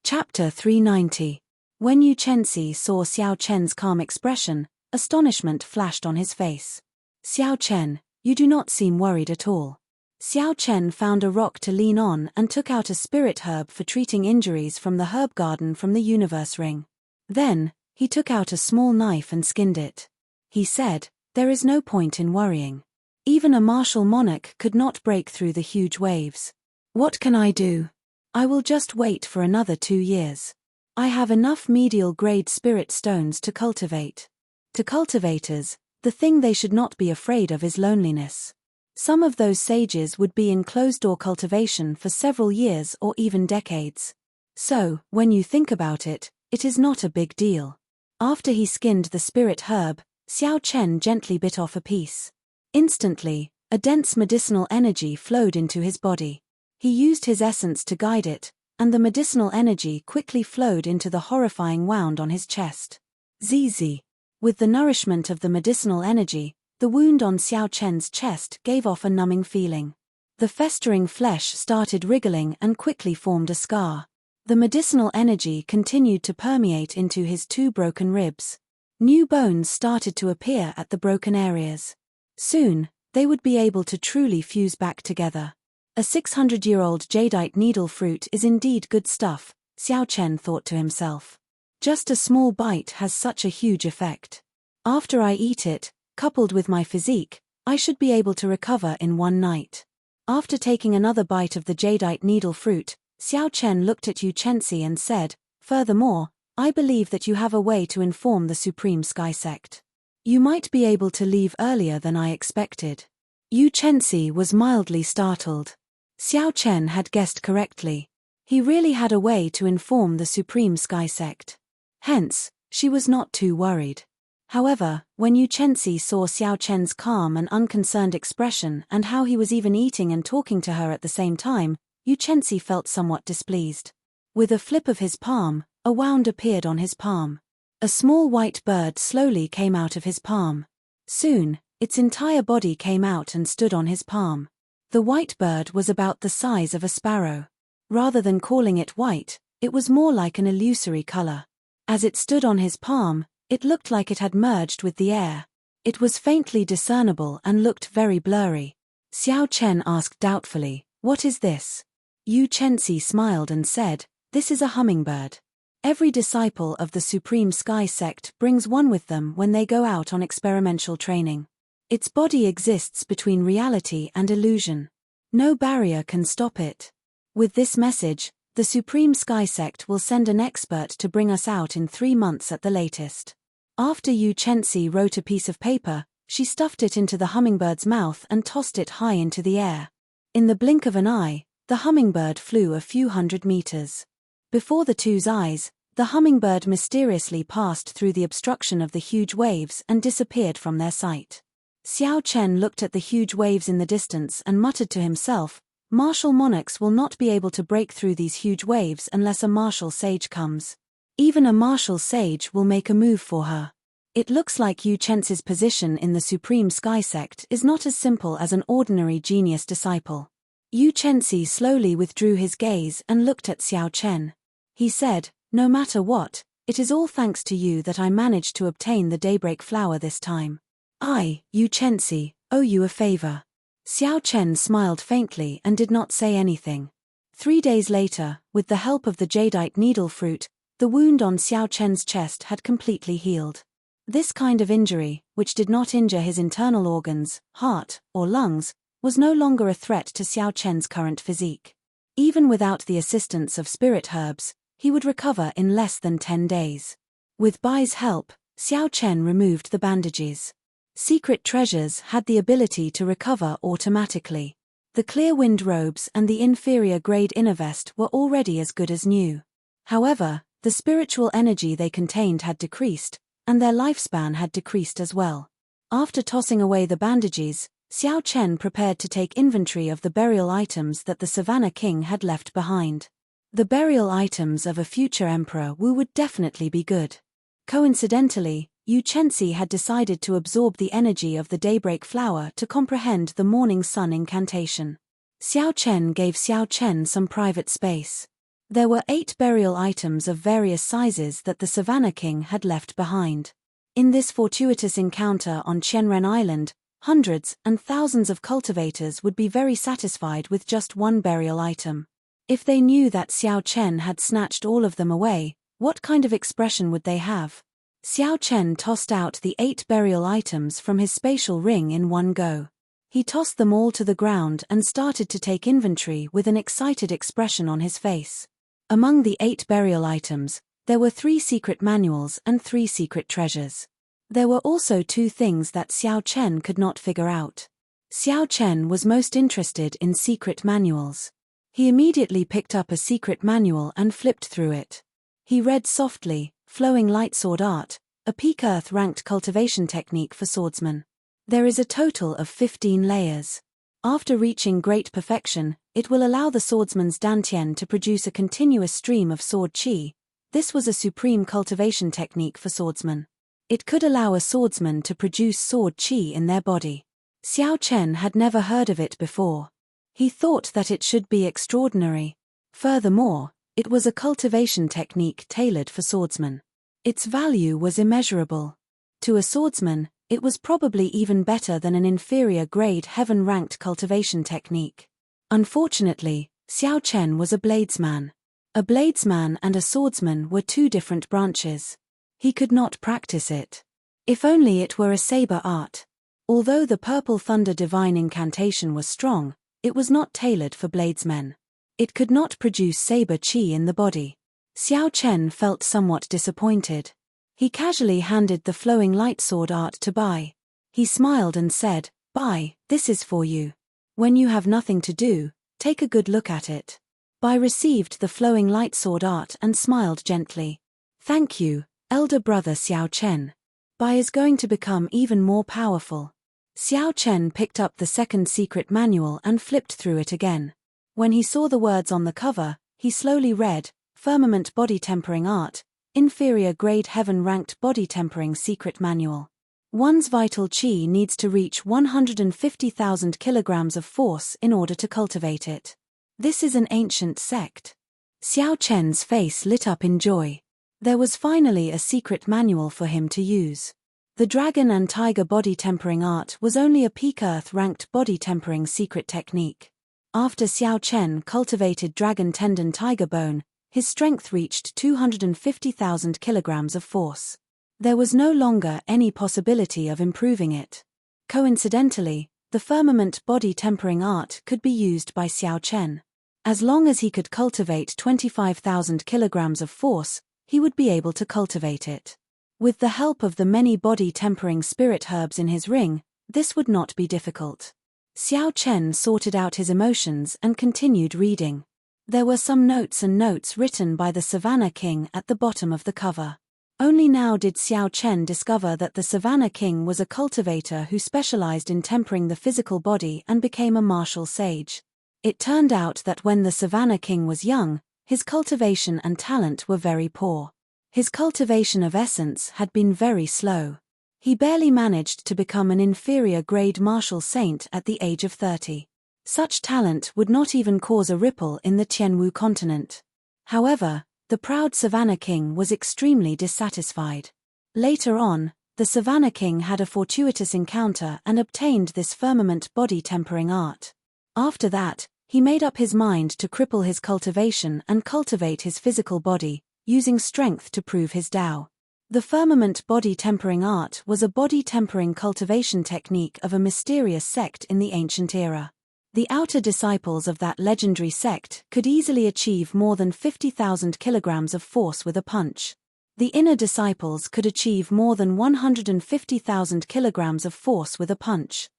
Chapter 390. When Yu Chenxi saw Xiao Chen's calm expression, astonishment flashed on his face. "Xiao Chen, you do not seem worried at all." Xiao Chen found a rock to lean on and took out a spirit herb for treating injuries from the herb garden from the universe ring. Then, he took out a small knife and skinned it. He said, "There is no point in worrying. Even a martial monarch could not break through the huge waves. What can I do? I will just wait for another 2 years. I have enough medial-grade spirit stones to cultivate." To cultivators, the thing they should not be afraid of is loneliness. Some of those sages would be in closed-door cultivation for several years or even decades. So, when you think about it, it is not a big deal. After he skinned the spirit herb, Xiao Chen gently bit off a piece. Instantly, a dense medicinal energy flowed into his body. He used his essence to guide it, and the medicinal energy quickly flowed into the horrifying wound on his chest. Zizi. With the nourishment of the medicinal energy, the wound on Xiao Chen's chest gave off a numbing feeling. The festering flesh started wriggling and quickly formed a scar. The medicinal energy continued to permeate into his 2 broken ribs. New bones started to appear at the broken areas. Soon, they would be able to truly fuse back together. A 600-year-old jadeite needle fruit is indeed good stuff, Xiao Chen thought to himself. Just a small bite has such a huge effect. After I eat it, coupled with my physique, I should be able to recover in 1 night. After taking another bite of the jadeite needle fruit, Xiao Chen looked at Yu Chenxi and said, "Furthermore, I believe that you have a way to inform the Supreme Sky Sect. You might be able to leave earlier than I expected." Yu Chenxi was mildly startled. Xiao Chen had guessed correctly. He really had a way to inform the Supreme Sky Sect. Hence, she was not too worried. However, when Yu Chenxi saw Xiao Chen's calm and unconcerned expression and how he was even eating and talking to her at the same time, Yu Chenxi felt somewhat displeased. With a flip of his palm, a wound appeared on his palm. A small white bird slowly came out of his palm. Soon, its entire body came out and stood on his palm. The white bird was about the size of a sparrow. Rather than calling it white, it was more like an illusory color. As it stood on his palm, it looked like it had merged with the air. It was faintly discernible and looked very blurry. Xiao Chen asked doubtfully, "What is this?" Yu Chenxi smiled and said, "This is a hummingbird. Every disciple of the Supreme Sky Sect brings one with them when they go out on experimental training. Its body exists between reality and illusion. No barrier can stop it. With this message, the Supreme Sky Sect will send an expert to bring us out in 3 months at the latest." After Yu Chenxi wrote a piece of paper, she stuffed it into the hummingbird's mouth and tossed it high into the air. In the blink of an eye, the hummingbird flew a few hundred meters. Before the two's eyes, the hummingbird mysteriously passed through the obstruction of the huge waves and disappeared from their sight. Xiao Chen looked at the huge waves in the distance and muttered to himself, "Martial monarchs will not be able to break through these huge waves unless a martial sage comes. Even a martial sage will make a move for her." It looks like Yu Chenxi's position in the Supreme Sky Sect is not as simple as an ordinary genius disciple. Yu Chenxi slowly withdrew his gaze and looked at Xiao Chen. He said, "No matter what, it is all thanks to you that I managed to obtain the daybreak flower this time. I, Yu Chenxi, owe you a favor." Xiao Chen smiled faintly and did not say anything. 3 days later, with the help of the jadeite needle fruit, the wound on Xiao Chen's chest had completely healed. This kind of injury, which did not injure his internal organs, heart, or lungs, was no longer a threat to Xiao Chen's current physique. Even without the assistance of spirit herbs, he would recover in less than 10 days. With Bai's help, Xiao Chen removed the bandages. Secret treasures had the ability to recover automatically. The clear wind robes and the inferior grade inner vest were already as good as new. However, the spiritual energy they contained had decreased, and their lifespan had decreased as well. After tossing away the bandages, Xiao Chen prepared to take inventory of the burial items that the Savannah King had left behind. The burial items of a future Emperor Wu would definitely be good. Coincidentally, Yu Chenxi had decided to absorb the energy of the daybreak flower to comprehend the morning sun incantation. Xiao Chen gave Xiao Chen some private space. There were 8 burial items of various sizes that the Savannah King had left behind. In this fortuitous encounter on Tianren Island, hundreds and thousands of cultivators would be very satisfied with just one burial item. If they knew that Xiao Chen had snatched all of them away, what kind of expression would they have? Xiao Chen tossed out the 8 burial items from his spatial ring in one go. He tossed them all to the ground and started to take inventory with an excited expression on his face. Among the 8 burial items, there were 3 secret manuals and 3 secret treasures. There were also 2 things that Xiao Chen could not figure out. Xiao Chen was most interested in secret manuals. He immediately picked up a secret manual and flipped through it. He read softly, Flowing Light Sword Art, a peak earth-ranked cultivation technique for swordsmen. There is a total of 15 layers. After reaching great perfection, it will allow the swordsman's dantian to produce a continuous stream of sword qi. This was a supreme cultivation technique for swordsmen. It could allow a swordsman to produce sword qi in their body. Xiao Chen had never heard of it before. He thought that it should be extraordinary. Furthermore, it was a cultivation technique tailored for swordsmen. Its value was immeasurable. To a swordsman, it was probably even better than an inferior-grade heaven-ranked cultivation technique. Unfortunately, Xiao Chen was a bladesman. A bladesman and a swordsman were 2 different branches. He could not practice it. If only it were a saber art. Although the Purple Thunder Divine Incantation was strong, it was not tailored for bladesmen. It could not produce saber qi in the body. Xiao Chen felt somewhat disappointed. He casually handed the Flowing Light Sword Art to Bai. He smiled and said, "Bai, this is for you. When you have nothing to do, take a good look at it." Bai received the Flowing Light Sword Art and smiled gently. "Thank you, elder brother Xiao Chen. Bai is going to become even more powerful." Xiao Chen picked up the second secret manual and flipped through it again. When he saw the words on the cover, he slowly read, Firmament Body Tempering Art, Inferior Grade Heaven-Ranked Body Tempering Secret Manual. One's vital qi needs to reach 150,000 kilograms of force in order to cultivate it. This is an ancient sect. Xiao Chen's face lit up in joy. There was finally a secret manual for him to use. The Dragon and Tiger Body Tempering Art was only a peak earth-ranked body tempering secret technique. After Xiao Chen cultivated Dragon Tendon Tiger Bone, his strength reached 250,000 kilograms of force. There was no longer any possibility of improving it. Coincidentally, the Firmament Body Tempering Art could be used by Xiao Chen. As long as he could cultivate 25,000 kilograms of force, he would be able to cultivate it. With the help of the many body tempering spirit herbs in his ring, this would not be difficult. Xiao Chen sorted out his emotions and continued reading. There were some notes written by the Savannah King at the bottom of the cover. Only now did Xiao Chen discover that the Savannah King was a cultivator who specialized in tempering the physical body and became a martial sage. It turned out that when the Savannah King was young, his cultivation and talent were very poor. His cultivation of essence had been very slow. He barely managed to become an inferior-grade martial saint at the age of 30. Such talent would not even cause a ripple in the Tianwu continent. However, the proud Savannah King was extremely dissatisfied. Later on, the Savannah King had a fortuitous encounter and obtained this firmament body tempering art. After that, he made up his mind to cripple his cultivation and cultivate his physical body, using strength to prove his Tao. The firmament body tempering art was a body tempering cultivation technique of a mysterious sect in the ancient era. The outer disciples of that legendary sect could easily achieve more than 50,000 kilograms of force with a punch. The inner disciples could achieve more than 150,000 kilograms of force with a punch.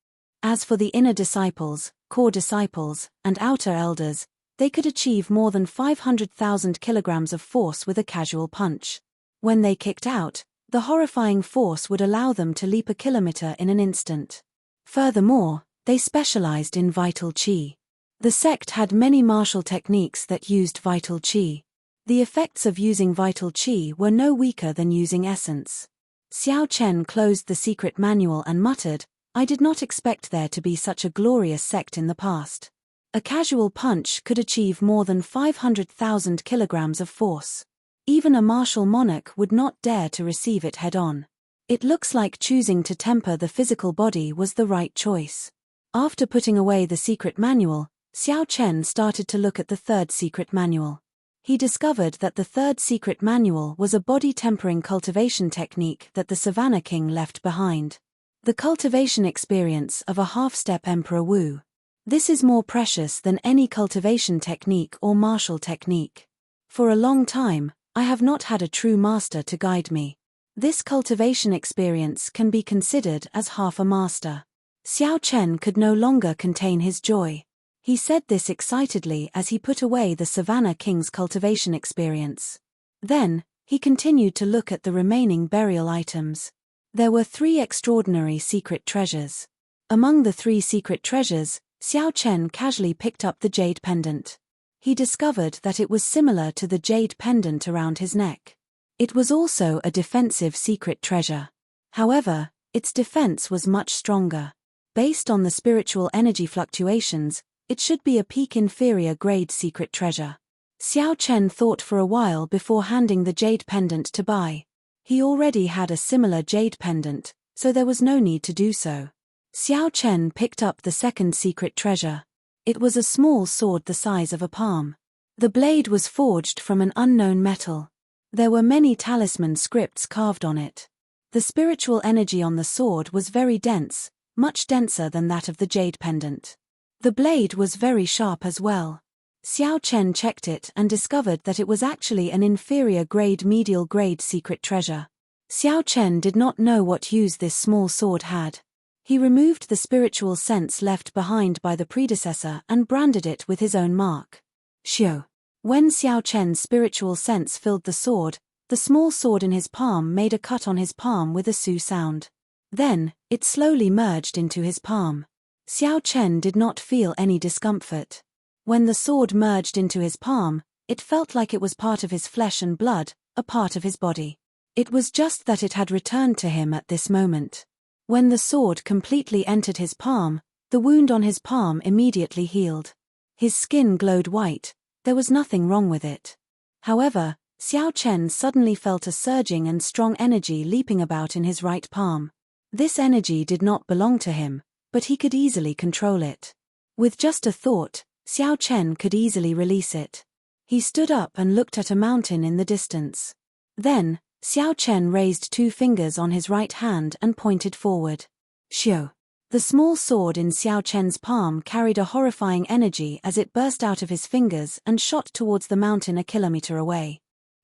As for the inner disciples, core disciples, and outer elders, they could achieve more than 500,000 kilograms of force with a casual punch. When they kicked out, the horrifying force would allow them to leap a kilometer in an instant. Furthermore, they specialized in vital qi. The sect had many martial techniques that used vital qi. The effects of using vital qi were no weaker than using essence. Xiao Chen closed the secret manual and muttered, "I did not expect there to be such a glorious sect in the past." A casual punch could achieve more than 500,000 kilograms of force. Even a martial monarch would not dare to receive it head-on. It looks like choosing to temper the physical body was the right choice. After putting away the secret manual, Xiao Chen started to look at the third secret manual. He discovered that the third secret manual was a body-tempering cultivation technique that the Savannah King left behind. The cultivation experience of a half-step Emperor Wu. This is more precious than any cultivation technique or martial technique. For a long time, I have not had a true master to guide me. This cultivation experience can be considered as half a master. Xiao Chen could no longer contain his joy. He said this excitedly as he put away the Savannah King's cultivation experience. Then, he continued to look at the remaining burial items. There were 3 extraordinary secret treasures. Among the 3 secret treasures, Xiao Chen casually picked up the jade pendant. He discovered that it was similar to the jade pendant around his neck. It was also a defensive secret treasure. However, its defense was much stronger. Based on the spiritual energy fluctuations, it should be a peak inferior grade secret treasure. Xiao Chen thought for a while before handing the jade pendant to Bai. He already had a similar jade pendant, so there was no need to do so. Xiao Chen picked up the second secret treasure. It was a small sword the size of a palm. The blade was forged from an unknown metal. There were many talisman scripts carved on it. The spiritual energy on the sword was very dense, much denser than that of the jade pendant. The blade was very sharp as well. Xiao Chen checked it and discovered that it was actually an inferior grade medial grade secret treasure. Xiao Chen did not know what use this small sword had. He removed the spiritual sense left behind by the predecessor and branded it with his own mark. Xiao. When Xiao Chen's spiritual sense filled the small sword in his palm made a cut on his palm with a su sound. Then, it slowly merged into his palm. Xiao Chen did not feel any discomfort. When the sword merged into his palm, it felt like it was part of his flesh and blood, a part of his body. It was just that it had returned to him at this moment. When the sword completely entered his palm, the wound on his palm immediately healed. His skin glowed white, there was nothing wrong with it. However, Xiao Chen suddenly felt a surging and strong energy leaping about in his right palm. This energy did not belong to him, but he could easily control it. With just a thought, Xiao Chen could easily release it. He stood up and looked at a mountain in the distance. Then, Xiao Chen raised 2 fingers on his right hand and pointed forward. Xiao. The small sword in Xiao Chen's palm carried a horrifying energy as it burst out of his fingers and shot towards the mountain a kilometer away.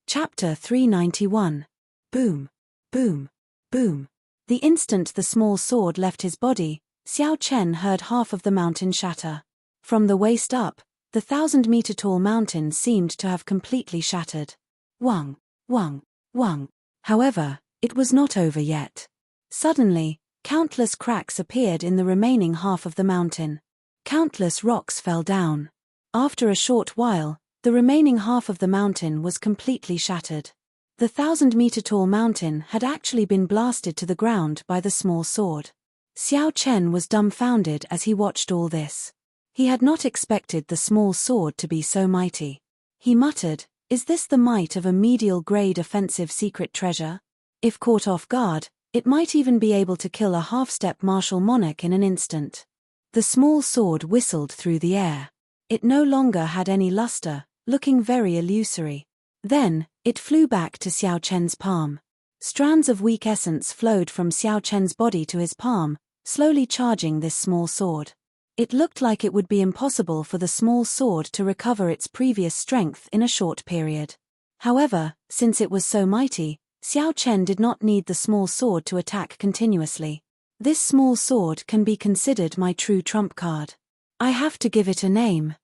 Chapter 391. Boom. Boom. Boom. The instant the small sword left his body, Xiao Chen heard half of the mountain shatter. From the waist up, the 1,000-meter-tall mountain seemed to have completely shattered. Wang, wang, wang. However, it was not over yet. Suddenly, countless cracks appeared in the remaining half of the mountain. Countless rocks fell down. After a short while, the remaining half of the mountain was completely shattered. The 1,000-meter-tall mountain had actually been blasted to the ground by the small sword. Xiao Chen was dumbfounded as he watched all this. He had not expected the small sword to be so mighty. He muttered, "Is this the might of a medial-grade offensive secret treasure? If caught off guard, it might even be able to kill a half-step martial monarch in an instant." The small sword whistled through the air. It no longer had any luster, looking very illusory. Then, it flew back to Xiao Chen's palm. Strands of weak essence flowed from Xiao Chen's body to his palm, slowly charging this small sword. It looked like it would be impossible for the small sword to recover its previous strength in a short period. However, since it was so mighty, Xiao Chen did not need the small sword to attack continuously. This small sword can be considered my true trump card. I have to give it a name.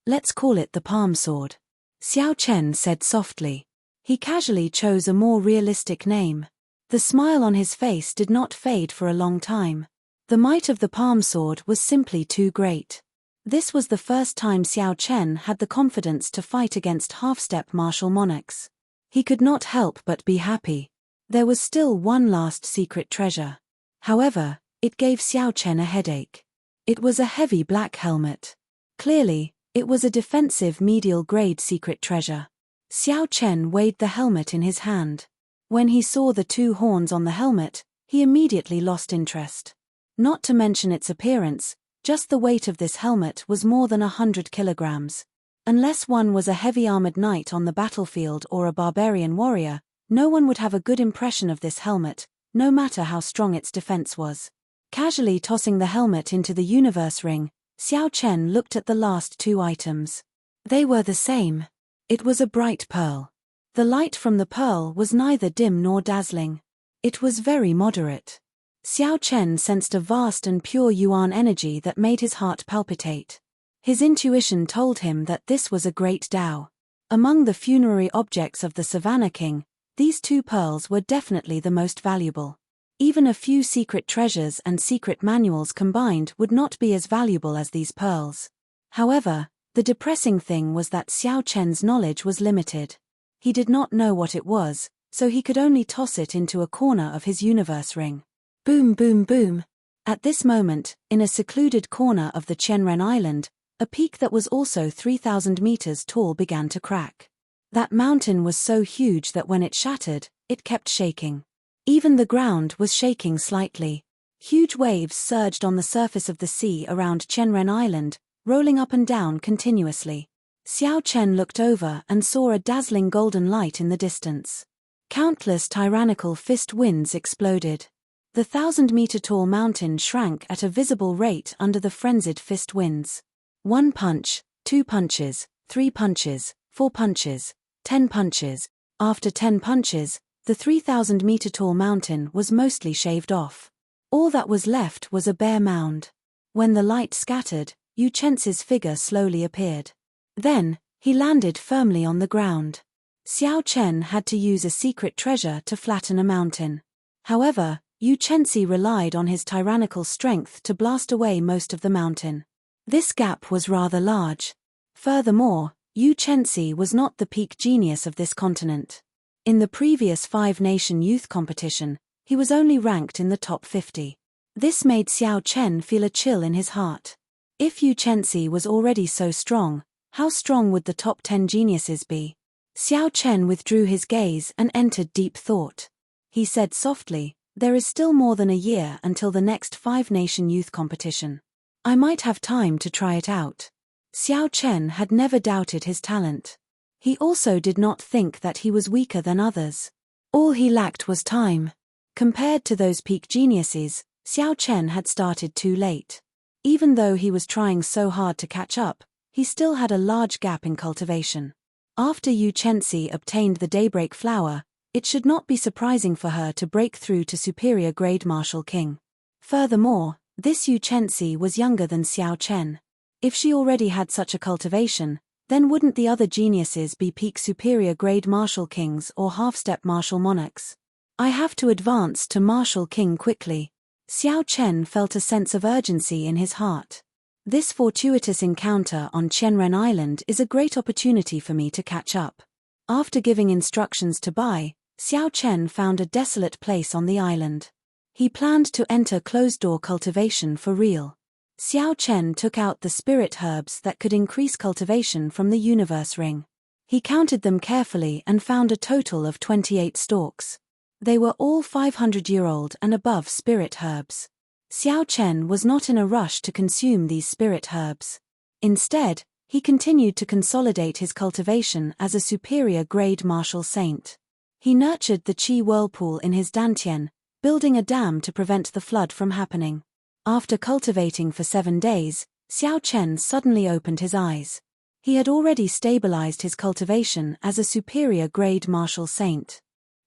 Let's call it the palm sword. Xiao Chen said softly. He casually chose a more realistic name. The smile on his face did not fade for a long time. The might of the palm sword was simply too great. This was the first time Xiao Chen had the confidence to fight against half-step martial monarchs. He could not help but be happy. There was still one last secret treasure. However, it gave Xiao Chen a headache. It was a heavy black helmet. Clearly, it was a defensive medial-grade secret treasure. Xiao Chen weighed the helmet in his hand. When he saw the two horns on the helmet, he immediately lost interest. Not to mention its appearance, just the weight of this helmet was more than 100 kilograms. Unless one was a heavy-armored knight on the battlefield or a barbarian warrior, no one would have a good impression of this helmet, no matter how strong its defense was. Casually tossing the helmet into the universe ring, Xiao Chen looked at the last two items. They were the same. It was a bright pearl. The light from the pearl was neither dim nor dazzling. It was very moderate. Xiao Chen sensed a vast and pure yuan energy that made his heart palpitate. His intuition told him that this was a great Tao. Among the funerary objects of the Savannah King, these two pearls were definitely the most valuable. Even a few secret treasures and secret manuals combined would not be as valuable as these pearls. However, the depressing thing was that Xiao Chen's knowledge was limited. He did not know what it was, so he could only toss it into a corner of his universe ring. Boom boom boom. At this moment, in a secluded corner of the Qianren Island, a peak that was also 3,000 meters tall began to crack. That mountain was so huge that when it shattered, it kept shaking. Even the ground was shaking slightly. Huge waves surged on the surface of the sea around Qianren Island, rolling up and down continuously. Xiao Chen looked over and saw a dazzling golden light in the distance. Countless tyrannical fist winds exploded. The 1,000-meter-tall mountain shrank at a visible rate under the frenzied fist winds. 1 punch, 2 punches, 3 punches, 4 punches, 10 punches. After 10 punches, the 3,000-meter-tall mountain was mostly shaved off. All that was left was a bare mound. When the light scattered, Yu Chen's figure slowly appeared. Then, he landed firmly on the ground. Xiao Chen had to use a secret treasure to flatten a mountain. However, Yu Chenzi relied on his tyrannical strength to blast away most of the mountain. This gap was rather large. Furthermore, Yu Chenzi was not the peak genius of this continent. In the previous 5-nation youth competition, he was only ranked in the top 50. This made Xiao Chen feel a chill in his heart. If Yu Chenzi was already so strong, how strong would the top 10 geniuses be? Xiao Chen withdrew his gaze and entered deep thought. He said softly, "There is still more than a year until the next 5-nation youth competition. I might have time to try it out." Xiao Chen had never doubted his talent. He also did not think that he was weaker than others. All he lacked was time. Compared to those peak geniuses, Xiao Chen had started too late. Even though he was trying so hard to catch up, he still had a large gap in cultivation. After Yu Chenzi obtained the Daybreak Flower, it should not be surprising for her to break through to superior grade Martial King. Furthermore, this Yu Chenzi was younger than Xiao Chen. If she already had such a cultivation, then wouldn't the other geniuses be peak superior grade Martial Kings or half-step Martial Monarchs? I have to advance to Martial King quickly. Xiao Chen felt a sense of urgency in his heart. This fortuitous encounter on Qianren Island is a great opportunity for me to catch up. After giving instructions to Bai, Xiao Chen found a desolate place on the island. He planned to enter closed-door cultivation for real. Xiao Chen took out the spirit herbs that could increase cultivation from the universe ring. He counted them carefully and found a total of 28 stalks. They were all 500-year-old and above spirit herbs. Xiao Chen was not in a rush to consume these spirit herbs. Instead, he continued to consolidate his cultivation as a superior grade martial saint. He nurtured the qi whirlpool in his dantian, building a dam to prevent the flood from happening. After cultivating for 7 days, Xiao Chen suddenly opened his eyes. He had already stabilized his cultivation as a superior grade martial saint.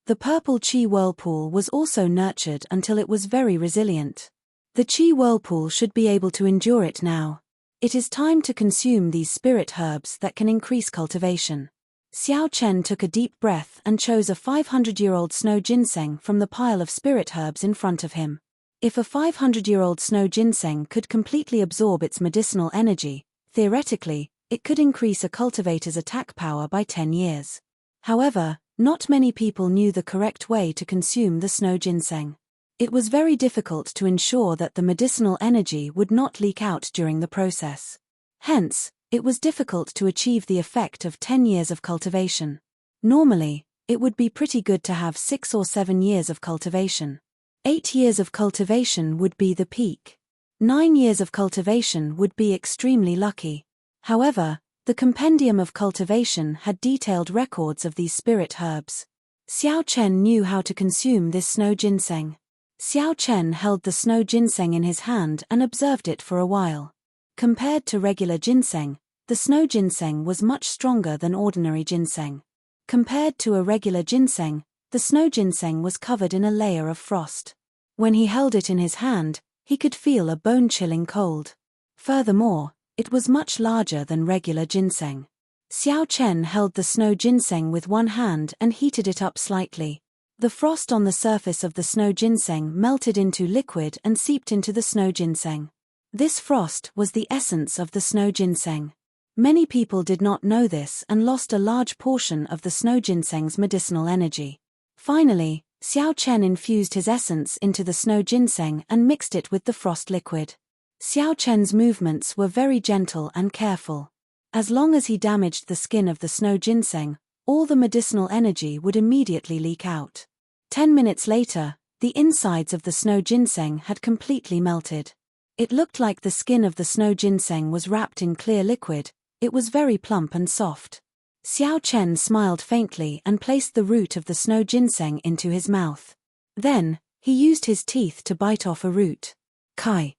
The purple qi whirlpool was also nurtured until it was very resilient. The qi whirlpool should be able to endure it now. It is time to consume these spirit herbs that can increase cultivation. Xiao Chen took a deep breath and chose a 500-year-old snow ginseng from the pile of spirit herbs in front of him. If a 500-year-old snow ginseng could completely absorb its medicinal energy, theoretically, it could increase a cultivator's attack power by 10 years. However, not many people knew the correct way to consume the snow ginseng. It was very difficult to ensure that the medicinal energy would not leak out during the process. Hence, it was difficult to achieve the effect of 10 years of cultivation. Normally, it would be pretty good to have 6 or 7 years of cultivation. 8 years of cultivation would be the peak. 9 years of cultivation would be extremely lucky. However, the compendium of cultivation had detailed records of these spirit herbs. Xiao Chen knew how to consume this snow ginseng. Xiao Chen held the snow ginseng in his hand and observed it for a while. Compared to regular ginseng, the snow ginseng was much stronger than ordinary ginseng. Compared to a regular ginseng, the snow ginseng was covered in a layer of frost. When he held it in his hand, he could feel a bone-chilling cold. Furthermore, it was much larger than regular ginseng. Xiao Chen held the snow ginseng with one hand and heated it up slightly. The frost on the surface of the snow ginseng melted into liquid and seeped into the snow ginseng. This frost was the essence of the snow ginseng. Many people did not know this and lost a large portion of the snow ginseng's medicinal energy. Finally, Xiao Chen infused his essence into the snow ginseng and mixed it with the frost liquid. Xiao Chen's movements were very gentle and careful. As long as he damaged the skin of the snow ginseng, all the medicinal energy would immediately leak out. 10 minutes later, the insides of the snow ginseng had completely melted. It looked like the skin of the snow ginseng was wrapped in clear liquid. It was very plump and soft. Xiao Chen smiled faintly and placed the root of the snow ginseng into his mouth. Then, he used his teeth to bite off a root. Kai.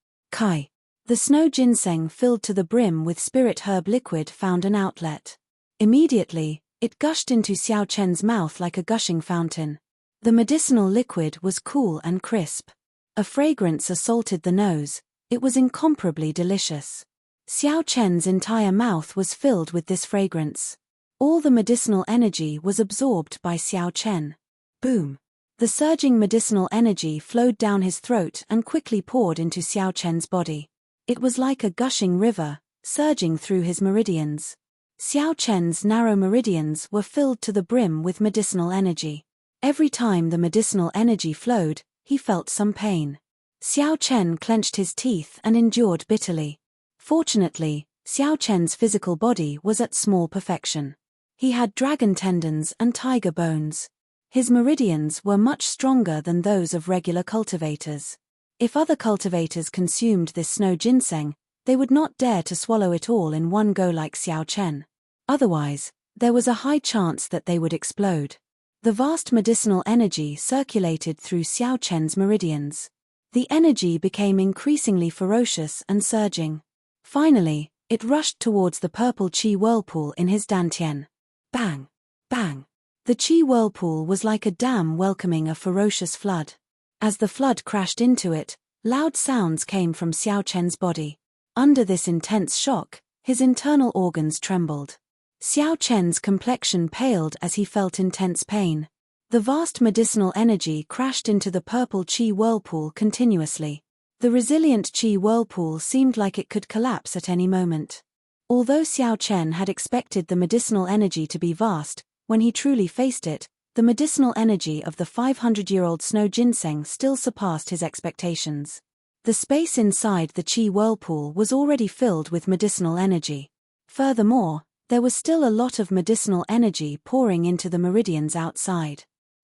The snow ginseng filled to the brim with spirit herb liquid found an outlet. Immediately, it gushed into Xiao Chen's mouth like a gushing fountain. The medicinal liquid was cool and crisp. A fragrance assaulted the nose. It was incomparably delicious. Xiao Chen's entire mouth was filled with this fragrance. All the medicinal energy was absorbed by Xiao Chen. Boom! The surging medicinal energy flowed down his throat and quickly poured into Xiao Chen's body. It was like a gushing river, surging through his meridians. Xiao Chen's narrow meridians were filled to the brim with medicinal energy. Every time the medicinal energy flowed, he felt some pain. Xiao Chen clenched his teeth and endured bitterly. Fortunately, Xiao Chen's physical body was at small perfection. He had dragon tendons and tiger bones. His meridians were much stronger than those of regular cultivators. If other cultivators consumed this snow ginseng, they would not dare to swallow it all in one go like Xiao Chen. Otherwise, there was a high chance that they would explode. The vast medicinal energy circulated through Xiao Chen's meridians. The energy became increasingly ferocious and surging. Finally, it rushed towards the purple qi whirlpool in his dantian. Bang! Bang! The qi whirlpool was like a dam welcoming a ferocious flood. As the flood crashed into it, loud sounds came from Xiao Chen's body. Under this intense shock, his internal organs trembled. Xiao Chen's complexion paled as he felt intense pain. The vast medicinal energy crashed into the purple qi whirlpool continuously. The resilient qi whirlpool seemed like it could collapse at any moment. Although Xiao Chen had expected the medicinal energy to be vast, when he truly faced it, the medicinal energy of the 500-year-old snow ginseng still surpassed his expectations. The space inside the qi whirlpool was already filled with medicinal energy. Furthermore, there was still a lot of medicinal energy pouring into the meridians outside.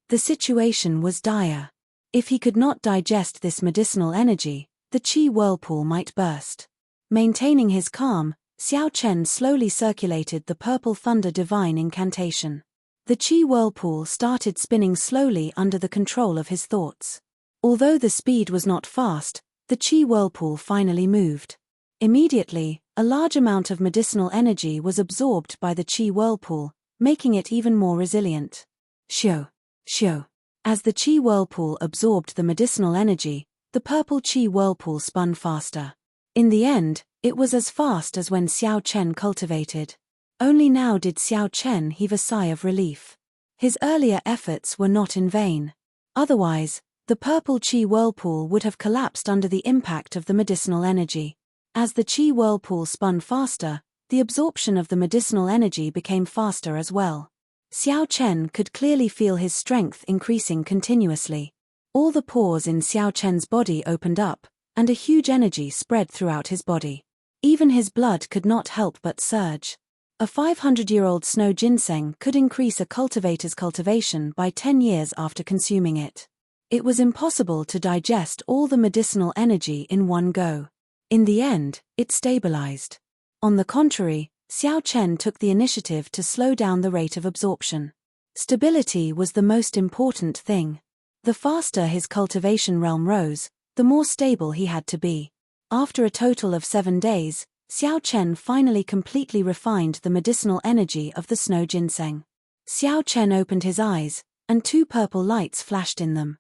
The situation was dire. If he could not digest this medicinal energy, the qi whirlpool might burst. Maintaining his calm, Xiao Chen slowly circulated the purple thunder divine incantation. The qi whirlpool started spinning slowly under the control of his thoughts. Although the speed was not fast, the qi whirlpool finally moved. Immediately, a large amount of medicinal energy was absorbed by the qi whirlpool, making it even more resilient. Xiu! As the qi whirlpool absorbed the medicinal energy, the purple qi whirlpool spun faster. In the end, it was as fast as when Xiao Chen cultivated. Only now did Xiao Chen heave a sigh of relief. His earlier efforts were not in vain. Otherwise, the purple qi whirlpool would have collapsed under the impact of the medicinal energy. As the qi whirlpool spun faster, the absorption of the medicinal energy became faster as well. Xiao Chen could clearly feel his strength increasing continuously. All the pores in Xiao Chen's body opened up, and a huge energy spread throughout his body. Even his blood could not help but surge. A 500-year-old snow ginseng could increase a cultivator's cultivation by 10 years after consuming it. It was impossible to digest all the medicinal energy in one go. In the end, it stabilized. On the contrary, Xiao Chen took the initiative to slow down the rate of absorption. Stability was the most important thing. The faster his cultivation realm rose, the more stable he had to be. After a total of 7 days, Xiao Chen finally completely refined the medicinal energy of the snow ginseng. Xiao Chen opened his eyes, and 2 purple lights flashed in them.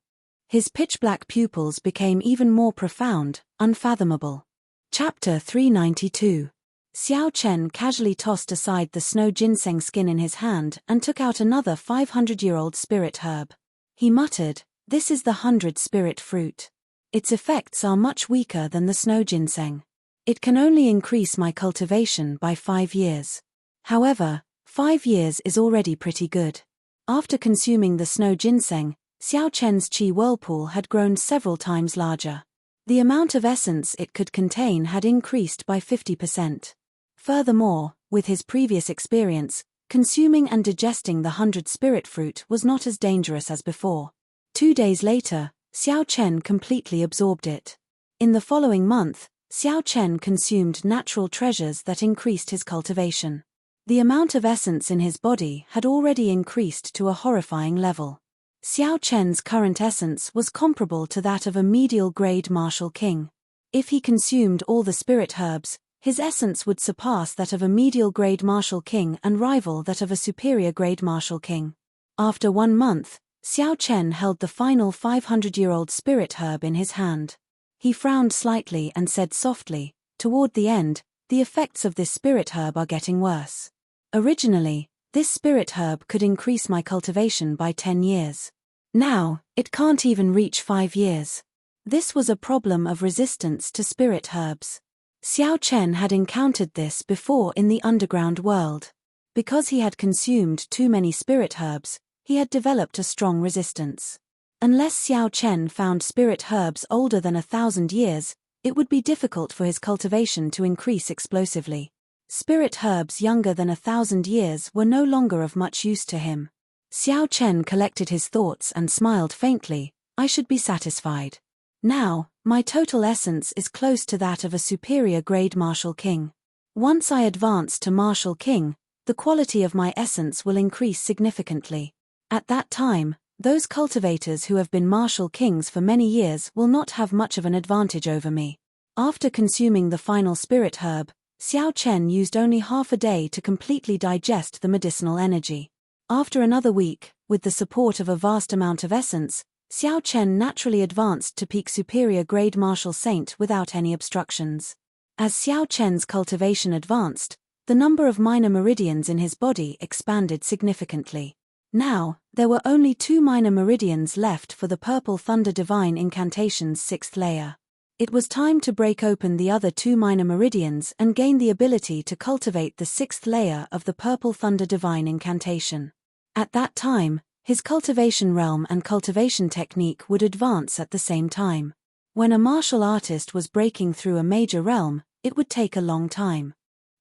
His pitch-black pupils became even more profound, unfathomable. Chapter 392. Xiao Chen casually tossed aside the snow ginseng skin in his hand and took out another 500-year-old spirit herb. He muttered, "This is the 100 spirit fruit. Its effects are much weaker than the snow ginseng. It can only increase my cultivation by 5 years. However, 5 years is already pretty good." After consuming the snow ginseng, Xiao Chen's qi whirlpool had grown several times larger. The amount of essence it could contain had increased by 50%. Furthermore, with his previous experience, consuming and digesting the 100 spirit fruit was not as dangerous as before. 2 days later, Xiao Chen completely absorbed it. In the following month, Xiao Chen consumed natural treasures that increased his cultivation. The amount of essence in his body had already increased to a horrifying level. Xiao Chen's current essence was comparable to that of a medial-grade martial king. If he consumed all the spirit herbs, his essence would surpass that of a medial-grade martial king and rival that of a superior-grade martial king. After 1 month, Xiao Chen held the final 500-year-old spirit herb in his hand. He frowned slightly and said softly, "Toward the end, the effects of this spirit herb are getting worse. Originally, this spirit herb could increase my cultivation by 10 years. Now, it can't even reach 5 years. This was a problem of resistance to spirit herbs." Xiao Chen had encountered this before in the underground world. Because he had consumed too many spirit herbs, he had developed a strong resistance. Unless Xiao Chen found spirit herbs older than 1,000 years, it would be difficult for his cultivation to increase explosively. Spirit herbs younger than 1,000 years were no longer of much use to him. Xiao Chen collected his thoughts and smiled faintly. "I should be satisfied. Now, my total essence is close to that of a superior-grade martial king. Once I advance to martial king, the quality of my essence will increase significantly. At that time, those cultivators who have been martial kings for many years will not have much of an advantage over me." After consuming the final spirit herb, Xiao Chen used only half a day to completely digest the medicinal energy. After another week, with the support of a vast amount of essence, Xiao Chen naturally advanced to peak superior-grade martial saint without any obstructions. As Xiao Chen's cultivation advanced, the number of minor meridians in his body expanded significantly. Now, there were only 2 minor meridians left for the Purple Thunder Divine Incantation's 6th layer. It was time to break open the other 2 minor meridians and gain the ability to cultivate the 6th layer of the Purple Thunder Divine Incantation. At that time, his cultivation realm and cultivation technique would advance at the same time. When a martial artist was breaking through a major realm, it would take a long time.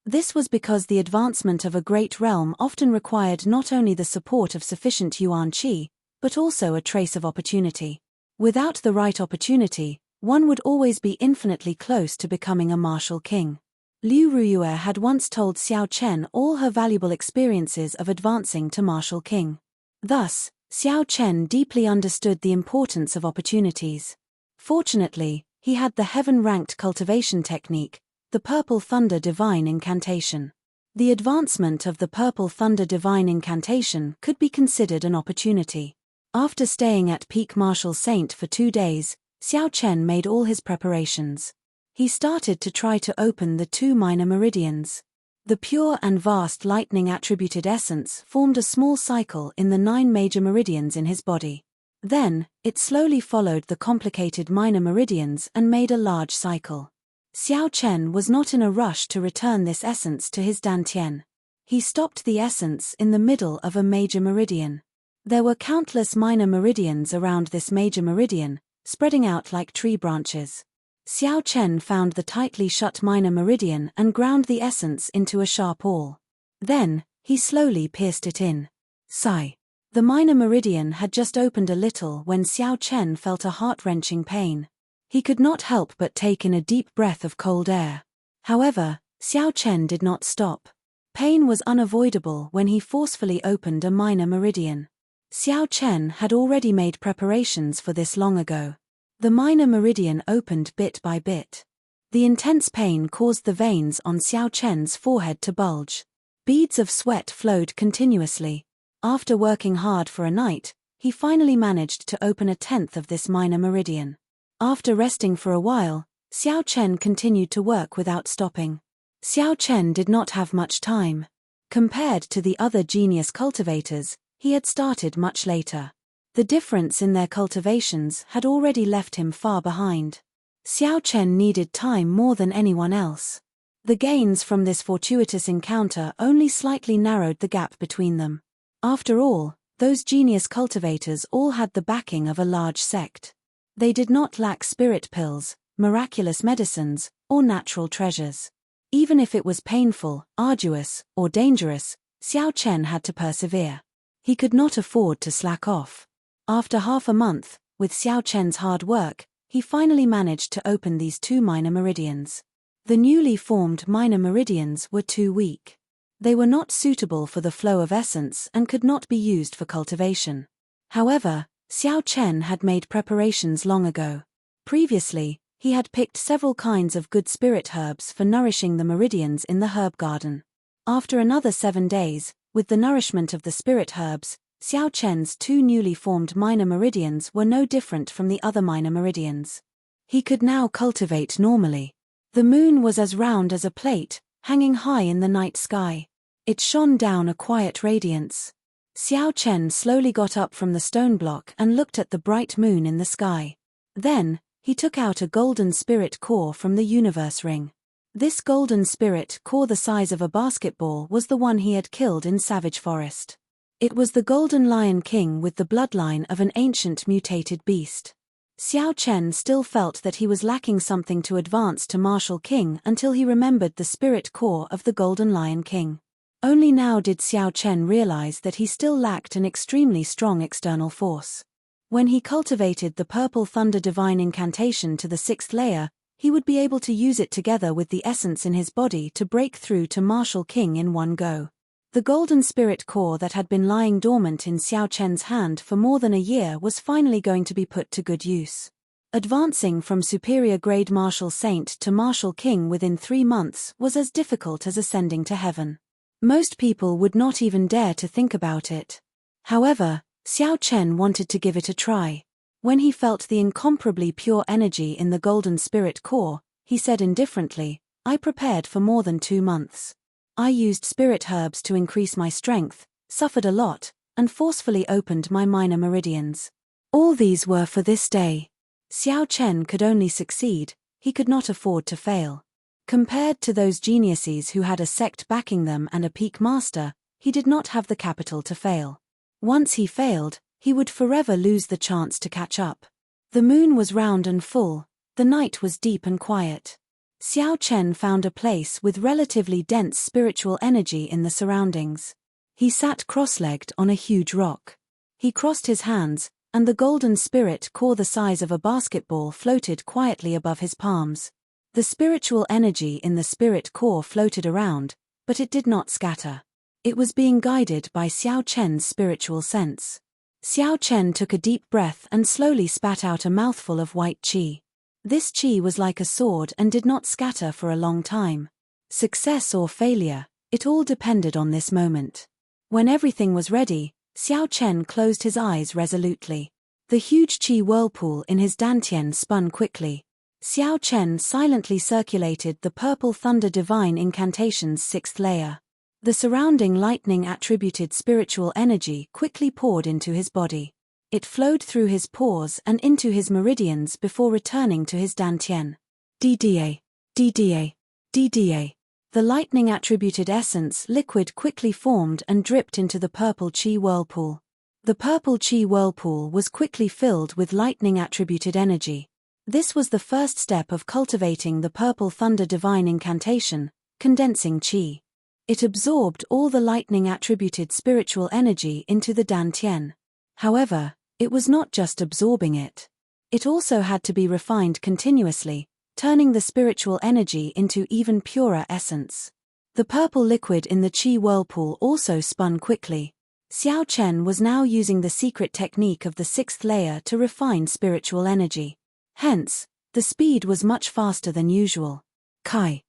This was because the advancement of a great realm often required not only the support of sufficient yuan qi, but also a trace of opportunity. Without the right opportunity, one would always be infinitely close to becoming a martial king. Liu Ruyue had once told Xiao Chen all her valuable experiences of advancing to martial king. Thus, Xiao Chen deeply understood the importance of opportunities. Fortunately, he had the heaven-ranked cultivation technique, the Purple Thunder Divine Incantation. The advancement of the Purple Thunder Divine Incantation could be considered an opportunity. After staying at peak martial saint for 2 days, Xiao Chen made all his preparations. He started to try to open the 2 minor meridians. The pure and vast lightning-attributed essence formed a small cycle in the 9 major meridians in his body. Then, it slowly followed the complicated minor meridians and made a large cycle. Xiao Chen was not in a rush to return this essence to his dantian. He stopped the essence in the middle of a major meridian. There were countless minor meridians around this major meridian, spreading out like tree branches. Xiao Chen found the tightly shut minor meridian and ground the essence into a sharp awl. Then, he slowly pierced it in. Sigh. The minor meridian had just opened a little when Xiao Chen felt a heart-wrenching pain. He could not help but take in a deep breath of cold air. However, Xiao Chen did not stop. Pain was unavoidable when he forcefully opened a minor meridian. Xiao Chen had already made preparations for this long ago. The minor meridian opened bit by bit. The intense pain caused the veins on Xiao Chen's forehead to bulge. Beads of sweat flowed continuously. After working hard for a night, he finally managed to open a tenth of this minor meridian. After resting for a while, Xiao Chen continued to work without stopping. Xiao Chen did not have much time. Compared to the other genius cultivators, he had started much later. The difference in their cultivations had already left him far behind. Xiao Chen needed time more than anyone else. The gains from this fortuitous encounter only slightly narrowed the gap between them. After all, those genius cultivators all had the backing of a large sect. They did not lack spirit pills, miraculous medicines, or natural treasures. Even if it was painful, arduous, or dangerous, Xiao Chen had to persevere. He could not afford to slack off. After half a month, with Xiao Chen's hard work, he finally managed to open these 2 minor meridians. The newly formed minor meridians were too weak. They were not suitable for the flow of essence and could not be used for cultivation. However, Xiao Chen had made preparations long ago. Previously, he had picked several kinds of good spirit herbs for nourishing the meridians in the herb garden. After another 7 days, with the nourishment of the spirit herbs, Xiao Chen's 2 newly formed minor meridians were no different from the other minor meridians. He could now cultivate normally. The moon was as round as a plate, hanging high in the night sky. It shone down a quiet radiance. Xiao Chen slowly got up from the stone block and looked at the bright moon in the sky. Then, he took out a golden spirit core from the universe ring. This golden spirit core the size of a basketball was the one he had killed in Savage Forest. It was the Golden Lion King with the bloodline of an ancient mutated beast. Xiao Chen still felt that he was lacking something to advance to Martial King until he remembered the spirit core of the Golden Lion King. Only now did Xiao Chen realize that he still lacked an extremely strong external force. When he cultivated the Purple Thunder Divine Incantation to the 6th layer, he would be able to use it together with the essence in his body to break through to Martial King in one go. The golden spirit core that had been lying dormant in Xiao Chen's hand for more than a year was finally going to be put to good use. Advancing from superior grade Martial Saint to Martial King within 3 months was as difficult as ascending to heaven. Most people would not even dare to think about it. However, Xiao Chen wanted to give it a try. When he felt the incomparably pure energy in the golden spirit core, he said indifferently, "I prepared for more than 2 months. I used spirit herbs to increase my strength, suffered a lot, and forcefully opened my minor meridians. All these were for this day." Xiao Chen could only succeed, he could not afford to fail. Compared to those geniuses who had a sect backing them and a peak master, he did not have the capital to fail. Once he failed, he would forever lose the chance to catch up. The moon was round and full, the night was deep and quiet. Xiao Chen found a place with relatively dense spiritual energy in the surroundings. He sat cross-legged on a huge rock. He crossed his hands, and the golden spirit core the size of a basketball floated quietly above his palms. The spiritual energy in the spirit core floated around, but it did not scatter. It was being guided by Xiao Chen's spiritual sense. Xiao Chen took a deep breath and slowly spat out a mouthful of white qi. This qi was like a sword and did not scatter for a long time. Success or failure, it all depended on this moment. When everything was ready, Xiao Chen closed his eyes resolutely. The huge qi whirlpool in his dantian spun quickly. Xiao Chen silently circulated the Purple Thunder Divine Incantation's 6th layer. The surrounding lightning-attributed spiritual energy quickly poured into his body. It flowed through his pores and into his meridians before returning to his dantian. DDA, DDA, DDA. The lightning-attributed essence liquid quickly formed and dripped into the purple qi whirlpool. The purple qi whirlpool was quickly filled with lightning-attributed energy. This was the first step of cultivating the Purple Thunder Divine Incantation, condensing qi. It absorbed all the lightning-attributed spiritual energy into the dantian. However, it was not just absorbing it. It also had to be refined continuously, turning the spiritual energy into even purer essence. The purple liquid in the qi whirlpool also spun quickly. Xiao Chen was now using the secret technique of the sixth layer to refine spiritual energy. Hence, the speed was much faster than usual. Kai.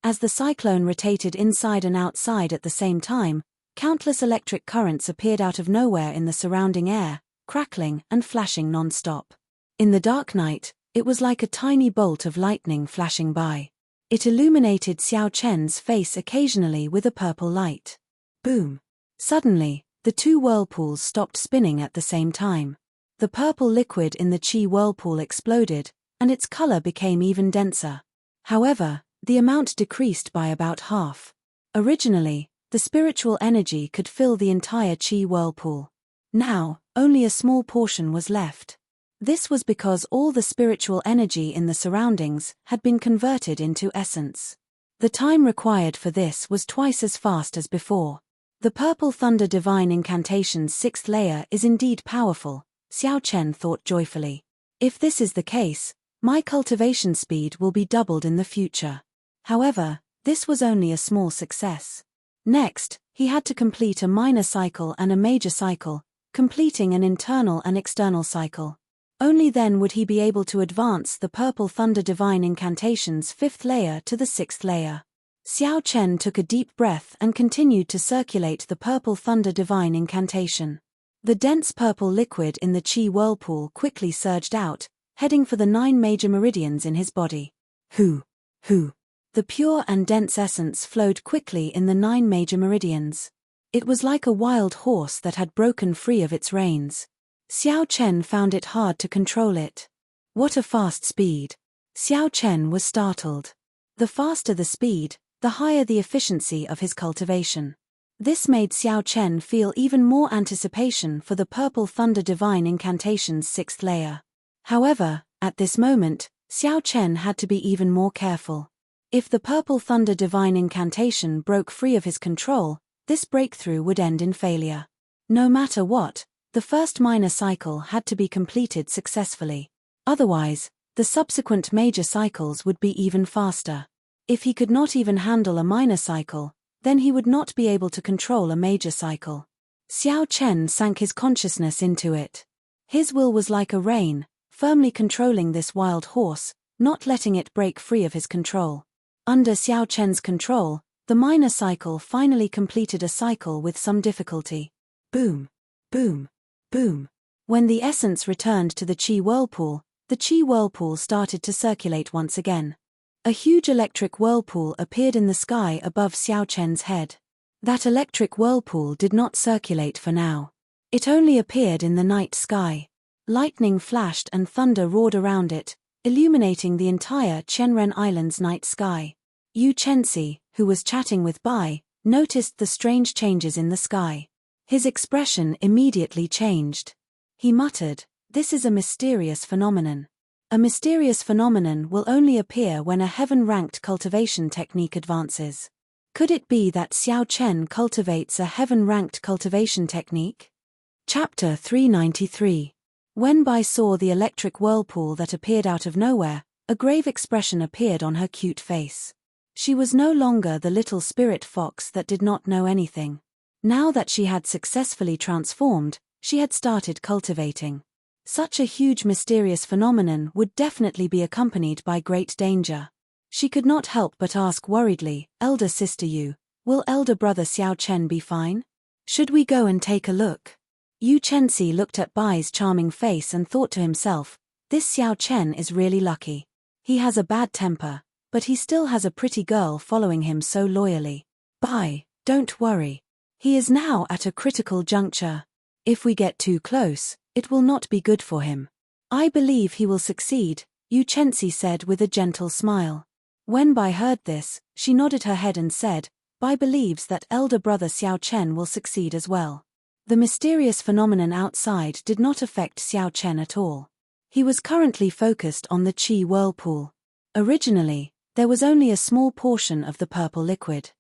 As the cyclone rotated inside and outside at the same time, countless electric currents appeared out of nowhere in the surrounding air, crackling and flashing non-stop. In the dark night, it was like a tiny bolt of lightning flashing by. It illuminated Xiao Chen's face occasionally with a purple light. Boom! Suddenly, the two whirlpools stopped spinning at the same time. The purple liquid in the qi whirlpool exploded, and its color became even denser. However, the amount decreased by about half. Originally, the spiritual energy could fill the entire qi whirlpool. Now, only a small portion was left. This was because all the spiritual energy in the surroundings had been converted into essence. The time required for this was twice as fast as before. The Purple Thunder Divine Incantation's sixth layer is indeed powerful, Xiao Chen thought joyfully. If this is the case, my cultivation speed will be doubled in the future. However, this was only a small success. Next, he had to complete a minor cycle and a major cycle, completing an internal and external cycle. Only then would he be able to advance the Purple Thunder Divine Incantation's fifth layer to the sixth layer. Xiao Chen took a deep breath and continued to circulate the Purple Thunder Divine Incantation. The dense purple liquid in the qi whirlpool quickly surged out, heading for the 9 major meridians in his body. Hu. The pure and dense essence flowed quickly in the 9 major meridians. It was like a wild horse that had broken free of its reins. Xiao Chen found it hard to control it. What a fast speed! Xiao Chen was startled. The faster the speed, the higher the efficiency of his cultivation. This made Xiao Chen feel even more anticipation for the Purple Thunder Divine Incantation's sixth layer. However, at this moment, Xiao Chen had to be even more careful. If the Purple Thunder Divine Incantation broke free of his control, this breakthrough would end in failure. No matter what, the first minor cycle had to be completed successfully. Otherwise, the subsequent major cycles would be even faster. If he could not even handle a minor cycle, then he would not be able to control a major cycle. Xiao Chen sank his consciousness into it. His will was like a rein, firmly controlling this wild horse, not letting it break free of his control. Under Xiao Chen's control, the minor cycle finally completed a cycle with some difficulty. Boom! Boom! Boom! When the essence returned to the qi whirlpool started to circulate once again. A huge electric whirlpool appeared in the sky above Xiao Chen's head. That electric whirlpool did not circulate for now. It only appeared in the night sky. Lightning flashed and thunder roared around it, illuminating the entire Qianren Island's night sky. Yu Chenxi, who was chatting with Bai, noticed the strange changes in the sky. His expression immediately changed. He muttered, "This is a mysterious phenomenon. A mysterious phenomenon will only appear when a heaven-ranked cultivation technique advances. Could it be that Xiao Chen cultivates a heaven-ranked cultivation technique?" Chapter 393. When Bai saw the electric whirlpool that appeared out of nowhere, a grave expression appeared on her cute face. She was no longer the little spirit fox that did not know anything. Now that she had successfully transformed, she had started cultivating. Such a huge mysterious phenomenon would definitely be accompanied by great danger. She could not help but ask worriedly, "Elder sister Yu, will elder brother Xiao Chen be fine? Should we go and take a look?" Yu Chenxi looked at Bai's charming face and thought to himself, "This Xiao Chen is really lucky. He has a bad temper, but he still has a pretty girl following him so loyally. Bai, don't worry. He is now at a critical juncture. If we get too close, it will not be good for him. I believe he will succeed," Yu Chenxi said with a gentle smile. When Bai heard this, she nodded her head and said, "Bai believes that elder brother Xiao Chen will succeed as well." The mysterious phenomenon outside did not affect Xiao Chen at all. He was currently focused on the qi whirlpool. Originally, there was only a small portion of the purple liquid.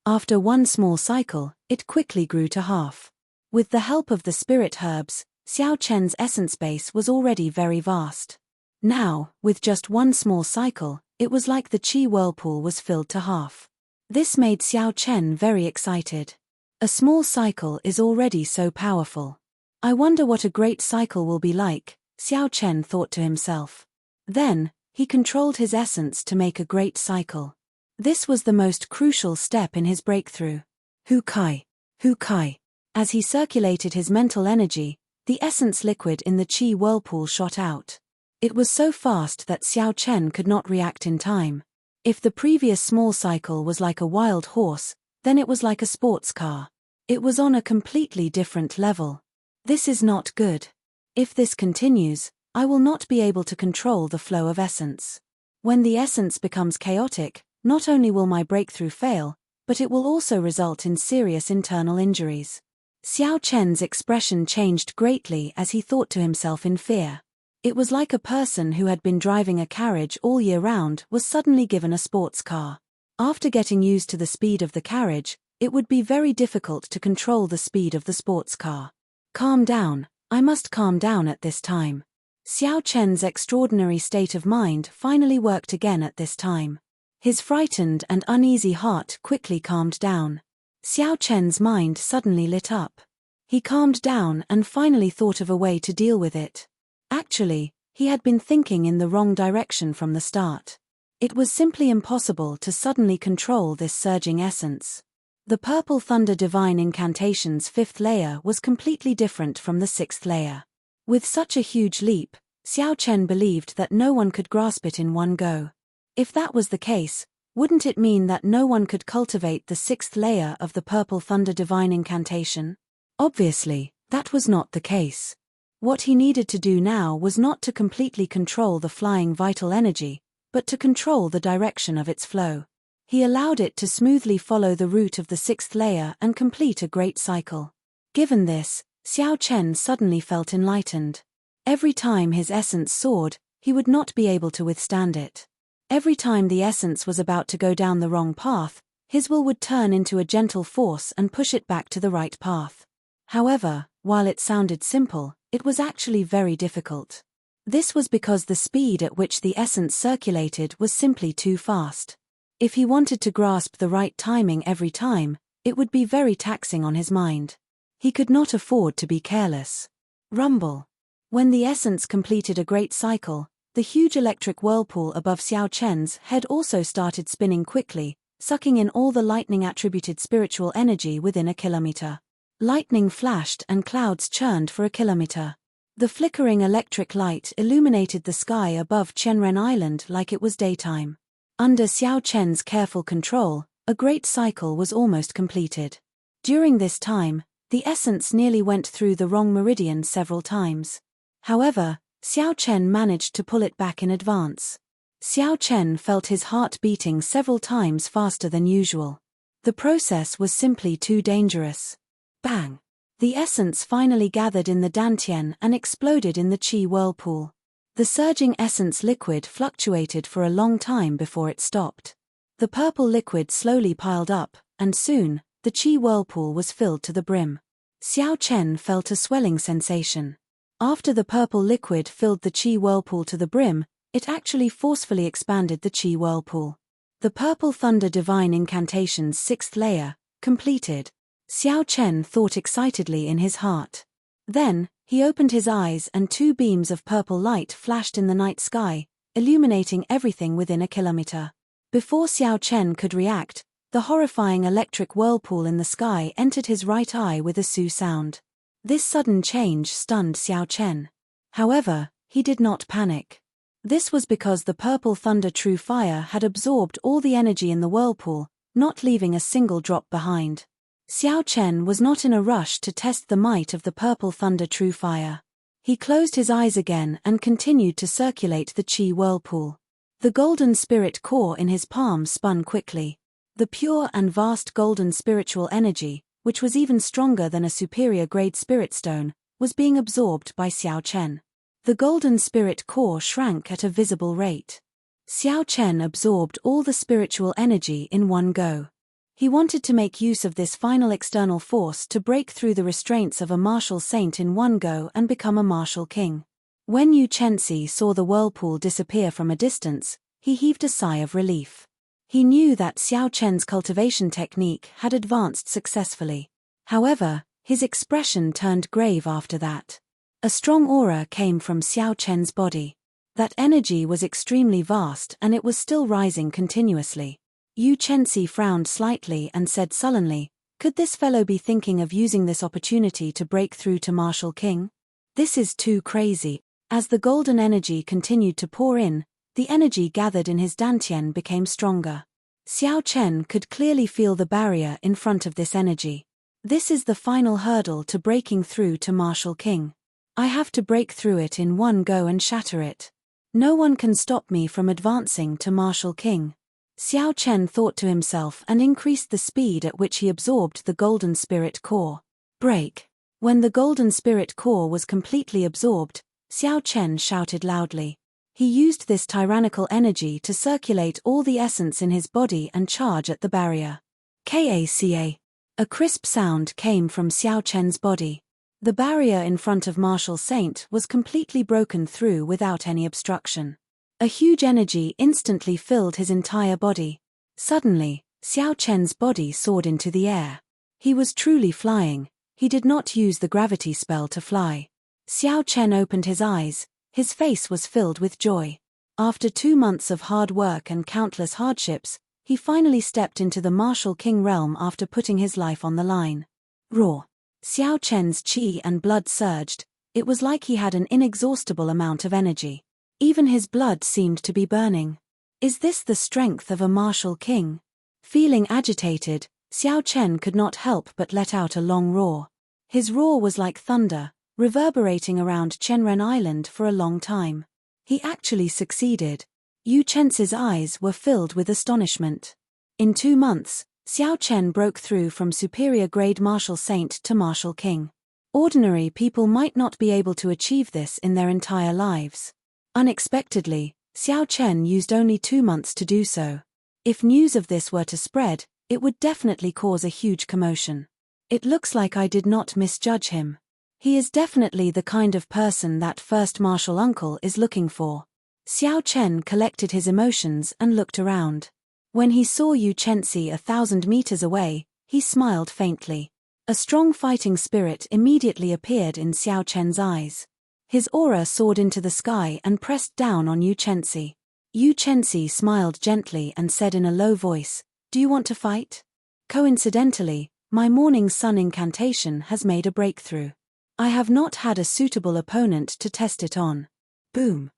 After one small cycle, it quickly grew to half. With the help of the spirit herbs, Xiao Chen's essence base was already very vast. Now, with just one small cycle, it was like the qi whirlpool was filled to half. This made Xiao Chen very excited. A small cycle is already so powerful. I wonder what a great cycle will be like, Xiao Chen thought to himself. Then, he controlled his essence to make a great cycle. This was the most crucial step in his breakthrough. Hu Kai. Hu Kai. As he circulated his mental energy, the essence liquid in the qi whirlpool shot out. It was so fast that Xiao Chen could not react in time. If the previous small cycle was like a wild horse, then it was like a sports car. It was on a completely different level. This is not good. If this continues, I will not be able to control the flow of essence. When the essence becomes chaotic, not only will my breakthrough fail, but it will also result in serious internal injuries. Xiao Chen's expression changed greatly as he thought to himself in fear. It was like a person who had been driving a carriage all year round was suddenly given a sports car. After getting used to the speed of the carriage, it would be very difficult to control the speed of the sports car. Calm down, I must calm down at this time. Xiao Chen's extraordinary state of mind finally worked again at this time. His frightened and uneasy heart quickly calmed down. Xiao Chen's mind suddenly lit up. He calmed down and finally thought of a way to deal with it. Actually, he had been thinking in the wrong direction from the start. It was simply impossible to suddenly control this surging essence. The Purple Thunder Divine Incantation's 5th layer was completely different from the 6th layer. With such a huge leap, Xiao Chen believed that no one could grasp it in one go. If that was the case, wouldn't it mean that no one could cultivate the 6th layer of the Purple Thunder Divine Incantation? Obviously, that was not the case. What he needed to do now was not to completely control the flying vital energy, but to control the direction of its flow. He allowed it to smoothly follow the route of the 6th layer and complete a great cycle. Given this, Xiao Chen suddenly felt enlightened. Every time his essence soared, he would not be able to withstand it. Every time the essence was about to go down the wrong path, his will would turn into a gentle force and push it back to the right path. However, while it sounded simple, it was actually very difficult. This was because the speed at which the essence circulated was simply too fast. If he wanted to grasp the right timing every time, it would be very taxing on his mind. He could not afford to be careless. Rumble. When the essence completed a great cycle, the huge electric whirlpool above Xiao Chen's head also started spinning quickly, sucking in all the lightning-attributed spiritual energy within a kilometer. Lightning flashed and clouds churned for a kilometer. The flickering electric light illuminated the sky above Qianren Island like it was daytime. Under Xiao Chen's careful control, a great cycle was almost completed. During this time, the essence nearly went through the wrong meridian several times. However, Xiao Chen managed to pull it back in advance. Xiao Chen felt his heart beating several times faster than usual. The process was simply too dangerous. Bang! The essence finally gathered in the dantian and exploded in the qi whirlpool. The surging essence liquid fluctuated for a long time before it stopped. The purple liquid slowly piled up, and soon, the qi whirlpool was filled to the brim. Xiao Chen felt a swelling sensation. After the purple liquid filled the qi whirlpool to the brim, it actually forcefully expanded the qi whirlpool. The Purple Thunder Divine Incantation's 6th layer, completed. Xiao Chen thought excitedly in his heart. Then, he opened his eyes and 2 beams of purple light flashed in the night sky, illuminating everything within a kilometer. Before Xiao Chen could react, the horrifying electric whirlpool in the sky entered his right eye with a su sound. This sudden change stunned Xiao Chen. However, he did not panic. This was because the Purple Thunder True Fire had absorbed all the energy in the whirlpool, not leaving a single drop behind. Xiao Chen was not in a rush to test the might of the Purple Thunder True Fire. He closed his eyes again and continued to circulate the qi whirlpool. The golden spirit core in his palm spun quickly. The pure and vast golden spiritual energy, which was even stronger than a superior grade spirit stone, was being absorbed by Xiao Chen. The golden spirit core shrank at a visible rate. Xiao Chen absorbed all the spiritual energy in one go. He wanted to make use of this final external force to break through the restraints of a martial saint in one go and become a martial king. When Yu Chenxi saw the whirlpool disappear from a distance, he heaved a sigh of relief. He knew that Xiao Chen's cultivation technique had advanced successfully. However, his expression turned grave after that. A strong aura came from Xiao Chen's body. That energy was extremely vast and it was still rising continuously. Yu Chenxi frowned slightly and said sullenly, "Could this fellow be thinking of using this opportunity to break through to Martial King? This is too crazy." As the golden energy continued to pour in, the energy gathered in his dantian became stronger. Xiao Chen could clearly feel the barrier in front of this energy. This is the final hurdle to breaking through to Martial King. I have to break through it in one go and shatter it. No one can stop me from advancing to Martial King. Xiao Chen thought to himself and increased the speed at which he absorbed the golden spirit core. Break. When the golden spirit core was completely absorbed, Xiao Chen shouted loudly. He used this tyrannical energy to circulate all the essence in his body and charge at the barrier. Kaca. A crisp sound came from Xiao Chen's body. The barrier in front of Martial Saint was completely broken through without any obstruction. A huge energy instantly filled his entire body. Suddenly, Xiao Chen's body soared into the air. He was truly flying. He did not use the gravity spell to fly. Xiao Chen opened his eyes. His face was filled with joy. After 2 months of hard work and countless hardships, he finally stepped into the Martial King realm after putting his life on the line. Roar. Xiao Chen's qi and blood surged. It was like he had an inexhaustible amount of energy. Even his blood seemed to be burning. Is this the strength of a martial king? Feeling agitated, Xiao Chen could not help but let out a long roar. His roar was like thunder, reverberating around Chenren Island for a long time. He actually succeeded. Yu Chen's eyes were filled with astonishment. In 2 months, Xiao Chen broke through from superior-grade martial saint to martial king. Ordinary people might not be able to achieve this in their entire lives. Unexpectedly, Xiao Chen used only 2 months to do so. If news of this were to spread, it would definitely cause a huge commotion. It looks like I did not misjudge him. He is definitely the kind of person that first martial uncle is looking for. Xiao Chen collected his emotions and looked around. When he saw Yu Chenxi 1,000 meters away, he smiled faintly. A strong fighting spirit immediately appeared in Xiao Chen's eyes. His aura soared into the sky and pressed down on Yu Chenxi. Yu Chenxi smiled gently and said in a low voice, "Do you want to fight? Coincidentally, my morning sun incantation has made a breakthrough. I have not had a suitable opponent to test it on." Boom.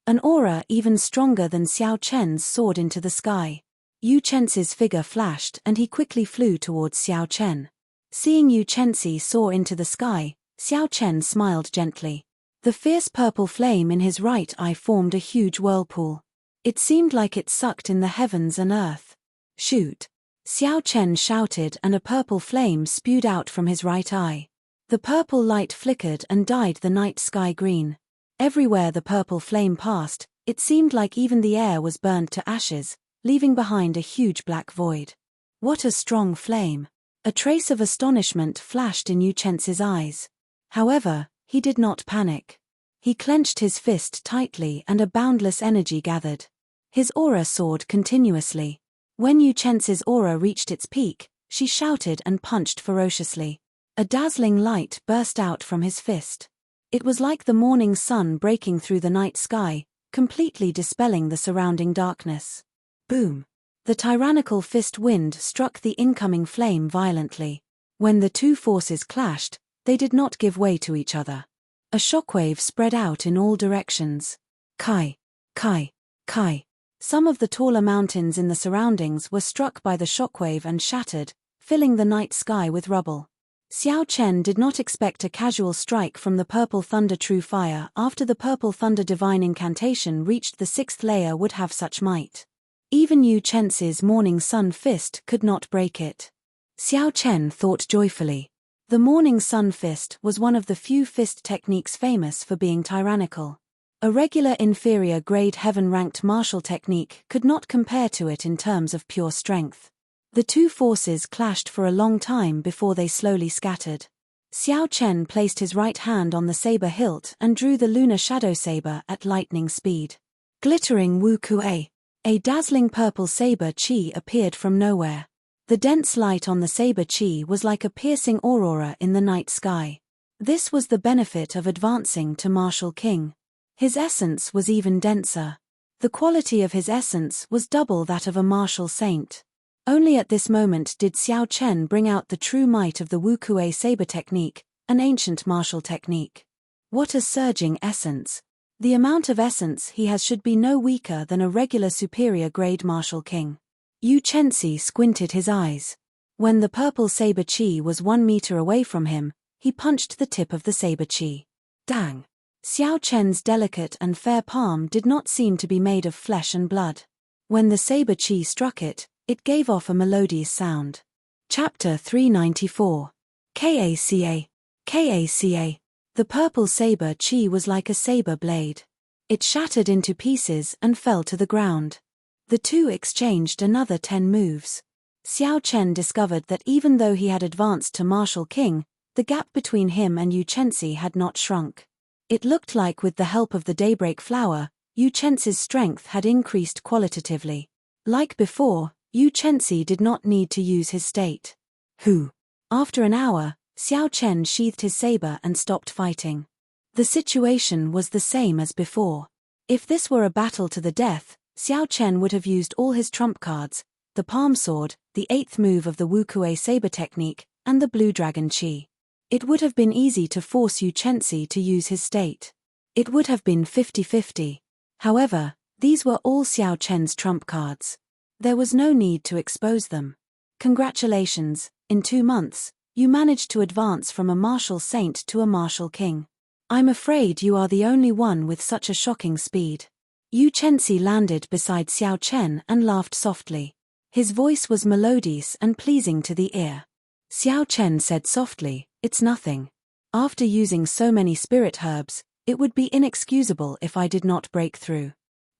An aura even stronger than Xiao Chen's soared into the sky. Yu Chenxi's figure flashed and he quickly flew towards Xiao Chen. Seeing Yu Chenxi soar into the sky, Xiao Chen smiled gently. The fierce purple flame in his right eye formed a huge whirlpool. It seemed like it sucked in the heavens and earth. Shoot! Xiao Chen shouted and a purple flame spewed out from his right eye. The purple light flickered and dyed the night sky green. Everywhere the purple flame passed, it seemed like even the air was burned to ashes, leaving behind a huge black void. What a strong flame! A trace of astonishment flashed in Yu Chen's eyes. However, he did not panic. He clenched his fist tightly and a boundless energy gathered. His aura soared continuously. When Yu Chen's aura reached its peak, she shouted and punched ferociously. A dazzling light burst out from his fist. It was like the morning sun breaking through the night sky, completely dispelling the surrounding darkness. Boom! The tyrannical fist wind struck the incoming flame violently. When the two forces clashed, they did not give way to each other. A shockwave spread out in all directions. Kai! Kai! Kai! Some of the taller mountains in the surroundings were struck by the shockwave and shattered, filling the night sky with rubble. Xiao Chen did not expect a casual strike from the Purple Thunder True Fire after the Purple Thunder Divine Incantation reached the 6th layer would have such might. Even Yu Chen's Morning Sun fist could not break it. Xiao Chen thought joyfully. The morning sun fist was one of the few fist techniques famous for being tyrannical. A regular inferior grade heaven-ranked martial technique could not compare to it in terms of pure strength. The two forces clashed for a long time before they slowly scattered. Xiao Chen placed his right hand on the saber hilt and drew the lunar shadow saber at lightning speed. Glittering Wu Kuei. A dazzling purple saber chi appeared from nowhere. The dense light on the saber chi was like a piercing aurora in the night sky. This was the benefit of advancing to Martial King. His essence was even denser. The quality of his essence was double that of a martial saint. Only at this moment did Xiao Chen bring out the true might of the Wu Kuei saber technique, an ancient martial technique. What a surging essence! The amount of essence he has should be no weaker than a regular superior grade martial king. Yu Chenxi squinted his eyes. When the purple saber chi was 1 meter away from him, he punched the tip of the saber chi. Dang! Xiao Chen's delicate and fair palm did not seem to be made of flesh and blood. When the saber chi struck it, it gave off a melodious sound. Chapter 394. Kaca. Kaca. The purple saber chi was like a saber blade. It shattered into pieces and fell to the ground. The two exchanged another 10 moves. Xiao Chen discovered that even though he had advanced to Martial King, the gap between him and Yu Chenxi had not shrunk. It looked like with the help of the daybreak flower, Yu Chenxi's strength had increased qualitatively. Like before, Yu Chenxi did not need to use his state. After an hour, Xiao Chen sheathed his saber and stopped fighting. The situation was the same as before. If this were a battle to the death, Xiao Chen would have used all his trump cards, the palm sword, the 8th move of the Wu Kuei saber technique, and the blue dragon chi. It would have been easy to force Yu Chenxi to use his state. It would have been 50-50. However, these were all Xiao Chen's trump cards. There was no need to expose them. Congratulations, in 2 months, you managed to advance from a martial saint to a martial king. I'm afraid you are the only one with such a shocking speed. Yu Chenxi landed beside Xiao Chen and laughed softly. His voice was melodious and pleasing to the ear. Xiao Chen said softly, "It's nothing. After using so many spirit herbs, it would be inexcusable if I did not break through."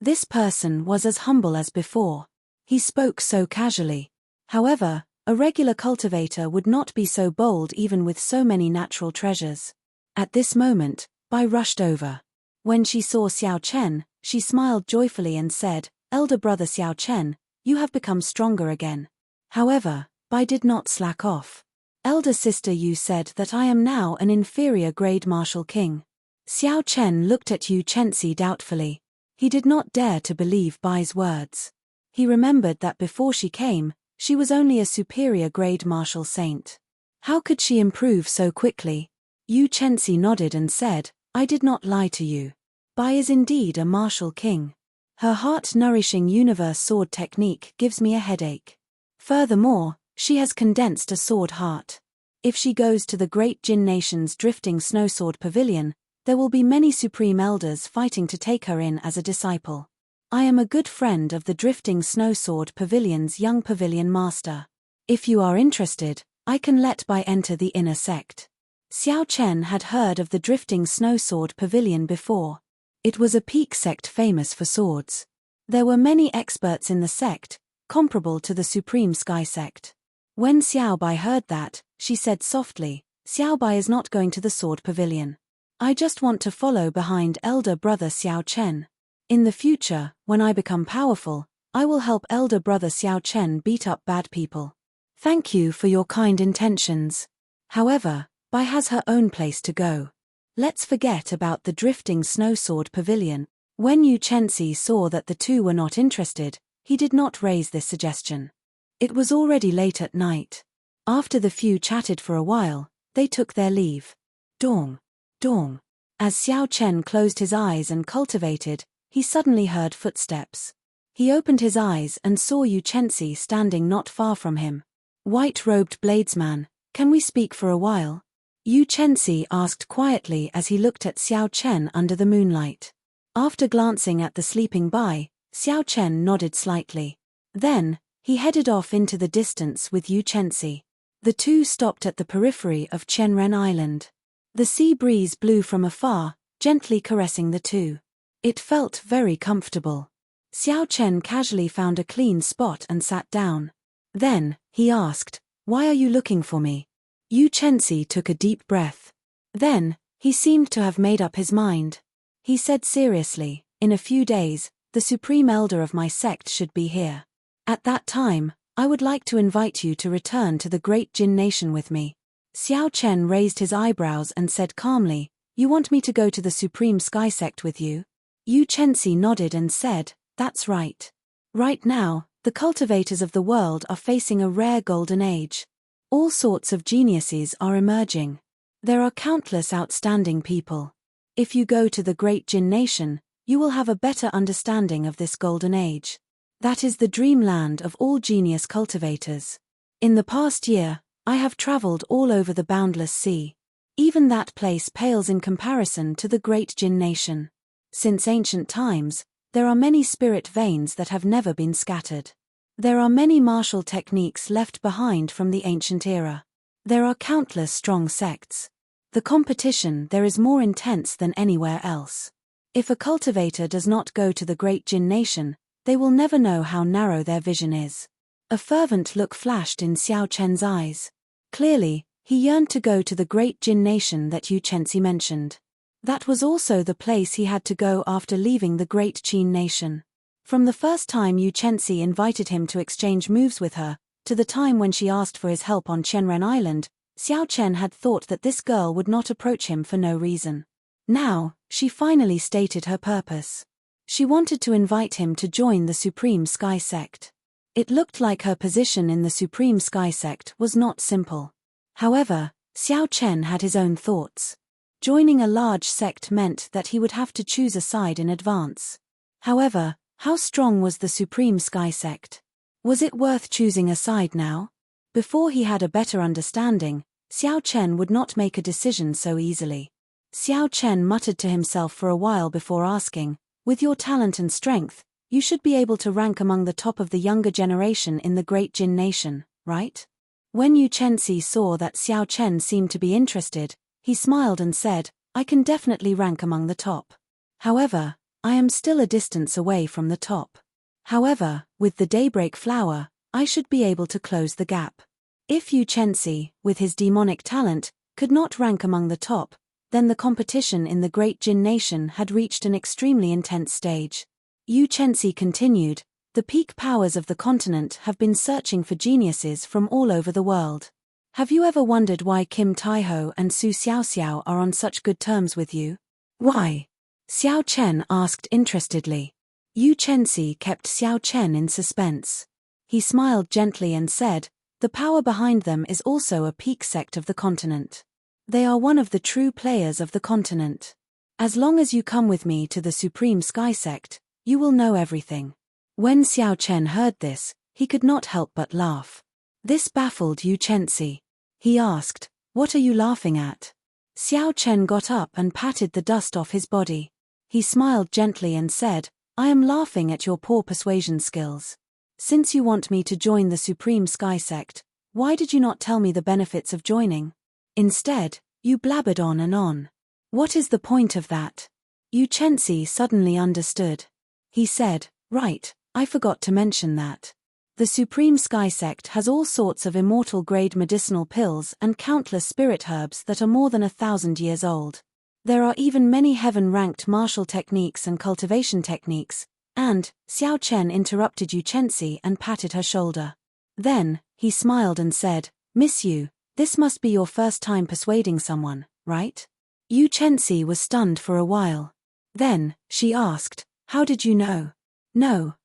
This person was as humble as before. He spoke so casually. However, a regular cultivator would not be so bold even with so many natural treasures. At this moment, Bai rushed over. When she saw Xiao Chen, she smiled joyfully and said, "Elder brother Xiao Chen, you have become stronger again." However, Bai did not slack off. "Elder sister, you said that I am now an inferior grade martial king." Xiao Chen looked at Yu Chenxi doubtfully. He did not dare to believe Bai's words. He remembered that before she came, she was only a superior grade martial saint. How could she improve so quickly? Yu Chenxi nodded and said, "I did not lie to you. Bai is indeed a martial king. Her heart-nourishing universe sword technique gives me a headache. Furthermore, she has condensed a sword heart. If she goes to the great Jin nation's drifting snowsword pavilion, there will be many supreme elders fighting to take her in as a disciple. I am a good friend of the drifting snowsword pavilion's young pavilion master. If you are interested, I can let Bai enter the inner sect." Xiao Chen had heard of the drifting snowsword pavilion before. It was a peak sect famous for swords. There were many experts in the sect, comparable to the Supreme Sky sect. When Xiao Bai heard that, she said softly, "Xiao Bai is not going to the sword pavilion. I just want to follow behind elder brother Xiao Chen. In the future, when I become powerful, I will help elder brother Xiao Chen beat up bad people. Thank you for your kind intentions. However, Bai has her own place to go. Let's forget about the drifting snowsword pavilion." When Yu Chenxi saw that the two were not interested, he did not raise this suggestion. It was already late at night. After the few chatted for a while, they took their leave. Dong, dong. As Xiao Chen closed his eyes and cultivated, he suddenly heard footsteps. He opened his eyes and saw Yu Chenxi standing not far from him. "White-robed bladesman, can we speak for a while?" Yu Chenxi asked quietly as he looked at Xiao Chen under the moonlight. After glancing at the sleeping Bai, Xiao Chen nodded slightly. Then, he headed off into the distance with Yu Chenxi. The two stopped at the periphery of Chenren Island. The sea breeze blew from afar, gently caressing the two. It felt very comfortable. Xiao Chen casually found a clean spot and sat down. Then, he asked, "Why are you looking for me?" Yu Chenxi took a deep breath. Then, he seemed to have made up his mind. He said seriously, "In a few days, the supreme elder of my sect should be here. At that time, I would like to invite you to return to the great Jin nation with me." Xiao Chen raised his eyebrows and said calmly, "You want me to go to the supreme sky sect with you?" Yu Chenxi nodded and said, "That's right. Right now, the cultivators of the world are facing a rare golden age. All sorts of geniuses are emerging. There are countless outstanding people. If you go to the great Jin nation, you will have a better understanding of this golden age. That is the dreamland of all genius cultivators. In the past year, I have traveled all over the boundless sea. Even that place pales in comparison to the great Jin nation. Since ancient times, there are many spirit veins that have never been scattered. There are many martial techniques left behind from the ancient era. There are countless strong sects. The competition there is more intense than anywhere else. If a cultivator does not go to the great Jin nation, they will never know how narrow their vision is." A fervent look flashed in Xiao Chen's eyes. Clearly, he yearned to go to the great Jin nation that Yu Chenxi mentioned. That was also the place he had to go after leaving the great Qin nation. From the first time Yu Chenxi invited him to exchange moves with her, to the time when she asked for his help on Chenren Island, Xiao Chen had thought that this girl would not approach him for no reason. Now, she finally stated her purpose. She wanted to invite him to join the Supreme Sky Sect. It looked like her position in the Supreme Sky Sect was not simple. However, Xiao Chen had his own thoughts. Joining a large sect meant that he would have to choose a side in advance. However, how strong was the Supreme Sky Sect? Was it worth choosing a side now? Before he had a better understanding, Xiao Chen would not make a decision so easily. Xiao Chen muttered to himself for a while before asking, "With your talent and strength, you should be able to rank among the top of the younger generation in the great Jin nation, right?" When Yu Chenxi saw that Xiao Chen seemed to be interested, he smiled and said, "I can definitely rank among the top. However, I am still a distance away from the top. However, with the daybreak flower, I should be able to close the gap." If Yu Chenxi, with his demonic talent, could not rank among the top, then the competition in the great Jin nation had reached an extremely intense stage. Yu Chenxi continued, "The peak powers of the continent have been searching for geniuses from all over the world. Have you ever wondered why Kim Taiho and Su Xiaoxiao are on such good terms with you?" "Why?" Xiao Chen asked interestedly. Yu Chenxi kept Xiao Chen in suspense. He smiled gently and said, "The power behind them is also a peak sect of the continent. They are one of the true players of the continent. As long as you come with me to the Supreme Sky Sect, you will know everything." When Xiao Chen heard this, he could not help but laugh. This baffled Yu Chenxi. He asked, "What are you laughing at?" Xiao Chen got up and patted the dust off his body. He smiled gently and said, "I am laughing at your poor persuasion skills. Since you want me to join the Supreme Sky Sect, why did you not tell me the benefits of joining? Instead, you blabbered on and on. What is the point of that?" Yu Chenxi suddenly understood. He said, "Right, I forgot to mention that. The Supreme Sky Sect has all sorts of immortal-grade medicinal pills and countless spirit herbs that are more than 1,000 years old. There are even many heaven-ranked martial techniques and cultivation techniques, and," Xiao Chen interrupted Yu Chenxi and patted her shoulder. Then, he smiled and said, "Miss Yu, this must be your first time persuading someone, right?" Yu Chenxi was stunned for a while. Then, she asked, "How did you know?" "No,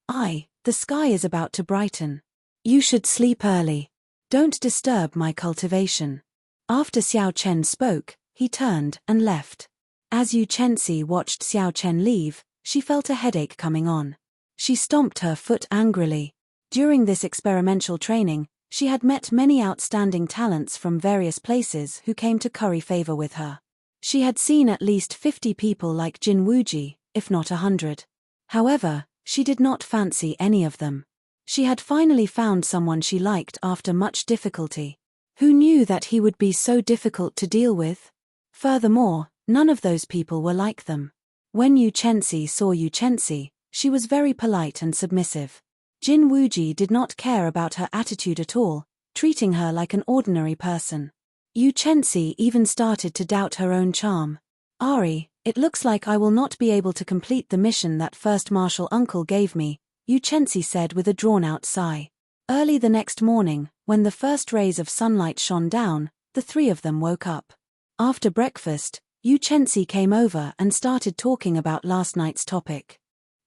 the sky is about to brighten. You should sleep early. Don't disturb my cultivation." After Xiao Chen spoke, he turned and left. As Yu Chenxi watched Xiao Chen leave, she felt a headache coming on. She stomped her foot angrily. During this experimental training, she had met many outstanding talents from various places who came to curry favor with her. She had seen at least 50 people like Jin Wuji, if not 100. However, she did not fancy any of them. She had finally found someone she liked after much difficulty. Who knew that he would be so difficult to deal with? Furthermore, none of those people were like them. When Yu Chenxi saw Yu Chenxi, she was very polite and submissive. Jin Wuji did not care about her attitude at all, treating her like an ordinary person. Yu Chenxi even started to doubt her own charm. "Ari, it looks like I will not be able to complete the mission that first martial uncle gave me," Yu Chenxi said with a drawn-out sigh. Early the next morning, when the first rays of sunlight shone down, the three of them woke up. After breakfast, Yu Chenxi came over and started talking about last night's topic.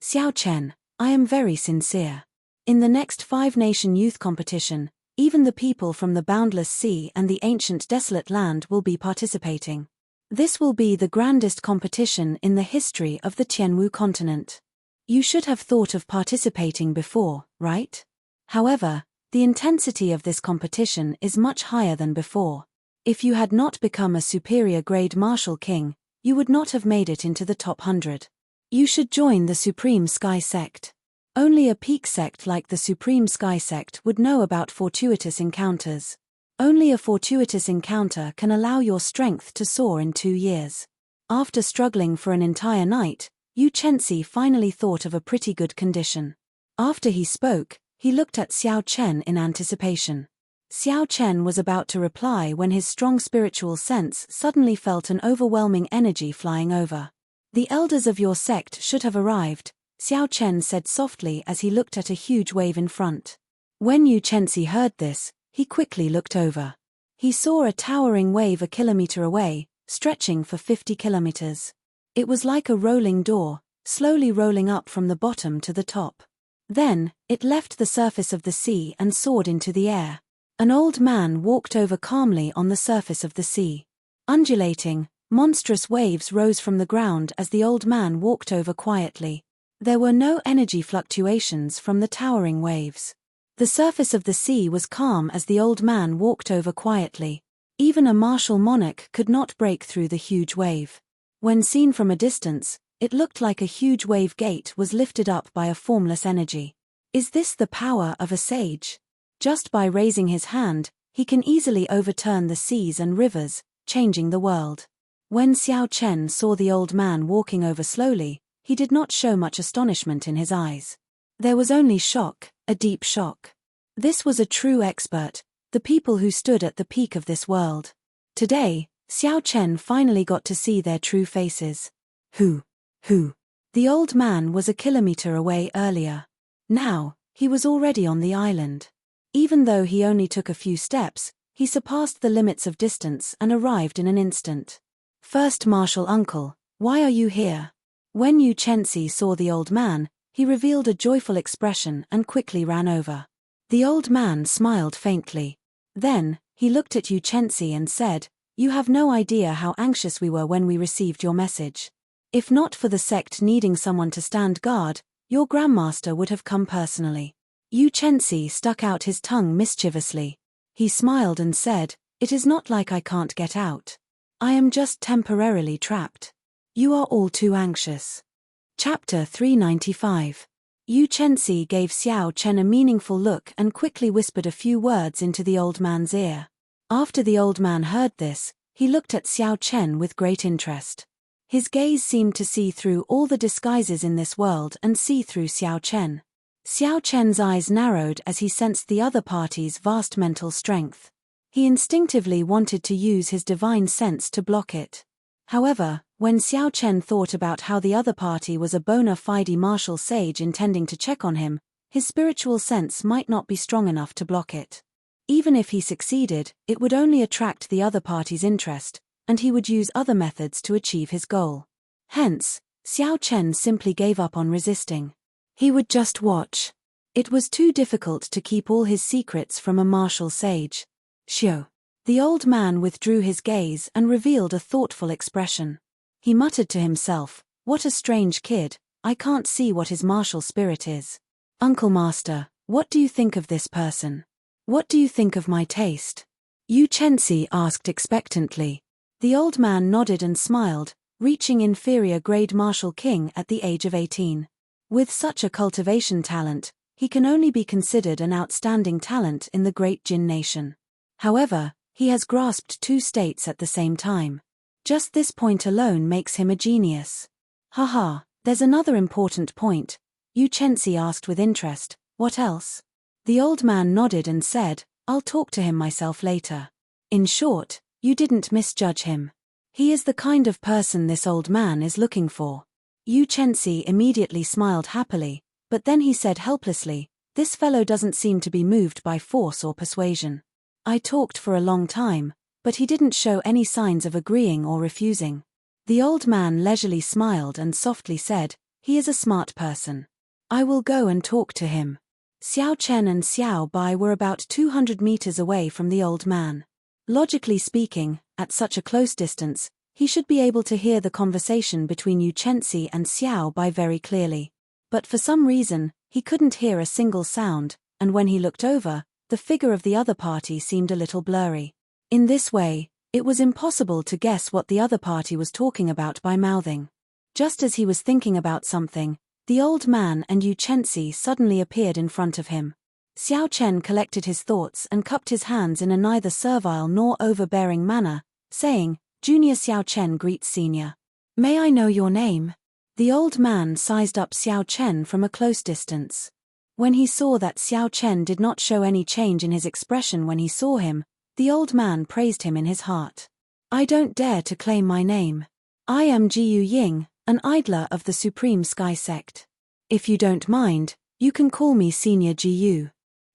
"Xiao Chen, I am very sincere. In the next 5-nation youth competition, even the people from the Boundless Sea and the ancient desolate land will be participating. This will be the grandest competition in the history of the Tianwu continent. You should have thought of participating before, right? However, the intensity of this competition is much higher than before. If you had not become a superior grade martial king, you would not have made it into the top 100. You should join the Supreme Sky Sect. Only a peak sect like the Supreme Sky Sect would know about fortuitous encounters. Only a fortuitous encounter can allow your strength to soar in 2 years." After struggling for an entire night, Yu Chenxi finally thought of a pretty good condition. After he spoke, he looked at Xiao Chen in anticipation. Xiao Chen was about to reply when his strong spiritual sense suddenly felt an overwhelming energy flying over. "The elders of your sect should have arrived," Xiao Chen said softly as he looked at a huge wave in front. When Yu Chenxi heard this, he quickly looked over. He saw a towering wave a kilometer away, stretching for 50 kilometers. It was like a rolling door, slowly rolling up from the bottom to the top. Then, it left the surface of the sea and soared into the air. An old man walked over calmly on the surface of the sea. Undulating, monstrous waves rose from the ground as the old man walked over quietly. There were no energy fluctuations from the towering waves. The surface of the sea was calm as the old man walked over quietly. Even a martial monarch could not break through the huge wave. When seen from a distance, it looked like a huge wave gate was lifted up by a formless energy. Is this the power of a sage? Just by raising his hand, he can easily overturn the seas and rivers, changing the world. When Xiao Chen saw the old man walking over slowly, he did not show much astonishment in his eyes. There was only shock, a deep shock. This was a true expert, the people who stood at the peak of this world. Today, Xiao Chen finally got to see their true faces. Who? The old man was a kilometer away earlier. Now, he was already on the island. Even though he only took a few steps, he surpassed the limits of distance and arrived in an instant. "First martial uncle, why are you here?" When Yu Chenxi saw the old man, he revealed a joyful expression and quickly ran over. The old man smiled faintly. Then, he looked at Yu Chenxi and said, "You have no idea how anxious we were when we received your message. If not for the sect needing someone to stand guard, your grandmaster would have come personally." Yu Chenxi stuck out his tongue mischievously. He smiled and said, "It is not like I can't get out. I am just temporarily trapped. You are all too anxious." Chapter 395. Yu Chenxi gave Xiao Chen a meaningful look and quickly whispered a few words into the old man's ear. After the old man heard this, he looked at Xiao Chen with great interest. His gaze seemed to see through all the disguises in this world and see through Xiao Chen. Xiao Chen's eyes narrowed as he sensed the other party's vast mental strength. He instinctively wanted to use his divine sense to block it. However, when Xiao Chen thought about how the other party was a bona fide martial sage intending to check on him, his spiritual sense might not be strong enough to block it. Even if he succeeded, it would only attract the other party's interest, and he would use other methods to achieve his goal. Hence, Xiao Chen simply gave up on resisting. He would just watch. It was too difficult to keep all his secrets from a martial sage. "Xiao." The old man withdrew his gaze and revealed a thoughtful expression. He muttered to himself, "What a strange kid, I can't see what his martial spirit is. Uncle Master, what do you think of this person? What do you think of my taste?" Yu Chenxi asked expectantly. The old man nodded and smiled, reaching inferior grade martial king at the age of 18. With such a cultivation talent, he can only be considered an outstanding talent in the great Jin nation. However, He has grasped two states at the same time. Just this point alone makes him a genius. Haha, there's another important point, Yu Chenxi asked with interest. What else? The old man nodded and said, I'll talk to him myself later. In short, you didn't misjudge him. He is the kind of person this old man is looking for. Yu Chenxi immediately smiled happily, but then he said helplessly, this fellow doesn't seem to be moved by force or persuasion. I talked for a long time, but he didn't show any signs of agreeing or refusing. The old man leisurely smiled and softly said, he is a smart person. I will go and talk to him. Xiao Chen and Xiao Bai were about 200 meters away from the old man. Logically speaking, at such a close distance, he should be able to hear the conversation between Yu Chenxi and Xiao Bai very clearly. But for some reason, he couldn't hear a single sound, and when he looked over, the figure of the other party seemed a little blurry. In this way, it was impossible to guess what the other party was talking about by mouthing. Just as he was thinking about something, the old man and Yu Chenxi suddenly appeared in front of him. Xiao Chen collected his thoughts and cupped his hands in a neither servile nor overbearing manner, saying, Junior Xiao Chen greets Senior. May I know your name? The old man sized up Xiao Chen from a close distance. When he saw that Xiao Chen did not show any change in his expression when he saw him, the old man praised him in his heart. I don't dare to claim my name. I am Jiyu Ying, an idler of the Supreme Sky Sect. If you don't mind, you can call me Senior Jiyu.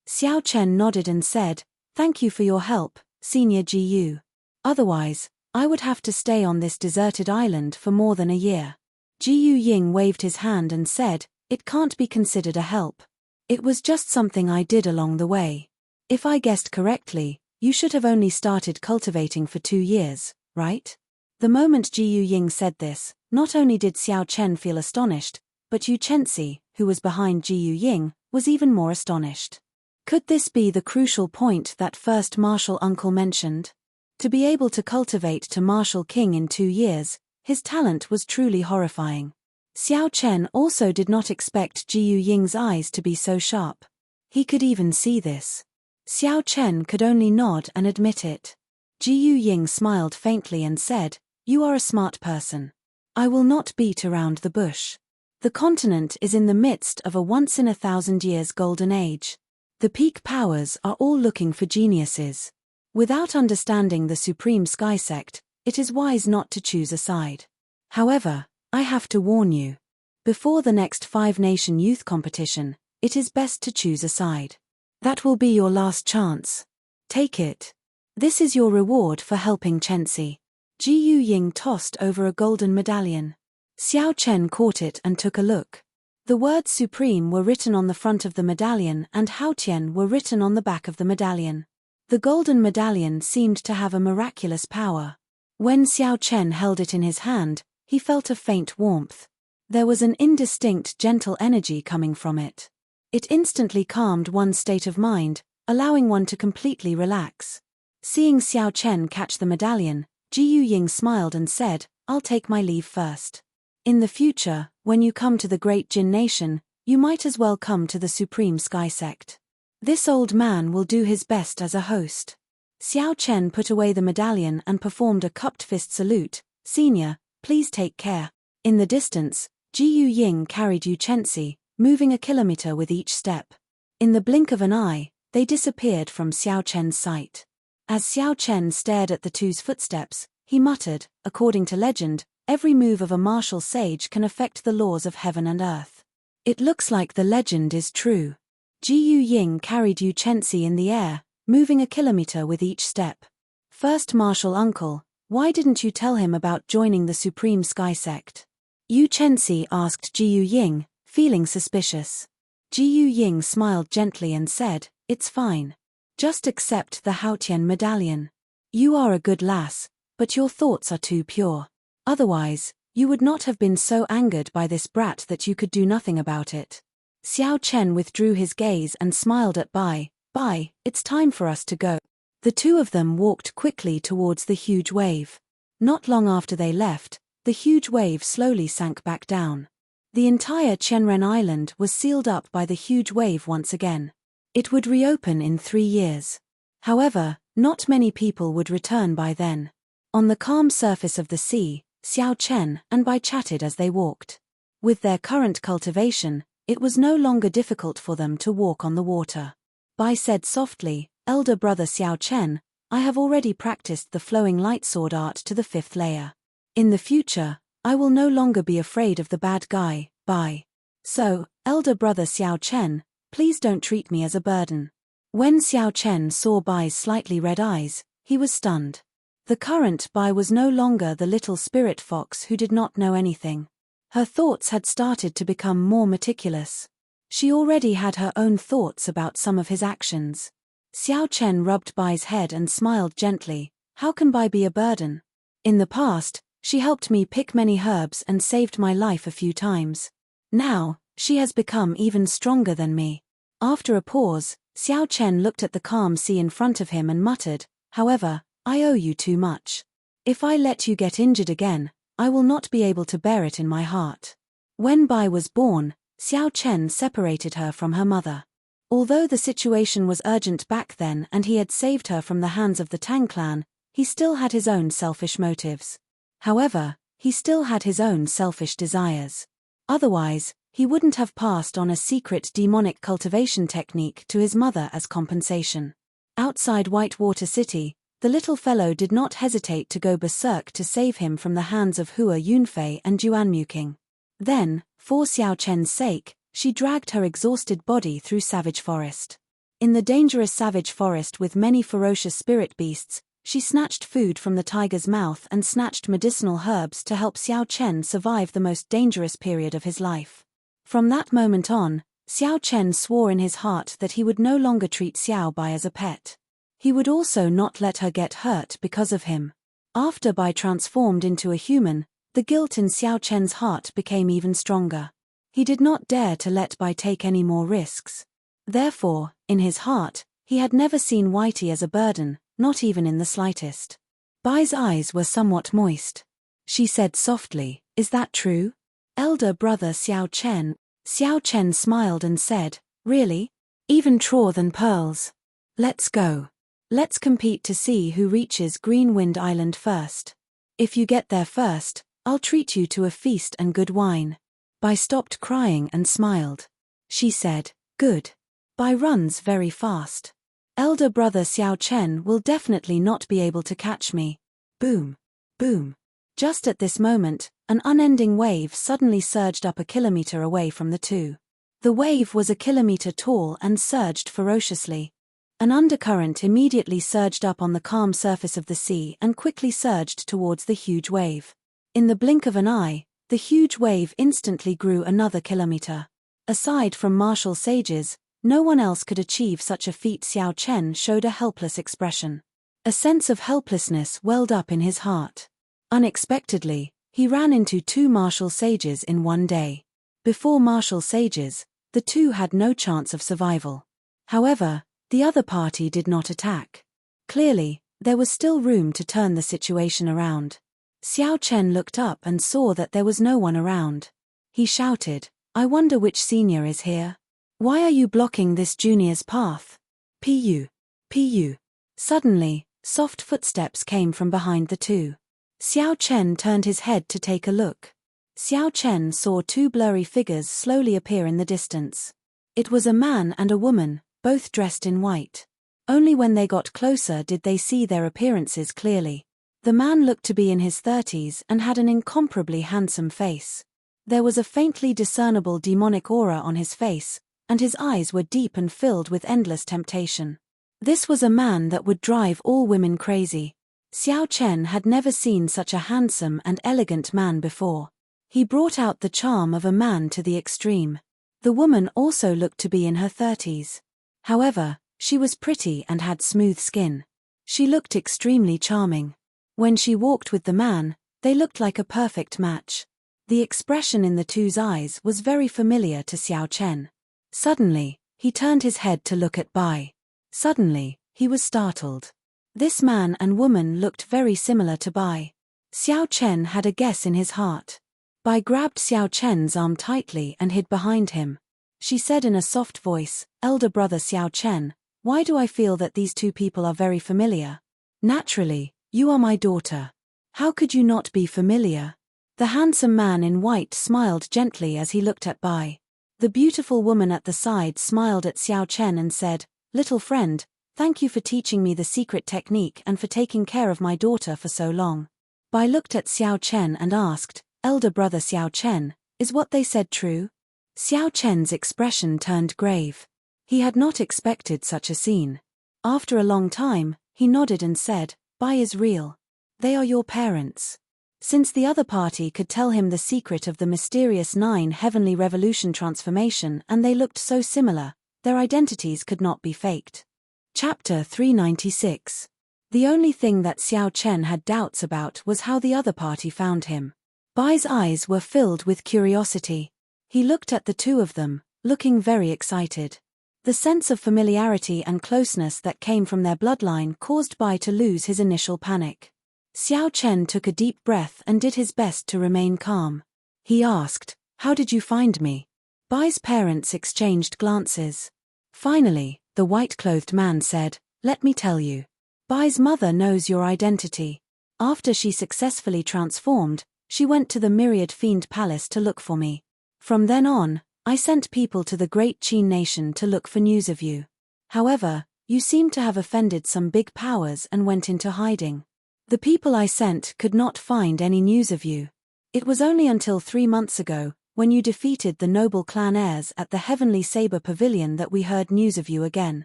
Xiao Chen nodded and said, thank you for your help, Senior Jiyu. Otherwise, I would have to stay on this deserted island for more than a year. Jiyu Ying waved his hand and said, it can't be considered a help. It was just something I did along the way. If I guessed correctly, you should have only started cultivating for 2 years, right? The moment Jiyu Ying said this, not only did Xiao Chen feel astonished, but Yu Chenxi, who was behind Jiyu Ying, was even more astonished. Could this be the crucial point that first martial uncle mentioned? To be able to cultivate to martial king in 2 years, his talent was truly horrifying. Xiao Chen also did not expect Jiyu Ying's eyes to be so sharp. He could even see this. Xiao Chen could only nod and admit it. Jiyu Ying smiled faintly and said, you are a smart person. I will not beat around the bush. The continent is in the midst of a once-in-a-thousand-years golden age. The peak powers are all looking for geniuses. Without understanding the Supreme Sky Sect, it is wise not to choose a side. However, I have to warn you. Before the next 5-nation youth competition, it is best to choose a side. That will be your last chance. Take it. This is your reward for helping Chenxi. Jiyu Ying tossed over a golden medallion. Xiao Chen caught it and took a look. The words Supreme were written on the front of the medallion and Haotian were written on the back of the medallion. The golden medallion seemed to have a miraculous power. When Xiao Chen held it in his hand, he felt a faint warmth. There was an indistinct gentle energy coming from it. It instantly calmed one's state of mind, allowing one to completely relax. Seeing Xiao Chen catch the medallion, Jiyu Ying smiled and said, I'll take my leave first. In the future, when you come to the Great Jin Nation, you might as well come to the Supreme Sky Sect. This old man will do his best as a host. Xiao Chen put away the medallion and performed a cupped fist salute. Senior, please take care. In the distance, Jiyu Ying carried Yu Chenxi, moving a kilometer with each step. In the blink of an eye, they disappeared from Xiao Chen's sight. As Xiao Chen stared at the two's footsteps, he muttered, according to legend, every move of a martial sage can affect the laws of heaven and earth. It looks like the legend is true. Jiyu Ying carried Yu Chenxi in the air, moving a kilometer with each step. First martial uncle, why didn't you tell him about joining the Supreme Sky Sect? Yu Chenxi asked Jiyu Ying, feeling suspicious. Jiyu Ying smiled gently and said, it's fine. Just accept the Haotian medallion. You are a good lass, but your thoughts are too pure. Otherwise, you would not have been so angered by this brat that you could do nothing about it. Xiao Chen withdrew his gaze and smiled at Bai. Bai, it's time for us to go. The two of them walked quickly towards the huge wave. Not long after they left, the huge wave slowly sank back down. The entire Qianren Island was sealed up by the huge wave once again. It would reopen in 3 years. However, Not many people would return by then. On the calm surface of the sea, Xiao Chen and Bai chatted as they walked. With their current cultivation, it was no longer difficult for them to walk on the water. Bai said softly, "Elder brother Xiao Chen, I have already practiced the flowing light sword art to the 5th layer. In the future, I will no longer be afraid of the bad guy, Bai. So, elder brother Xiao Chen, please don't treat me as a burden." When Xiao Chen saw Bai's slightly red eyes, he was stunned. The current Bai was no longer the little spirit fox who did not know anything. Her thoughts had started to become more meticulous. She already had her own thoughts about some of his actions. Xiao Chen rubbed Bai's head and smiled gently. "How can Bai be a burden? In the past, she helped me pick many herbs and saved my life a few times. Now, she has become even stronger than me." After a pause, Xiao Chen looked at the calm sea in front of him and muttered, "However, I owe you too much. If I let you get injured again, I will not be able to bear it in my heart." When Bai was born, Xiao Chen separated her from her mother. Although the situation was urgent back then and he had saved her from the hands of the Tang clan, he still had his own selfish motives. However, he still had his own selfish desires. Otherwise, he wouldn't have passed on a secret demonic cultivation technique to his mother as compensation. Outside Whitewater City, the little fellow did not hesitate to go berserk to save him from the hands of Hua Yunfei and Juanmuking. Then, for Xiao Chen's sake, she dragged her exhausted body through savage forest. In the dangerous savage forest with many ferocious spirit beasts, she snatched food from the tiger's mouth and snatched medicinal herbs to help Xiao Chen survive the most dangerous period of his life. From that moment on, Xiao Chen swore in his heart that he would no longer treat Xiao Bai as a pet. He would also not let her get hurt because of him. After Bai transformed into a human, the guilt in Xiao Chen's heart became even stronger. He did not dare to let Bai take any more risks. Therefore, in his heart, he had never seen Whitey as a burden, not even in the slightest. Bai's eyes were somewhat moist. She said softly, "Is that true? Elder brother Xiao Chen." Xiao Chen smiled and said, "Really? Even truer than pearls. Let's go. Let's compete to see who reaches Greenwind Island first. If you get there first, I'll treat you to a feast and good wine." Bai stopped crying and smiled. She said, "Good. Bai runs very fast. Elder brother Xiao Chen will definitely not be able to catch me." Boom. Boom. Just at this moment, an unending wave suddenly surged up a kilometer away from the two. The wave was a kilometer tall and surged ferociously. An undercurrent immediately surged up on the calm surface of the sea and quickly surged towards the huge wave. In the blink of an eye, the huge wave instantly grew another kilometer. Aside from martial sages, no one else could achieve such a feat. Xiao Chen showed a helpless expression. A sense of helplessness welled up in his heart. Unexpectedly, he ran into two martial sages in one day. Before martial sages, the two had no chance of survival. However, the other party did not attack. Clearly, there was still room to turn the situation around. Xiao Chen looked up and saw that there was no one around. He shouted, "I wonder which senior is here. Why are you blocking this junior's path? Pu. Pu." Suddenly, soft footsteps came from behind the two. Xiao Chen turned his head to take a look. Xiao Chen saw two blurry figures slowly appear in the distance. It was a man and a woman, both dressed in white. Only when they got closer did they see their appearances clearly. The man looked to be in his 30s and had an incomparably handsome face. There was a faintly discernible demonic aura on his face, and his eyes were deep and filled with endless temptation. This was a man that would drive all women crazy. Xiao Chen had never seen such a handsome and elegant man before. He brought out the charm of a man to the extreme. The woman also looked to be in her 30s. However, she was pretty and had smooth skin. She looked extremely charming. When she walked with the man, they looked like a perfect match. The expression in the two's eyes was very familiar to Xiao Chen. Suddenly, he turned his head to look at Bai. Suddenly, he was startled. This man and woman looked very similar to Bai. Xiao Chen had a guess in his heart. Bai grabbed Xiao Chen's arm tightly and hid behind him. She said in a soft voice, "Elder brother Xiao Chen, Why do I feel that these two people are very familiar? Naturally, you are my daughter. How could you not be familiar? The handsome man in white smiled gently as he looked at Bai. The beautiful woman at the side smiled at Xiao Chen and said, "Little friend, thank you for teaching me the secret technique and for taking care of my daughter for so long." Bai looked at Xiao Chen and asked, "Elder brother Xiao Chen, is what they said true?" Xiao Chen's expression turned grave. He had not expected such a scene. After a long time, he nodded and said, "Bai is real. They are your parents." Since the other party could tell him the secret of the mysterious 9 heavenly revolution transformation and they looked so similar, their identities could not be faked. Chapter 396. The only thing that Xiao Chen had doubts about was how the other party found him. Bai's eyes were filled with curiosity. He looked at the two of them, looking very excited. The sense of familiarity and closeness that came from their bloodline caused Bai to lose his initial panic. Xiao Chen took a deep breath and did his best to remain calm. He asked, "How did you find me?" Bai's parents exchanged glances. Finally, the white-clothed man said, "Let me tell you. Bai's mother knows your identity. After she successfully transformed, she went to the Myriad Fiend Palace to look for me. From then on, I sent people to the Great Qin Nation to look for news of you. However, you seem to have offended some big powers and went into hiding. The people I sent could not find any news of you. It was only until 3 months ago, when you defeated the noble clan heirs at the Heavenly Saber Pavilion that we heard news of you again.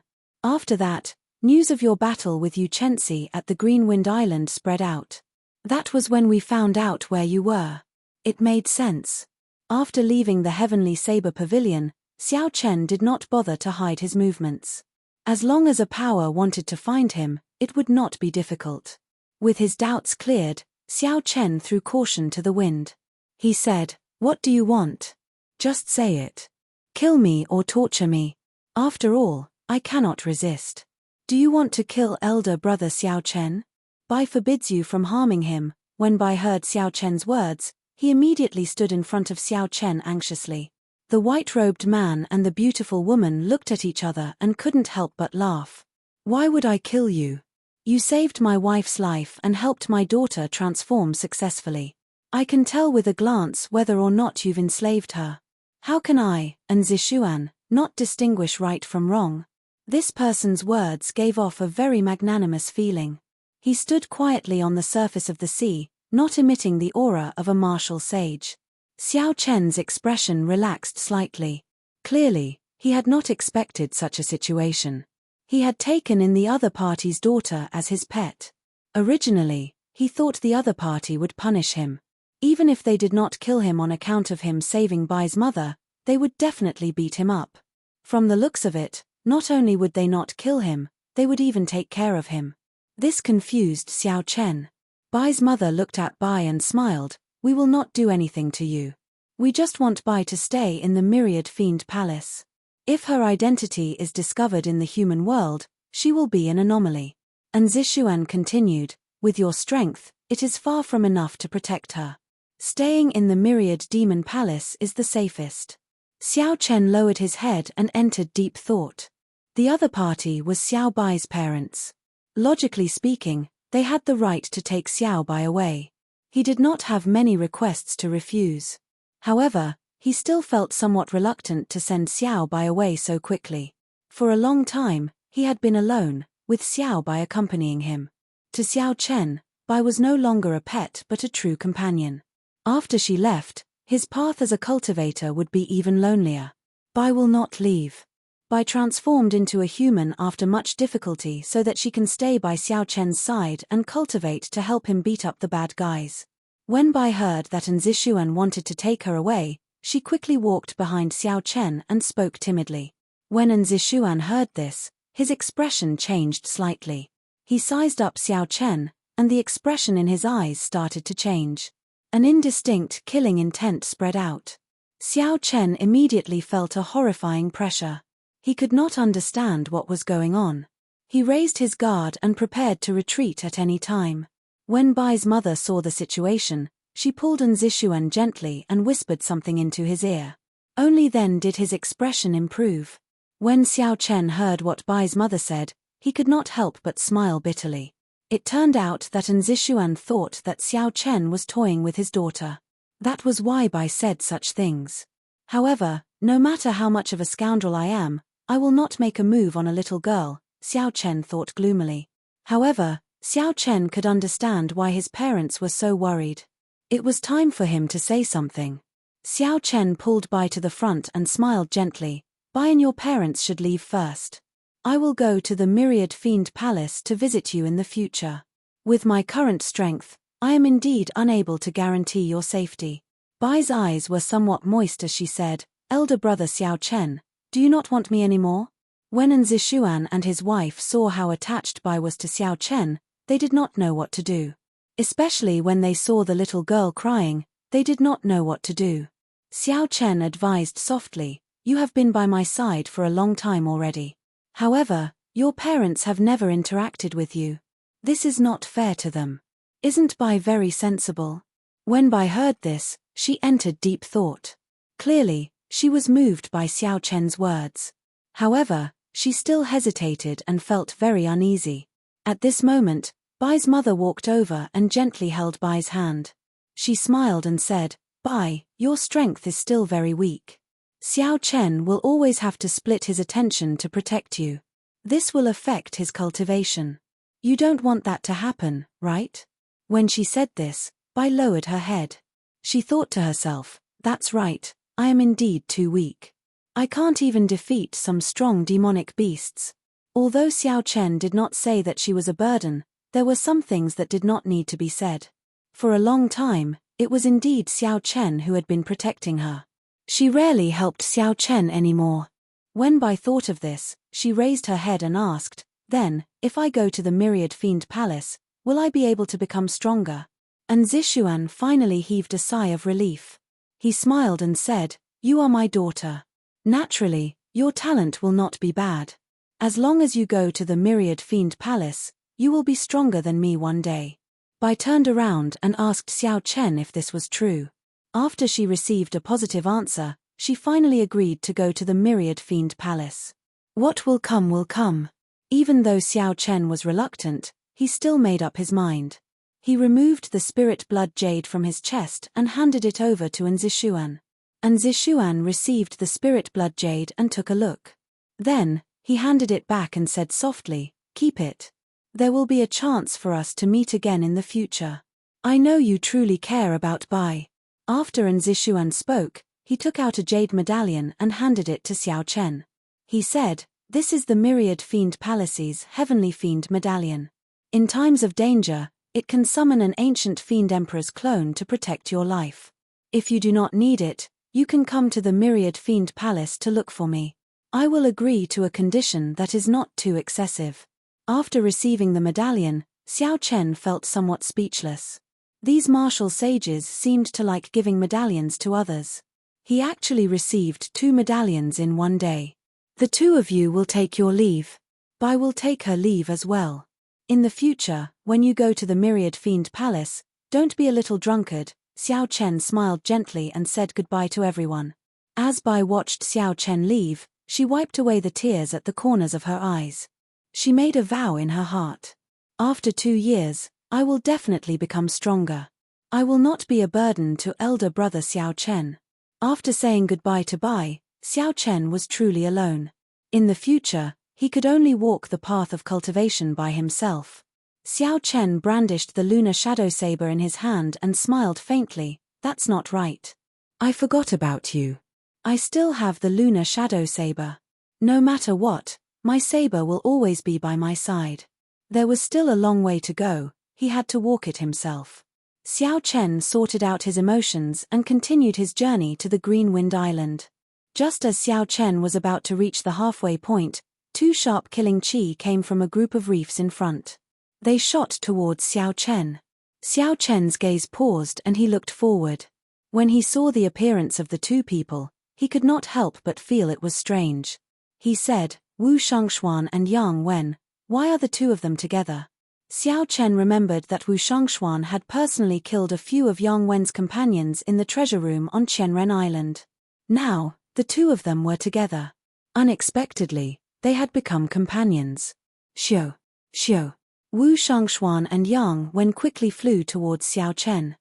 After that, news of your battle with Yu Chenxi at the Green Wind Island spread out. That was when we found out where you were. It made sense. After leaving the Heavenly Saber Pavilion, Xiao Chen did not bother to hide his movements. As long as a power wanted to find him, it would not be difficult. With his doubts cleared, Xiao Chen threw caution to the wind. He said, "What do you want? Just say it. Kill me or torture me. After all, I cannot resist. Do you want to kill elder brother Xiao Chen? Bai forbids you from harming him." When Bai heard Xiao Chen's words, he immediately stood in front of Xiao Chen anxiously. The white-robed man and the beautiful woman looked at each other and couldn't help but laugh. "Why would I kill you? You saved my wife's life and helped my daughter transform successfully. I can tell with a glance whether or not you've enslaved her. How can I, and Zishuan, not distinguish right from wrong?" This person's words gave off a very magnanimous feeling. He stood quietly on the surface of the sea, not emitting the aura of a martial sage. Xiao Chen's expression relaxed slightly. Clearly, he had not expected such a situation. He had taken in the other party's daughter as his pet. Originally, he thought the other party would punish him. Even if they did not kill him on account of him saving Bai's mother, they would definitely beat him up. From the looks of it, not only would they not kill him, they would even take care of him. This confused Xiao Chen. Bai's mother looked at Bai and smiled, "We will not do anything to you. We just want Bai to stay in the Myriad Fiend Palace. If her identity is discovered in the human world, she will be an anomaly." And Zishuan continued, "With your strength, it is far from enough to protect her. Staying in the Myriad Demon Palace is the safest." Xiao Chen lowered his head and entered deep thought. The other party was Xiao Bai's parents. Logically speaking, they had the right to take Xiao Bai away. He did not have many requests to refuse. However, he still felt somewhat reluctant to send Xiao Bai away so quickly. For a long time, he had been alone, with Xiao Bai accompanying him. To Xiao Chen, Bai was no longer a pet but a true companion. After she left, his path as a cultivator would be even lonelier. Bai will not leave. Bai transformed into a human after much difficulty so that she can stay by Xiao Chen's side and cultivate to help him beat up the bad guys. When Bai heard that Zishuan wanted to take her away, she quickly walked behind Xiao Chen and spoke timidly. When Zishuan heard this, his expression changed slightly. He sized up Xiao Chen, and the expression in his eyes started to change. An indistinct killing intent spread out. Xiao Chen immediately felt a horrifying pressure. He could not understand what was going on. He raised his guard and prepared to retreat at any time. When Bai's mother saw the situation, she pulled Zishuan gently and whispered something into his ear. Only then did his expression improve. When Xiao Chen heard what Bai's mother said, he could not help but smile bitterly. It turned out that Zishuan thought that Xiao Chen was toying with his daughter. That was why Bai said such things. However, no matter how much of a scoundrel I am, I will not make a move on a little girl, Xiao Chen thought gloomily. However, Xiao Chen could understand why his parents were so worried. It was time for him to say something. Xiao Chen pulled Bai to the front and smiled gently. Bai and your parents should leave first. I will go to the Myriad Fiend Palace to visit you in the future. With my current strength, I am indeed unable to guarantee your safety. Bai's eyes were somewhat moist as she said, Elder brother Xiao Chen, do you not want me anymore? When Zishuan and his wife saw how attached Bai was to Xiao Chen, they did not know what to do. Especially when they saw the little girl crying, they did not know what to do. Xiao Chen advised softly, you have been by my side for a long time already. However, your parents have never interacted with you. This is not fair to them. Isn't Bai very sensible? When Bai heard this, she entered deep thought. Clearly, she was moved by Xiao Chen's words. However, she still hesitated and felt very uneasy. At this moment, Bai's mother walked over and gently held Bai's hand. She smiled and said, Bai, your strength is still very weak. Xiao Chen will always have to split his attention to protect you. This will affect his cultivation. You don't want that to happen, right? When she said this, Bai lowered her head. She thought to herself, that's right, I am indeed too weak. I can't even defeat some strong demonic beasts. Although Xiao Chen did not say that she was a burden, there were some things that did not need to be said. For a long time, it was indeed Xiao Chen who had been protecting her. She rarely helped Xiao Chen anymore. When Bai thought of this, she raised her head and asked, then, if I go to the Myriad Fiend Palace, will I be able to become stronger? And Zishuan finally heaved a sigh of relief. He smiled and said, you are my daughter. Naturally, your talent will not be bad. As long as you go to the Myriad Fiend Palace, you will be stronger than me one day. Bai turned around and asked Xiao Chen if this was true. After she received a positive answer, she finally agreed to go to the Myriad Fiend Palace. What will come will come. Even though Xiao Chen was reluctant, he still made up his mind. He removed the spirit blood jade from his chest and handed it over to Zishuan. Zishuan received the spirit blood jade and took a look. Then, he handed it back and said softly, keep it. There will be a chance for us to meet again in the future. I know you truly care about Bai. After Zishuan spoke, he took out a jade medallion and handed it to Xiao Chen. He said, this is the Myriad Fiend Palace's Heavenly Fiend Medallion. In times of danger, it can summon an ancient Fiend Emperor's clone to protect your life. If you do not need it, you can come to the Myriad Fiend Palace to look for me. I will agree to a condition that is not too excessive. After receiving the medallion, Xiao Chen felt somewhat speechless. These martial sages seemed to like giving medallions to others. He actually received 2 medallions in one day. The 2 of you will take your leave. Bai will take her leave as well. In the future, when you go to the Myriad Fiend Palace, don't be a little drunkard. Xiao Chen smiled gently and said goodbye to everyone. As Bai watched Xiao Chen leave, she wiped away the tears at the corners of her eyes. She made a vow in her heart. After 2 years, I will definitely become stronger. I will not be a burden to elder brother Xiao Chen. After saying goodbye to Bai, Xiao Chen was truly alone. In the future, he could only walk the path of cultivation by himself. Xiao Chen brandished the lunar shadow saber in his hand and smiled faintly, that's not right. I forgot about you. I still have the lunar shadow saber. No matter what, my saber will always be by my side. There was still a long way to go, he had to walk it himself. Xiao Chen sorted out his emotions and continued his journey to the Green Wind Island. Just as Xiao Chen was about to reach the halfway point, 2 sharp killing chi came from a group of reefs in front. They shot towards Xiao Chen. Xiao Chen's gaze paused and he looked forward. When he saw the appearance of the 2 people, he could not help but feel it was strange. He said, Wu Shangxuan and Yang Wen, why are the 2 of them together? Xiao Chen remembered that Wu Shangxuan had personally killed a few of Yang Wen's companions in the treasure room on Qianren Island. Now, the 2 of them were together. Unexpectedly, they had become companions. Xiao, Xiao. Wu Shangshuan and Yang Wen quickly flew towards Xiao Chen.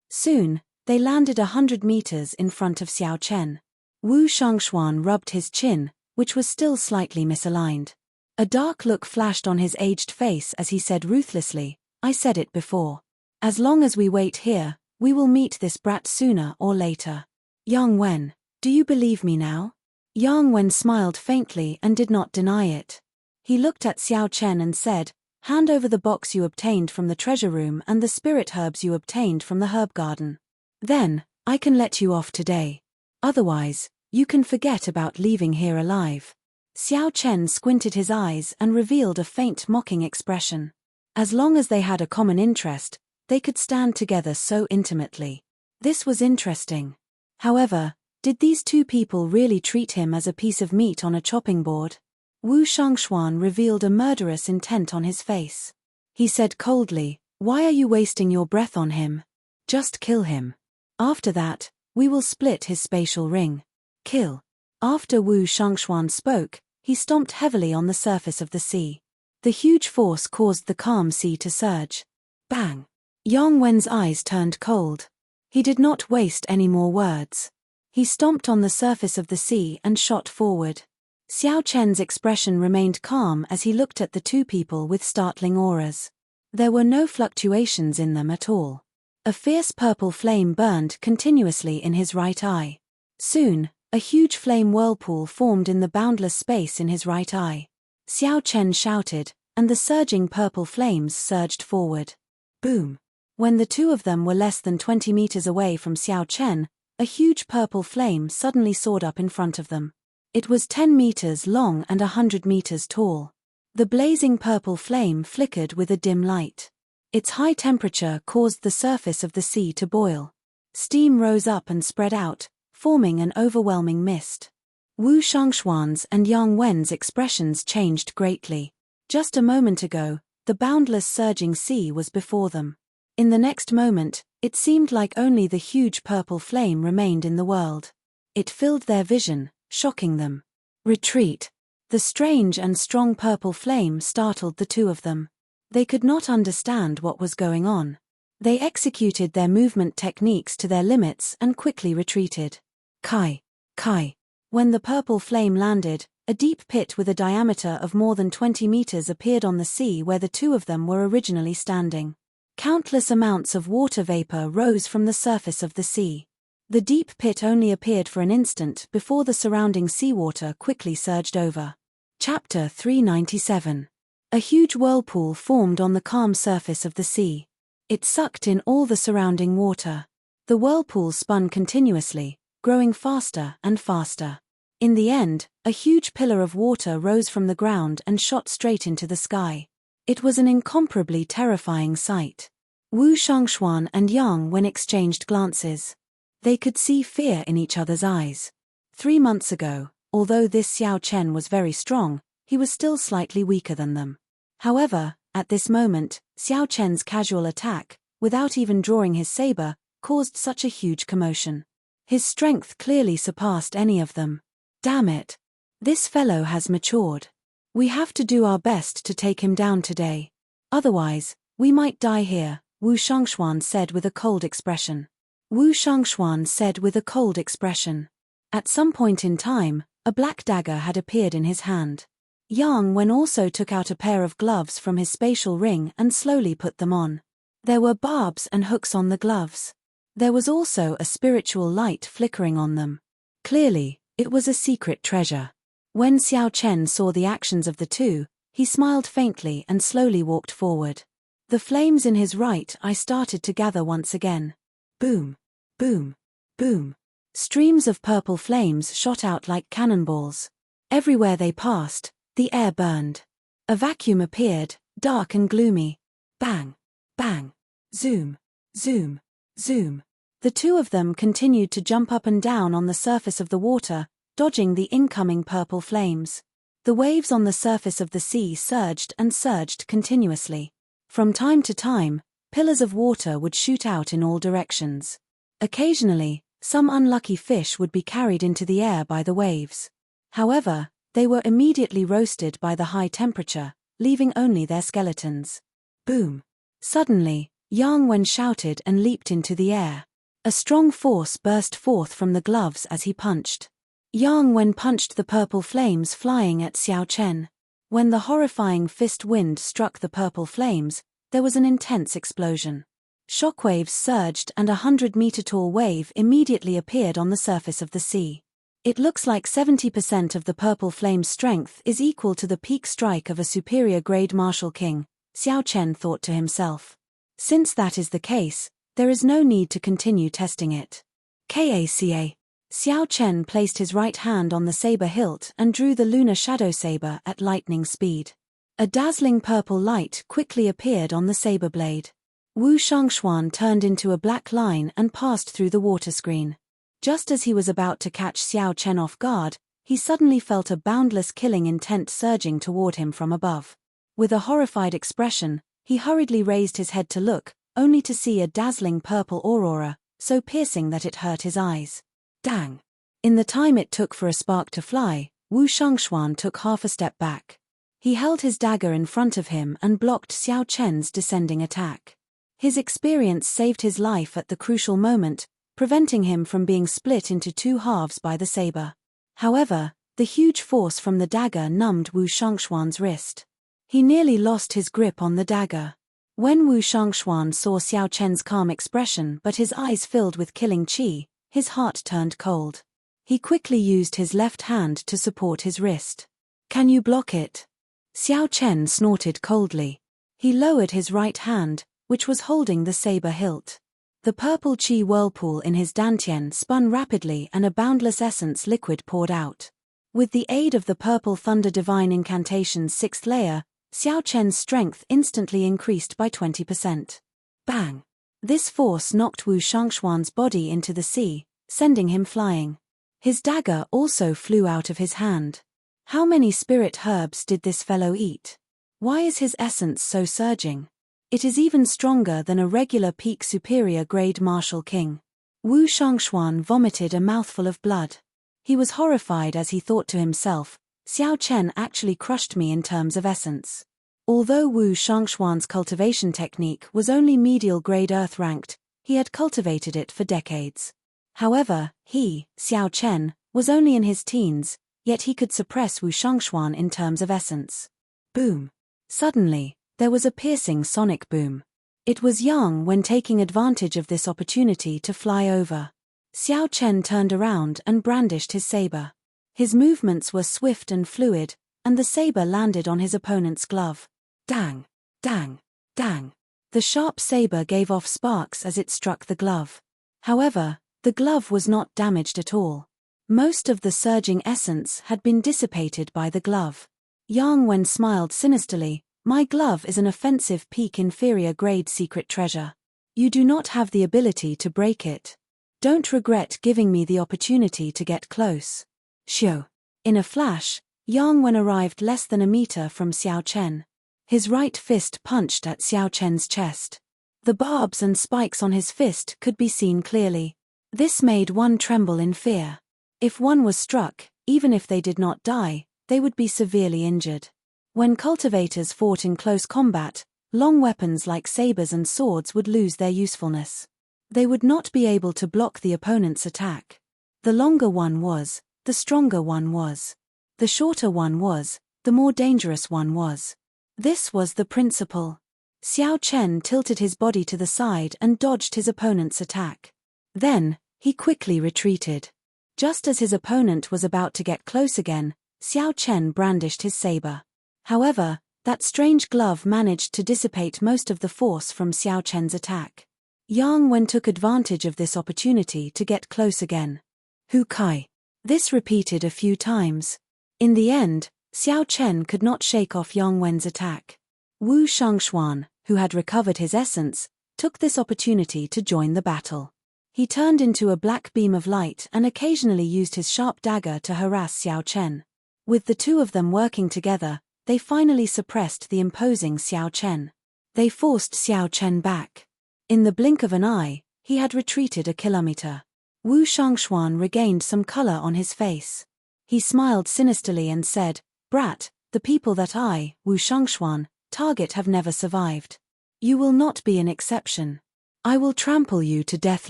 Soon, they landed 100 meters in front of Xiao Chen. Wu Shangshuan rubbed his chin, which was still slightly misaligned. A dark look flashed on his aged face as he said ruthlessly, "I said it before. As long as we wait here, we will meet this brat sooner or later. Yang Wen, do you believe me now?" Yang Wen smiled faintly and did not deny it. He looked at Xiao Chen and said, "Hand over the box you obtained from the treasure room and the spirit herbs you obtained from the herb garden. Then, I can let you off today. Otherwise, you can forget about leaving here alive." Xiao Chen squinted his eyes and revealed a faint mocking expression. As long as they had a common interest, they could stand together so intimately. This was interesting. However, did these two people really treat him as a piece of meat on a chopping board? Wu Shangshuan revealed a murderous intent on his face. He said coldly, "Why are you wasting your breath on him? Just kill him. After that, we will split his spatial ring. Kill." After Wu Shangshuan spoke, he stomped heavily on the surface of the sea. The huge force caused the calm sea to surge. Bang! Yang Wen's eyes turned cold. He did not waste any more words. He stomped on the surface of the sea and shot forward. Xiao Chen's expression remained calm as he looked at the two people with startling auras. There were no fluctuations in them at all. A fierce purple flame burned continuously in his right eye. Soon, a huge flame whirlpool formed in the boundless space in his right eye. Xiao Chen shouted, and the surging purple flames surged forward. Boom! When the two of them were less than 20 meters away from Xiao Chen, a huge purple flame suddenly soared up in front of them. It was 10 meters long and 100 meters tall. The blazing purple flame flickered with a dim light. Its high temperature caused the surface of the sea to boil. Steam rose up and spread out, forming an overwhelming mist. Wu Shangshuan's and Yang Wen's expressions changed greatly. Just a moment ago, the boundless surging sea was before them. In the next moment, it seemed like only the huge purple flame remained in the world. It filled their vision, shocking them. Retreat! The strange and strong purple flame startled the two of them. They could not understand what was going on. They executed their movement techniques to their limits and quickly retreated. Kai! Kai! When the purple flame landed, a deep pit with a diameter of more than 20 meters appeared on the sea where the two of them were originally standing. Countless amounts of water vapor rose from the surface of the sea. The deep pit only appeared for an instant before the surrounding seawater quickly surged over. Chapter 397. A huge whirlpool formed on the calm surface of the sea. It sucked in all the surrounding water. The whirlpool spun continuously, growing faster and faster. In the end, a huge pillar of water rose from the ground and shot straight into the sky. It was an incomparably terrifying sight. Wu Shangshuan and Yang Wen exchanged glances. They could see fear in each other's eyes. 3 months ago, although this Xiao Chen was very strong, he was still slightly weaker than them. However, at this moment, Xiao Chen's casual attack, without even drawing his saber, caused such a huge commotion. His strength clearly surpassed any of them. Damn it! This fellow has matured. We have to do our best to take him down today. Otherwise, we might die here, Wu Shangshuan said with a cold expression. Wu Shangshuan said with a cold expression. At some point in time, a black dagger had appeared in his hand. Yang Wen also took out a pair of gloves from his spatial ring and slowly put them on. There were barbs and hooks on the gloves. There was also a spiritual light flickering on them. Clearly, it was a secret treasure. When Xiao Chen saw the actions of the two, he smiled faintly and slowly walked forward. The flames in his right eye started to gather once again. Boom! Boom! Boom! Streams of purple flames shot out like cannonballs. Everywhere they passed, the air burned. A vacuum appeared, dark and gloomy. Bang! Bang! Zoom! Zoom! Zoom! The two of them continued to jump up and down on the surface of the water, dodging the incoming purple flames. The waves on the surface of the sea surged and surged continuously. From time to time, pillars of water would shoot out in all directions. Occasionally, some unlucky fish would be carried into the air by the waves. However, They were immediately roasted by the high temperature, leaving only their skeletons. Boom! Suddenly, Yang Wen shouted and leaped into the air. A strong force burst forth from the gloves as he punched. Yang Wen punched the purple flames flying at Xiao Chen. When the horrifying fist wind struck the purple flames, there was an intense explosion. Shockwaves surged and a 100-meter-tall wave immediately appeared on the surface of the sea. It looks like 70% of the purple flame's strength is equal to the peak strike of a superior-grade martial king, Xiao Chen thought to himself. Since that is the case, there is no need to continue testing it. KACA. Xiao Chen placed his right hand on the saber hilt and drew the lunar shadow saber at lightning speed. A dazzling purple light quickly appeared on the saber blade. Wu Shangshuan turned into a black line and passed through the water screen. Just as he was about to catch Xiao Chen off guard, he suddenly felt a boundless killing intent surging toward him from above. With a horrified expression, he hurriedly raised his head to look, only to see a dazzling purple aurora, so piercing that it hurt his eyes. Dang! In the time it took for a spark to fly, Wu Shangshuan took half a step back. He held his dagger in front of him and blocked Xiao Chen's descending attack. His experience saved his life at the crucial moment, preventing him from being split into two halves by the saber. However, the huge force from the dagger numbed Wu Shangshuan's wrist. He nearly lost his grip on the dagger. When Wu Shangshuan saw Xiao Chen's calm expression but his eyes filled with killing qi, his heart turned cold. He quickly used his left hand to support his wrist. "Can you block it?" Xiao Chen snorted coldly. He lowered his right hand, which was holding the saber hilt. The purple qi whirlpool in his dantian spun rapidly and a boundless essence liquid poured out. With the aid of the purple thunder divine incantation's 6th layer, Xiao Chen's strength instantly increased by 20%. Bang! This force knocked Wu Shangshuan's body into the sea, sending him flying. His dagger also flew out of his hand. How many spirit herbs did this fellow eat? Why is his essence so surging? It is even stronger than a regular peak superior grade martial king. Wu Shangshuan vomited a mouthful of blood. He was horrified as he thought to himself, Xiao Chen actually crushed me in terms of essence. Although Wu Shangshuan's cultivation technique was only medial grade earth ranked, he had cultivated it for decades. However, he, Xiao Chen, was only in his teens, yet he could suppress Wu Shangshuan in terms of essence. Boom! Suddenly, there was a piercing sonic boom. It was Yang Wen taking advantage of this opportunity to fly over. Xiao Chen turned around and brandished his saber. His movements were swift and fluid, and the saber landed on his opponent's glove. Dang! Dang! Dang! The sharp saber gave off sparks as it struck the glove. However, the glove was not damaged at all. Most of the surging essence had been dissipated by the glove. Yang Wen smiled sinisterly. "My glove is an offensive peak inferior grade secret treasure. You do not have the ability to break it. Don't regret giving me the opportunity to get close." Shoo! In a flash, Yang Wen arrived less than a meter from Xiao Chen. His right fist punched at Xiao Chen's chest. The barbs and spikes on his fist could be seen clearly. This made one tremble in fear. If one was struck, even if they did not die, they would be severely injured. When cultivators fought in close combat, long weapons like sabers and swords would lose their usefulness. They would not be able to block the opponent's attack. The longer one was, the stronger one was. The shorter one was, the more dangerous one was. This was the principle. Xiao Chen tilted his body to the side and dodged his opponent's attack. Then, he quickly retreated. Just as his opponent was about to get close again, Xiao Chen brandished his saber. However, that strange glove managed to dissipate most of the force from Xiao Chen's attack. Yang Wen took advantage of this opportunity to get close again. Hu Kai. This repeated a few times. In the end, Xiao Chen could not shake off Yang Wen's attack. Wu Shangshuan, who had recovered his essence, took this opportunity to join the battle. He turned into a black beam of light and occasionally used his sharp dagger to harass Xiao Chen. With the two of them working together, they finally suppressed the imposing Xiao Chen. They forced Xiao Chen back. In the blink of an eye, he had retreated a kilometer. Wu Shangshuan regained some color on his face. He smiled sinisterly and said, "Brat, the people that I, Wu Shangshuan, target have never survived. You will not be an exception. I will trample you to death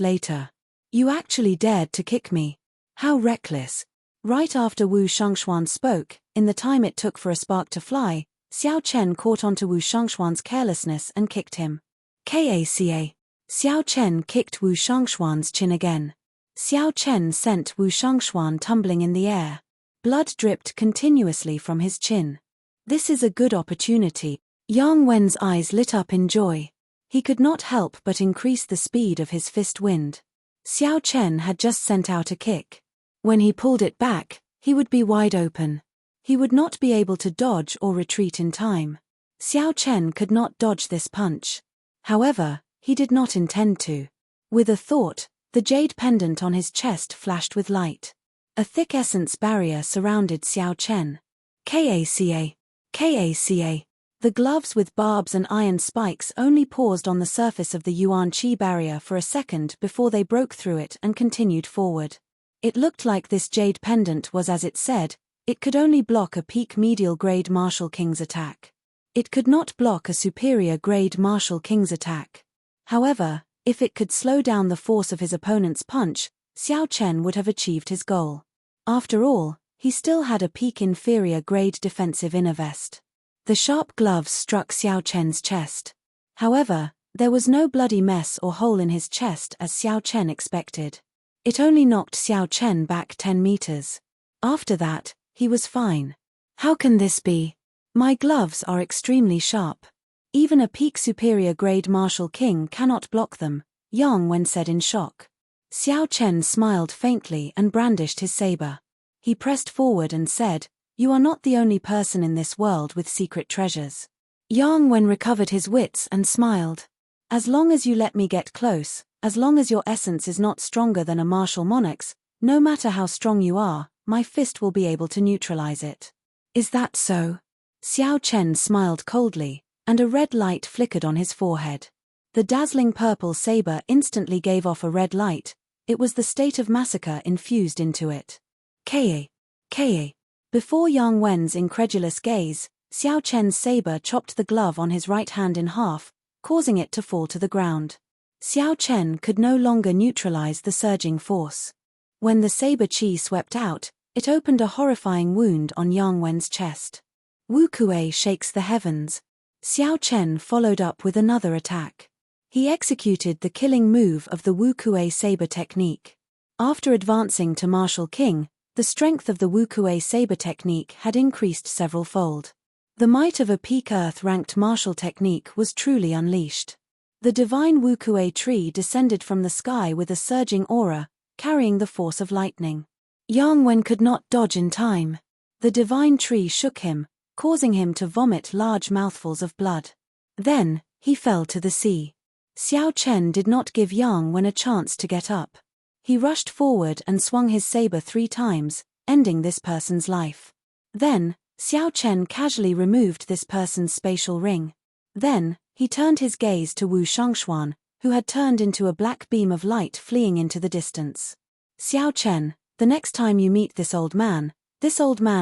later. You actually dared to kick me. How reckless." Right after Wu Shangshuan spoke, in the time it took for a spark to fly, Xiao Chen caught onto Wu Shangshuan's carelessness and kicked him. Kaca. Xiao Chen kicked Wu Shangshuan's chin again. Xiao Chen sent Wu Shangshuan tumbling in the air. Blood dripped continuously from his chin. This is a good opportunity. Yang Wen's eyes lit up in joy. He could not help but increase the speed of his fist wind. Xiao Chen had just sent out a kick. When he pulled it back, he would be wide open. He would not be able to dodge or retreat in time. Xiao Chen could not dodge this punch. However, he did not intend to. With a thought, the jade pendant on his chest flashed with light. A thick essence barrier surrounded Xiao Chen. Kaca. Kaca. The gloves with barbs and iron spikes only paused on the surface of the Yuan Qi barrier for a second before they broke through it and continued forward. It looked like this jade pendant was as it said, it could only block a peak medial grade Martial King's attack. It could not block a superior grade Martial King's attack. However, if it could slow down the force of his opponent's punch, Xiao Chen would have achieved his goal. After all, he still had a peak inferior grade defensive inner vest. The sharp gloves struck Xiao Chen's chest. However, there was no bloody mess or hole in his chest as Xiao Chen expected. It only knocked Xiao Chen back 10 meters. After that, he was fine. How can this be? My gloves are extremely sharp. Even a peak superior grade Martial King cannot block them, Yang Wen said in shock. Xiao Chen smiled faintly and brandished his saber. He pressed forward and said, "You are not the only person in this world with secret treasures." Yang Wen recovered his wits and smiled. "As long as you let me get close, as long as your essence is not stronger than a martial monarch's, no matter how strong you are, my fist will be able to neutralize it." "Is that so?" Xiao Chen smiled coldly, and a red light flickered on his forehead. The dazzling purple saber instantly gave off a red light. It was the state of massacre infused into it. Kae. Kae. Before Yang Wen's incredulous gaze, Xiao Chen's saber chopped the glove on his right hand in half, causing it to fall to the ground. Xiao Chen could no longer neutralize the surging force. When the saber qi swept out, it opened a horrifying wound on Yang Wen's chest. Wu Kuei shakes the heavens. Xiao Chen followed up with another attack. He executed the killing move of the Wu Kuei saber technique. After advancing to Martial King, the strength of the Wu Kuei saber technique had increased several-fold. The might of a peak Earth-ranked martial technique was truly unleashed. The divine Wu Kuei tree descended from the sky with a surging aura, carrying the force of lightning. Yang Wen could not dodge in time. The divine tree shook him, causing him to vomit large mouthfuls of blood. Then, he fell to the sea. Xiao Chen did not give Yang Wen a chance to get up. He rushed forward and swung his saber 3 times, ending this person's life. Then, Xiao Chen casually removed this person's spatial ring. Then, he turned his gaze to Wu Shangshuan, who had turned into a black beam of light fleeing into the distance. "Xiao Chen, the next time you meet this old man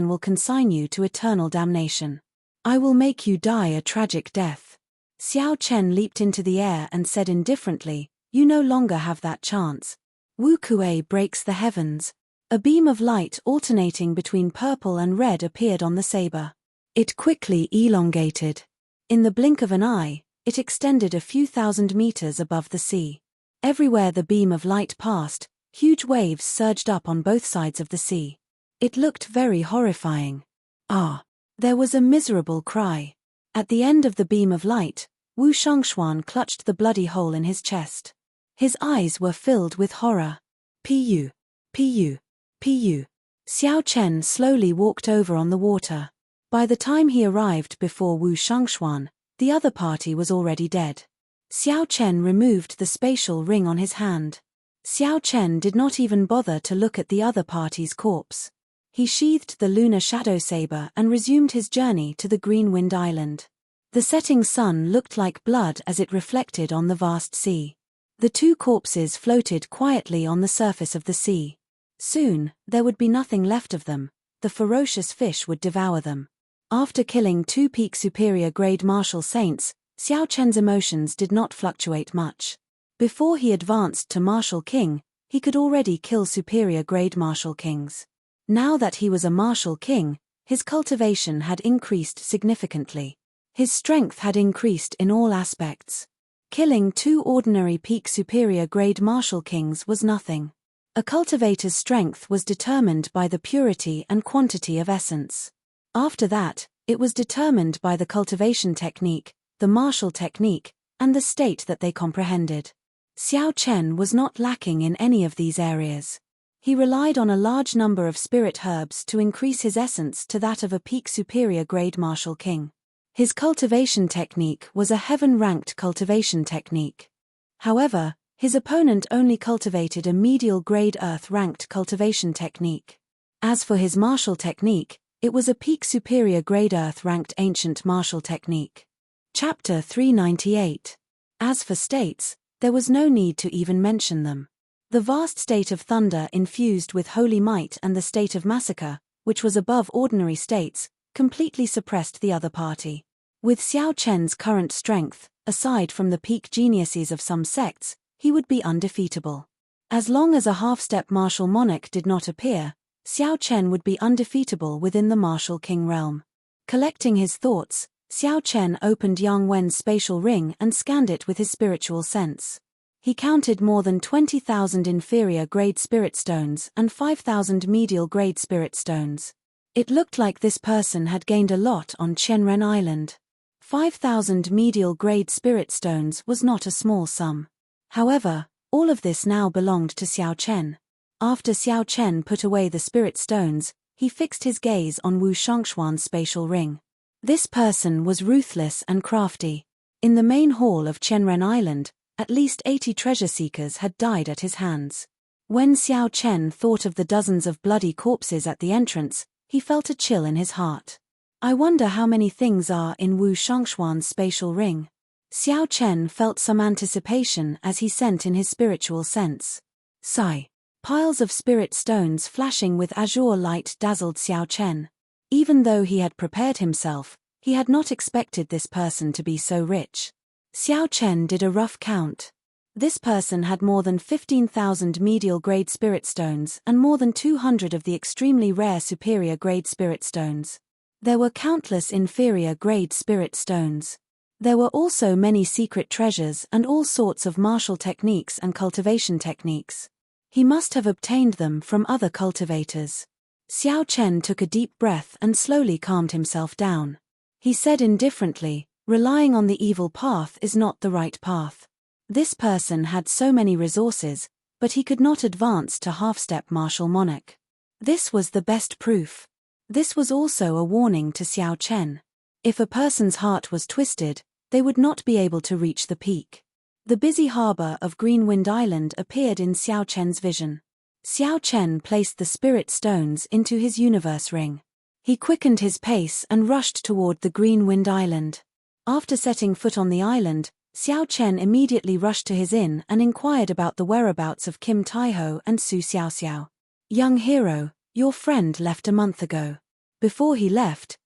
will consign you to eternal damnation. I will make you die a tragic death." Xiao Chen leaped into the air and said indifferently, "You no longer have that chance." Wu Kuei breaks the heavens. A beam of light alternating between purple and red appeared on the saber. It quickly elongated. In the blink of an eye, it extended a few thousand meters above the sea. Everywhere the beam of light passed, huge waves surged up on both sides of the sea. It looked very horrifying. Ah! There was a miserable cry. At the end of the beam of light, Wu Shangshuan clutched the bloody hole in his chest. His eyes were filled with horror. Pu. Pu. Pu. Xiao Chen slowly walked over on the water. By the time he arrived before Wu Shangshuan, the other party was already dead. Xiao Chen removed the spatial ring on his hand. Xiao Chen did not even bother to look at the other party's corpse. He sheathed the lunar shadow saber and resumed his journey to the Green Wind Island. The setting sun looked like blood as it reflected on the vast sea. The 2 corpses floated quietly on the surface of the sea. Soon, there would be nothing left of them, the ferocious fish would devour them. After killing 2 peak superior grade martial saints, Xiao Chen's emotions did not fluctuate much. Before he advanced to martial king, he could already kill superior grade martial kings. Now that he was a martial king, his cultivation had increased significantly. His strength had increased in all aspects. Killing 2 ordinary peak superior grade martial kings was nothing. A cultivator's strength was determined by the purity and quantity of essence. After that, it was determined by the cultivation technique, the martial technique, and the state that they comprehended. Xiao Chen was not lacking in any of these areas. He relied on a large number of spirit herbs to increase his essence to that of a peak superior grade martial king. His cultivation technique was a heaven-ranked cultivation technique. However, his opponent only cultivated a medial grade earth-ranked cultivation technique. As for his martial technique, it was a peak superior grade earth-ranked ancient martial technique. Chapter 398. As for states, there was no need to even mention them. The vast state of thunder infused with holy might and the state of massacre, which was above ordinary states, completely suppressed the other party. With Xiao Chen's current strength, aside from the peak geniuses of some sects, he would be undefeatable. As long as a half-step martial monarch did not appear, Xiao Chen would be undefeatable within the martial king realm. Collecting his thoughts, Xiao Chen opened Yang Wen's spatial ring and scanned it with his spiritual sense. He counted more than 20,000 inferior grade spirit stones and 5,000 medial grade spirit stones. It looked like this person had gained a lot on Qianren Island. 5,000 medial grade spirit stones was not a small sum. However, all of this now belonged to Xiao Chen. After Xiao Chen put away the spirit stones, he fixed his gaze on Wu Shangxuan's spatial ring. This person was ruthless and crafty. In the main hall of Qianren Island, at least 80 treasure seekers had died at his hands. When Xiao Chen thought of the dozens of bloody corpses at the entrance, he felt a chill in his heart. I wonder how many things are in Wu Shangxuan's spatial ring. Xiao Chen felt some anticipation as he sent in his spiritual sense. Sigh. Piles of spirit stones flashing with azure light dazzled Xiao Chen. Even though he had prepared himself, he had not expected this person to be so rich. Xiao Chen did a rough count. This person had more than 15,000 medial grade spirit stones and more than 200 of the extremely rare superior grade spirit stones. There were countless inferior grade spirit stones. There were also many secret treasures and all sorts of martial techniques and cultivation techniques. He must have obtained them from other cultivators. Xiao Chen took a deep breath and slowly calmed himself down. He said indifferently, "Relying on the evil path is not the right path." This person had so many resources, but he could not advance to half-step martial monarch. This was the best proof. This was also a warning to Xiao Chen. If a person's heart was twisted, they would not be able to reach the peak. The busy harbor of Greenwind Island appeared in Xiao Chen's vision. Xiao Chen placed the spirit stones into his universe ring. He quickened his pace and rushed toward the Greenwind Island. After setting foot on the island, Xiao Chen immediately rushed to his inn and inquired about the whereabouts of Kim Taiho and Su Xiaoxiao. "Young hero, your friend left a month ago. Before he left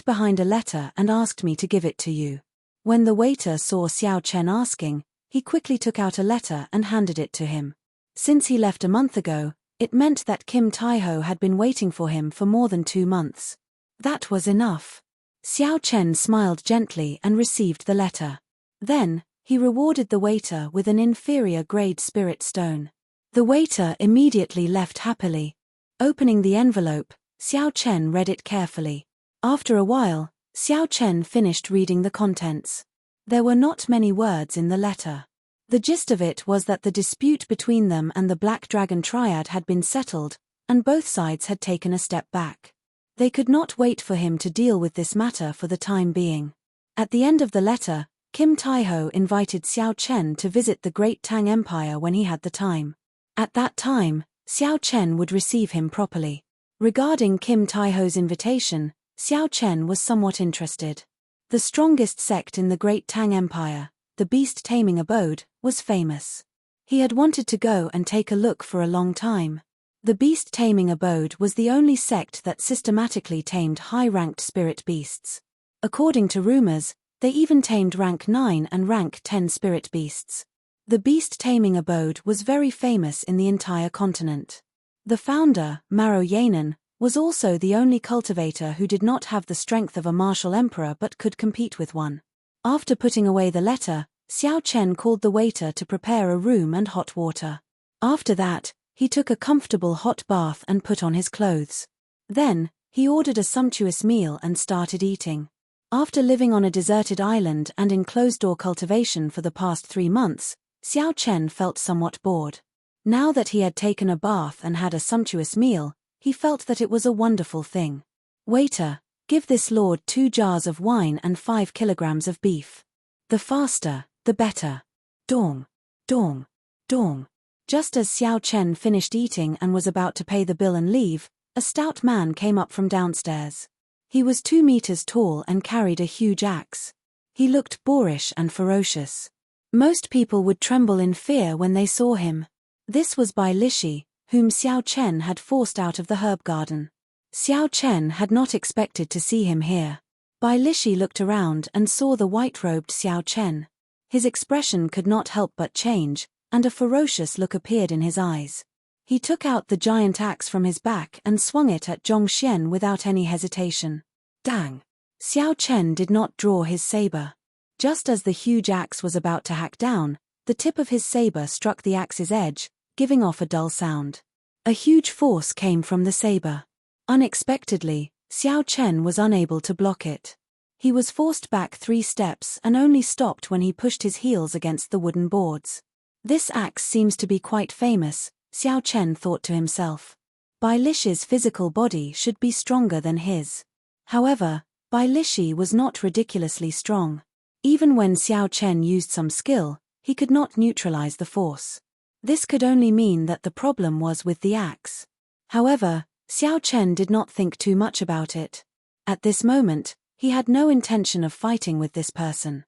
behind a letter and asked me to give it to you." When the waiter saw Xiao Chen asking, he quickly took out a letter and handed it to him. Since he left a month ago, it meant that Kim Taiho had been waiting for him for more than 2 months. That was enough. Xiao Chen smiled gently and received the letter. Then, he rewarded the waiter with an inferior grade spirit stone. The waiter immediately left happily. Opening the envelope, Xiao Chen read it carefully. After a while, Xiao Chen finished reading the contents. There were not many words in the letter. The gist of it was that the dispute between them and the Black Dragon Triad had been settled, and both sides had taken a step back. They could not wait for him to deal with this matter for the time being. At the end of the letter, Kim Taiho invited Xiao Chen to visit the Great Tang Empire when he had the time. At that time, Xiao Chen would receive him properly. Regarding Kim Taiho's invitation, Xiao Chen was somewhat interested. The strongest sect in the Great Tang Empire, the beast-taming abode, was famous. He had wanted to go and take a look for a long time. The beast-taming abode was the only sect that systematically tamed high-ranked spirit beasts. According to rumors, they even tamed rank 9 and rank 10 spirit beasts. The beast-taming abode was very famous in the entire continent. The founder, Maro Yanan, was also the only cultivator who did not have the strength of a martial emperor but could compete with one. After putting away the letter, Xiao Chen called the waiter to prepare a room and hot water. After that, he took a comfortable hot bath and put on his clothes. Then, he ordered a sumptuous meal and started eating. After living on a deserted island and in closed-door cultivation for the past 3 months, Xiao Chen felt somewhat bored. Now that he had taken a bath and had a sumptuous meal, he felt that it was a wonderful thing. "Waiter, give this lord 2 jars of wine and 5 kilograms of beef. The faster, the better." Dong, dong, dong. Just as Xiao Chen finished eating and was about to pay the bill and leave, a stout man came up from downstairs. He was 2 meters tall and carried a huge axe. He looked boorish and ferocious. Most people would tremble in fear when they saw him. This was Bai Lishi, whom Xiao Chen had forced out of the herb garden. Xiao Chen had not expected to see him here. Bai Lishi looked around and saw the white-robed Xiao Chen. His expression could not help but change, and a ferocious look appeared in his eyes. He took out the giant axe from his back and swung it at Zhong Xian without any hesitation. Dang! Xiao Chen did not draw his saber. Just as the huge axe was about to hack down, the tip of his saber struck the axe's edge, giving off a dull sound. A huge force came from the saber. Unexpectedly, Xiao Chen was unable to block it. He was forced back 3 steps and only stopped when he pushed his heels against the wooden boards. This axe seems to be quite famous, Xiao Chen thought to himself. Bai Lishi's physical body should be stronger than his. However, Bai Lishi was not ridiculously strong. Even when Xiao Chen used some skill, he could not neutralize the force. This could only mean that the problem was with the axe. However, Xiao Chen did not think too much about it. At this moment, he had no intention of fighting with this person.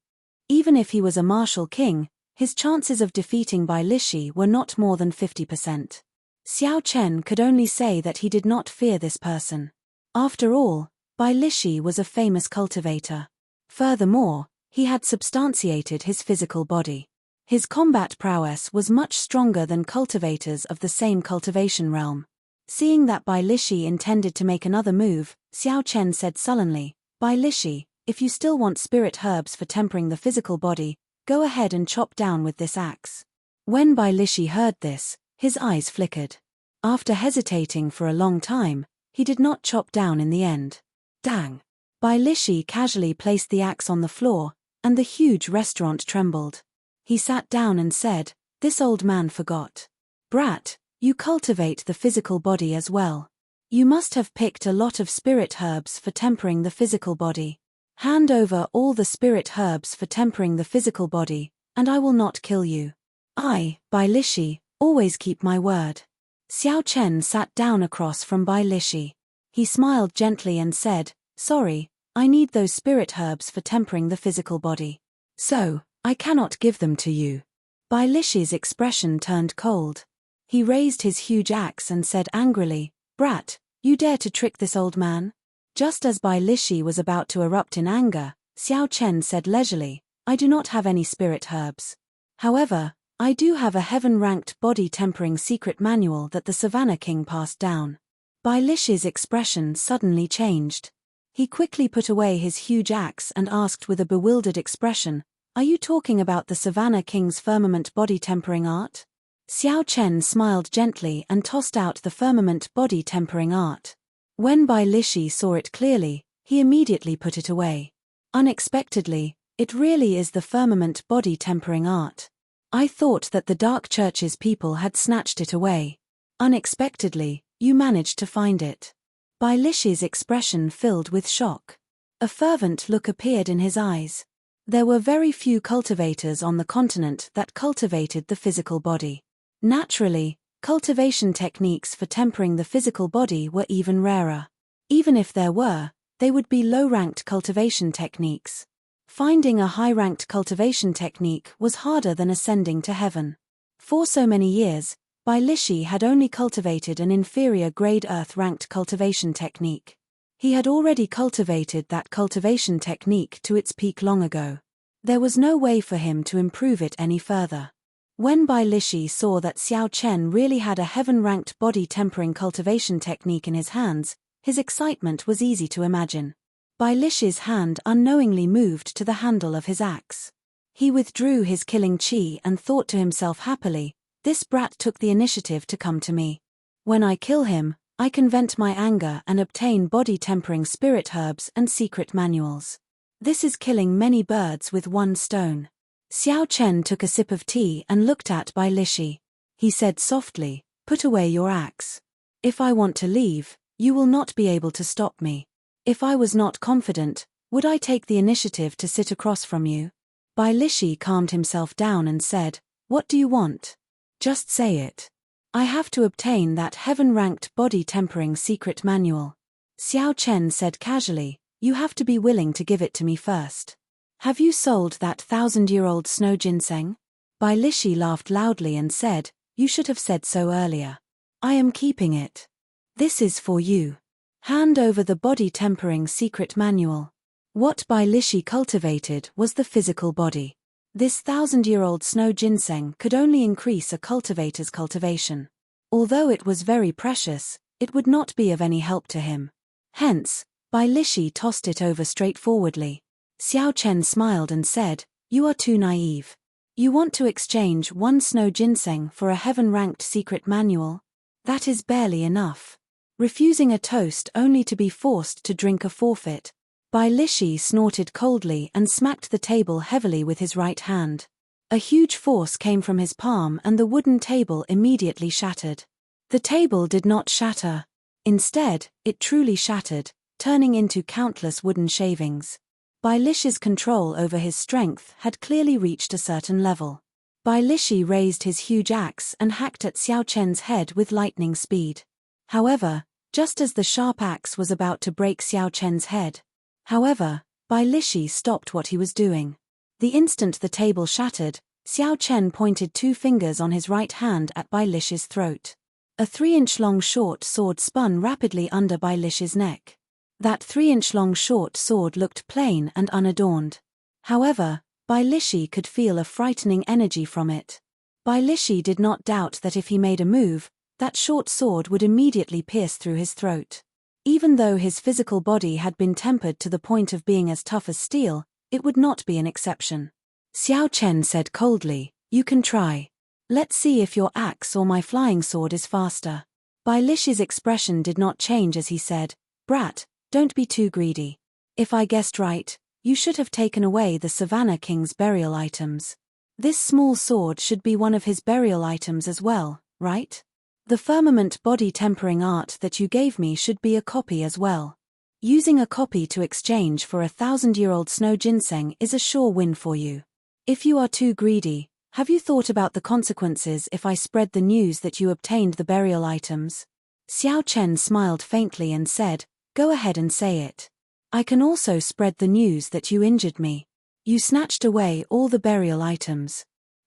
Even if he was a martial king, his chances of defeating Bai Lishi were not more than 50%. Xiao Chen could only say that he did not fear this person. After all, Bai Lishi was a famous cultivator. Furthermore, he had substantiated his physical body. His combat prowess was much stronger than cultivators of the same cultivation realm. Seeing that Bai Lishi intended to make another move, Xiao Chen said sullenly, "Bai Lishi, if you still want spirit herbs for tempering the physical body, go ahead and chop down with this axe." When Bai Lishi heard this, his eyes flickered. After hesitating for a long time, he did not chop down in the end. Dang! Bai Lishi casually placed the axe on the floor, and the huge restaurant trembled. He sat down and said, "This old man forgot. Brat, you cultivate the physical body as well. You must have picked a lot of spirit herbs for tempering the physical body. Hand over all the spirit herbs for tempering the physical body, and I will not kill you. I, Bai Lishi, always keep my word." Xiao Chen sat down across from Bai Lishi. He smiled gently and said, "Sorry, I need those spirit herbs for tempering the physical body. So, I cannot give them to you." Bai Lishi's expression turned cold. He raised his huge axe and said angrily, "Brat, you dare to trick this old man?" Just as Bai Lishi was about to erupt in anger, Xiao Chen said leisurely, "I do not have any spirit herbs. However, I do have a heaven-ranked body-tempering secret manual that the Savannah King passed down." Bai Lishi's expression suddenly changed. He quickly put away his huge axe and asked with a bewildered expression, "Are you talking about the Savannah King's firmament body-tempering art?" Xiao Chen smiled gently and tossed out the firmament body-tempering art. When Bai Lishi saw it clearly, he immediately put it away. Unexpectedly, it really is the firmament body-tempering art. I thought that the Dark Church's people had snatched it away. Unexpectedly, you managed to find it. Bai Lishi's expression filled with shock. A fervent look appeared in his eyes. There were very few cultivators on the continent that cultivated the physical body. Naturally, cultivation techniques for tempering the physical body were even rarer. Even if there were, they would be low-ranked cultivation techniques. Finding a high-ranked cultivation technique was harder than ascending to heaven. For so many years, Bai Lishi had only cultivated an inferior grade earth-ranked cultivation technique. He had already cultivated that cultivation technique to its peak long ago. There was no way for him to improve it any further. When Bai Lishi saw that Xiao Chen really had a heaven-ranked body-tempering cultivation technique in his hands, his excitement was easy to imagine. Bai Lishi's hand unknowingly moved to the handle of his axe. He withdrew his killing chi and thought to himself happily, "This brat took the initiative to come to me. When I kill him, I can vent my anger and obtain body-tempering spirit herbs and secret manuals. This is killing many birds with one stone." Xiao Chen took a sip of tea and looked at Bai Lishi. He said softly, "Put away your axe. If I want to leave, you will not be able to stop me. If I was not confident, would I take the initiative to sit across from you?" Bai Lishi calmed himself down and said, "What do you want? Just say it. I have to obtain that heaven-ranked body-tempering secret manual." Xiao Chen said casually, "You have to be willing to give it to me first. Have you sold that 1,000-year-old snow ginseng?" Bai Lishi laughed loudly and said, "You should have said so earlier. I am keeping it. This is for you. Hand over the body-tempering secret manual." What Bai Lishi cultivated was the physical body. This 1,000-year-old snow ginseng could only increase a cultivator's cultivation. Although it was very precious, it would not be of any help to him. Hence, Bai Lishi tossed it over straightforwardly. Xiao Chen smiled and said, "You are too naive. You want to exchange one snow ginseng for a heaven-ranked secret manual? That is barely enough. Refusing a toast only to be forced to drink a forfeit." Bai Lishi snorted coldly and smacked the table heavily with his right hand. A huge force came from his palm and the wooden table immediately shattered. The table did not shatter. Instead, it truly shattered, turning into countless wooden shavings. Bai Lishi's control over his strength had clearly reached a certain level. Bai Lishi raised his huge axe and hacked at Xiao Chen's head with lightning speed. However, just as the sharp axe was about to break Xiao Chen's head, Bai Lishi stopped what he was doing. The instant the table shattered, Xiao Chen pointed 2 fingers on his right hand at Bai Lishi's throat. A 3-inch long short sword spun rapidly under Bai Lishi's neck. That 3-inch long short sword looked plain and unadorned. However, Bai Lishi could feel a frightening energy from it. Bai Lishi did not doubt that if he made a move, that short sword would immediately pierce through his throat. Even though his physical body had been tempered to the point of being as tough as steel, it would not be an exception. Xiao Chen said coldly, "You can try. Let's see if your axe or my flying sword is faster." Bai Lishi's expression did not change as he said, "Brat, don't be too greedy. If I guessed right, you should have taken away the Savannah King's burial items. This small sword should be one of his burial items as well, right? The firmament body-tempering art that you gave me should be a copy as well. Using a copy to exchange for a 1,000-year-old snow ginseng is a sure win for you. If you are too greedy, have you thought about the consequences if I spread the news that you obtained the burial items?" Xiao Chen smiled faintly and said, "Go ahead and say it. I can also spread the news that you injured me. You snatched away all the burial items.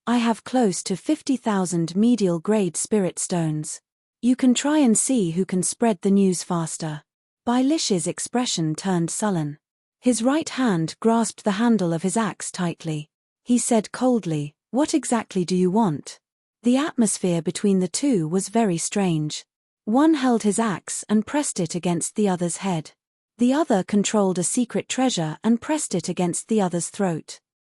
I have close to 50,000 medial-grade spirit stones. You can try and see who can spread the news faster." Bai Lishi's expression turned sullen. His right hand grasped the handle of his axe tightly. He said coldly, "What exactly do you want?" The atmosphere between the two was very strange. One held his axe and pressed it against the other's head. The other controlled a secret treasure and pressed it against the other's throat.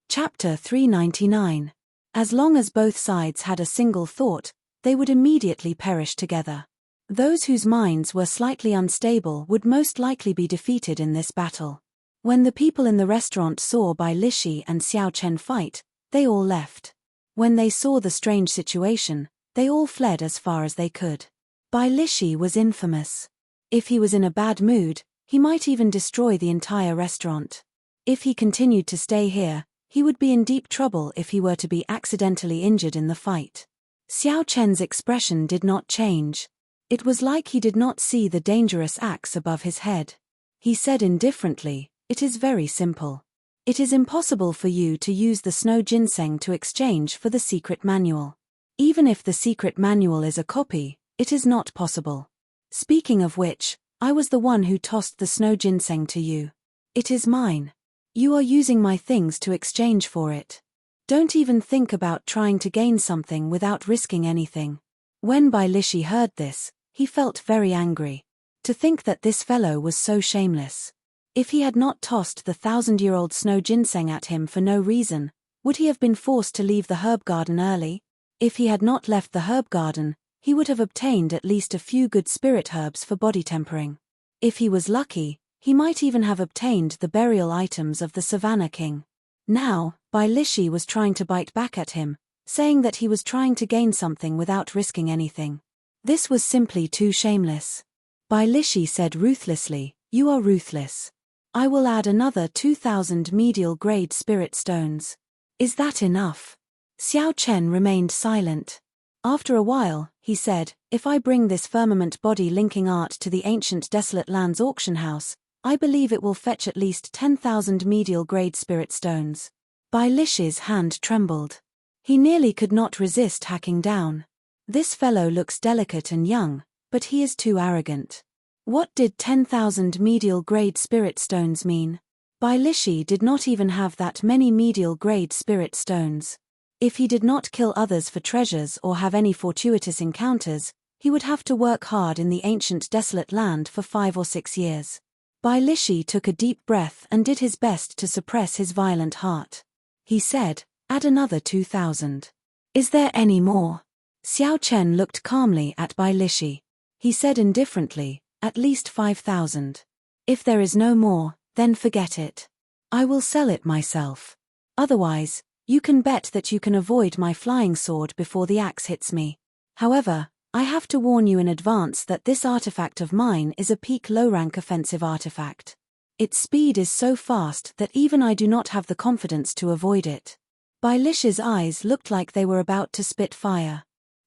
Chapter 399. As long as both sides had a single thought, they would immediately perish together. Those whose minds were slightly unstable would most likely be defeated in this battle. When the people in the restaurant saw Bai Lishi and Xiao Chen fight, they all left. When they saw the strange situation, they all fled as far as they could. Bai Lishi was infamous. If he was in a bad mood, he might even destroy the entire restaurant. If he continued to stay here, he would be in deep trouble if he were to be accidentally injured in the fight. Xiao Chen's expression did not change. It was like he did not see the dangerous axe above his head. He said indifferently, "It is very simple. It is impossible for you to use the snow ginseng to exchange for the secret manual. Even if the secret manual is a copy, it is not possible. Speaking of which, I was the one who tossed the snow ginseng to you. It is mine. You are using my things to exchange for it. Don't even think about trying to gain something without risking anything. When Bai Lishi heard this, he felt very angry. To think that this fellow was so shameless. If he had not tossed the 1,000-year-old snow ginseng at him for no reason, would he have been forced to leave the herb garden early? If he had not left the herb garden, he would have obtained at least a few good spirit herbs for body tempering. If he was lucky, he might even have obtained the burial items of the Savannah King. Now, Bai Lishi was trying to bite back at him, saying that he was trying to gain something without risking anything. This was simply too shameless. Bai Lishi said ruthlessly, "You are ruthless. I will add another 2,000 medial grade spirit stones. Is that enough?" Xiao Chen remained silent. After a while, he said, "If I bring this firmament body linking art to the ancient desolate lands auction house, I believe it will fetch at least 10,000 medial grade spirit stones." Bai Lishi's hand trembled. He nearly could not resist hacking down. This fellow looks delicate and young, but he is too arrogant. What did 10,000 medial grade spirit stones mean? Bai Lishi did not even have that many medial grade spirit stones. If he did not kill others for treasures or have any fortuitous encounters, he would have to work hard in the ancient desolate land for 5 or 6 years. Bai Lishi took a deep breath and did his best to suppress his violent heart. He said, "Add another 2,000. Is there any more?" Xiao Chen looked calmly at Bai Lishi. He said indifferently, "At least 5,000. If there is no more, then forget it. I will sell it myself. Otherwise, you can bet that you can avoid my flying sword before the axe hits me. However, I have to warn you in advance that this artifact of mine is a peak low-rank offensive artifact. Its speed is so fast that even I do not have the confidence to avoid it." Bai Lishi's eyes looked like they were about to spit fire.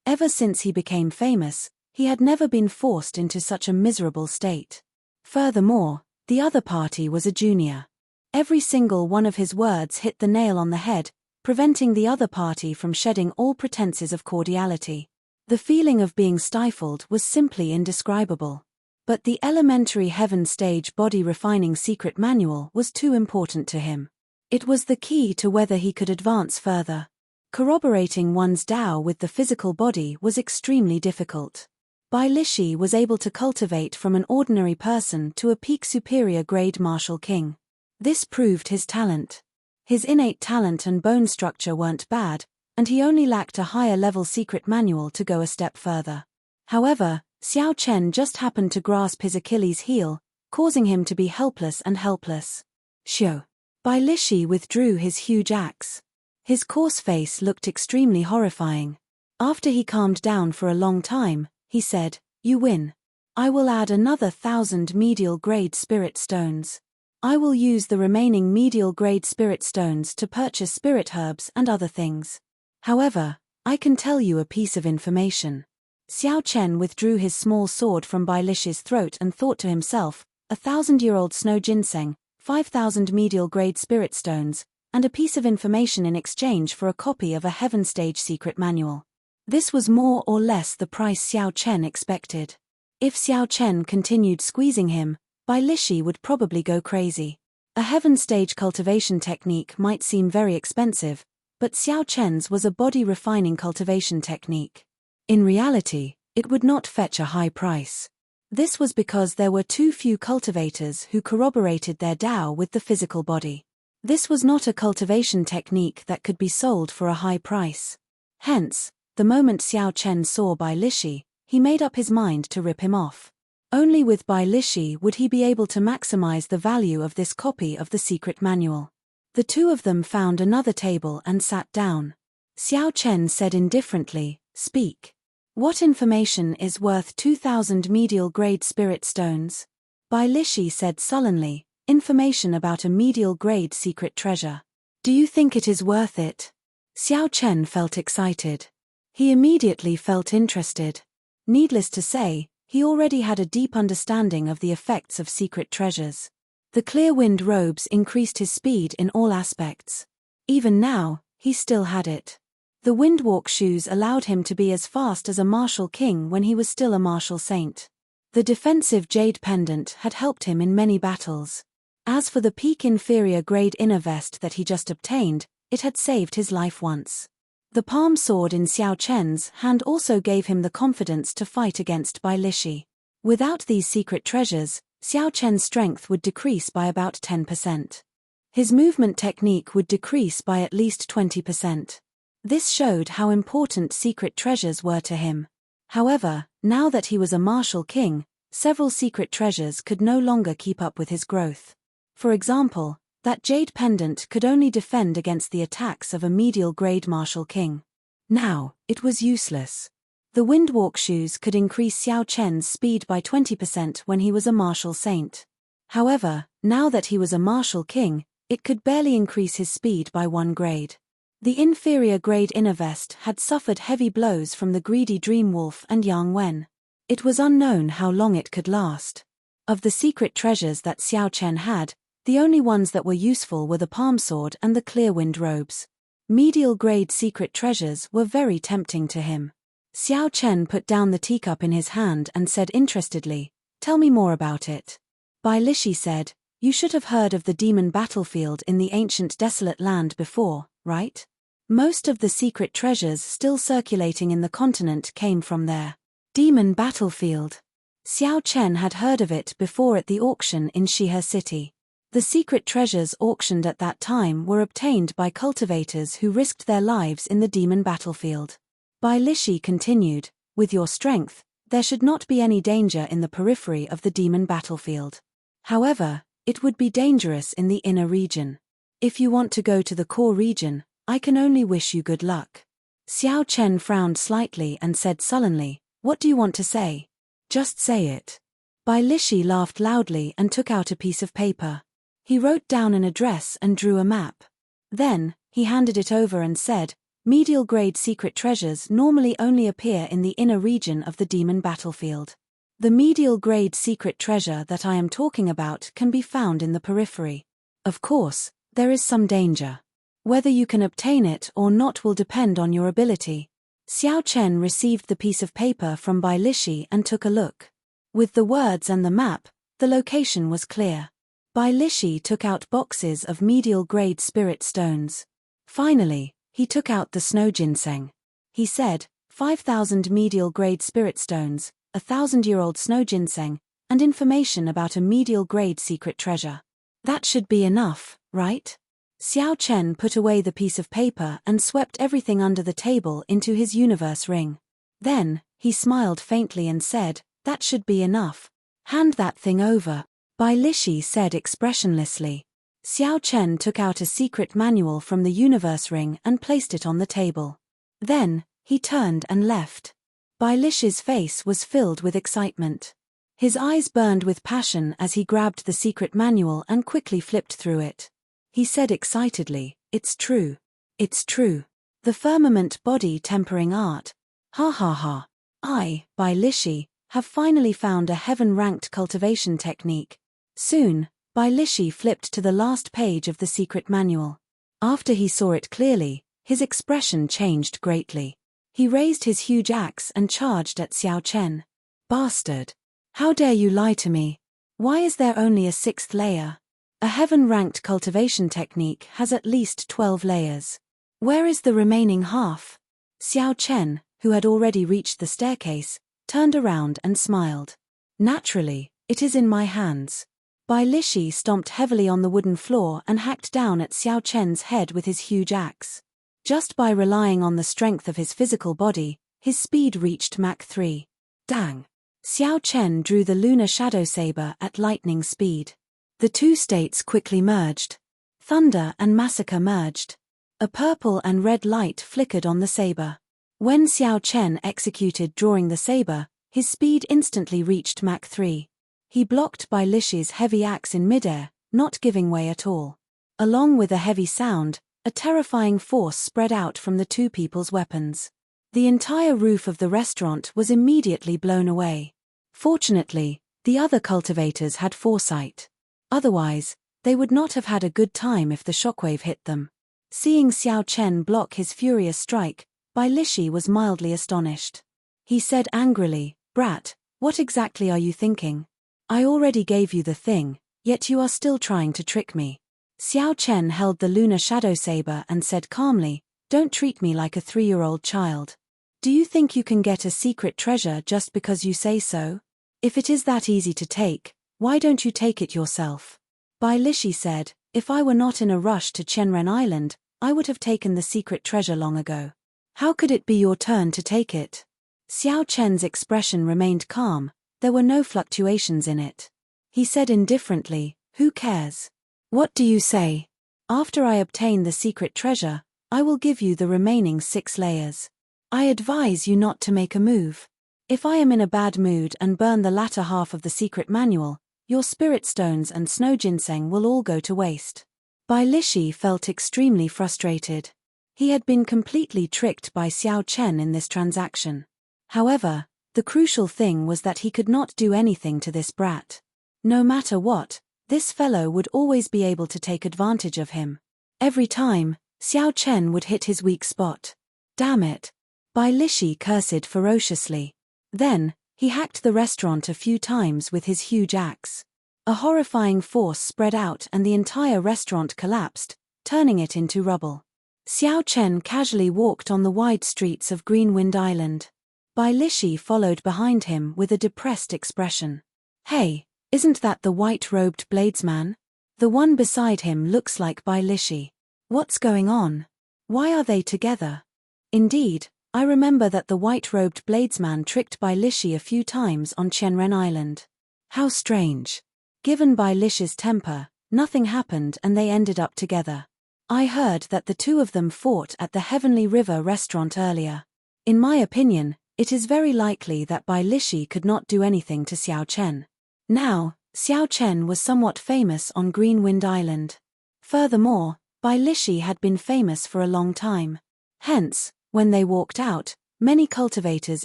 Ever since he became famous, he had never been forced into such a miserable state. Furthermore, the other party was a junior. Every single one of his words hit the nail on the head, preventing the other party from shedding all pretenses of cordiality. The feeling of being stifled was simply indescribable. But the elementary heaven stage body refining secret manual was too important to him. It was the key to whether he could advance further. Corroborating one's Tao with the physical body was extremely difficult. Bai Lishi was able to cultivate from an ordinary person to a peak superior grade martial king. This proved his talent. His innate talent and bone structure weren't bad, and he only lacked a higher level secret manual to go a step further. However, Xiao Chen just happened to grasp his Achilles heel, causing him to be helpless and helpless. Shoo! Bai Lishi withdrew his huge axe. His coarse face looked extremely horrifying. After he calmed down for a long time, he said, "You win. I will add another 1,000 medial grade spirit stones. I will use the remaining medial grade spirit stones to purchase spirit herbs and other things. However, I can tell you a piece of information." Xiao Chen withdrew his small sword from Bai Lishi's throat and thought to himself, 1,000-year-old snow ginseng, 5,000 medial grade spirit stones, and a piece of information in exchange for a copy of a heaven stage secret manual. This was more or less the price Xiao Chen expected. If Xiao Chen continued squeezing him, Bai Lishi would probably go crazy. A heaven stage cultivation technique might seem very expensive, but Xiao Chen's was a body refining cultivation technique. In reality, it would not fetch a high price. This was because there were too few cultivators who corroborated their Tao with the physical body. This was not a cultivation technique that could be sold for a high price. Hence, the moment Xiao Chen saw Bai Lishi, he made up his mind to rip him off. Only with Bai Lishi would he be able to maximize the value of this copy of the secret manual. The two of them found another table and sat down. Xiao Chen said indifferently, "Speak. What information is worth 2,000 medial grade spirit stones?" Bai Lishi said sullenly, "Information about a medial grade secret treasure. Do you think it is worth it?" Xiao Chen felt excited. He immediately felt interested. Needless to say, he already had a deep understanding of the effects of secret treasures. The clear wind robes increased his speed in all aspects. Even now, he still had it. The windwalk shoes allowed him to be as fast as a martial king when he was still a martial saint. The defensive jade pendant had helped him in many battles. As for the peak inferior grade inner vest that he just obtained, it had saved his life once. The palm sword in Xiao Chen's hand also gave him the confidence to fight against Bai Lishi. Without these secret treasures, Xiao Chen's strength would decrease by about 10%. His movement technique would decrease by at least 20%. This showed how important secret treasures were to him. However, now that he was a martial king, several secret treasures could no longer keep up with his growth. For example, that jade pendant could only defend against the attacks of a medial-grade martial king. Now, it was useless. The windwalk shoes could increase Xiao Chen's speed by 20% when he was a martial saint. However, now that he was a martial king, it could barely increase his speed by 1 grade. The inferior grade inner vest had suffered heavy blows from the greedy Dream Wolf and Yang Wen. It was unknown how long it could last. Of the secret treasures that Xiao Chen had, the only ones that were useful were the palm sword and the clear wind robes. Medial grade secret treasures were very tempting to him. Xiao Chen put down the teacup in his hand and said interestedly, "Tell me more about it." Bai Lishi said, "You should have heard of the demon battlefield in the ancient desolate land before, right? Most of the secret treasures still circulating in the continent came from there." Demon battlefield. Xiao Chen had heard of it before at the auction in Shihe City. The secret treasures auctioned at that time were obtained by cultivators who risked their lives in the demon battlefield. Bai Lishi continued, "With your strength, there should not be any danger in the periphery of the demon battlefield. However, it would be dangerous in the inner region. If you want to go to the core region, I can only wish you good luck." Xiao Chen frowned slightly and said sullenly, "What do you want to say? Just say it." Bai Lishi laughed loudly and took out a piece of paper. He wrote down an address and drew a map. Then, he handed it over and said, "Medial grade secret treasures normally only appear in the inner region of the demon battlefield. The medial grade secret treasure that I am talking about can be found in the periphery. Of course, there is some danger. Whether you can obtain it or not will depend on your ability." Xiao Chen received the piece of paper from Bai Lishi and took a look. With the words and the map, the location was clear. Bai Lishi took out boxes of medial-grade spirit stones. Finally, he took out the snow ginseng. He said, 5,000 medial-grade spirit stones, 1,000-year-old snow ginseng, and information about a medial-grade secret treasure. That should be enough, right? Xiao Chen put away the piece of paper and swept everything under the table into his universe ring. Then, he smiled faintly and said, "That should be enough. Hand that thing over," Bai Lishi said expressionlessly. Xiao Chen took out a secret manual from the universe ring and placed it on the table. Then, he turned and left. Bai Lishi's face was filled with excitement. His eyes burned with passion as he grabbed the secret manual and quickly flipped through it. He said excitedly, "It's true. It's true. The firmament body tempering art. Ha ha ha. I, Bai Lishi, have finally found a heaven-ranked cultivation technique." Soon, Bai Lishi flipped to the last page of the secret manual. After he saw it clearly, his expression changed greatly. He raised his huge axe and charged at Xiao Chen. "Bastard! How dare you lie to me? Why is there only a 6th layer? A heaven-ranked cultivation technique has at least 12 layers. Where is the remaining half?" Xiao Chen, who had already reached the staircase, turned around and smiled. "Naturally, it is in my hands." Bai Lishi stomped heavily on the wooden floor and hacked down at Xiao Chen's head with his huge axe. Just by relying on the strength of his physical body, his speed reached Mach 3. Dang! Xiao Chen drew the lunar shadow saber at lightning speed. The two states quickly merged. Thunder and massacre merged. A purple and red light flickered on the saber. When Xiao Chen executed drawing the saber, his speed instantly reached Mach 3. He blocked Bai Lishi's heavy axe in midair, not giving way at all. Along with a heavy sound, a terrifying force spread out from the two people's weapons. The entire roof of the restaurant was immediately blown away. Fortunately, the other cultivators had foresight. Otherwise, they would not have had a good time if the shockwave hit them. Seeing Xiao Chen block his furious strike, Bai Lishi was mildly astonished. He said angrily, "Brat, what exactly are you thinking? I already gave you the thing, yet you are still trying to trick me." Xiao Chen held the lunar shadow saber and said calmly, "Don't treat me like a 3-year-old child. Do you think you can get a secret treasure just because you say so? If it is that easy to take, why don't you take it yourself?" Bai Lishi said, "If I were not in a rush to Chenren Island, I would have taken the secret treasure long ago. How could it be your turn to take it?" Xiao Chen's expression remained calm, there were no fluctuations in it. He said indifferently, "Who cares? What do you say? After I obtain the secret treasure, I will give you the remaining 6 layers. I advise you not to make a move. If I am in a bad mood and burn the latter half of the secret manual, your spirit stones and snow ginseng will all go to waste." Bai Lishi felt extremely frustrated. He had been completely tricked by Xiao Chen in this transaction. However, the crucial thing was that he could not do anything to this brat. No matter what, this fellow would always be able to take advantage of him. Every time, Xiao Chen would hit his weak spot. Damn it! Bai Lishi cursed ferociously. Then, he hacked the restaurant a few times with his huge axe. A horrifying force spread out and the entire restaurant collapsed, turning it into rubble. Xiao Chen casually walked on the wide streets of Greenwind Island. Bai Lishi followed behind him with a depressed expression. "Hey, isn't that the white-robed bladesman? The one beside him looks like Bai Lishi. What's going on? Why are they together? Indeed, I remember that the white-robed bladesman tricked Bai Lishi a few times on Chenren Island. How strange. Given Bai Lishi's temper, nothing happened and they ended up together. I heard that the two of them fought at the Heavenly River restaurant earlier. In my opinion, it is very likely that Bai Lishi could not do anything to Xiao Chen. Now, Xiao Chen was somewhat famous on Greenwind Island. Furthermore, Bai Lishi had been famous for a long time. Hence, when they walked out, many cultivators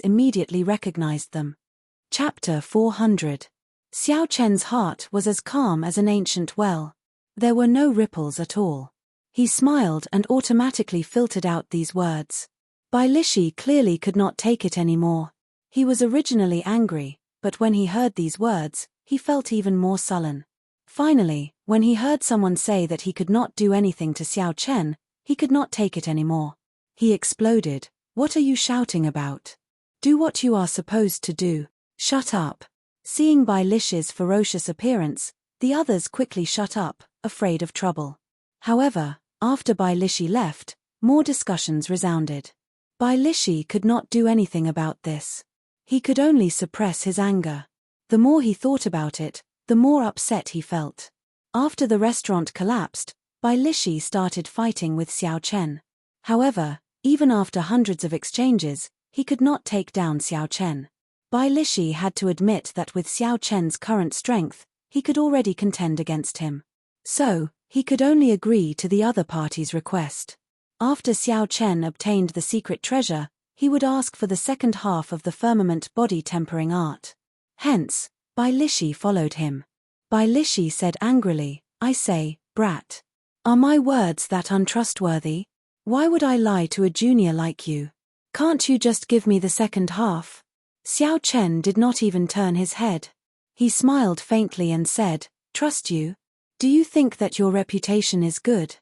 immediately recognized them. Chapter 400. Xiao Chen's heart was as calm as an ancient well. There were no ripples at all. He smiled and automatically filtered out these words. Bai Lishi clearly could not take it anymore. He was originally angry, but when he heard these words, he felt even more sullen. Finally, when he heard someone say that he could not do anything to Xiao Chen, he could not take it anymore. He exploded, "What are you shouting about? Do what you are supposed to do. Shut up." Seeing Bai Lishi's ferocious appearance, the others quickly shut up, afraid of trouble. However, after Bai Lishi left, more discussions resounded. Bai Lishi could not do anything about this. He could only suppress his anger. The more he thought about it, the more upset he felt. After the restaurant collapsed, Bai Lishi started fighting with Xiao Chen. However, even after hundreds of exchanges, he could not take down Xiao Chen. Bai Lishi had to admit that with Xiao Chen's current strength, he could already contend against him. So, he could only agree to the other party's request. After Xiao Chen obtained the secret treasure, he would ask for the second half of the firmament body tempering art. Hence, Bai Lishi followed him. Bai Lishi said angrily, "I say, brat. Are my words that untrustworthy? Why would I lie to a junior like you? Can't you just give me the second half?" Xiao Chen did not even turn his head. He smiled faintly and said, "Trust you? Do you think that your reputation is good?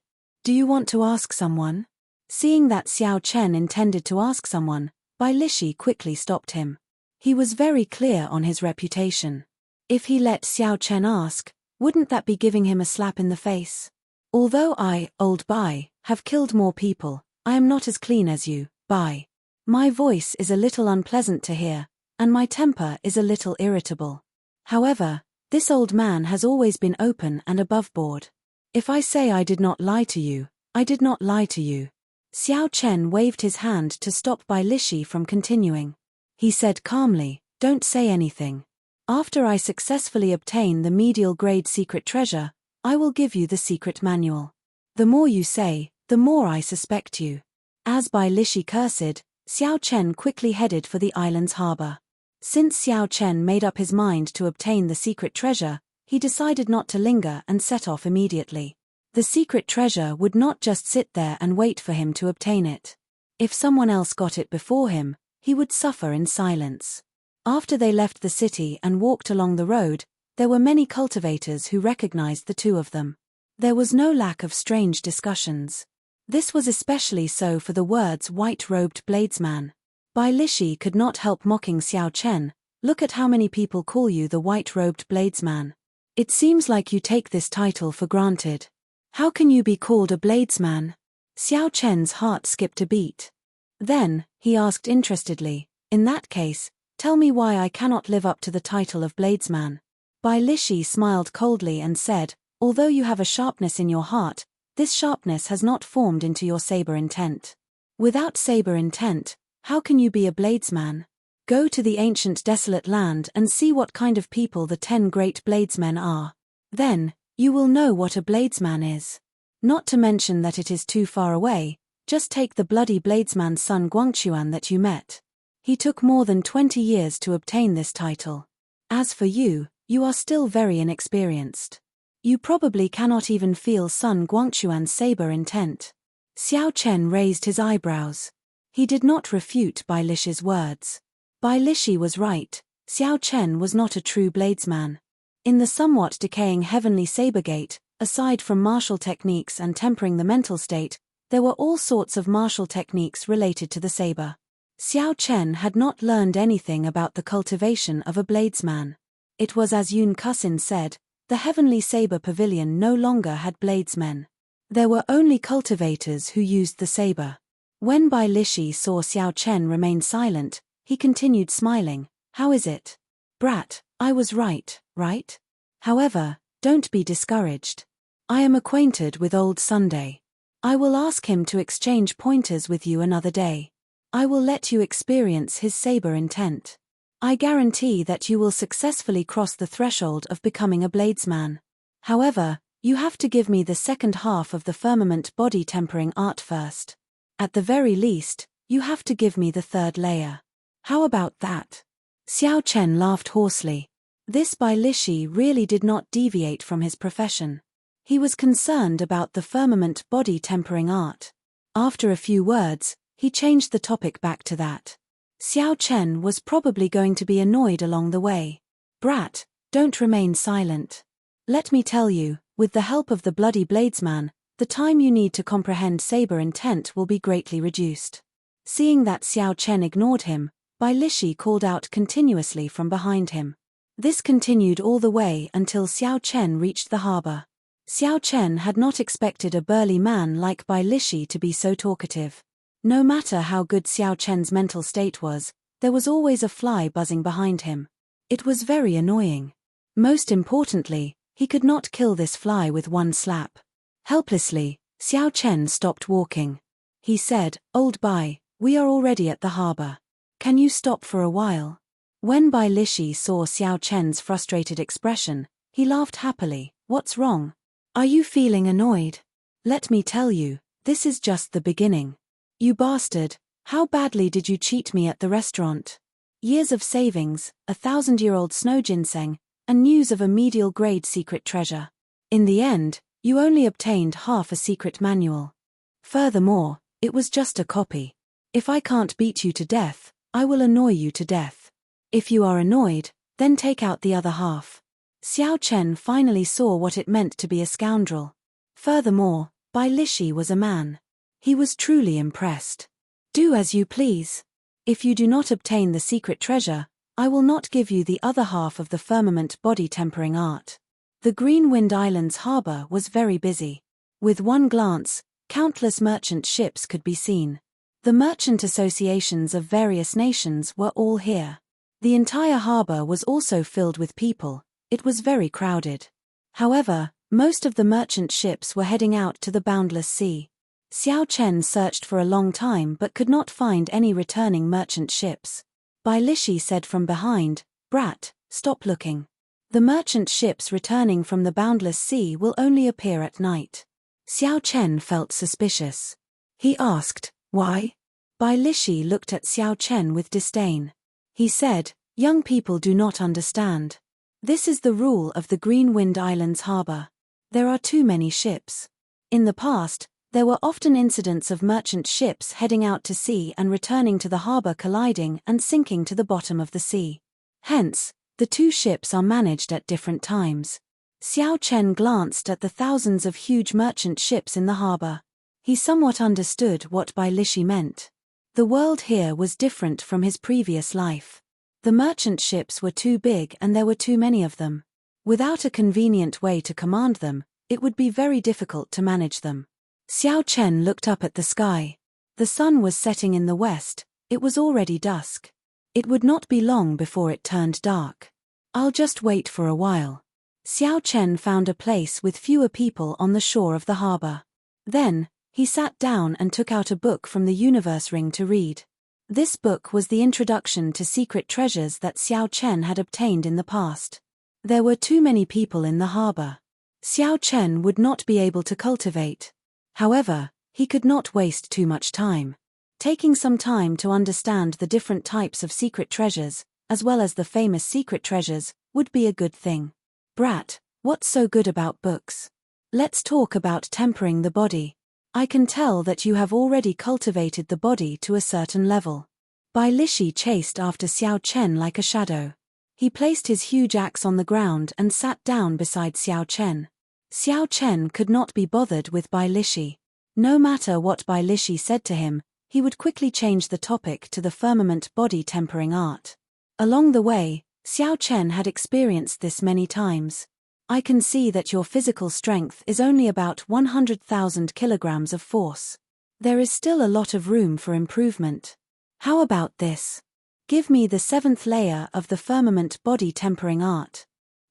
Do you want to ask someone?" Seeing that Xiao Chen intended to ask someone, Bai Lishi quickly stopped him. He was very clear on his reputation. If he let Xiao Chen ask, wouldn't that be giving him a slap in the face? "Although I, old Bai, have killed more people, I am not as clean as you, Bai. My voice is a little unpleasant to hear, and my temper is a little irritable. However, this old man has always been open and above board. If I say I did not lie to you, I did not lie to you." Xiao Chen waved his hand to stop Bai Lishi from continuing. He said calmly, "Don't say anything. After I successfully obtain the medial grade secret treasure, I will give you the secret manual. The more you say, the more I suspect you." As Bai Lishi cursed, Xiao Chen quickly headed for the island's harbor. Since Xiao Chen made up his mind to obtain the secret treasure, he decided not to linger and set off immediately. The secret treasure would not just sit there and wait for him to obtain it. If someone else got it before him, he would suffer in silence. After they left the city and walked along the road, there were many cultivators who recognized the two of them. There was no lack of strange discussions. This was especially so for the words white-robed bladesman. Bai Lishi could not help mocking Xiao Chen. Look at how many people call you the white-robed bladesman. It seems like you take this title for granted. How can you be called a bladesman? Xiao Chen's heart skipped a beat. Then, he asked interestedly, in that case, tell me why I cannot live up to the title of bladesman. Bai Lishi smiled coldly and said, although you have a sharpness in your heart, this sharpness has not formed into your saber intent. Without saber intent, how can you be a bladesman? Go to the ancient desolate land and see what kind of people the 10 great bladesmen are. Then, you will know what a bladesman is. Not to mention that it is too far away, just take the bloody bladesman's son Guangquan that you met. He took more than 20 years to obtain this title. As for you, you are still very inexperienced. You probably cannot even feel son Guangquan's saber intent. Xiao Chen raised his eyebrows. He did not refute Bai Lishi's words. Bai Lishi was right, Xiao Chen was not a true bladesman. In the somewhat decaying heavenly saber gate, aside from martial techniques and tempering the mental state, there were all sorts of martial techniques related to the saber. Xiao Chen had not learned anything about the cultivation of a bladesman. It was as Yun Kusin said, the heavenly saber pavilion no longer had bladesmen. There were only cultivators who used the saber. When Bai Lishi saw Xiao Chen remain silent, he continued smiling. How is it? Brat, I was right, right? However, don't be discouraged. I am acquainted with old Sunday. I will ask him to exchange pointers with you another day. I will let you experience his saber intent. I guarantee that you will successfully cross the threshold of becoming a bladesman. However, you have to give me the second half of the firmament body tempering art first. At the very least, you have to give me the third layer. How about that? Xiao Chen laughed hoarsely. This Bai Lishi really did not deviate from his profession. He was concerned about the firmament body tempering art. After a few words, he changed the topic back to that. Xiao Chen was probably going to be annoyed along the way. Brat, don't remain silent. Let me tell you, with the help of the bloody bladesman, the time you need to comprehend saber intent will be greatly reduced. Seeing that Xiao Chen ignored him, Bai Lishi called out continuously from behind him. This continued all the way until Xiao Chen reached the harbor. Xiao Chen had not expected a burly man like Bai Lishi to be so talkative. No matter how good Xiao Chen's mental state was, there was always a fly buzzing behind him. It was very annoying. Most importantly, he could not kill this fly with one slap. Helplessly, Xiao Chen stopped walking. He said, Old Bai, we are already at the harbor. Can you stop for a while? When Bai Lishi saw Xiao Chen's frustrated expression, he laughed happily. What's wrong? Are you feeling annoyed? Let me tell you, this is just the beginning. You bastard, how badly did you cheat me at the restaurant? Years of savings, 1,000-year-old snow ginseng, and news of a medial grade secret treasure. In the end, you only obtained half a secret manual. Furthermore, it was just a copy. If I can't beat you to death, I will annoy you to death. If you are annoyed, then take out the other half. Xiao Chen finally saw what it meant to be a scoundrel. Furthermore, Bai Lishi was a man. He was truly impressed. Do as you please. If you do not obtain the secret treasure, I will not give you the other half of the firmament body tempering art. The Green Wind Islands harbor was very busy. With one glance, countless merchant ships could be seen. The merchant associations of various nations were all here. The entire harbor was also filled with people. It was very crowded. However, most of the merchant ships were heading out to the boundless sea. Xiao Chen searched for a long time but could not find any returning merchant ships. Bai Lishi said from behind, Brat, stop looking. The merchant ships returning from the boundless sea will only appear at night. Xiao Chen felt suspicious. He asked, why? Bai Lishi looked at Xiao Chen with disdain. He said, young people do not understand. This is the rule of the Green Wind Islands harbor. There are too many ships. In the past, There were often incidents of merchant ships heading out to sea and returning to the harbor, colliding and sinking to the bottom of the sea. Hence, the two ships are managed at different times. Xiao Chen glanced at the thousands of huge merchant ships in the harbor. He somewhat understood what Bai Lishi meant. The world here was different from his previous life. The merchant ships were too big and there were too many of them. Without a convenient way to command them, it would be very difficult to manage them. Xiao Chen looked up at the sky. The sun was setting in the west, it was already dusk. It would not be long before it turned dark. I'll just wait for a while. Xiao Chen found a place with fewer people on the shore of the harbor. Then, he sat down and took out a book from the universe ring to read. This book was the introduction to secret treasures that Xiao Chen had obtained in the past. There were too many people in the harbor. Xiao Chen would not be able to cultivate. However, he could not waste too much time. Taking some time to understand the different types of secret treasures, as well as the famous secret treasures, would be a good thing. Brat, what's so good about books? Let's talk about tempering the body. I can tell that you have already cultivated the body to a certain level. Bai Lishi chased after Xiao Chen like a shadow. He placed his huge axe on the ground and sat down beside Xiao Chen. Xiao Chen could not be bothered with Bai Lishi. No matter what Bai Lishi said to him, he would quickly change the topic to the firmament body tempering art. Along the way, Xiao Chen had experienced this many times. I can see that your physical strength is only about 100,000 kilograms of force. There is still a lot of room for improvement. How about this? Give me the 7th layer of the firmament body tempering art.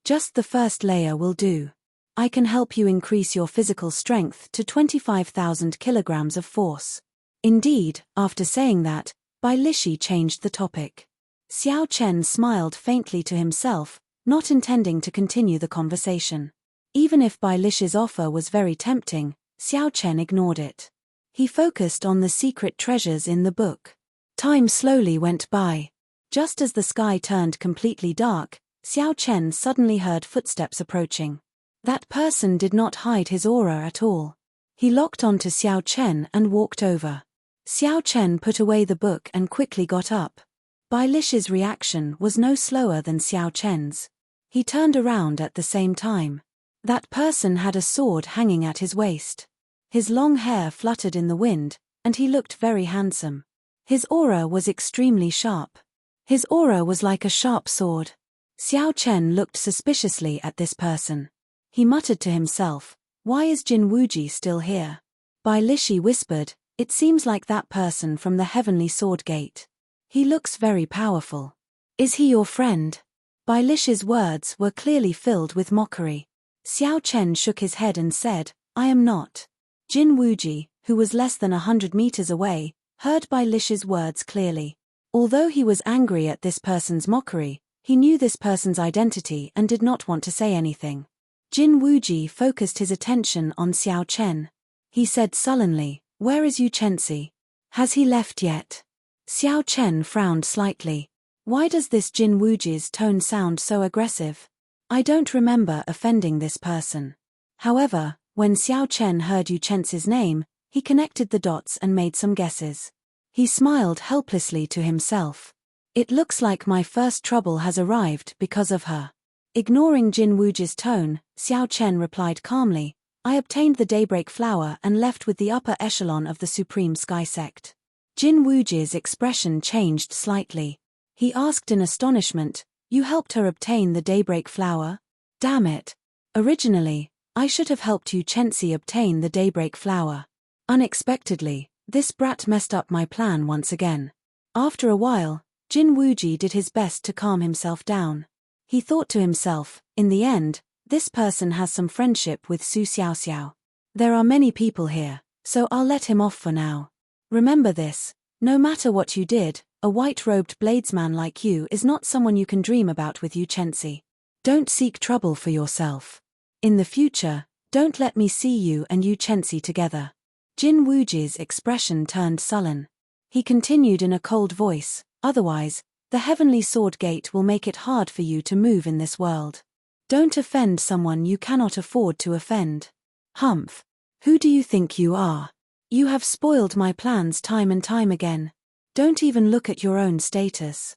Just the first layer will do. I can help you increase your physical strength to 25,000 kilograms of force. Indeed, after saying that, Bai Lishi changed the topic. Xiao Chen smiled faintly to himself, not intending to continue the conversation. Even if Bai Lishi's offer was very tempting, Xiao Chen ignored it. He focused on the secret treasures in the book. Time slowly went by. Just as the sky turned completely dark, Xiao Chen suddenly heard footsteps approaching. That person did not hide his aura at all. He locked onto Xiao Chen and walked over. Xiao Chen put away the book and quickly got up. Bai Lishi's reaction was no slower than Xiao Chen's. He turned around at the same time. That person had a sword hanging at his waist. His long hair fluttered in the wind, and he looked very handsome. His aura was extremely sharp. His aura was like a sharp sword. Xiao Chen looked suspiciously at this person. He muttered to himself, "Why is Jin Wuji still here?" Bai Lishi whispered, "It seems like that person from the Heavenly Sword Gate. He looks very powerful. Is he your friend?" Bai Lishi's words were clearly filled with mockery. Xiao Chen shook his head and said, "I am not." Jin Wuji, who was less than 100 meters away, heard Bai Lishi's words clearly. Although he was angry at this person's mockery, he knew this person's identity and did not want to say anything. Jin Wuji focused his attention on Xiao Chen. He said sullenly, "Where is Yu Chenzi? Has he left yet?" Xiao Chen frowned slightly. Why does this Jin Wuji's tone sound so aggressive? I don't remember offending this person. However, when Xiao Chen heard Yu Chenzi's name, he connected the dots and made some guesses. He smiled helplessly to himself. It looks like my first trouble has arrived because of her. Ignoring Jin Wuji's tone, Xiao Chen replied calmly, "I obtained the Daybreak Flower and left with the upper echelon of the Supreme Sky Sect." Jin Wuji's expression changed slightly. He asked in astonishment, "You helped her obtain the Daybreak Flower? Damn it. Originally, I should have helped Yu Chenzi obtain the Daybreak Flower. Unexpectedly, this brat messed up my plan once again." After a while, Jin Wuji did his best to calm himself down. He thought to himself, in the end, this person has some friendship with Su Xiaoxiao. There are many people here, so I'll let him off for now. Remember this, no matter what you did, a white-robed bladesman like you is not someone you can dream about with Yu Chenzi. Don't seek trouble for yourself. In the future, don't let me see you and Yu Chenzi together. Jin Wuji's expression turned sullen. He continued in a cold voice, "Otherwise, the Heavenly Sword Gate will make it hard for you to move in this world. Don't offend someone you cannot afford to offend. Humph. Who do you think you are? You have spoiled my plans time and time again. Don't even look at your own status.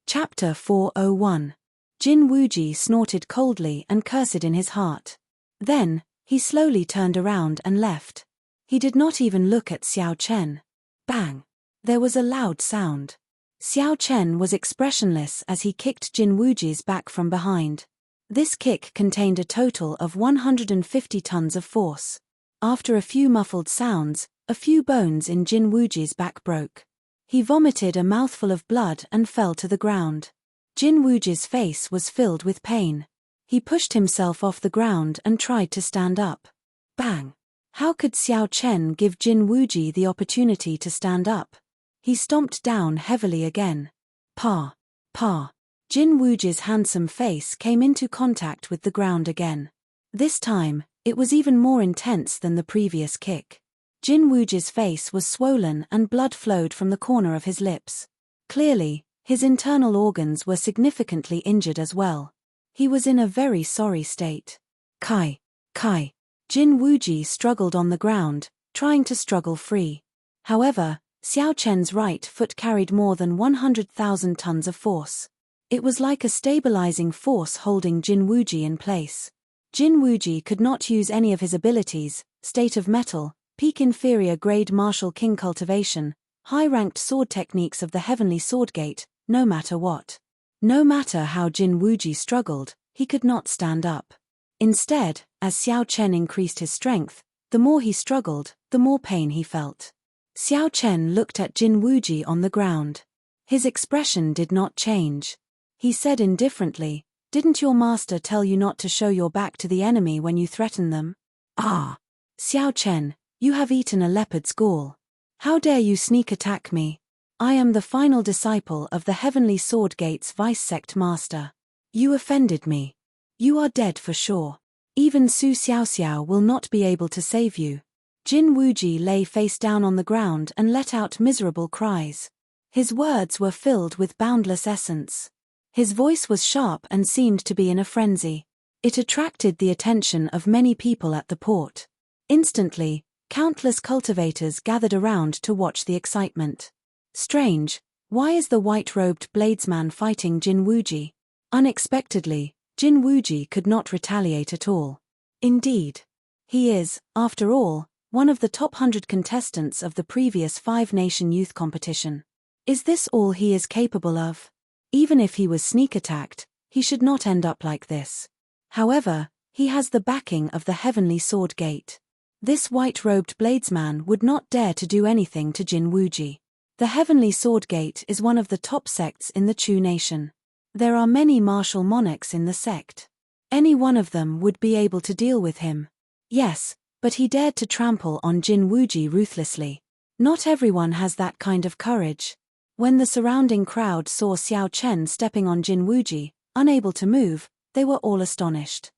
Chapter 401. Jin Wuji snorted coldly and cursed in his heart. Then, he slowly turned around and left. He did not even look at Xiao Chen. Bang! There was a loud sound. Xiao Chen was expressionless as he kicked Jin Wuji's back from behind. This kick contained a total of 150 tons of force. After a few muffled sounds, a few bones in Jin Wuji's back broke. He vomited a mouthful of blood and fell to the ground. Jin Wuji's face was filled with pain. He pushed himself off the ground and tried to stand up. Bang! How could Xiao Chen give Jin Wuji the opportunity to stand up? He stomped down heavily again. Pa! Pa! Jin Wuji's handsome face came into contact with the ground again. This time, it was even more intense than the previous kick. Jin Wuji's face was swollen and blood flowed from the corner of his lips. Clearly, his internal organs were significantly injured as well. He was in a very sorry state. Kai! Kai! Jin Wuji struggled on the ground, trying to struggle free. However, Xiao Chen's right foot carried more than 100,000 tons of force. It was like a stabilizing force holding Jin Wuji in place. Jin Wuji could not use any of his abilities, state of metal, peak inferior grade martial king cultivation, high-ranked sword techniques of the heavenly sword gate, no matter what. No matter how Jin Wuji struggled, he could not stand up. Instead, as Xiao Chen increased his strength, the more he struggled, the more pain he felt. Xiao Chen looked at Jin Wuji on the ground. His expression did not change. He said indifferently, "Didn't your master tell you not to show your back to the enemy when you threaten them?" "Ah! Xiao Chen, you have eaten a leopard's gall. How dare you sneak attack me? I am the final disciple of the Heavenly Sword Gate's vice-sect master. You offended me. You are dead for sure. Even Su Xiaoxiao will not be able to save you." Jin Wuji lay face down on the ground and let out miserable cries. His words were filled with boundless essence. His voice was sharp and seemed to be in a frenzy. It attracted the attention of many people at the port. Instantly, countless cultivators gathered around to watch the excitement. Strange, why is the white-robed bladesman fighting Jin Wuji? Unexpectedly, Jin Wuji could not retaliate at all. Indeed, he is, after all, one of the top 100 contestants of the previous 5-nation youth competition. Is this all he is capable of? Even if he was sneak-attacked, he should not end up like this. However, he has the backing of the Heavenly Sword Gate. This white-robed bladesman would not dare to do anything to Jin Wuji. The Heavenly Sword Gate is one of the top sects in the Chu nation. There are many martial monarchs in the sect. Any one of them would be able to deal with him. Yes, but he dared to trample on Jin Wuji ruthlessly. Not everyone has that kind of courage. When the surrounding crowd saw Xiao Chen stepping on Jin Wuji, unable to move, they were all astonished.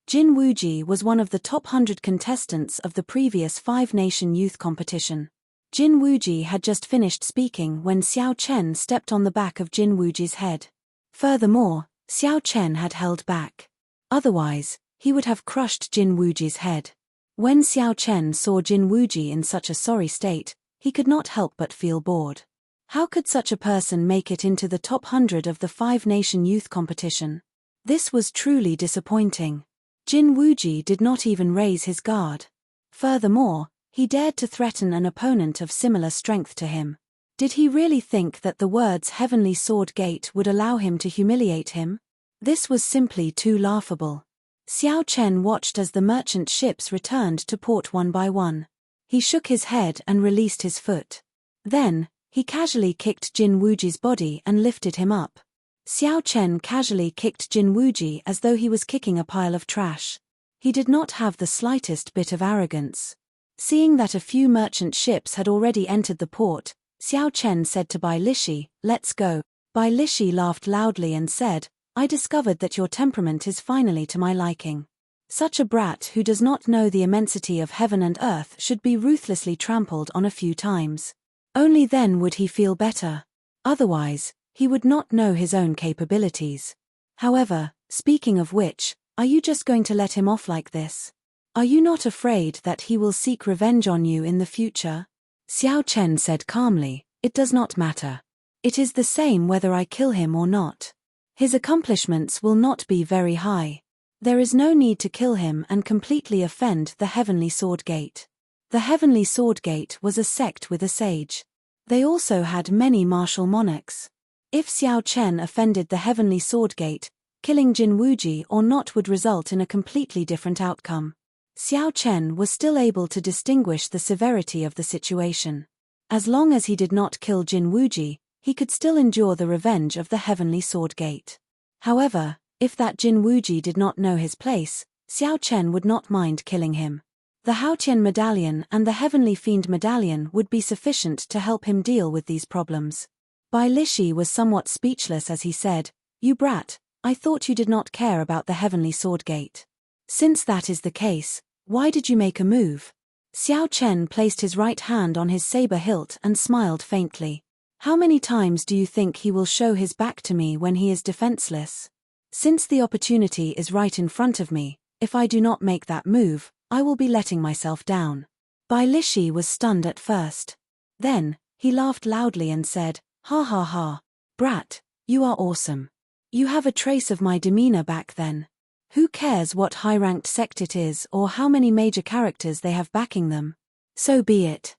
Jin Wuji was one of the top 100 contestants of the previous 5-nation youth competition. Jin Wuji had just finished speaking when Xiao Chen stepped on the back of Jin Wuji's head. Furthermore, Xiao Chen had held back. Otherwise, he would have crushed Jin Wuji's head. When Xiao Chen saw Jin Wuji in such a sorry state, he could not help but feel bored. How could such a person make it into the top 100 of the 5-nation youth competition? This was truly disappointing. Jin Wuji did not even raise his guard. Furthermore, he dared to threaten an opponent of similar strength to him. Did he really think that the words Heavenly Sword Gate would allow him to humiliate him? This was simply too laughable. Xiao Chen watched as the merchant ships returned to port one by one. He shook his head and released his foot. Then, he casually kicked Jin Wuji's body and lifted him up. Xiao Chen casually kicked Jin Wuji as though he was kicking a pile of trash. He did not have the slightest bit of arrogance. Seeing that a few merchant ships had already entered the port, Xiao Chen said to Bai Lishi, "Let's go." Bai Lishi laughed loudly and said, "I discovered that your temperament is finally to my liking. Such a brat who does not know the immensity of heaven and earth should be ruthlessly trampled on a few times. Only then would he feel better. Otherwise, he would not know his own capabilities. However, speaking of which, are you just going to let him off like this? Are you not afraid that he will seek revenge on you in the future?" Xiao Chen said calmly, "It does not matter. It is the same whether I kill him or not. His accomplishments will not be very high. There is no need to kill him and completely offend the Heavenly Sword Gate." The Heavenly Sword Gate was a sect with a sage. They also had many martial monarchs. If Xiao Chen offended the Heavenly Sword Gate, killing Jin Wuji or not would result in a completely different outcome. Xiao Chen was still able to distinguish the severity of the situation. As long as he did not kill Jin Wuji, he could still endure the revenge of the Heavenly Sword Gate. However, if that Jin Wuji did not know his place, Xiao Chen would not mind killing him. The Haotian Medallion and the Heavenly Fiend Medallion would be sufficient to help him deal with these problems. Bai Lishi was somewhat speechless as he said, "You brat, I thought you did not care about the Heavenly Sword Gate. Since that is the case, why did you make a move?" Xiao Chen placed his right hand on his saber hilt and smiled faintly. "How many times do you think he will show his back to me when he is defenseless? Since the opportunity is right in front of me, if I do not make that move, I will be letting myself down." Bai Lishi was stunned at first. Then, he laughed loudly and said, "Ha ha ha. Brat, you are awesome. You have a trace of my demeanor back then. Who cares what high-ranked sect it is or how many major characters they have backing them? So be it.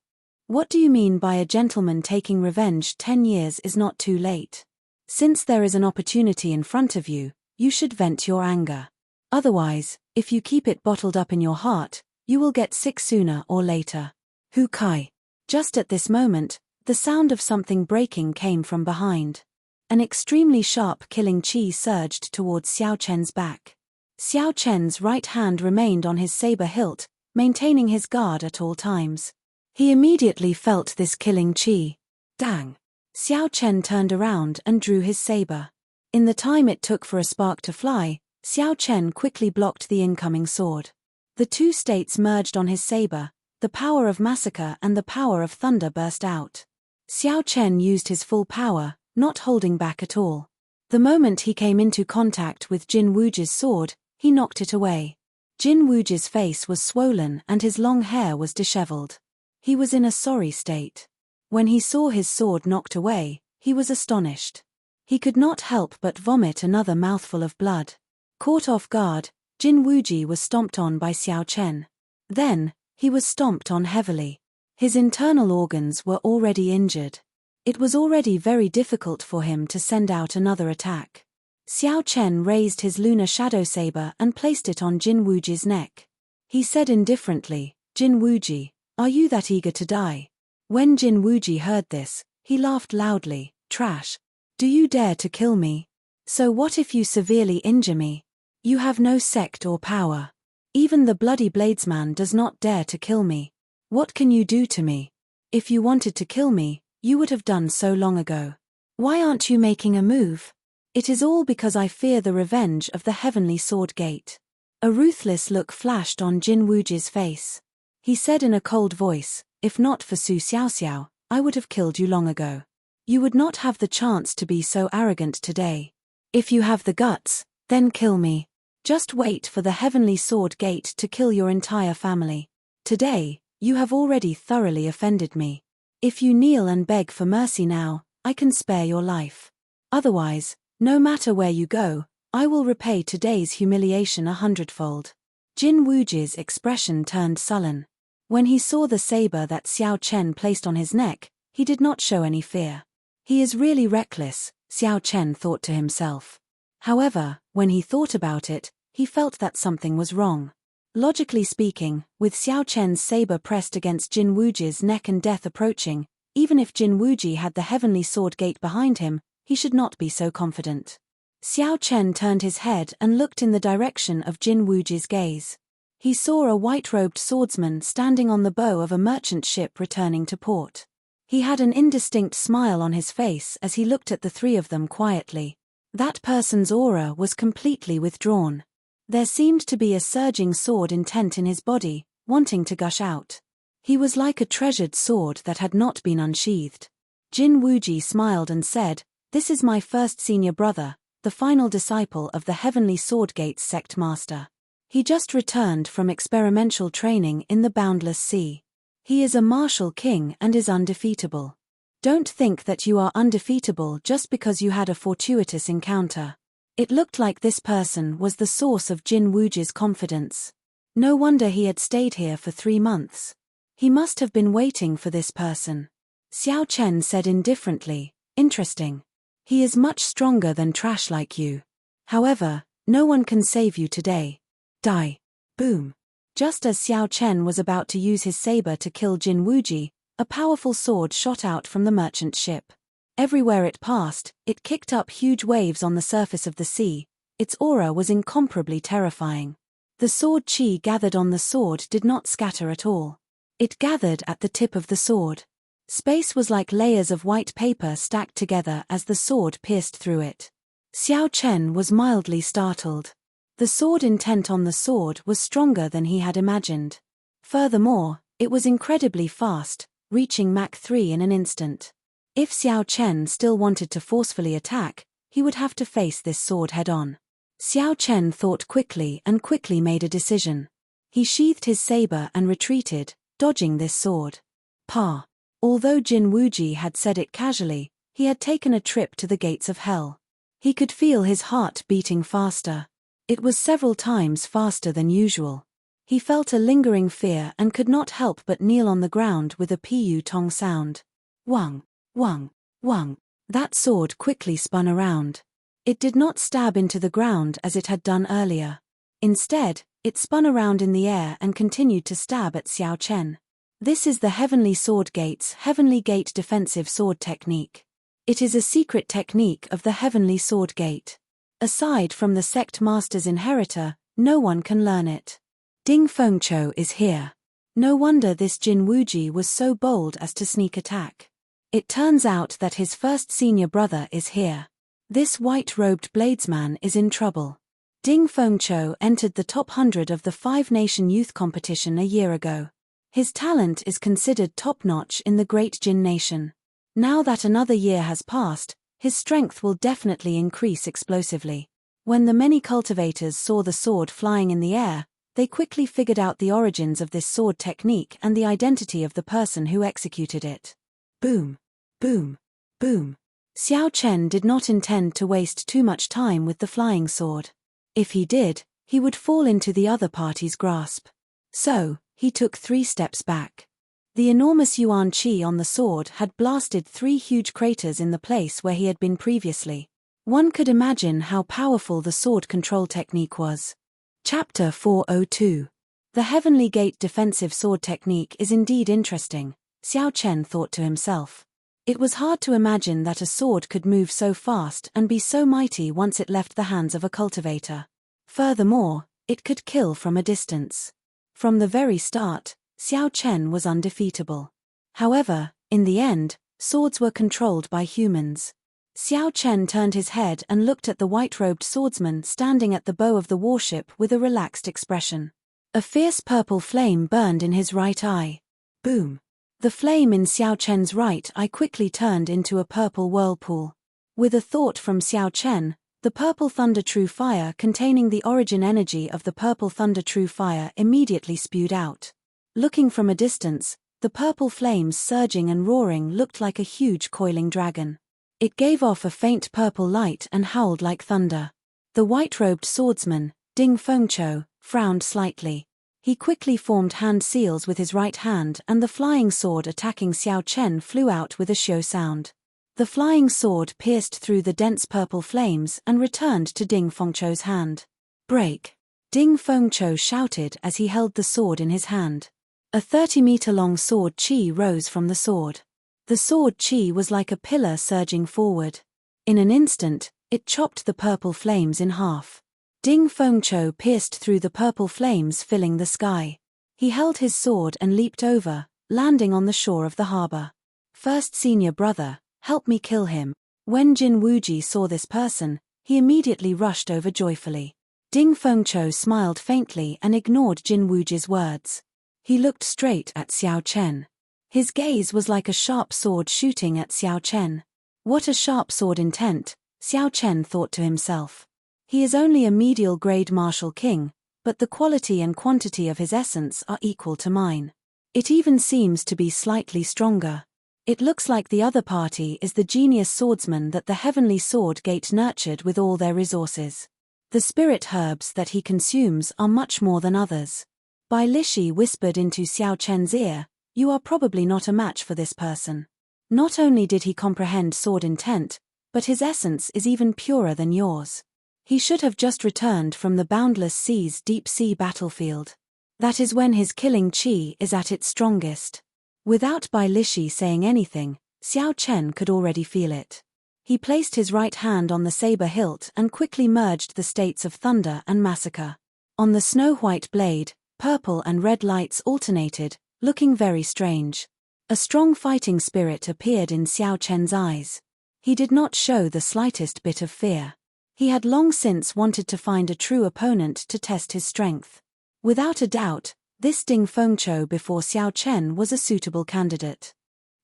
What do you mean by a gentleman taking revenge 10 years is not too late? Since there is an opportunity in front of you, you should vent your anger. Otherwise, if you keep it bottled up in your heart, you will get sick sooner or later." Hu Kai. Just at this moment, the sound of something breaking came from behind. An extremely sharp killing chi surged towards Xiao Chen's back. Xiao Chen's right hand remained on his saber hilt, maintaining his guard at all times. He immediately felt this killing chi. Dang! Xiao Chen turned around and drew his saber. In the time it took for a spark to fly, Xiao Chen quickly blocked the incoming sword. The two states merged on his saber, the power of massacre and the power of thunder burst out. Xiao Chen used his full power, not holding back at all. The moment he came into contact with Jin Wuji's sword, he knocked it away. Jin Wuji's face was swollen and his long hair was disheveled. He was in a sorry state. When he saw his sword knocked away, he was astonished. He could not help but vomit another mouthful of blood. Caught off guard, Jin Wuji was stomped on by Xiao Chen. Then, he was stomped on heavily. His internal organs were already injured. It was already very difficult for him to send out another attack. Xiao Chen raised his lunar shadow saber and placed it on Jin Wuji's neck. He said indifferently, "Jin Wuji, are you that eager to die?" When Jin Wuji heard this, he laughed loudly, "Trash. Do you dare to kill me? So what if you severely injure me? You have no sect or power. Even the bloody bladesman does not dare to kill me. What can you do to me? If you wanted to kill me, you would have done so long ago. Why aren't you making a move? It is all because I fear the revenge of the Heavenly Sword Gate." A ruthless look flashed on Jin Wuji's face. He said in a cold voice, "If not for Su Xiaoxiao, I would have killed you long ago. You would not have the chance to be so arrogant today. If you have the guts, then kill me. Just wait for the Heavenly Sword Gate to kill your entire family. Today, you have already thoroughly offended me. If you kneel and beg for mercy now, I can spare your life. Otherwise, no matter where you go, I will repay today's humiliation 100-fold. Jin Wuji's expression turned sullen. When he saw the saber that Xiao Chen placed on his neck, he did not show any fear. He is really reckless, Xiao Chen thought to himself. However, when he thought about it, he felt that something was wrong. Logically speaking, with Xiao Chen's saber pressed against Jin Wuji's neck and death approaching, even if Jin Wuji had the Heavenly Sword Gate behind him, he should not be so confident. Xiao Chen turned his head and looked in the direction of Jin Wuji's gaze. He saw a white-robed swordsman standing on the bow of a merchant ship returning to port. He had an indistinct smile on his face as he looked at the three of them quietly. That person's aura was completely withdrawn. There seemed to be a surging sword intent in his body, wanting to gush out. He was like a treasured sword that had not been unsheathed. Jin Wuji smiled and said, "This is my first senior brother, the final disciple of the Heavenly Sword Gate's sect master. He just returned from experimental training in the Boundless Sea. He is a martial king and is undefeatable. Don't think that you are undefeatable just because you had a fortuitous encounter. It looked like this person was the source of Jin Wuji's confidence. No wonder he had stayed here for 3 months. He must have been waiting for this person. Xiao Chen said indifferently, interesting. He is much stronger than trash like you. However, no one can save you today. Die. Boom. Just as Xiao Chen was about to use his saber to kill Jin Wuji, a powerful sword shot out from the merchant ship. Everywhere it passed, it kicked up huge waves on the surface of the sea. Its aura was incomparably terrifying. The sword chi gathered on the sword did not scatter at all. It gathered at the tip of the sword. Space was like layers of white paper stacked together as the sword pierced through it. Xiao Chen was mildly startled. The sword intent on the sword was stronger than he had imagined. Furthermore, it was incredibly fast, reaching Mach 3 in an instant. If Xiao Chen still wanted to forcefully attack, he would have to face this sword head-on. Xiao Chen thought quickly and quickly made a decision. He sheathed his saber and retreated, dodging this sword. Pa. Although Jin Wuji had said it casually, he had taken a trip to the gates of hell. He could feel his heart beating faster. It was several times faster than usual. He felt a lingering fear and could not help but kneel on the ground with a pu tong sound. Wang, wang, wang. That sword quickly spun around. It did not stab into the ground as it had done earlier. Instead, it spun around in the air and continued to stab at Xiao Chen. This is the Heavenly Sword Gate's Heavenly Gate defensive sword technique. It is a secret technique of the Heavenly Sword Gate. Aside from the sect master's inheritor, no one can learn it. Ding Fengqiu is here. No wonder this Jin Wuji was so bold as to sneak attack. It turns out that his first senior brother is here. This white-robed bladesman is in trouble. Ding Fengqiu entered the top 100 of the 5-nation youth competition a year ago. His talent is considered top-notch in the Great Jin Nation. Now that another year has passed, his strength will definitely increase explosively. When the many cultivators saw the sword flying in the air, they quickly figured out the origins of this sword technique and the identity of the person who executed it. Boom, boom, boom. Xiao Chen did not intend to waste too much time with the flying sword. If he did, he would fall into the other party's grasp. So, he took 3 steps back. The enormous yuan qi on the sword had blasted 3 huge craters in the place where he had been previously. One could imagine how powerful the sword control technique was. Chapter 402. The Heavenly Gate defensive sword technique is indeed interesting, Xiao Chen thought to himself. It was hard to imagine that a sword could move so fast and be so mighty once it left the hands of a cultivator. Furthermore, it could kill from a distance. From the very start, Xiao Chen was undefeatable. However, in the end, swords were controlled by humans. Xiao Chen turned his head and looked at the white-robed swordsman standing at the bow of the warship with a relaxed expression. A fierce purple flame burned in his right eye. Boom. The flame in Xiao Chen's right eye quickly turned into a purple whirlpool. With a thought from Xiao Chen, the purple thunder true fire containing the origin energy of the purple thunder true fire immediately spewed out. Looking from a distance, the purple flames surging and roaring looked like a huge coiling dragon. It gave off a faint purple light and howled like thunder. The white-robed swordsman, Ding Fengqiu, frowned slightly. He quickly formed hand seals with his right hand and the flying sword attacking Xiao Chen flew out with a shou sound. The flying sword pierced through the dense purple flames and returned to Ding Fengqiu's hand. Break! Ding Fengqiu shouted as he held the sword in his hand. A 30-meter-long sword qi rose from the sword. The sword qi was like a pillar surging forward. In an instant, it chopped the purple flames in half. Ding Fengqiu pierced through the purple flames filling the sky. He held his sword and leaped over, landing on the shore of the harbor. First senior brother, help me kill him. When Jin Wuji saw this person, he immediately rushed over joyfully. Ding Fengqiu smiled faintly and ignored Jin Wuji's words. He looked straight at Xiao Chen. His gaze was like a sharp sword shooting at Xiao Chen. What a sharp sword intent, Xiao Chen thought to himself. He is only a medial grade martial king, but the quality and quantity of his essence are equal to mine. It even seems to be slightly stronger. It looks like the other party is the genius swordsman that the heavenly sword gate nurtured with all their resources. The spirit herbs that he consumes are much more than others. Bai Lishi whispered into Xiao Chen's ear, "You are probably not a match for this person. Not only did he comprehend sword intent, but his essence is even purer than yours. He should have just returned from the boundless sea's deep-sea battlefield. That is when his killing qi is at its strongest." Without Bai Lishi saying anything, Xiao Chen could already feel it. He placed his right hand on the saber hilt and quickly merged the states of thunder and massacre. On the snow-white blade, purple and red lights alternated, looking very strange. A strong fighting spirit appeared in Xiao Chen's eyes. He did not show the slightest bit of fear. He had long since wanted to find a true opponent to test his strength. Without a doubt, this Ding Fengqiu before Xiao Chen was a suitable candidate.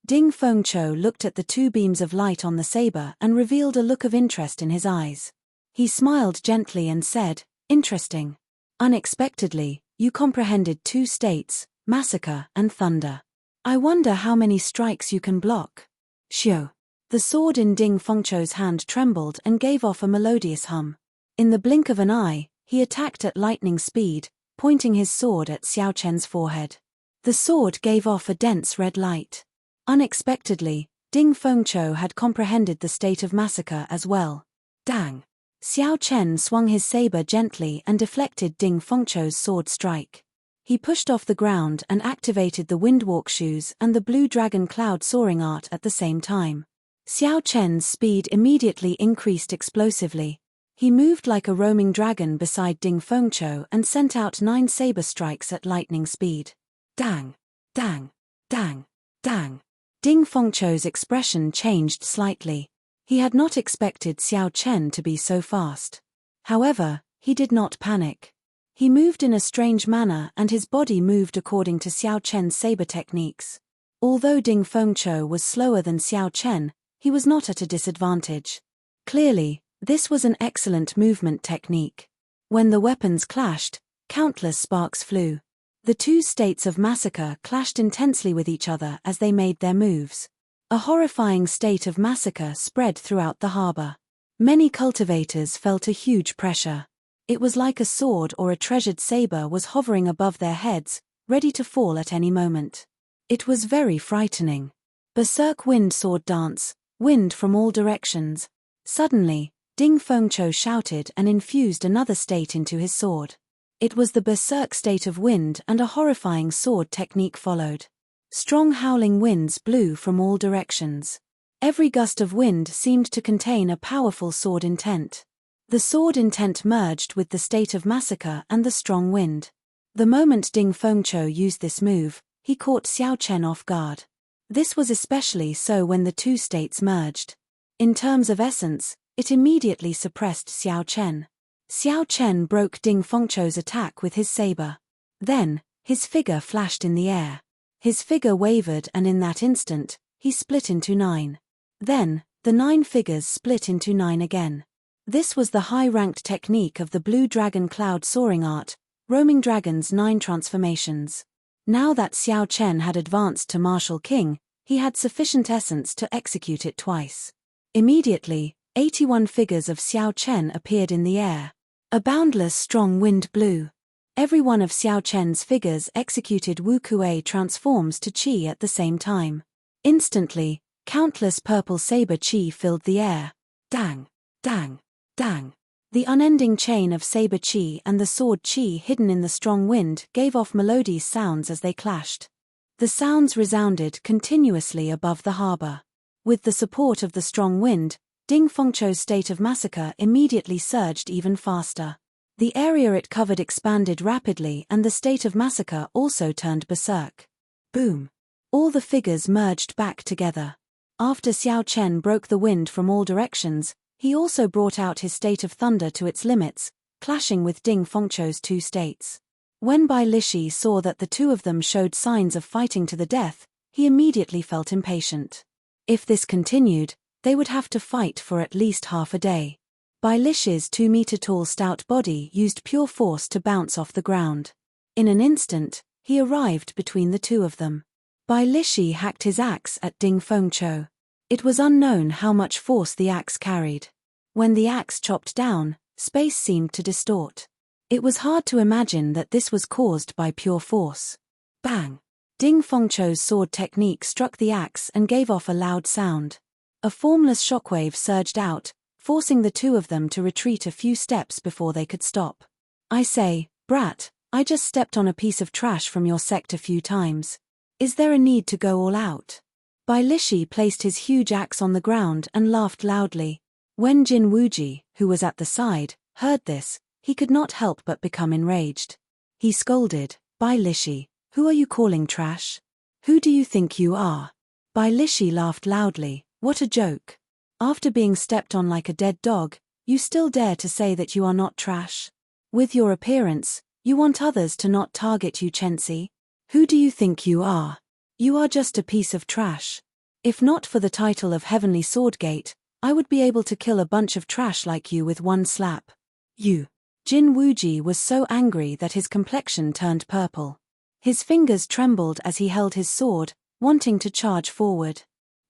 Ding Fengqiu looked at the two beams of light on the saber and revealed a look of interest in his eyes. He smiled gently and said, "Interesting. Unexpectedly, you comprehended two states, massacre and thunder. I wonder how many strikes you can block." Xiu. The sword in Ding Fengqiu's hand trembled and gave off a melodious hum. In the blink of an eye, he attacked at lightning speed, pointing his sword at Xiao Chen's forehead. The sword gave off a dense red light. Unexpectedly, Ding Fengqiu had comprehended the state of massacre as well. Dang! Xiao Chen swung his saber gently and deflected Ding Fengqiu's sword strike. He pushed off the ground and activated the windwalk shoes and the blue dragon cloud soaring art at the same time. Xiao Chen's speed immediately increased explosively. He moved like a roaming dragon beside Ding Fengqiu and sent out 9 saber strikes at lightning speed. Dang! Dang! Dang! Dang! Ding Fengqiu's expression changed slightly. He had not expected Xiao Chen to be so fast. However, he did not panic. He moved in a strange manner and his body moved according to Xiao Chen's saber techniques. Although Ding Fengqiu was slower than Xiao Chen, he was not at a disadvantage. Clearly, this was an excellent movement technique. When the weapons clashed, countless sparks flew. The two states of massacre clashed intensely with each other as they made their moves. A horrifying state of massacre spread throughout the harbor. Many cultivators felt a huge pressure. It was like a sword or a treasured saber was hovering above their heads, ready to fall at any moment. It was very frightening. Berserk wind sword dance, wind from all directions. Suddenly, Ding Fengqiu shouted and infused another state into his sword. It was the berserk state of wind and a horrifying sword technique followed. Strong howling winds blew from all directions. Every gust of wind seemed to contain a powerful sword intent. The sword intent merged with the state of massacre and the strong wind. The moment Ding Fengqiu used this move, he caught Xiao Chen off guard. This was especially so when the two states merged. In terms of essence, it immediately suppressed Xiao Chen. Xiao Chen broke Ding Fengqiu's attack with his saber. Then, his figure flashed in the air. His figure wavered and in that instant, he split into 9. Then, the 9 figures split into 9 again. This was the high-ranked technique of the blue dragon cloud soaring art, roaming dragon's 9 transformations. Now that Xiao Chen had advanced to Martial King, he had sufficient essence to execute it twice. Immediately, 81 figures of Xiao Chen appeared in the air. A boundless strong wind blew. Every one of Xiao Chen's figures executed Wu Kuei transforms to qi at the same time. Instantly, countless purple saber qi filled the air. Dang! Dang! Dang! The unending chain of saber qi and the sword qi hidden in the strong wind gave off melodious sounds as they clashed. The sounds resounded continuously above the harbor. With the support of the strong wind, Ding Fengqiu's state of massacre immediately surged even faster. The area it covered expanded rapidly and the state of massacre also turned berserk. Boom! All the figures merged back together. After Xiao Chen broke the wind from all directions, he also brought out his state of thunder to its limits, clashing with Ding Fengqiu's 2 states. When Bai Lishi saw that the two of them showed signs of fighting to the death, he immediately felt impatient. If this continued, they would have to fight for at least half a day. Bai Lishi's 2-meter-tall stout body used pure force to bounce off the ground. In an instant, He arrived between the two of them. Bai Lishi hacked his axe at Ding Fengqiu. It was unknown how much force the axe carried. When the axe chopped down, space seemed to distort. It was hard to imagine that this was caused by pure force. Bang! Ding Fengqiu's sword technique struck the axe and gave off a loud sound. A formless shockwave surged out, forcing the two of them to retreat a few steps before they could stop. I say, brat, I just stepped on a piece of trash from your sect a few times. Is there a need to go all out? Bai Lishi placed his huge axe on the ground and laughed loudly. When Jin Wuji, who was at the side, heard this, he could not help but become enraged. He scolded, Bai Lishi, who are you calling trash? Who do you think you are? Bai Lishi laughed loudly, what a joke. After being stepped on like a dead dog, you still dare to say that you are not trash? With your appearance, you want others to not target you, Chensi? Who do you think you are? You are just a piece of trash. If not for the title of Heavenly Swordgate, I would be able to kill a bunch of trash like you with one slap. You. Jin Wuji was so angry that his complexion turned purple. His fingers trembled as he held his sword, wanting to charge forward.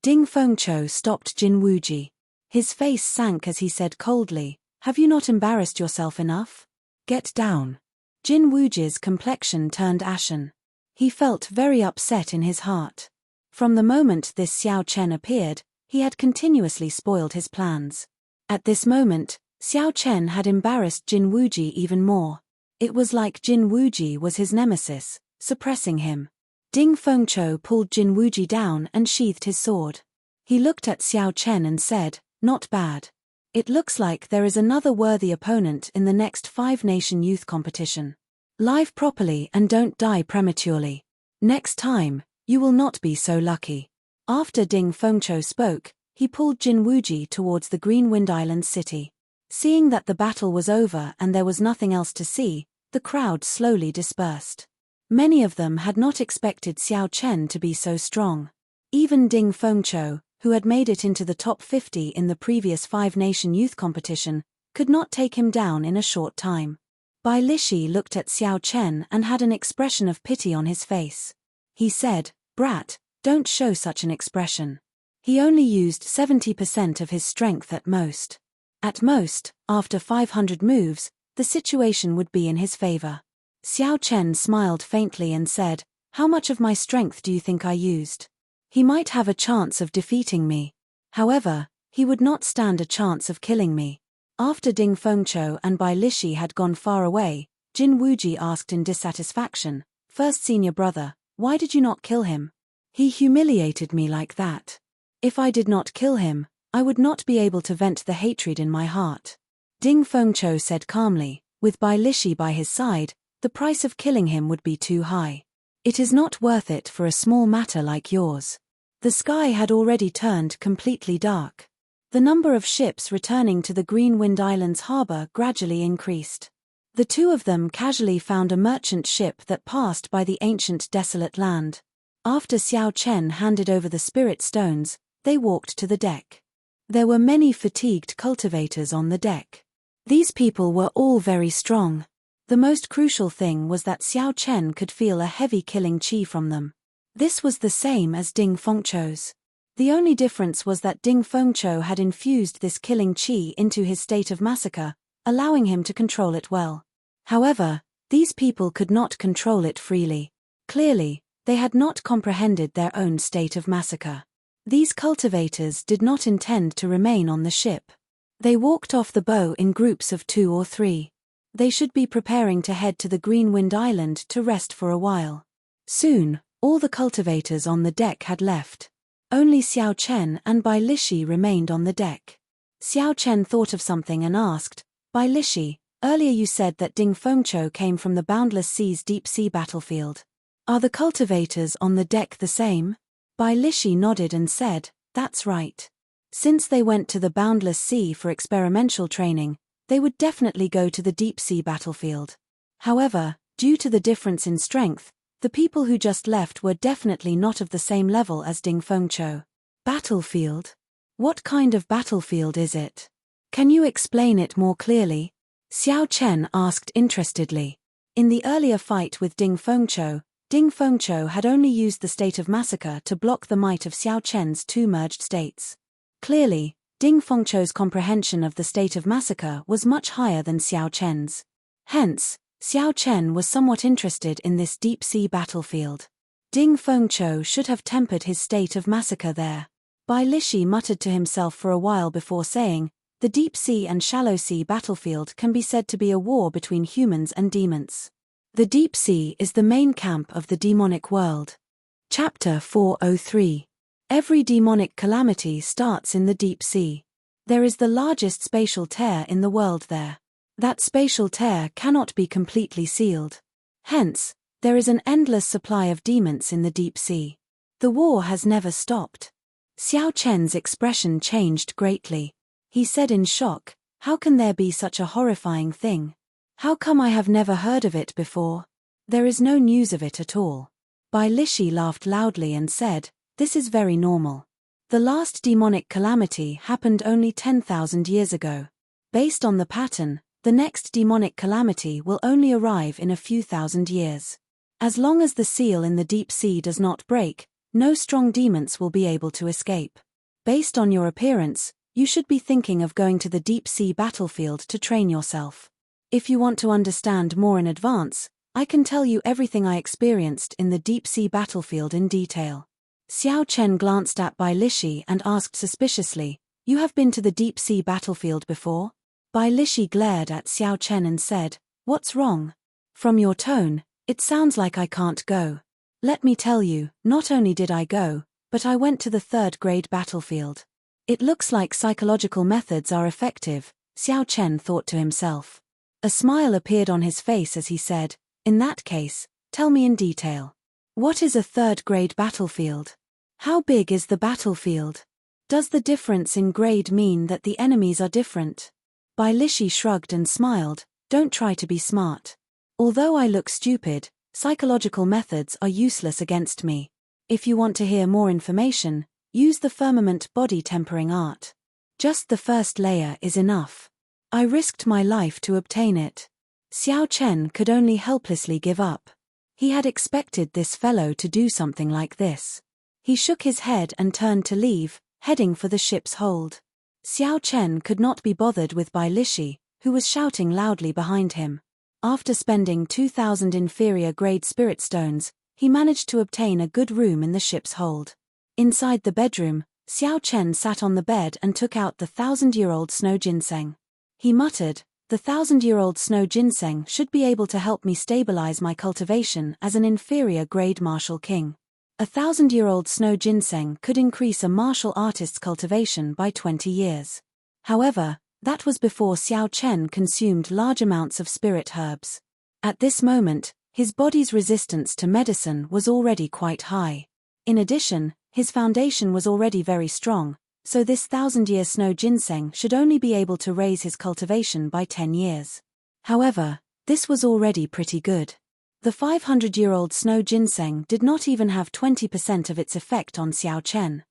Ding Fengqiu stopped Jin Wuji. His face sank as he said coldly, have you not embarrassed yourself enough? Get down. Jin Wuji's complexion turned ashen. He felt very upset in his heart. From the moment this Xiao Chen appeared, he had continuously spoiled his plans. At this moment, Xiao Chen had embarrassed Jin Wuji even more. It was like Jin Wuji was his nemesis, suppressing him. Ding Fengqiu pulled Jin Wuji down and sheathed his sword. He looked at Xiao Chen and said, not bad. It looks like there is another worthy opponent in the next 5-nation youth competition. Live properly and don't die prematurely. Next time, you will not be so lucky. After Ding Fengqiu spoke, he pulled Jin Wuji towards the Green Wind Island city. Seeing that the battle was over and there was nothing else to see, the crowd slowly dispersed. Many of them had not expected Xiao Chen to be so strong. Even Ding Fengqiu, who had made it into the top 50 in the previous 5-nation youth competition, could not take him down in a short time. Bai Lishi looked at Xiao Chen and had an expression of pity on his face. He said, brat, don't show such an expression. He only used 70% of his strength at most. At most, after 500 moves, the situation would be in his favor. Xiao Chen smiled faintly and said, how much of my strength do you think I used? He might have a chance of defeating me. However, he would not stand a chance of killing me. After Ding Fengqiu and Bai Lishi had gone far away, Jin Wuji asked in dissatisfaction, first senior brother, why did you not kill him? He humiliated me like that. If I did not kill him, I would not be able to vent the hatred in my heart. Ding Fengqiu said calmly, with Bai Lishi by his side, the price of killing him would be too high. It is not worth it for a small matter like yours. The sky had already turned completely dark. The number of ships returning to the Green Wind Islands harbor gradually increased. The two of them casually found a merchant ship that passed by the ancient desolate land. After Xiao Chen handed over the spirit stones, they walked to the deck. There were many fatigued cultivators on the deck. These people were all very strong. The most crucial thing was that Xiao Chen could feel a heavy killing qi from them. This was the same as Ding Fengqiu's. The only difference was that Ding Fengqiu had infused this killing qi into his state of massacre, allowing him to control it well. However, these people could not control it freely. Clearly, they had not comprehended their own state of massacre. These cultivators did not intend to remain on the ship. They walked off the bow in groups of 2 or 3. They should be preparing to head to the Green Wind Island to rest for a while. Soon, all the cultivators on the deck had left. Only Xiao Chen and Bai Lishi remained on the deck. Xiao Chen thought of something and asked, Bai Lishi, earlier you said that Ding Fengqiu came from the Boundless Sea's deep-sea battlefield. Are the cultivators on the deck the same? Bai Lishi nodded and said, that's right. Since they went to the Boundless Sea for experimental training, they would definitely go to the deep-sea battlefield. However, due to the difference in strength, the people who just left were definitely not of the same level as Ding Fengqiu. Battlefield? What kind of battlefield is it? Can you explain it more clearly? Xiao Chen asked interestedly. In the earlier fight with Ding Fengqiu, Ding Fengqiu had only used the state of massacre to block the might of Xiao Chen's two merged states. Clearly, Ding Fengqiu's comprehension of the state of massacre was much higher than Xiao Chen's. Hence, Xiao Chen was somewhat interested in this deep-sea battlefield. Ding Fengqiu should have tempered his state of massacre there. Bai Lishi muttered to himself for a while before saying, the deep-sea and shallow-sea battlefield can be said to be a war between humans and demons. The deep sea is the main camp of the demonic world. Chapter 403. Every demonic calamity starts in the deep sea. There is the largest spatial tear in the world there. That spatial tear cannot be completely sealed. Hence, there is an endless supply of demons in the deep sea. The war has never stopped. Xiao Chen's expression changed greatly. He said in shock, how can there be such a horrifying thing? How come I have never heard of it before? There is no news of it at all. Bai Lishi laughed loudly and said, this is very normal. The last demonic calamity happened only 10,000 years ago. Based on the pattern, the next demonic calamity will only arrive in a few thousand years. As long as the seal in the deep sea does not break, no strong demons will be able to escape. Based on your appearance, you should be thinking of going to the deep sea battlefield to train yourself. If you want to understand more in advance, I can tell you everything I experienced in the deep sea battlefield in detail. Xiao Chen glanced at Bai Lishi and asked suspiciously, you have been to the deep sea battlefield before? Bai Lishi glared at Xiao Chen and said, what's wrong? From your tone, it sounds like I can't go. Let me tell you, not only did I go, but I went to the third-grade battlefield. It looks like psychological methods are effective, Xiao Chen thought to himself. A smile appeared on his face as he said, in that case, tell me in detail. What is a third-grade battlefield? How big is the battlefield? Does the difference in grade mean that the enemies are different? Bai Lishi shrugged and smiled, don't try to be smart. Although I look stupid, psychological methods are useless against me. If you want to hear more information, use the firmament body tempering art. Just the first layer is enough. I risked my life to obtain it. Xiao Chen could only helplessly give up. He had expected this fellow to do something like this. He shook his head and turned to leave, heading for the ship's hold. Xiao Chen could not be bothered with Bai Lishi, who was shouting loudly behind him. After spending 2,000 inferior-grade spirit stones, he managed to obtain a good room in the ship's hold. Inside the bedroom, Xiao Chen sat on the bed and took out the 1,000-year-old snow ginseng. He muttered, the 1,000-year-old snow ginseng should be able to help me stabilize my cultivation as an inferior-grade martial king. A 1,000-year-old snow ginseng could increase a martial artist's cultivation by 20 years. However, that was before Xiao Chen consumed large amounts of spirit herbs. At this moment, his body's resistance to medicine was already quite high. In addition, his foundation was already very strong, so this 1,000-year snow ginseng should only be able to raise his cultivation by 10 years. However, this was already pretty good. The 500-year-old snow ginseng did not even have 20% of its effect on Xiao Chen.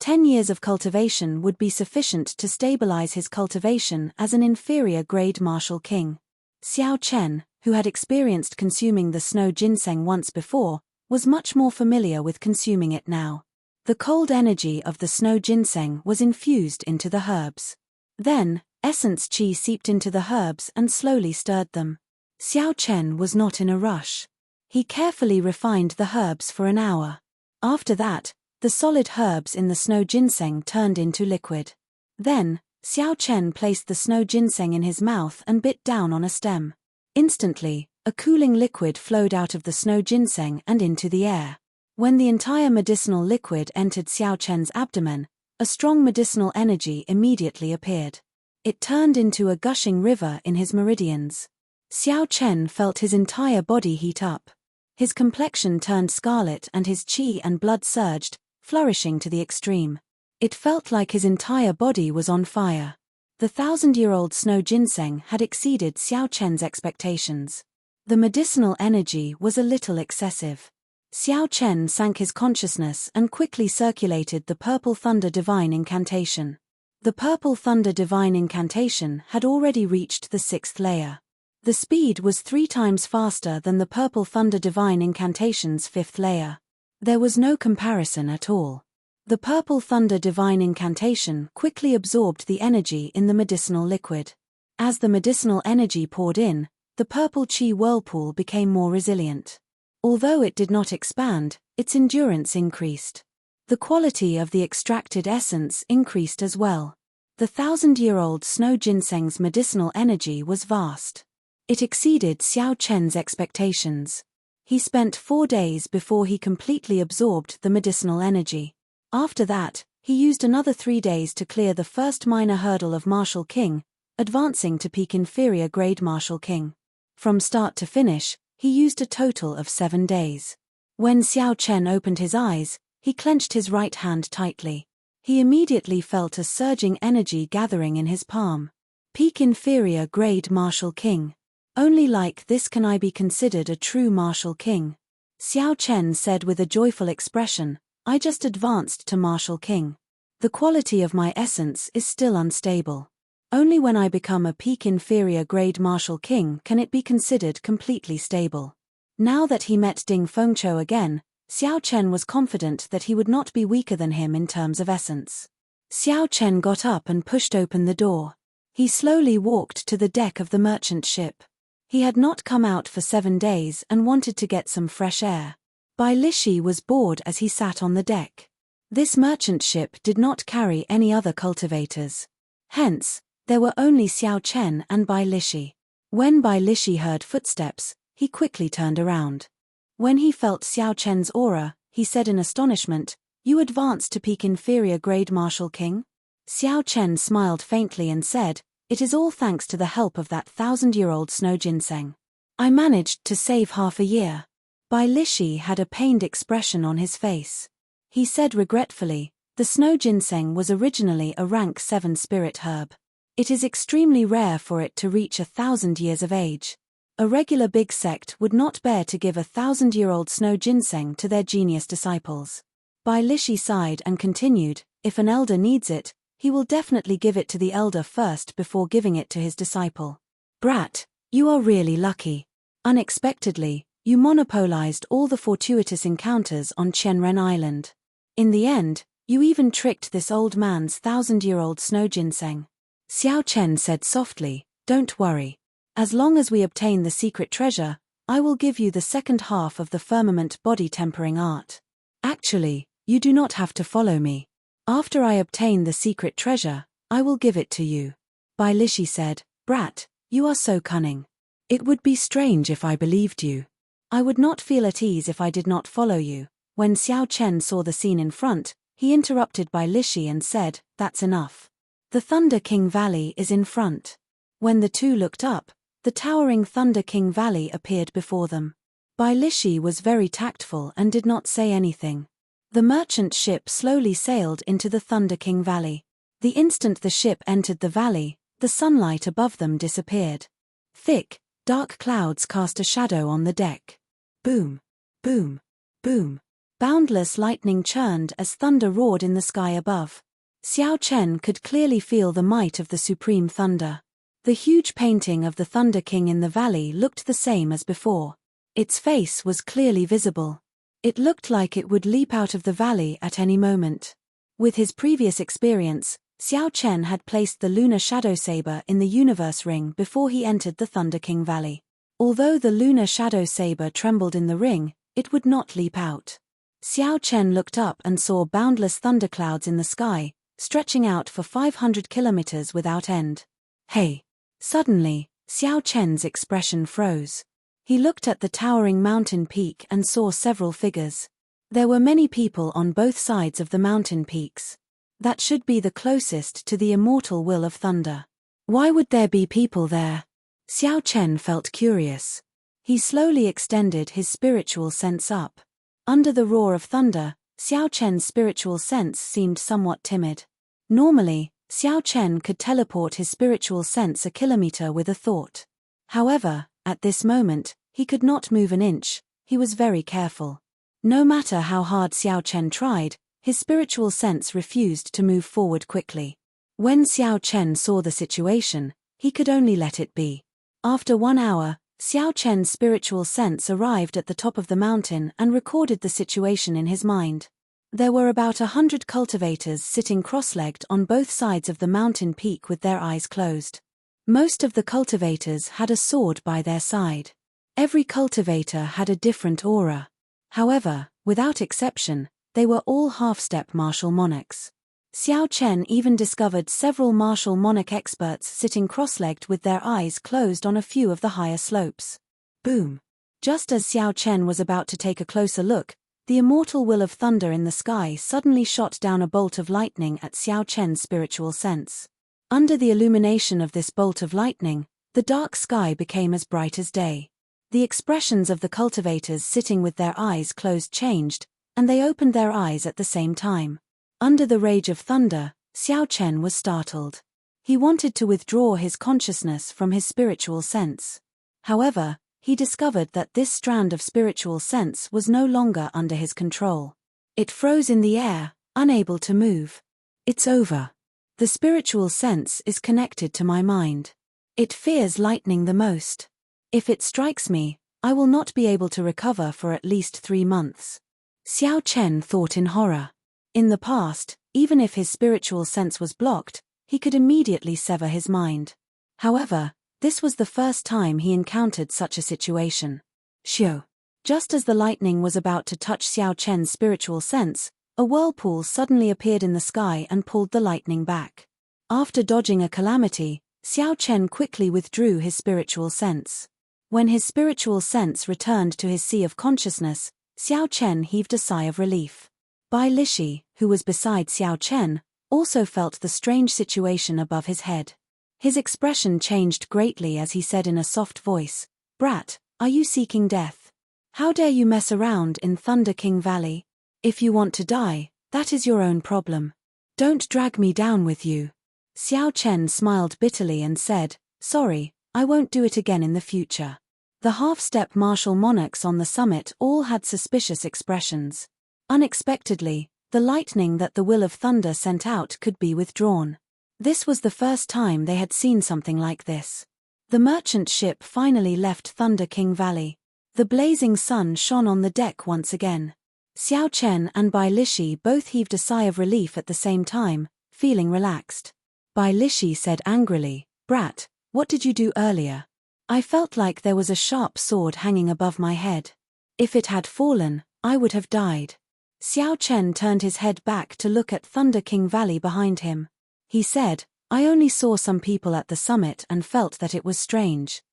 10 years of cultivation would be sufficient to stabilize his cultivation as an inferior-grade martial king. Xiao Chen, who had experienced consuming the snow ginseng once before, was much more familiar with consuming it now. The cold energy of the snow ginseng was infused into the herbs. Then, essence qi seeped into the herbs and slowly stirred them. Xiao Chen was not in a rush. He carefully refined the herbs for an hour. After that, the solid herbs in the snow ginseng turned into liquid. Then, Xiao Chen placed the snow ginseng in his mouth and bit down on a stem. Instantly, a cooling liquid flowed out of the snow ginseng and into the air. When the entire medicinal liquid entered Xiao Chen's abdomen, a strong medicinal energy immediately appeared. It turned into a gushing river in his meridians. Xiao Chen felt his entire body heat up. His complexion turned scarlet and his qi and blood surged, flourishing to the extreme. It felt like his entire body was on fire. The 1,000-year-old snow ginseng had exceeded Xiao Chen's expectations. The medicinal energy was a little excessive. Xiao Chen sank his consciousness and quickly circulated the Purple Thunder Divine Incantation. The Purple Thunder Divine Incantation had already reached the 6th layer. The speed was 3 times faster than the Purple Thunder Divine Incantation's 5th layer. There was no comparison at all. The Purple Thunder Divine Incantation quickly absorbed the energy in the medicinal liquid. As the medicinal energy poured in, the purple chi whirlpool became more resilient. Although it did not expand, its endurance increased. The quality of the extracted essence increased as well. The 1,000-year-old snow ginseng's medicinal energy was vast. It exceeded Xiao Chen's expectations. He spent 4 days before he completely absorbed the medicinal energy. After that, he used another 3 days to clear the first minor hurdle of Martial King, advancing to peak inferior grade Martial King. From start to finish, he used a total of 7 days. When Xiao Chen opened his eyes, he clenched his right hand tightly. He immediately felt a surging energy gathering in his palm. Peak inferior grade Martial King. Only like this can I be considered a true Martial King. Xiao Chen said with a joyful expression, I just advanced to Martial King. The quality of my essence is still unstable. Only when I become a peak inferior grade Martial King can it be considered completely stable. Now that he met Ding Fengqiu again, Xiao Chen was confident that he would not be weaker than him in terms of essence. Xiao Chen got up and pushed open the door. He slowly walked to the deck of the merchant ship. He had not come out for 7 days and wanted to get some fresh air. Bai Lishi was bored as he sat on the deck. This merchant ship did not carry any other cultivators. Hence, there were only Xiao Chen and Bai Lishi. When Bai Lishi heard footsteps, he quickly turned around. When he felt Xiao Chen's aura, he said in astonishment, You advanced to peak inferior grade Martial King? Xiao Chen smiled faintly and said, It is all thanks to the help of that 1,000-year-old snow ginseng. I managed to save half a year. Bai Lishi had a pained expression on his face. He said regretfully, the snow ginseng was originally a rank 7 spirit herb. It is extremely rare for it to reach 1,000 years of age. A regular big sect would not bear to give a 1,000-year-old snow ginseng to their genius disciples. Bai Lishi sighed and continued, If an elder needs it, he will definitely give it to the elder first before giving it to his disciple. Brat, you are really lucky. Unexpectedly, you monopolized all the fortuitous encounters on Qianren Island. In the end, you even tricked this old man's 1,000-year-old snow ginseng. Xiao Chen said softly, Don't worry. As long as we obtain the secret treasure, I will give you the second half of the firmament body tempering art. Actually, you do not have to follow me. After I obtain the secret treasure, I will give it to you. Bai Lishi said, Brat, you are so cunning. It would be strange if I believed you. I would not feel at ease if I did not follow you. When Xiao Chen saw the scene in front, he interrupted Bai Lishi and said, That's enough. The Thunder King Valley is in front. When the two looked up, the towering Thunder King Valley appeared before them. Bai Lishi was very tactful and did not say anything. The merchant ship slowly sailed into the Thunder King Valley. The instant the ship entered the valley, the sunlight above them disappeared. Thick, dark clouds cast a shadow on the deck. Boom, boom, boom. Boundless lightning churned as thunder roared in the sky above. Xiao Chen could clearly feel the might of the supreme thunder. The huge painting of the Thunder King in the valley looked the same as before. Its face was clearly visible. It looked like it would leap out of the valley at any moment. With his previous experience, Xiao Chen had placed the lunar shadow saber in the universe ring before he entered the Thunder King Valley. Although the lunar shadow saber trembled in the ring, it would not leap out. Xiao Chen looked up and saw boundless thunderclouds in the sky, stretching out for 500 kilometers without end. Hey! Suddenly, Xiao Chen's expression froze. He looked at the towering mountain peak and saw several figures. There were many people on both sides of the mountain peaks. That should be the closest to the immortal will of thunder. Why would there be people there? Xiao Chen felt curious. He slowly extended his spiritual sense up. Under the roar of thunder, Xiao Chen's spiritual sense seemed somewhat timid. Normally, Xiao Chen could teleport his spiritual sense a kilometer with a thought. However, at this moment, he could not move an inch. He was very careful. No matter how hard Xiao Chen tried, his spiritual sense refused to move forward quickly. When Xiao Chen saw the situation, he could only let it be. After 1 hour, Xiao Chen's spiritual sense arrived at the top of the mountain and recorded the situation in his mind. There were about 100 cultivators sitting cross-legged on both sides of the mountain peak with their eyes closed. Most of the cultivators had a sword by their side. Every cultivator had a different aura. However, without exception, they were all half-step martial monarchs. Xiao Chen even discovered several martial monarch experts sitting cross-legged with their eyes closed on a few of the higher slopes. Boom! Just as Xiao Chen was about to take a closer look, the immortal will of thunder in the sky suddenly shot down a bolt of lightning at Xiao Chen's spiritual sense. Under the illumination of this bolt of lightning, the dark sky became as bright as day. The expressions of the cultivators sitting with their eyes closed changed, and they opened their eyes at the same time. Under the rage of thunder, Xiao Chen was startled. He wanted to withdraw his consciousness from his spiritual sense. However, he discovered that this strand of spiritual sense was no longer under his control. It froze in the air, unable to move. It's over. The spiritual sense is connected to my mind. It fears lightning the most. If it strikes me, I will not be able to recover for at least 3 months. Xiao Chen thought in horror. In the past, even if his spiritual sense was blocked, he could immediately sever his mind. However, this was the first time he encountered such a situation. Shio! Just as the lightning was about to touch Xiao Chen's spiritual sense, a whirlpool suddenly appeared in the sky and pulled the lightning back. After dodging a calamity, Xiao Chen quickly withdrew his spiritual sense. When his spiritual sense returned to his sea of consciousness, Xiao Chen heaved a sigh of relief. Bai Lishi, who was beside Xiao Chen, also felt the strange situation above his head. His expression changed greatly as he said in a soft voice, "Brat, are you seeking death? How dare you mess around in Thunder King Valley? If you want to die, that is your own problem. Don't drag me down with you." Xiao Chen smiled bitterly and said, "Sorry, I won't do it again in the future." The half-step martial monarchs on the summit all had suspicious expressions. Unexpectedly, the lightning that the will of thunder sent out could be withdrawn. This was the first time they had seen something like this. The merchant ship finally left Thunder King Valley. The blazing sun shone on the deck once again. Xiao Chen and Bai Lishi both heaved a sigh of relief at the same time, feeling relaxed. Bai Lishi said angrily, "Brat, what did you do earlier? I felt like there was a sharp sword hanging above my head. If it had fallen, I would have died." Xiao Chen turned his head back to look at Thunder King Valley behind him. He said, "I only saw some people at the summit and felt that it was strange."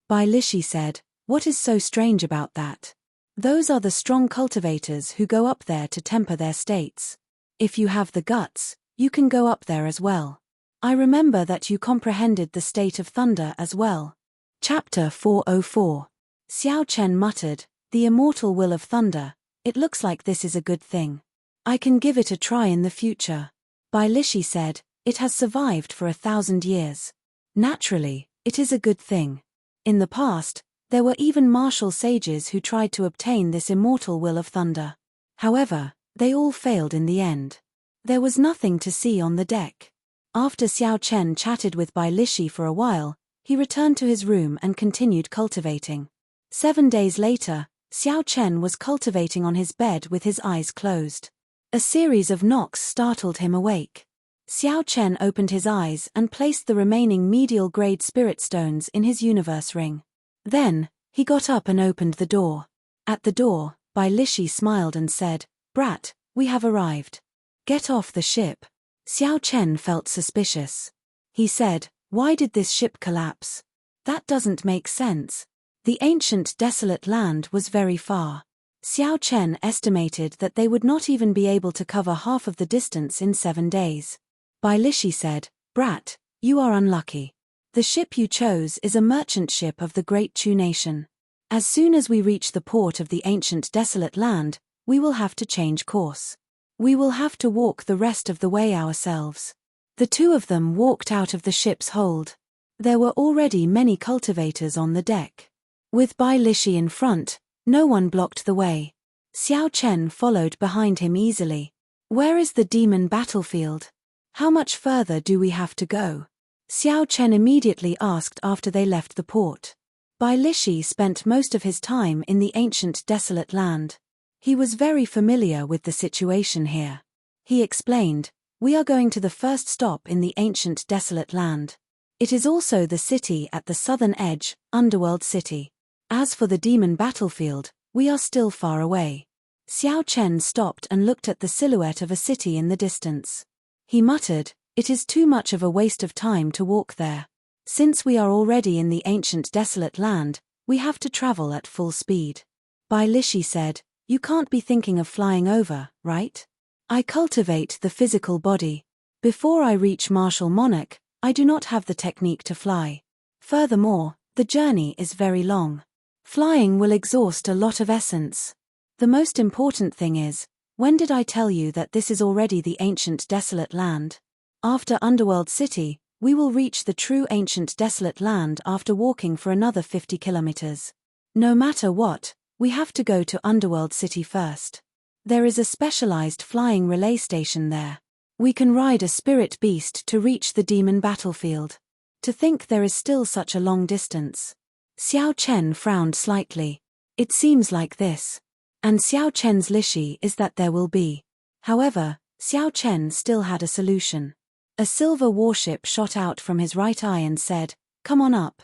Bai Lishi said, "What is so strange about that? Those are the strong cultivators who go up there to temper their states. If you have the guts, you can go up there as well. I remember that you comprehended the state of thunder as well." Chapter 404. Xiao Chen muttered, "The immortal will of thunder, it looks like this is a good thing. I can give it a try in the future." Bai Lishi said, "It has survived for 1,000 years. Naturally, it is a good thing. In the past, there were even martial sages who tried to obtain this immortal will of thunder. However, they all failed in the end. There was nothing to see on the deck." After Xiao Chen chatted with Bai Lishi for a while, he returned to his room and continued cultivating. 7 days later, Xiao Chen was cultivating on his bed with his eyes closed. A series of knocks startled him awake. Xiao Chen opened his eyes and placed the remaining medial-grade spirit stones in his universe ring. Then, he got up and opened the door. At the door, Bai Lishi smiled and said, "Brat, we have arrived. Get off the ship." Xiao Chen felt suspicious. He said, "Why did this ship collapse? That doesn't make sense. The ancient desolate land was very far." Xiao Chen estimated that they would not even be able to cover half of the distance in 7 days. Bai Lishi said, "Brat, you are unlucky. The ship you chose is a merchant ship of the Great Chu nation. As soon as we reach the port of the ancient desolate land, we will have to change course. We will have to walk the rest of the way ourselves." The two of them walked out of the ship's hold. There were already many cultivators on the deck. With Bai Lishi in front, no one blocked the way. Xiao Chen followed behind him easily. "Where is the demon battlefield? How much further do we have to go?" Xiao Chen immediately asked after they left the port. Bai Lishi spent most of his time in the ancient desolate land. He was very familiar with the situation here. He explained, "We are going to the first stop in the ancient desolate land. It is also the city at the southern edge, Underworld City. As for the demon battlefield, we are still far away." Xiao Chen stopped and looked at the silhouette of a city in the distance. He muttered, "It is too much of a waste of time to walk there. Since we are already in the ancient desolate land, we have to travel at full speed." Bai Lishi said, "You can't be thinking of flying over, right? I cultivate the physical body. Before I reach martial monarch, I do not have the technique to fly. Furthermore, the journey is very long. Flying will exhaust a lot of essence. The most important thing is, when did I tell you that this is already the ancient desolate land? After Underworld City, we will reach the true ancient desolate land after walking for another 50 kilometers. No matter what, we have to go to Underworld City first. There is a specialized flying relay station there. We can ride a spirit beast to reach the demon battlefield. To think there is still such a long distance." Xiao Chen frowned slightly. "It seems like this. And Xiao Chen's Lishi is that there will be." However, Xiao Chen still had a solution. A silver warship shot out from his right eye and said, "Come on up.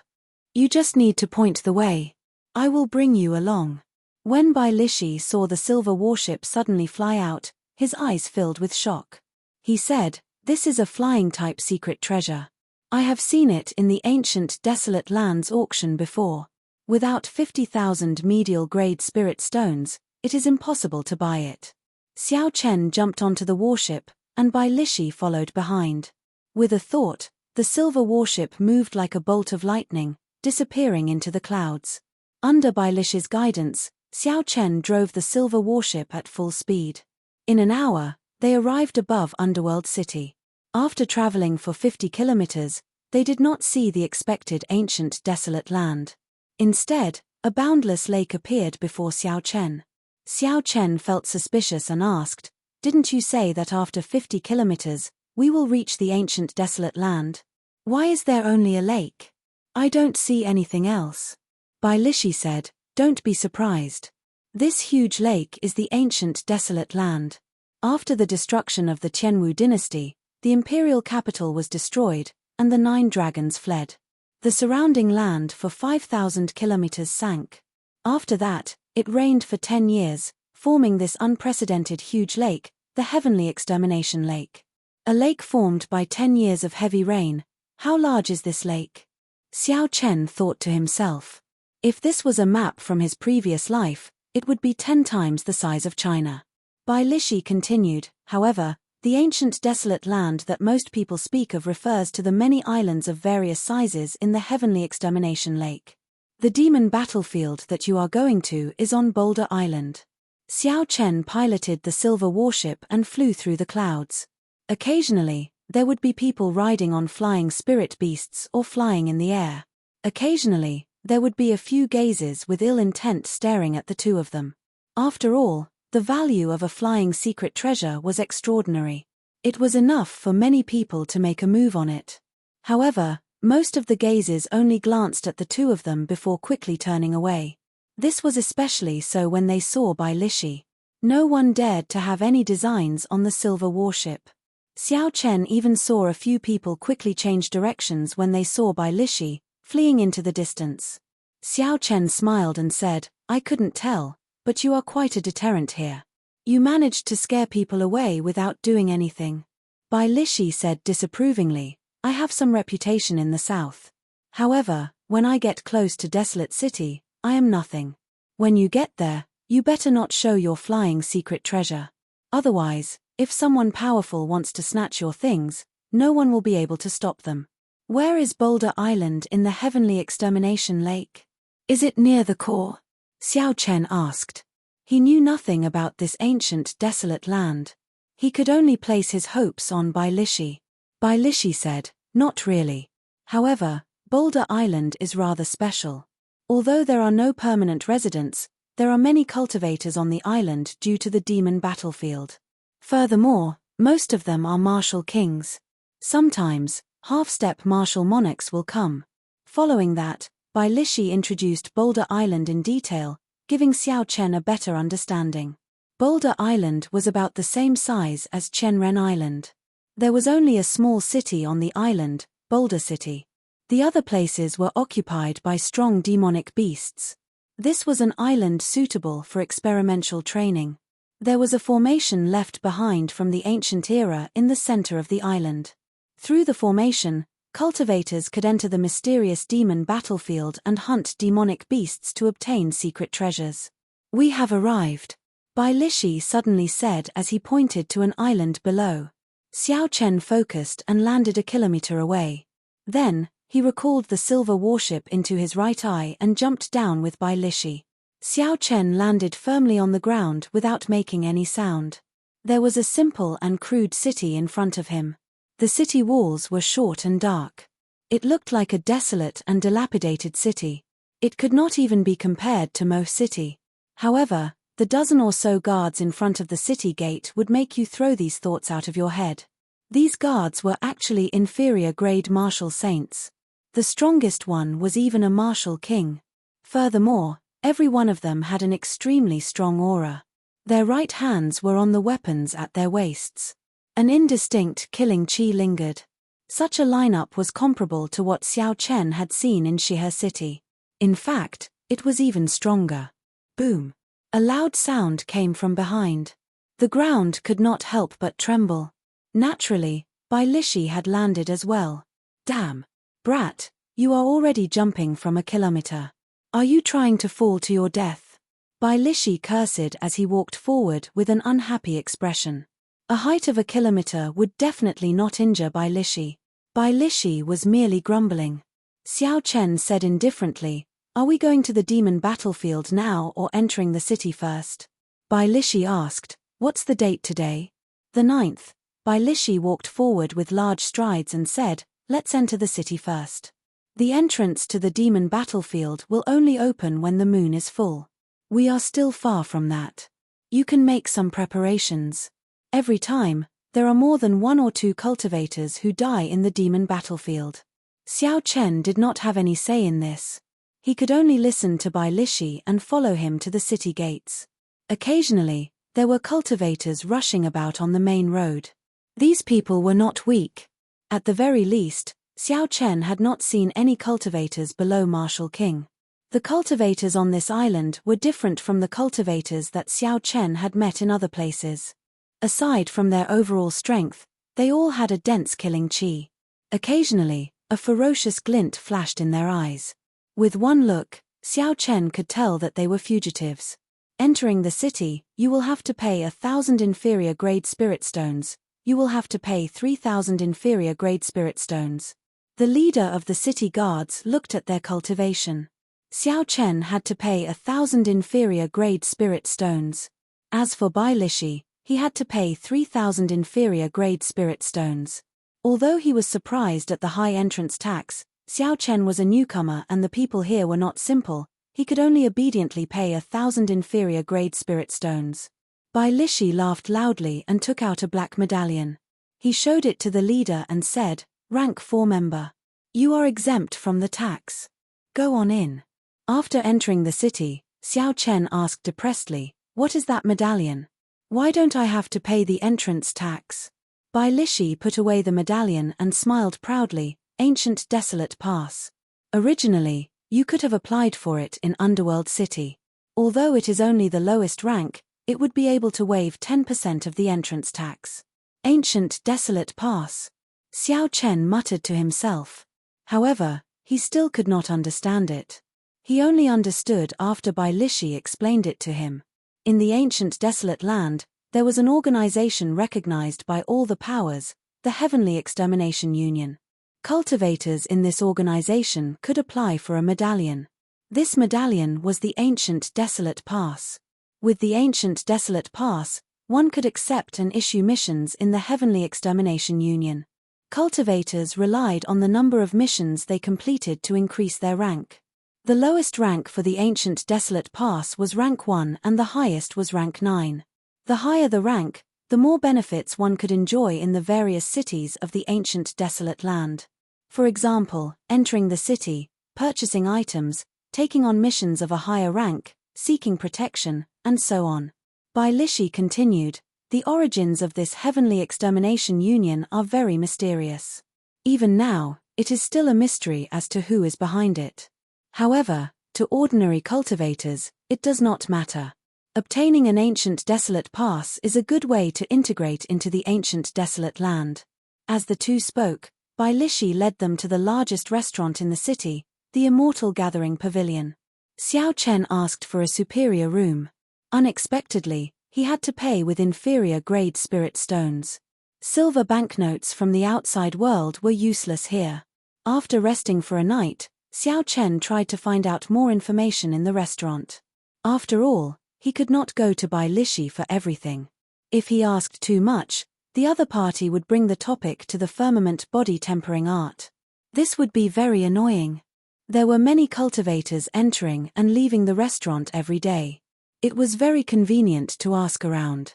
You just need to point the way. I will bring you along." When Bai Lishi saw the silver warship suddenly fly out, his eyes filled with shock. He said, "This is a flying-type secret treasure. I have seen it in the ancient desolate lands auction before. Without 50,000 medial-grade spirit stones, it is impossible to buy it." Xiao Chen jumped onto the warship, and Bai Lishi followed behind. With a thought, the silver warship moved like a bolt of lightning, disappearing into the clouds. Under Bai Lishi's guidance, Xiao Chen drove the silver warship at full speed. In an hour, they arrived above Underworld City. After traveling for 50 kilometers, they did not see the expected ancient desolate land. Instead, a boundless lake appeared before Xiao Chen. Xiao Chen felt suspicious and asked, "Didn't you say that after 50 kilometers, we will reach the ancient desolate land? Why is there only a lake? I don't see anything else." Bai Lishi said, "Don't be surprised. This huge lake is the ancient desolate land. After the destruction of the Tianwu dynasty, the imperial capital was destroyed, and the 9 dragons fled. The surrounding land for 5,000 kilometers sank. After that, it rained for 10 years, forming this unprecedented huge lake, the Heavenly Extermination Lake. A lake formed by 10 years of heavy rain. How large is this lake?" Xiao Chen thought to himself. If this was a map from his previous life, it would be 10 times the size of China. Bai Lishi continued, "However, the ancient desolate land that most people speak of refers to the many islands of various sizes in the Heavenly Extermination Lake. The demon battlefield that you are going to is on Boulder Island." Xiao Chen piloted the silver warship and flew through the clouds. Occasionally, there would be people riding on flying spirit beasts or flying in the air. Occasionally, there would be a few gazes with ill intent staring at the two of them. After all, the value of a flying secret treasure was extraordinary. It was enough for many people to make a move on it. However, most of the gazes only glanced at the two of them before quickly turning away. This was especially so when they saw Bai Lishi. No one dared to have any designs on the silver warship. Xiao Chen even saw a few people quickly change directions when they saw Bai Lishi, fleeing into the distance. Xiao Chen smiled and said, "I couldn't tell, but you are quite a deterrent here. You managed to scare people away without doing anything." Bai Lishi said disapprovingly, "I have some reputation in the south. However, when I get close to Desolate City, I am nothing. When you get there, you better not show your flying secret treasure. Otherwise, if someone powerful wants to snatch your things, no one will be able to stop them." "Where is Boulder Island in the Heavenly Extermination Lake? Is it near the core?" Xiao Chen asked. He knew nothing about this ancient desolate land. He could only place his hopes on Bai Lishi. Bai Lishi said, "Not really. However, Boulder Island is rather special. Although there are no permanent residents, there are many cultivators on the island due to the demon battlefield. Furthermore, most of them are martial kings. Sometimes, half-step martial monarchs will come. Following that, Bai Lishi introduced Boulder Island in detail, giving Xiao Chen a better understanding. Boulder Island was about the same size as Qianren Island. There was only a small city on the island, Boulder City. The other places were occupied by strong demonic beasts. This was an island suitable for experimental training. There was a formation left behind from the ancient era in the center of the island. Through the formation, cultivators could enter the mysterious demon battlefield and hunt demonic beasts to obtain secret treasures. "We have arrived," Bai Lishi suddenly said as he pointed to an island below. Xiao Chen focused and landed a kilometer away. Then, he recalled the silver warship into his right eye and jumped down with Bai Lishi. Xiao Chen landed firmly on the ground without making any sound. There was a simple and crude city in front of him. The city walls were short and dark. It looked like a desolate and dilapidated city. It could not even be compared to Mo City. However, the dozen or so guards in front of the city gate would make you throw these thoughts out of your head. These guards were actually inferior-grade martial saints. The strongest one was even a martial king. Furthermore, every one of them had an extremely strong aura. Their right hands were on the weapons at their waists. An indistinct killing chi lingered. Such a lineup was comparable to what Xiao Chen had seen in Shihe City. In fact, it was even stronger. Boom! A loud sound came from behind. The ground could not help but tremble. Naturally, Bai Lishi had landed as well. "Damn! Brat, you are already jumping from a kilometer. Are you trying to fall to your death?" Bai Lishi cursed as he walked forward with an unhappy expression. A height of a kilometer would definitely not injure Bai Lishi. Bai Lishi was merely grumbling. Xiao Chen said indifferently, "Are we going to the demon battlefield now or entering the city first?" Bai Lishi asked, "What's the date today?" "The 9th. Bai Lishi walked forward with large strides and said, "Let's enter the city first. The entrance to the demon battlefield will only open when the moon is full. We are still far from that. You can make some preparations. Every time, there are more than 1 or 2 cultivators who die in the demon battlefield." Xiao Chen did not have any say in this. He could only listen to Bai Lishi and follow him to the city gates. Occasionally, there were cultivators rushing about on the main road. These people were not weak. At the very least, Xiao Chen had not seen any cultivators below Martial King. The cultivators on this island were different from the cultivators that Xiao Chen had met in other places. Aside from their overall strength, they all had a dense killing chi. Occasionally, a ferocious glint flashed in their eyes. With one look, Xiao Chen could tell that they were fugitives. Entering the city, you will have to pay 1,000 inferior-grade spirit stones. You will have to pay 3,000 inferior-grade spirit stones. The leader of the city guards looked at their cultivation. Xiao Chen had to pay 1,000 inferior-grade spirit stones. As for Bai Lishi, he had to pay 3,000 inferior-grade spirit stones. Although he was surprised at the high entrance tax, Xiao Chen was a newcomer and the people here were not simple, he could only obediently pay 1,000 inferior-grade spirit stones. Bai Lishi laughed loudly and took out a black medallion. He showed it to the leader and said, "Rank 4 member. You are exempt from the tax. Go on in." After entering the city, Xiao Chen asked depressedly, "What is that medallion? Why don't I have to pay the entrance tax?" Bai Lishi put away the medallion and smiled proudly, "Ancient Desolate Pass. Originally, you could have applied for it in Underworld City. Although it is only the lowest rank, it would be able to waive 10% of the entrance tax." Ancient Desolate Pass. Xiao Chen muttered to himself. However, he still could not understand it. He only understood after Bai Lishi explained it to him. In the ancient desolate land, there was an organization recognized by all the powers, the Heavenly Extermination Union. Cultivators in this organization could apply for a medallion. This medallion was the Ancient Desolate Pass. With the Ancient Desolate Pass, one could accept and issue missions in the Heavenly Extermination Union. Cultivators relied on the number of missions they completed to increase their rank. The lowest rank for the Ancient Desolate Pass was rank 1 and the highest was rank 9. The higher the rank, the more benefits one could enjoy in the various cities of the ancient desolate land. For example, entering the city, purchasing items, taking on missions of a higher rank, seeking protection, and so on. Bai Lishi continued, the origins of this heavenly extermination union are very mysterious. Even now, it is still a mystery as to who is behind it. However, to ordinary cultivators, it does not matter. Obtaining an ancient desolate pass is a good way to integrate into the ancient desolate land. As the two spoke, Bai Lishi led them to the largest restaurant in the city, the Immortal Gathering Pavilion. Xiao Chen asked for a superior room. Unexpectedly, he had to pay with inferior grade spirit stones. Silver banknotes from the outside world were useless here. After resting for a night, Xiao Chen tried to find out more information in the restaurant. After all, he could not go to Bai Lishi for everything. If he asked too much, the other party would bring the topic to the firmament body tempering art. This would be very annoying. There were many cultivators entering and leaving the restaurant every day. It was very convenient to ask around.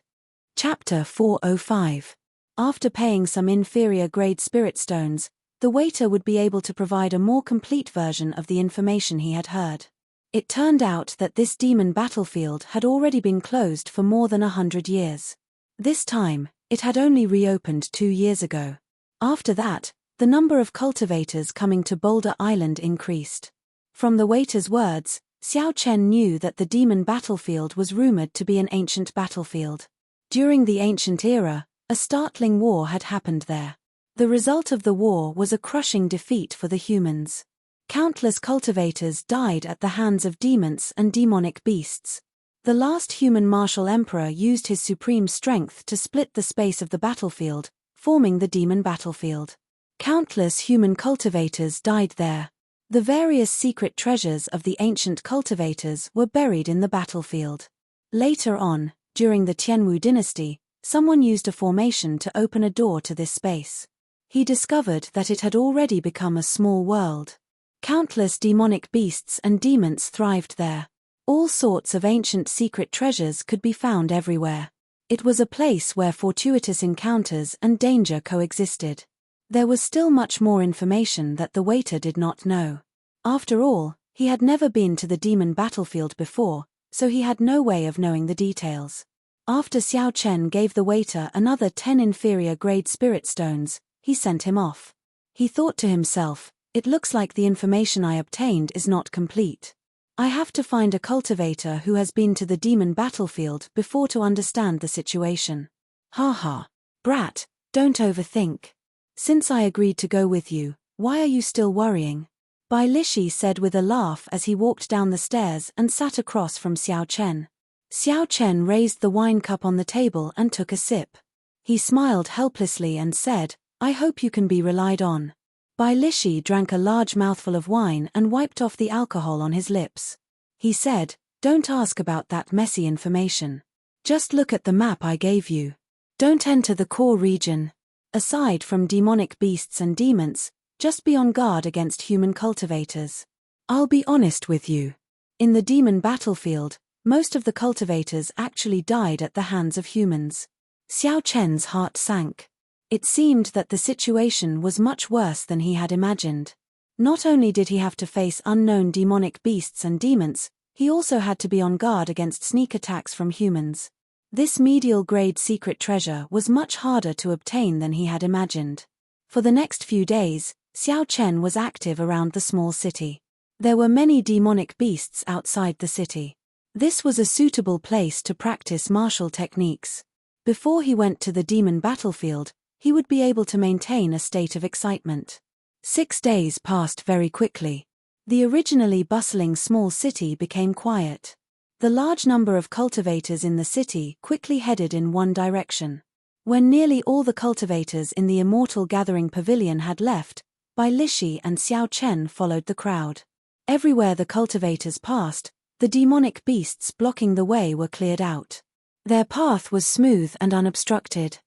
Chapter 405. After paying some inferior grade spirit stones, the waiter would be able to provide a more complete version of the information he had heard. It turned out that this demon battlefield had already been closed for more than 100 years. This time, it had only reopened 2 years ago. After that, the number of cultivators coming to Boulder Island increased. From the waiter's words, Xiao Chen knew that the demon battlefield was rumored to be an ancient battlefield. During the ancient era, a startling war had happened there. The result of the war was a crushing defeat for the humans. Countless cultivators died at the hands of demons and demonic beasts. The last human martial emperor used his supreme strength to split the space of the battlefield, forming the demon battlefield. Countless human cultivators died there. The various secret treasures of the ancient cultivators were buried in the battlefield. Later on, during the Tianwu dynasty, someone used a formation to open a door to this space. He discovered that it had already become a small world. Countless demonic beasts and demons thrived there. All sorts of ancient secret treasures could be found everywhere. It was a place where fortuitous encounters and danger coexisted. There was still much more information that the waiter did not know. After all, he had never been to the demon battlefield before, so he had no way of knowing the details. After Xiao Chen gave the waiter another 10 inferior grade spirit stones, he sent him off. He thought to himself, it looks like the information I obtained is not complete. I have to find a cultivator who has been to the demon battlefield before to understand the situation. Ha, brat, don't overthink. Since I agreed to go with you, why are you still worrying? Bai Lishi said with a laugh as he walked down the stairs and sat across from Xiao Chen. Xiao Chen raised the wine cup on the table and took a sip. He smiled helplessly and said, I hope you can be relied on. Bai Lishi drank a large mouthful of wine and wiped off the alcohol on his lips. He said, don't ask about that messy information. Just look at the map I gave you. Don't enter the core region. Aside from demonic beasts and demons, just be on guard against human cultivators. I'll be honest with you. In the demon battlefield, most of the cultivators actually died at the hands of humans. Xiao Chen's heart sank. It seemed that the situation was much worse than he had imagined. Not only did he have to face unknown demonic beasts and demons, he also had to be on guard against sneak attacks from humans. This medial-grade secret treasure was much harder to obtain than he had imagined. For the next few days, Xiao Chen was active around the small city. There were many demonic beasts outside the city. This was a suitable place to practice martial techniques. Before he went to the demon battlefield, he would be able to maintain a state of excitement. 6 days passed very quickly. The originally bustling small city became quiet. The large number of cultivators in the city quickly headed in one direction. When nearly all the cultivators in the Immortal Gathering Pavilion had left, Bai Lishi and Xiao Chen followed the crowd. Everywhere the cultivators passed, the demonic beasts blocking the way were cleared out. Their path was smooth and unobstructed.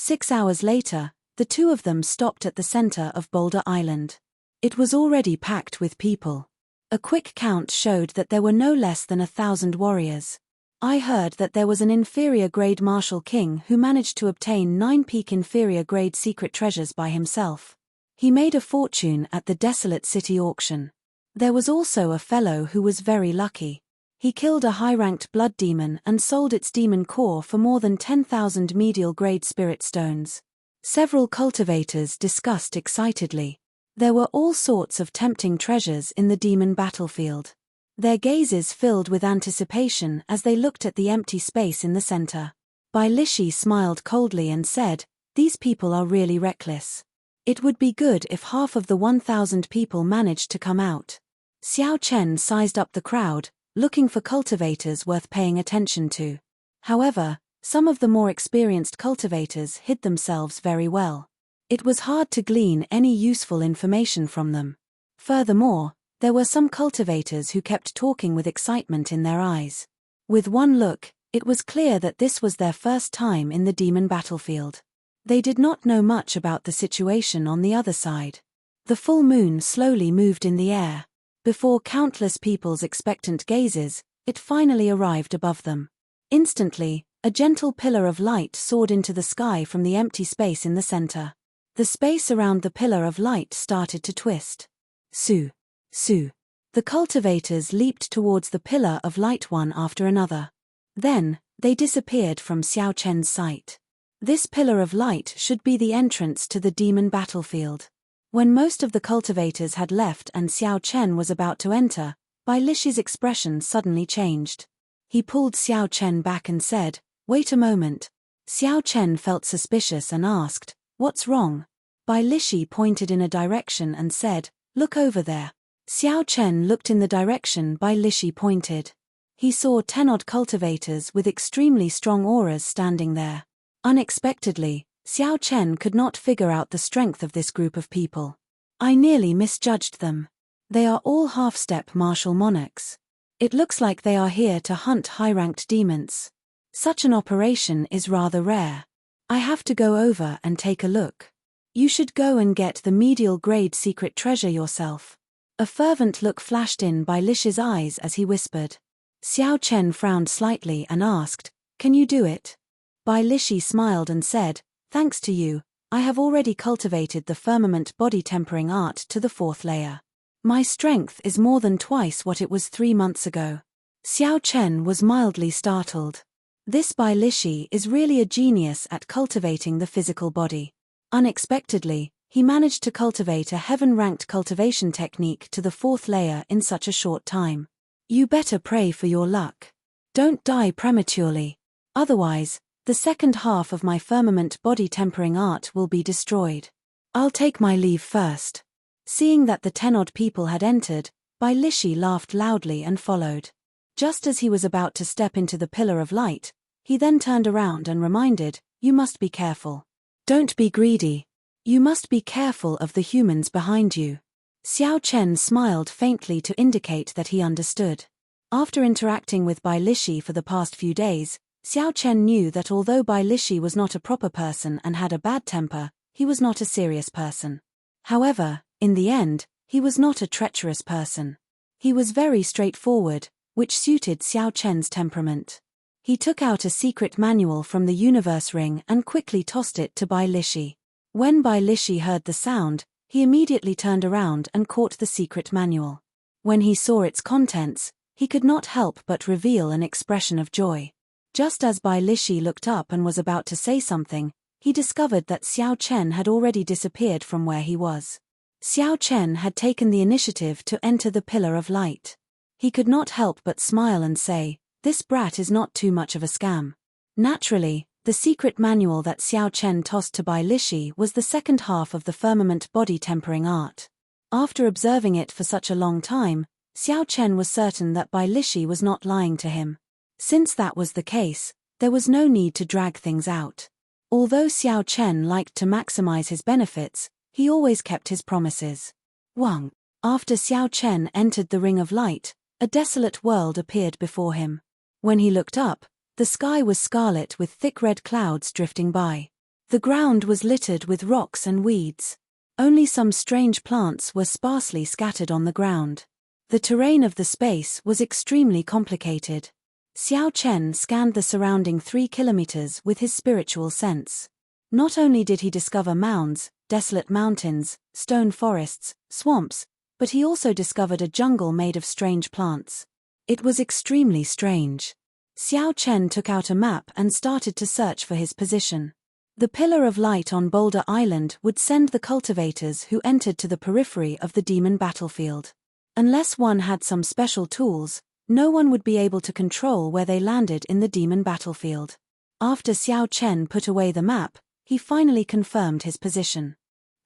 6 hours later, the two of them stopped at the center of Boulder Island. It was already packed with people. A quick count showed that there were no less than 1,000 warriors. I heard that there was an inferior-grade martial king who managed to obtain 9 peak inferior-grade secret treasures by himself. He made a fortune at the desolate city auction. There was also a fellow who was very lucky. He killed a high-ranked blood demon and sold its demon core for more than 10,000 medial-grade spirit stones. Several cultivators discussed excitedly. There were all sorts of tempting treasures in the demon battlefield. Their gazes filled with anticipation as they looked at the empty space in the center. Bai Lishi smiled coldly and said, "These people are really reckless. It would be good if half of the 1,000 people managed to come out." Xiao Chen sized up the crowd, looking for cultivators worth paying attention to. However, some of the more experienced cultivators hid themselves very well. It was hard to glean any useful information from them. Furthermore, there were some cultivators who kept talking with excitement in their eyes. With one look, it was clear that this was their first time in the demon battlefield. They did not know much about the situation on the other side. The full moon slowly moved in the air. Before countless people's expectant gazes, it finally arrived above them. Instantly, a gentle pillar of light soared into the sky from the empty space in the center. The space around the pillar of light started to twist. Su. Su. The cultivators leaped towards the pillar of light one after another. Then, they disappeared from Xiao Chen's sight. This pillar of light should be the entrance to the demon battlefield. When most of the cultivators had left and Xiao Chen was about to enter, Bai Lishi's expression suddenly changed. He pulled Xiao Chen back and said, "Wait a moment." Xiao Chen felt suspicious and asked, "What's wrong?" Bai Lishi pointed in a direction and said, "Look over there." Xiao Chen looked in the direction Bai Lishi pointed. He saw 10-odd cultivators with extremely strong auras standing there. Unexpectedly, Xiao Chen could not figure out the strength of this group of people. "I nearly misjudged them. They are all half-step martial monarchs. It looks like they are here to hunt high-ranked demons. Such an operation is rather rare. I have to go over and take a look. You should go and get the medial-grade secret treasure yourself." A fervent look flashed in Bai Lishi's eyes as he whispered. Xiao Chen frowned slightly and asked, "Can you do it?" Bai Lishi smiled and said, "Thanks to you, I have already cultivated the firmament body tempering art to the 4th layer. My strength is more than twice what it was 3 months ago." Xiao Chen was mildly startled. This Bai Lishi is really a genius at cultivating the physical body. Unexpectedly, he managed to cultivate a heaven-ranked cultivation technique to the 4th layer in such a short time. You better pray for your luck. Don't die prematurely. Otherwise, the second half of my firmament body tempering art will be destroyed. I'll take my leave first. Seeing that the 10-odd people had entered, Bai Lishi laughed loudly and followed. Just as he was about to step into the pillar of light, he then turned around and reminded, "You must be careful. Don't be greedy. You must be careful of the humans behind you." Xiao Chen smiled faintly to indicate that he understood. After interacting with Bai Lishi for the past few days, Xiao Chen knew that although Bai Lishi was not a proper person and had a bad temper, he was not a serious person. However, in the end, he was not a treacherous person. He was very straightforward, which suited Xiao Chen's temperament. He took out a secret manual from the universe ring and quickly tossed it to Bai Lishi. When Bai Lishi heard the sound, he immediately turned around and caught the secret manual. When he saw its contents, he could not help but reveal an expression of joy. Just as Bai Lishi looked up and was about to say something, he discovered that Xiao Chen had already disappeared from where he was. Xiao Chen had taken the initiative to enter the pillar of light. He could not help but smile and say, "This brat is not too much of a scam." Naturally, the secret manual that Xiao Chen tossed to Bai Lishi was the second half of the firmament body tempering art. After observing it for such a long time, Xiao Chen was certain that Bai Lishi was not lying to him. Since that was the case, there was no need to drag things out. Although Xiao Chen liked to maximize his benefits, he always kept his promises. Wang. After Xiao Chen entered the ring of light, a desolate world appeared before him. When he looked up, the sky was scarlet with thick red clouds drifting by. The ground was littered with rocks and weeds. Only some strange plants were sparsely scattered on the ground. The terrain of the space was extremely complicated. Xiao Chen scanned the surrounding 3 kilometers with his spiritual sense. Not only did he discover mounds, desolate mountains, stone forests, swamps, but he also discovered a jungle made of strange plants. It was extremely strange. Xiao Chen took out a map and started to search for his position. The pillar of light on Boulder Island would send the cultivators who entered to the periphery of the demon battlefield. Unless one had some special tools, no one would be able to control where they landed in the demon battlefield. After Xiao Chen put away the map, he finally confirmed his position.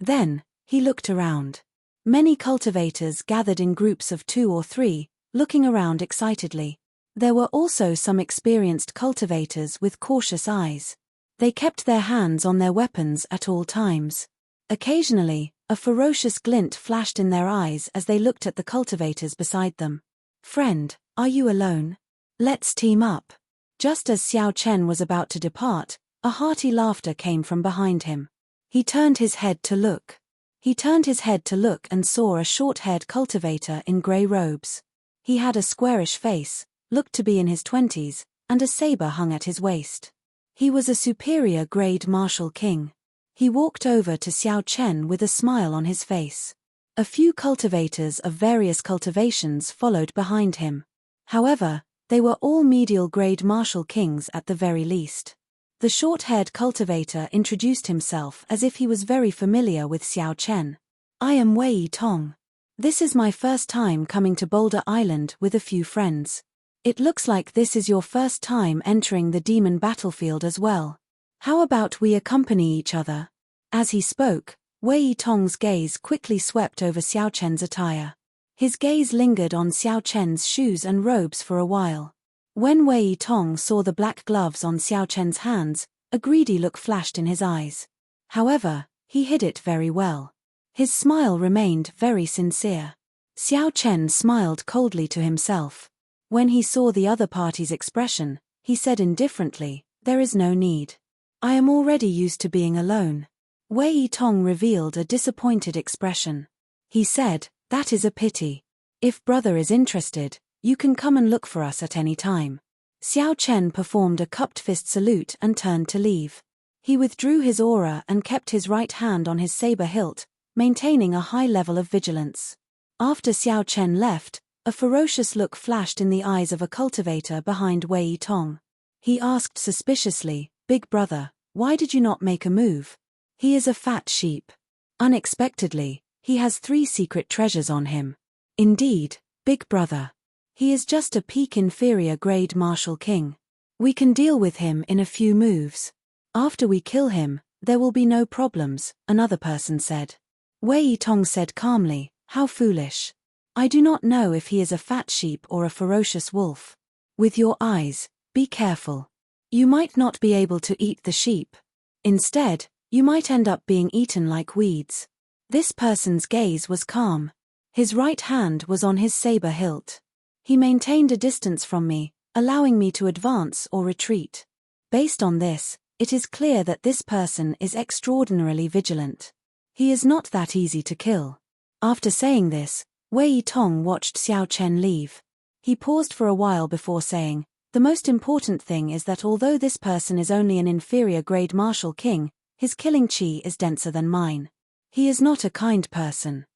Then, he looked around. Many cultivators gathered in groups of 2 or 3, looking around excitedly. There were also some experienced cultivators with cautious eyes. They kept their hands on their weapons at all times. Occasionally, a ferocious glint flashed in their eyes as they looked at the cultivators beside them. "Friend, are you alone? Let's team up." Just as Xiao Chen was about to depart, a hearty laughter came from behind him. He turned his head to look. And saw a short-haired cultivator in grey robes. He had a squarish face, looked to be in his 20s, and a saber hung at his waist. He was a superior grade martial king. He walked over to Xiao Chen with a smile on his face. A few cultivators of various cultivations followed behind him. However, they were all medial grade martial kings at the very least. The short-haired cultivator introduced himself as if he was very familiar with Xiao Chen. "I am Wei Tong. This is my first time coming to Boulder Island with a few friends. It looks like this is your first time entering the demon battlefield as well. How about we accompany each other?" As he spoke, Wei Tong's gaze quickly swept over Xiao Chen's attire. His gaze lingered on Xiao Chen's shoes and robes for a while. When Wei Tong saw the black gloves on Xiao Chen's hands, a greedy look flashed in his eyes. However, he hid it very well. His smile remained very sincere. Xiao Chen smiled coldly to himself. When he saw the other party's expression, he said indifferently, "There is no need. I am already used to being alone." Wei Tong revealed a disappointed expression. He said, "That is a pity. If brother is interested, you can come and look for us at any time." Xiao Chen performed a cupped fist salute and turned to leave. He withdrew his aura and kept his right hand on his saber hilt, maintaining a high level of vigilance. After Xiao Chen left, a ferocious look flashed in the eyes of a cultivator behind Wei Tong. He asked suspiciously, "Big brother, why did you not make a move? He is a fat sheep." Unexpectedly, he has 3 secret treasures on him. "Indeed, big brother. He is just a peak inferior grade martial king. We can deal with him in a few moves. After we kill him, there will be no problems," another person said. Wei Tong said calmly, "How foolish. I do not know if he is a fat sheep or a ferocious wolf. With your eyes, be careful. You might not be able to eat the sheep. Instead, you might end up being eaten like weeds." This person's gaze was calm. His right hand was on his saber hilt. He maintained a distance from me, allowing me to advance or retreat. Based on this, it is clear that this person is extraordinarily vigilant. He is not that easy to kill. After saying this, Wei Tong watched Xiao Chen leave. He paused for a while before saying, "The most important thing is that although this person is only an inferior grade martial king, his killing chi is denser than mine. He is not a kind person.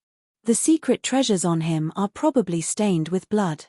The secret treasures on him are probably stained with blood."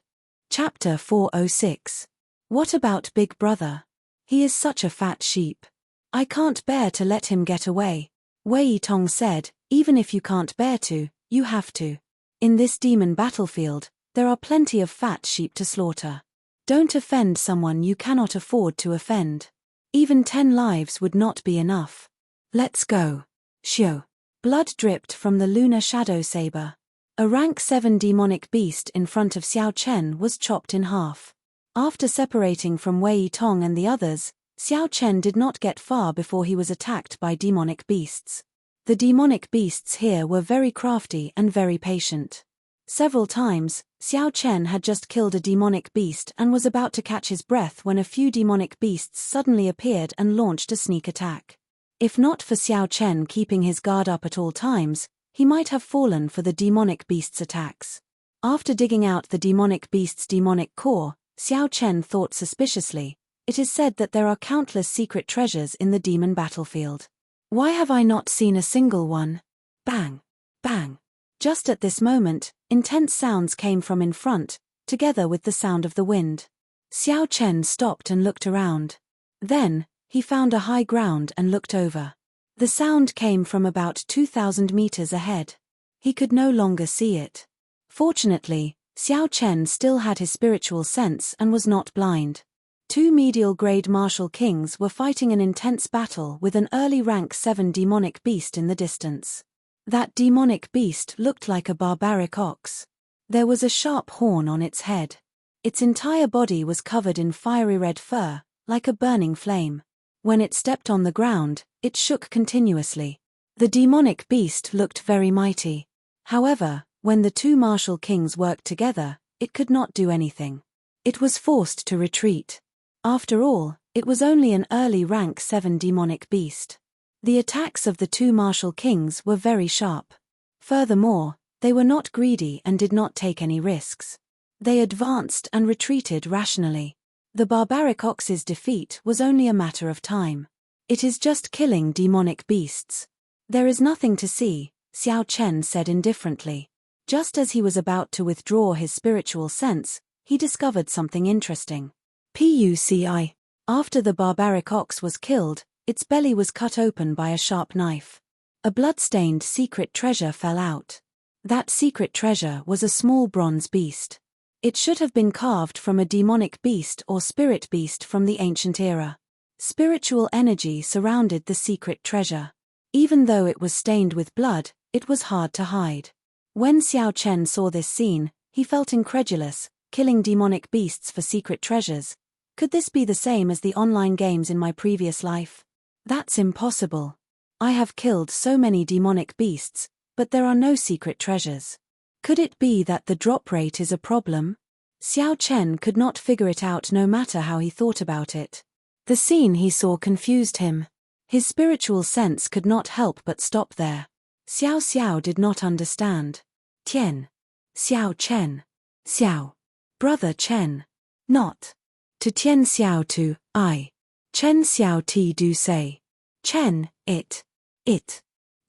Chapter 406. What about Big Brother? He is such a fat sheep. I can't bear to let him get away. Wei Tong said, "Even if you can't bear to, you have to. In this demon battlefield, there are plenty of fat sheep to slaughter. Don't offend someone you cannot afford to offend. Even 10 lives would not be enough. Let's go." Shio. Blood dripped from the lunar shadow saber. A rank 7 demonic beast in front of Xiao Chen was chopped in half. After separating from Wei Tong and the others, Xiao Chen did not get far before he was attacked by demonic beasts. The demonic beasts here were very crafty and very patient. Several times, Xiao Chen had just killed a demonic beast and was about to catch his breath when a few demonic beasts suddenly appeared and launched a sneak attack. If not for Xiao Chen keeping his guard up at all times, he might have fallen for the demonic beast's attacks. After digging out the demonic beast's demonic core, Xiao Chen thought suspiciously. It is said that there are countless secret treasures in the demon battlefield. Why have I not seen a single one? Bang! Bang! Just at this moment, intense sounds came from in front, together with the sound of the wind. Xiao Chen stopped and looked around. Then, he found a high ground and looked over. The sound came from about 2,000 meters ahead. He could no longer see it. Fortunately, Xiao Chen still had his spiritual sense and was not blind. Two medial-grade martial kings were fighting an intense battle with an early rank 7 demonic beast in the distance. That demonic beast looked like a barbaric ox. There was a sharp horn on its head. Its entire body was covered in fiery red fur, like a burning flame. When it stepped on the ground, it shook continuously. The demonic beast looked very mighty. However, when the two martial kings worked together, it could not do anything. It was forced to retreat. After all, it was only an early rank 7 demonic beast. The attacks of the two martial kings were very sharp. Furthermore, they were not greedy and did not take any risks. They advanced and retreated rationally. The barbaric ox's defeat was only a matter of time. It is just killing demonic beasts. There is nothing to see, Xiao Chen said indifferently. Just as he was about to withdraw his spiritual sense, he discovered something interesting. Puci. After the barbaric ox was killed, its belly was cut open by a sharp knife. A blood-stained secret treasure fell out. That secret treasure was a small bronze beast. It should have been carved from a demonic beast or spirit beast from the ancient era. Spiritual energy surrounded the secret treasure. Even though it was stained with blood, it was hard to hide. When Xiao Chen saw this scene, he felt incredulous. Killing demonic beasts for secret treasures. Could this be the same as the online games in my previous life? That's impossible. I have killed so many demonic beasts, but there are no secret treasures. Could it be that the drop rate is a problem? Xiao Chen could not figure it out no matter how he thought about it. The scene he saw confused him. His spiritual sense could not help but stop there. Xiao did not understand. Tian. Xiao Chen. Xiao. Brother Chen. Not. To Tian Xiao to, I. Chen Xiao Ti do say. Chen, it.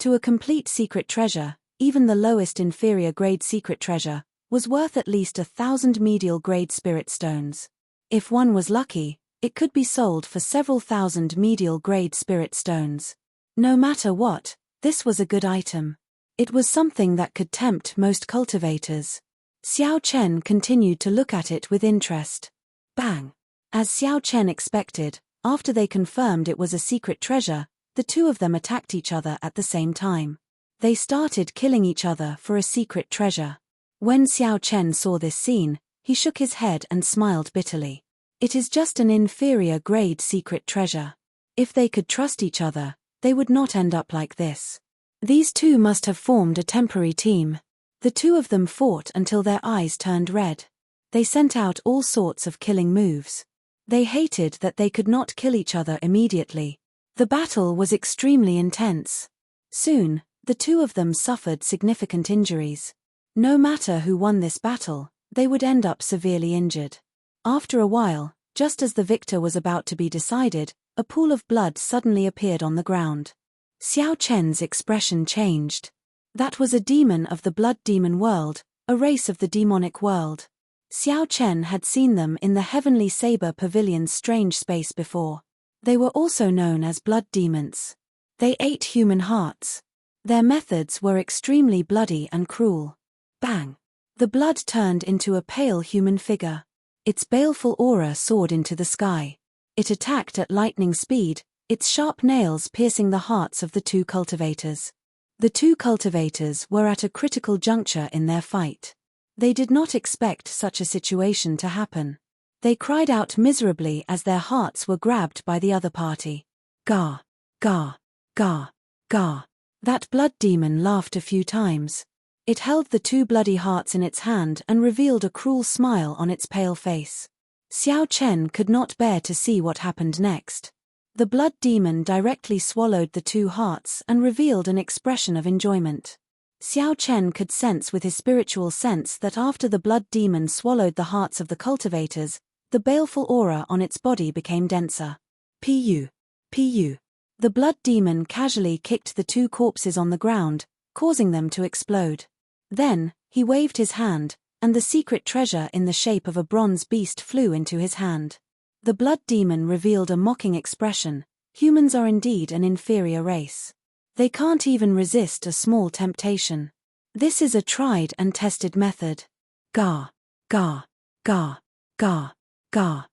To a complete secret treasure, even the lowest inferior grade secret treasure, was worth at least 1,000 medial grade spirit stones. If one was lucky, it could be sold for several thousand medial grade spirit stones. No matter what, this was a good item. It was something that could tempt most cultivators. Xiao Chen continued to look at it with interest. Bang! As Xiao Chen expected, after they confirmed it was a secret treasure, the two of them attacked each other at the same time. They started killing each other for a secret treasure. When Xiao Chen saw this scene, he shook his head and smiled bitterly. It is just an inferior grade secret treasure. If they could trust each other, they would not end up like this. These two must have formed a temporary team. The two of them fought until their eyes turned red. They sent out all sorts of killing moves. They hated that they could not kill each other immediately. The battle was extremely intense. Soon, the two of them suffered significant injuries. No matter who won this battle, they would end up severely injured. After a while, just as the victor was about to be decided, a pool of blood suddenly appeared on the ground. Xiao Chen's expression changed. That was a demon of the blood demon world, a race of the demonic world. Xiao Chen had seen them in the Heavenly Saber Pavilion's strange space before. They were also known as blood demons. They ate human hearts. Their methods were extremely bloody and cruel. Bang! The blood turned into a pale human figure. Its baleful aura soared into the sky. It attacked at lightning speed, its sharp nails piercing the hearts of the two cultivators. The two cultivators were at a critical juncture in their fight. They did not expect such a situation to happen. They cried out miserably as their hearts were grabbed by the other party. Gah! Gah! Gah! Gah! That blood demon laughed a few times. It held the two bloody hearts in its hand and revealed a cruel smile on its pale face. Xiao Chen could not bear to see what happened next. The blood demon directly swallowed the two hearts and revealed an expression of enjoyment. Xiao Chen could sense with his spiritual sense that after the blood demon swallowed the hearts of the cultivators, The baleful aura on its body became denser. Pu. Pu. The blood demon casually kicked the two corpses on the ground, causing them to explode. Then, he waved his hand, and the secret treasure in the shape of a bronze beast flew into his hand. The blood demon revealed a mocking expression. Humans are indeed an inferior race. They can't even resist a small temptation. This is a tried and tested method. Ga. Ga. Ga. Ga. Ga.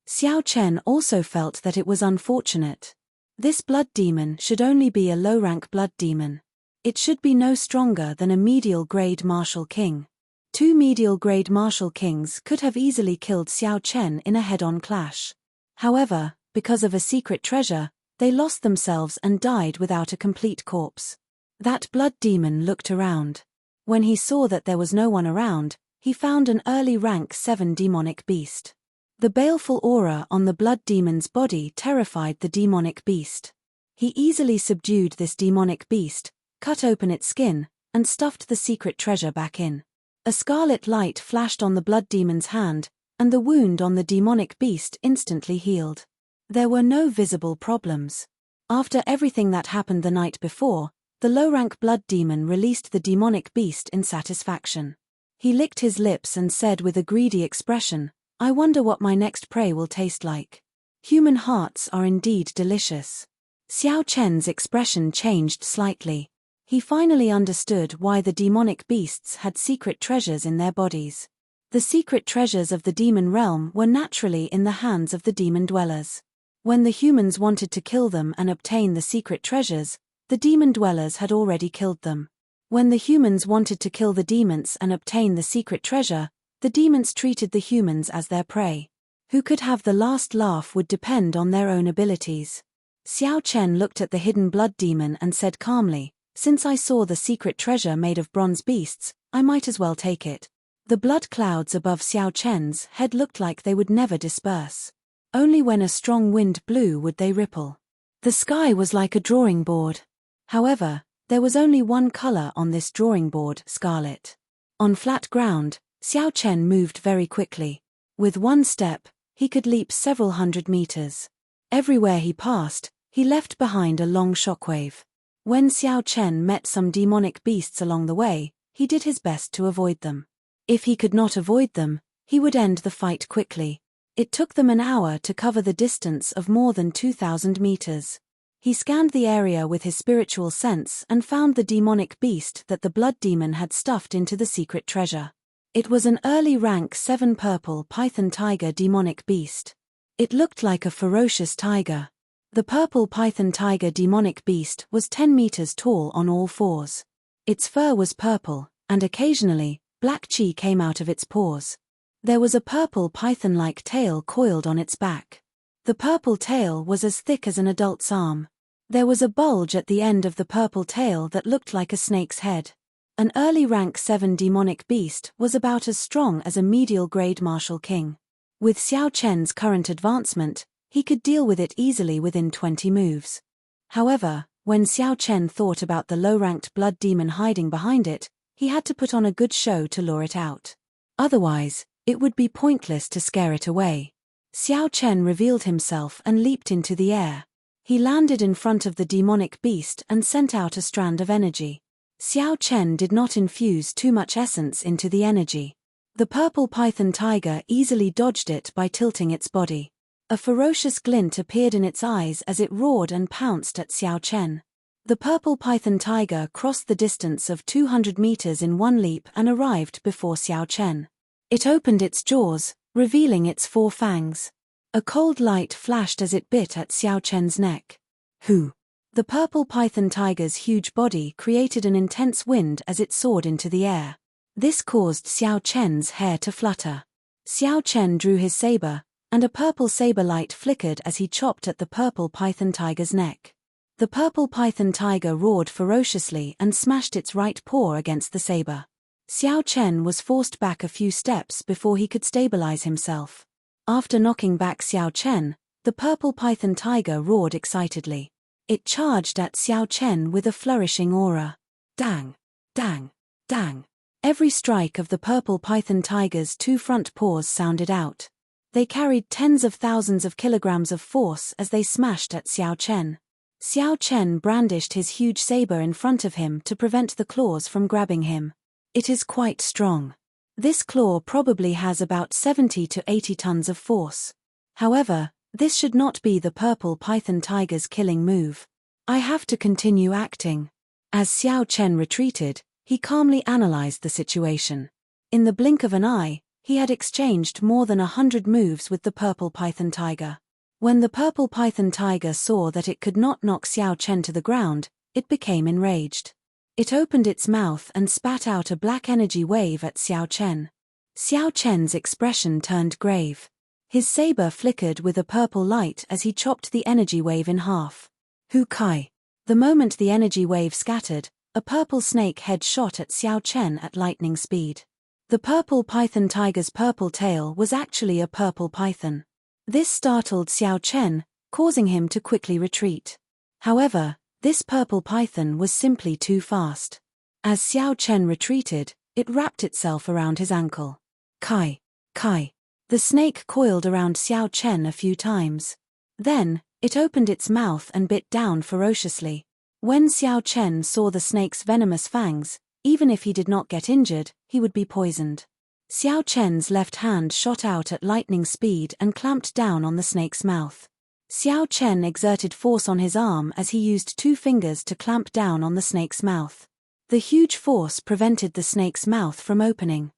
Xiao Chen also felt that it was unfortunate. This blood demon should only be a low-rank blood demon. It should be no stronger than a medial-grade martial king. Two medial-grade martial kings could have easily killed Xiao Chen in a head-on clash. However, because of a secret treasure, they lost themselves and died without a complete corpse. That blood demon looked around. When he saw that there was no one around, he found an early rank 7 demonic beast. The baleful aura on the blood demon's body terrified the demonic beast. He easily subdued this demonic beast, cut open its skin, and stuffed the secret treasure back in. A scarlet light flashed on the blood demon's hand, and the wound on the demonic beast instantly healed. There were no visible problems. After everything that happened the night before, the low-rank blood demon released the demonic beast in satisfaction. He licked his lips and said with a greedy expression, "I wonder what my next prey will taste like. Human hearts are indeed delicious." Xiao Chen's expression changed slightly. He finally understood why the demonic beasts had secret treasures in their bodies. The secret treasures of the demon realm were naturally in the hands of the demon dwellers. When the humans wanted to kill them and obtain the secret treasures, the demon dwellers had already killed them. When the humans wanted to kill the demons and obtain the secret treasure, the demons treated the humans as their prey. Who could have the last laugh would depend on their own abilities. Xiao Chen looked at the hidden blood demon and said calmly, "Since I saw the secret treasure made of bronze beasts, I might as well take it." The blood clouds above Xiao Chen's head looked like they would never disperse. Only when a strong wind blew would they ripple. The sky was like a drawing board. However, there was only one color on this drawing board, scarlet. On flat ground, Xiao Chen moved very quickly. With one step, he could leap several hundred meters. Everywhere he passed, he left behind a long shockwave. When Xiao Chen met some demonic beasts along the way, he did his best to avoid them. If he could not avoid them, he would end the fight quickly. It took them an hour to cover the distance of more than 2,000 meters. He scanned the area with his spiritual sense and found the demonic beast that the blood demon had stuffed into the secret treasure. It was an early rank 7 purple python tiger demonic beast. It looked like a ferocious tiger. The purple python tiger demonic beast was 10 meters tall on all fours. Its fur was purple, and occasionally, black chi came out of its paws. There was a purple python-like tail coiled on its back. The purple tail was as thick as an adult's arm. There was a bulge at the end of the purple tail that looked like a snake's head. An early rank 7 demonic beast was about as strong as a medial-grade martial king. With Xiao Chen's current advancement, he could deal with it easily within 20 moves. However, when Xiao Chen thought about the low-ranked blood demon hiding behind it, he had to put on a good show to lure it out. Otherwise, it would be pointless to scare it away. Xiao Chen revealed himself and leaped into the air. He landed in front of the demonic beast and sent out a strand of energy. Xiao Chen did not infuse too much essence into the energy. The purple python tiger easily dodged it by tilting its body. A ferocious glint appeared in its eyes as it roared and pounced at Xiao Chen. The purple python tiger crossed the distance of 200 meters in one leap and arrived before Xiao Chen. It opened its jaws, revealing its 4 fangs. A cold light flashed as it bit at Xiao Chen's neck. Hoo! The purple python tiger's huge body created an intense wind as it soared into the air. This caused Xiao Chen's hair to flutter. Xiao Chen drew his saber, and a purple saber light flickered as he chopped at the purple python tiger's neck. The purple python tiger roared ferociously and smashed its right paw against the saber. Xiao Chen was forced back a few steps before he could stabilize himself. After knocking back Xiao Chen, the purple python tiger roared excitedly. It charged at Xiao Chen with a flourishing aura. Dang! Dang! Dang! Every strike of the purple python tiger's 2 front paws sounded out. They carried tens of thousands of kilograms of force as they smashed at Xiao Chen. Xiao Chen brandished his huge saber in front of him to prevent the claws from grabbing him. It is quite strong. This claw probably has about 70 to 80 tons of force. However, this should not be the purple python tiger's killing move. I have to continue acting. As Xiao Chen retreated, he calmly analyzed the situation. In the blink of an eye, he had exchanged more than 100 moves with the purple python tiger. When the purple python tiger saw that it could not knock Xiao Chen to the ground, it became enraged. It opened its mouth and spat out a black energy wave at Xiao Chen. Xiao Chen's expression turned grave. His saber flickered with a purple light as he chopped the energy wave in half. Hu Kai. The moment the energy wave scattered, a purple snake head shot at Xiao Chen at lightning speed. The purple python tiger's purple tail was actually a purple python. This startled Xiao Chen, causing him to quickly retreat. However, this purple python was simply too fast. As Xiao Chen retreated, it wrapped itself around his ankle. Kai. Kai. The snake coiled around Xiao Chen a few times. Then, it opened its mouth and bit down ferociously. When Xiao Chen saw the snake's venomous fangs, even if he did not get injured, he would be poisoned. Xiao Chen's left hand shot out at lightning speed and clamped down on the snake's mouth. Xiao Chen exerted force on his arm as he used 2 fingers to clamp down on the snake's mouth. The huge force prevented the snake's mouth from opening.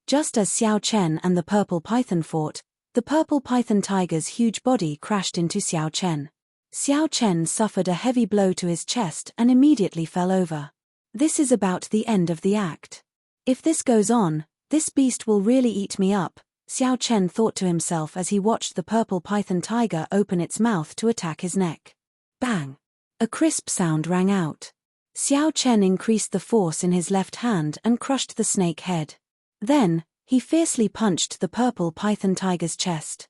Just as Xiao Chen and the purple python fought, the purple python tiger's huge body crashed into Xiao Chen. Xiao Chen suffered a heavy blow to his chest and immediately fell over. This is about the end of the act. If this goes on, this beast will really eat me up, Xiao Chen thought to himself as he watched the purple python tiger open its mouth to attack his neck. Bang! A crisp sound rang out. Xiao Chen increased the force in his left hand and crushed the snake head. Then, he fiercely punched the purple python tiger's chest.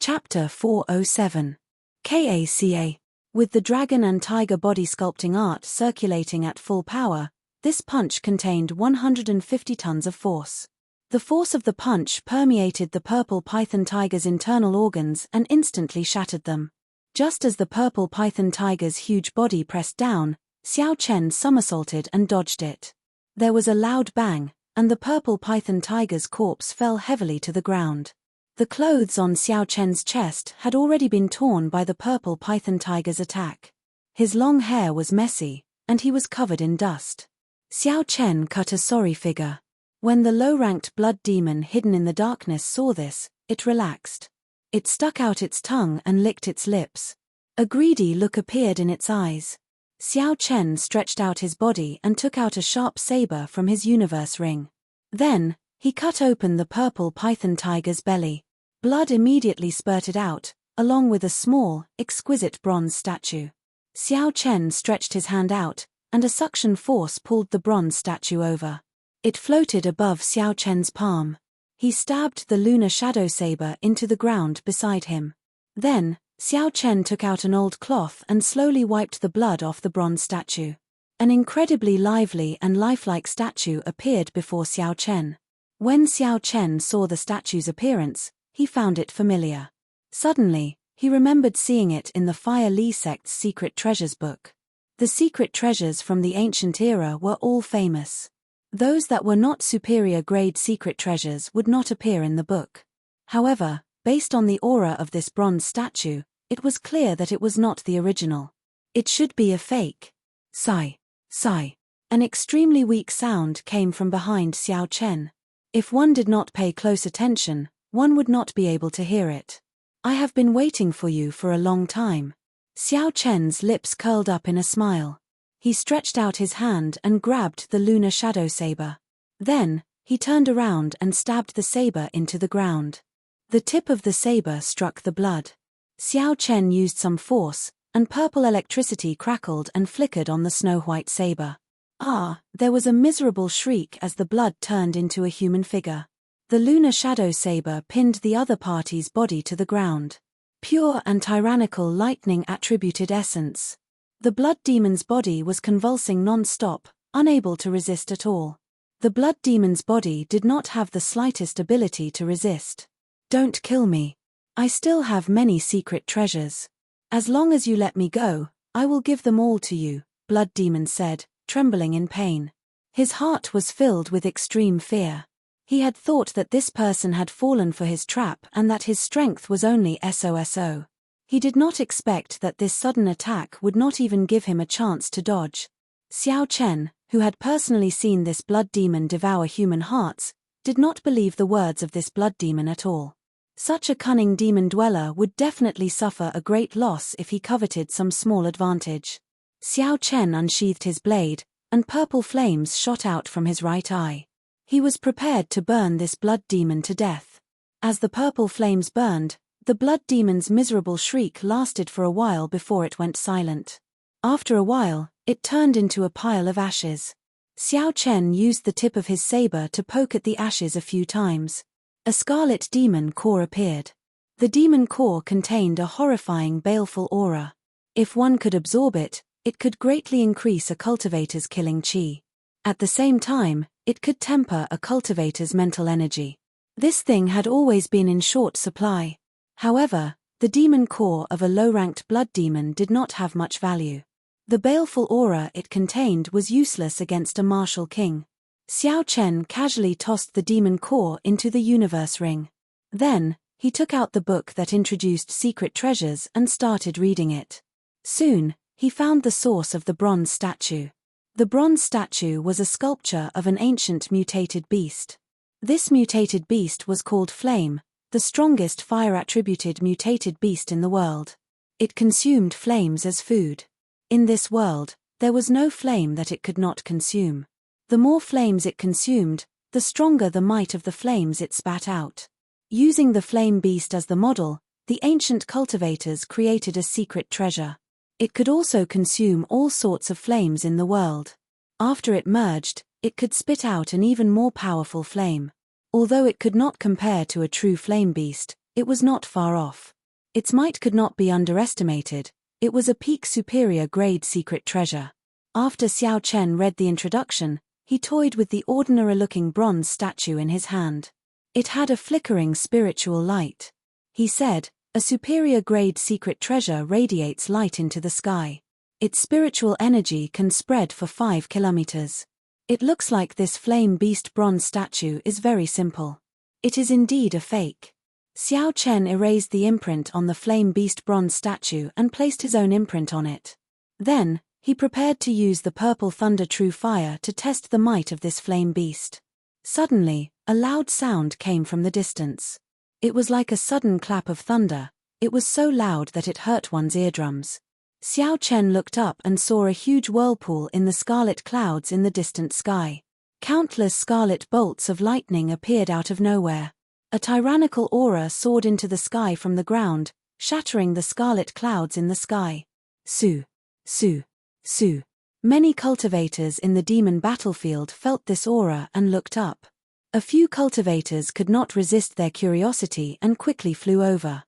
Chapter 407. KACA. With the dragon and tiger body sculpting art circulating at full power, this punch contained 150 tons of force. The force of the punch permeated the purple python tiger's internal organs and instantly shattered them. Just as the purple python tiger's huge body pressed down, Xiao Chen somersaulted and dodged it. There was a loud bang, and the purple python tiger's corpse fell heavily to the ground. The clothes on Xiao Chen's chest had already been torn by the purple python tiger's attack. His long hair was messy, and he was covered in dust. Xiao Chen cut a sorry figure. When the low-ranked blood demon hidden in the darkness saw this, it relaxed. It stuck out its tongue and licked its lips. A greedy look appeared in its eyes. Xiao Chen stretched out his body and took out a sharp saber from his universe ring. Then, he cut open the purple python tiger's belly. Blood immediately spurted out, along with a small, exquisite bronze statue. Xiao Chen stretched his hand out, and a suction force pulled the bronze statue over. It floated above Xiao Chen's palm. He stabbed the lunar shadow saber into the ground beside him. Then, Xiao Chen took out an old cloth and slowly wiped the blood off the bronze statue. An incredibly lively and lifelike statue appeared before Xiao Chen. When Xiao Chen saw the statue's appearance, he found it familiar. Suddenly, he remembered seeing it in the Fire Li sect's secret treasures book. The secret treasures from the ancient era were all famous. Those that were not superior-grade secret treasures would not appear in the book. However, based on the aura of this bronze statue, it was clear that it was not the original. It should be a fake. Sigh. Sigh. An extremely weak sound came from behind Xiao Chen. If one did not pay close attention, one would not be able to hear it. I have been waiting for you for a long time. Xiao Chen's lips curled up in a smile. He stretched out his hand and grabbed the lunar shadow saber. Then, he turned around and stabbed the saber into the ground. The tip of the saber struck the blood. Xiao Chen used some force, and purple electricity crackled and flickered on the snow-white saber. Ah, there was a miserable shriek as the blood turned into a human figure. The lunar shadow saber pinned the other party's body to the ground. Pure and tyrannical lightning attributed essence. The blood demon's body was convulsing non-stop, unable to resist at all. The blood demon's body did not have the slightest ability to resist. Don't kill me, I still have many secret treasures. As long as you let me go, I will give them all to you, Blood Demon said, trembling in pain. His heart was filled with extreme fear. He had thought that this person had fallen for his trap and that his strength was only so. He did not expect that this sudden attack would not even give him a chance to dodge. Xiao Chen, who had personally seen this blood demon devour human hearts, did not believe the words of this blood demon at all. Such a cunning demon dweller would definitely suffer a great loss if he coveted some small advantage. Xiao Chen unsheathed his blade, and purple flames shot out from his right eye. He was prepared to burn this blood demon to death. As the purple flames burned, the blood demon's miserable shriek lasted for a while before it went silent. After a while, it turned into a pile of ashes. Xiao Chen used the tip of his saber to poke at the ashes a few times. A scarlet demon core appeared. The demon core contained a horrifying baleful aura. If one could absorb it, it could greatly increase a cultivator's killing chi. At the same time, it could temper a cultivator's mental energy. This thing had always been in short supply. However, the demon core of a low-ranked blood demon did not have much value. The baleful aura it contained was useless against a martial king. Xiao Chen casually tossed the demon core into the universe ring. Then, he took out the book that introduced secret treasures and started reading it. Soon, he found the source of the bronze statue. The bronze statue was a sculpture of an ancient mutated beast. This mutated beast was called Flame, the strongest fire-attributed mutated beast in the world. It consumed flames as food. In this world, there was no flame that it could not consume. The more flames it consumed, the stronger the might of the flames it spat out. Using the flame beast as the model, the ancient cultivators created a secret treasure. It could also consume all sorts of flames in the world. After it merged, it could spit out an even more powerful flame. Although it could not compare to a true flame beast, it was not far off. Its might could not be underestimated. It was a peak superior grade secret treasure. After Xiao Chen read the introduction, he toyed with the ordinary-looking bronze statue in his hand. It had a flickering spiritual light. He said, "A superior-grade secret treasure radiates light into the sky. Its spiritual energy can spread for 5 kilometers. It looks like this flame beast bronze statue is very simple. It is indeed a fake." Xiao Chen erased the imprint on the flame beast bronze statue and placed his own imprint on it. Then, he prepared to use the purple thunder true fire to test the might of this flame beast. Suddenly, a loud sound came from the distance. It was like a sudden clap of thunder. It was so loud that it hurt one's eardrums. Xiao Chen looked up and saw a huge whirlpool in the scarlet clouds in the distant sky. Countless scarlet bolts of lightning appeared out of nowhere. A tyrannical aura soared into the sky from the ground, shattering the scarlet clouds in the sky. Su. Su. Su. Many cultivators in the demon battlefield felt this aura and looked up. A few cultivators could not resist their curiosity and quickly flew over.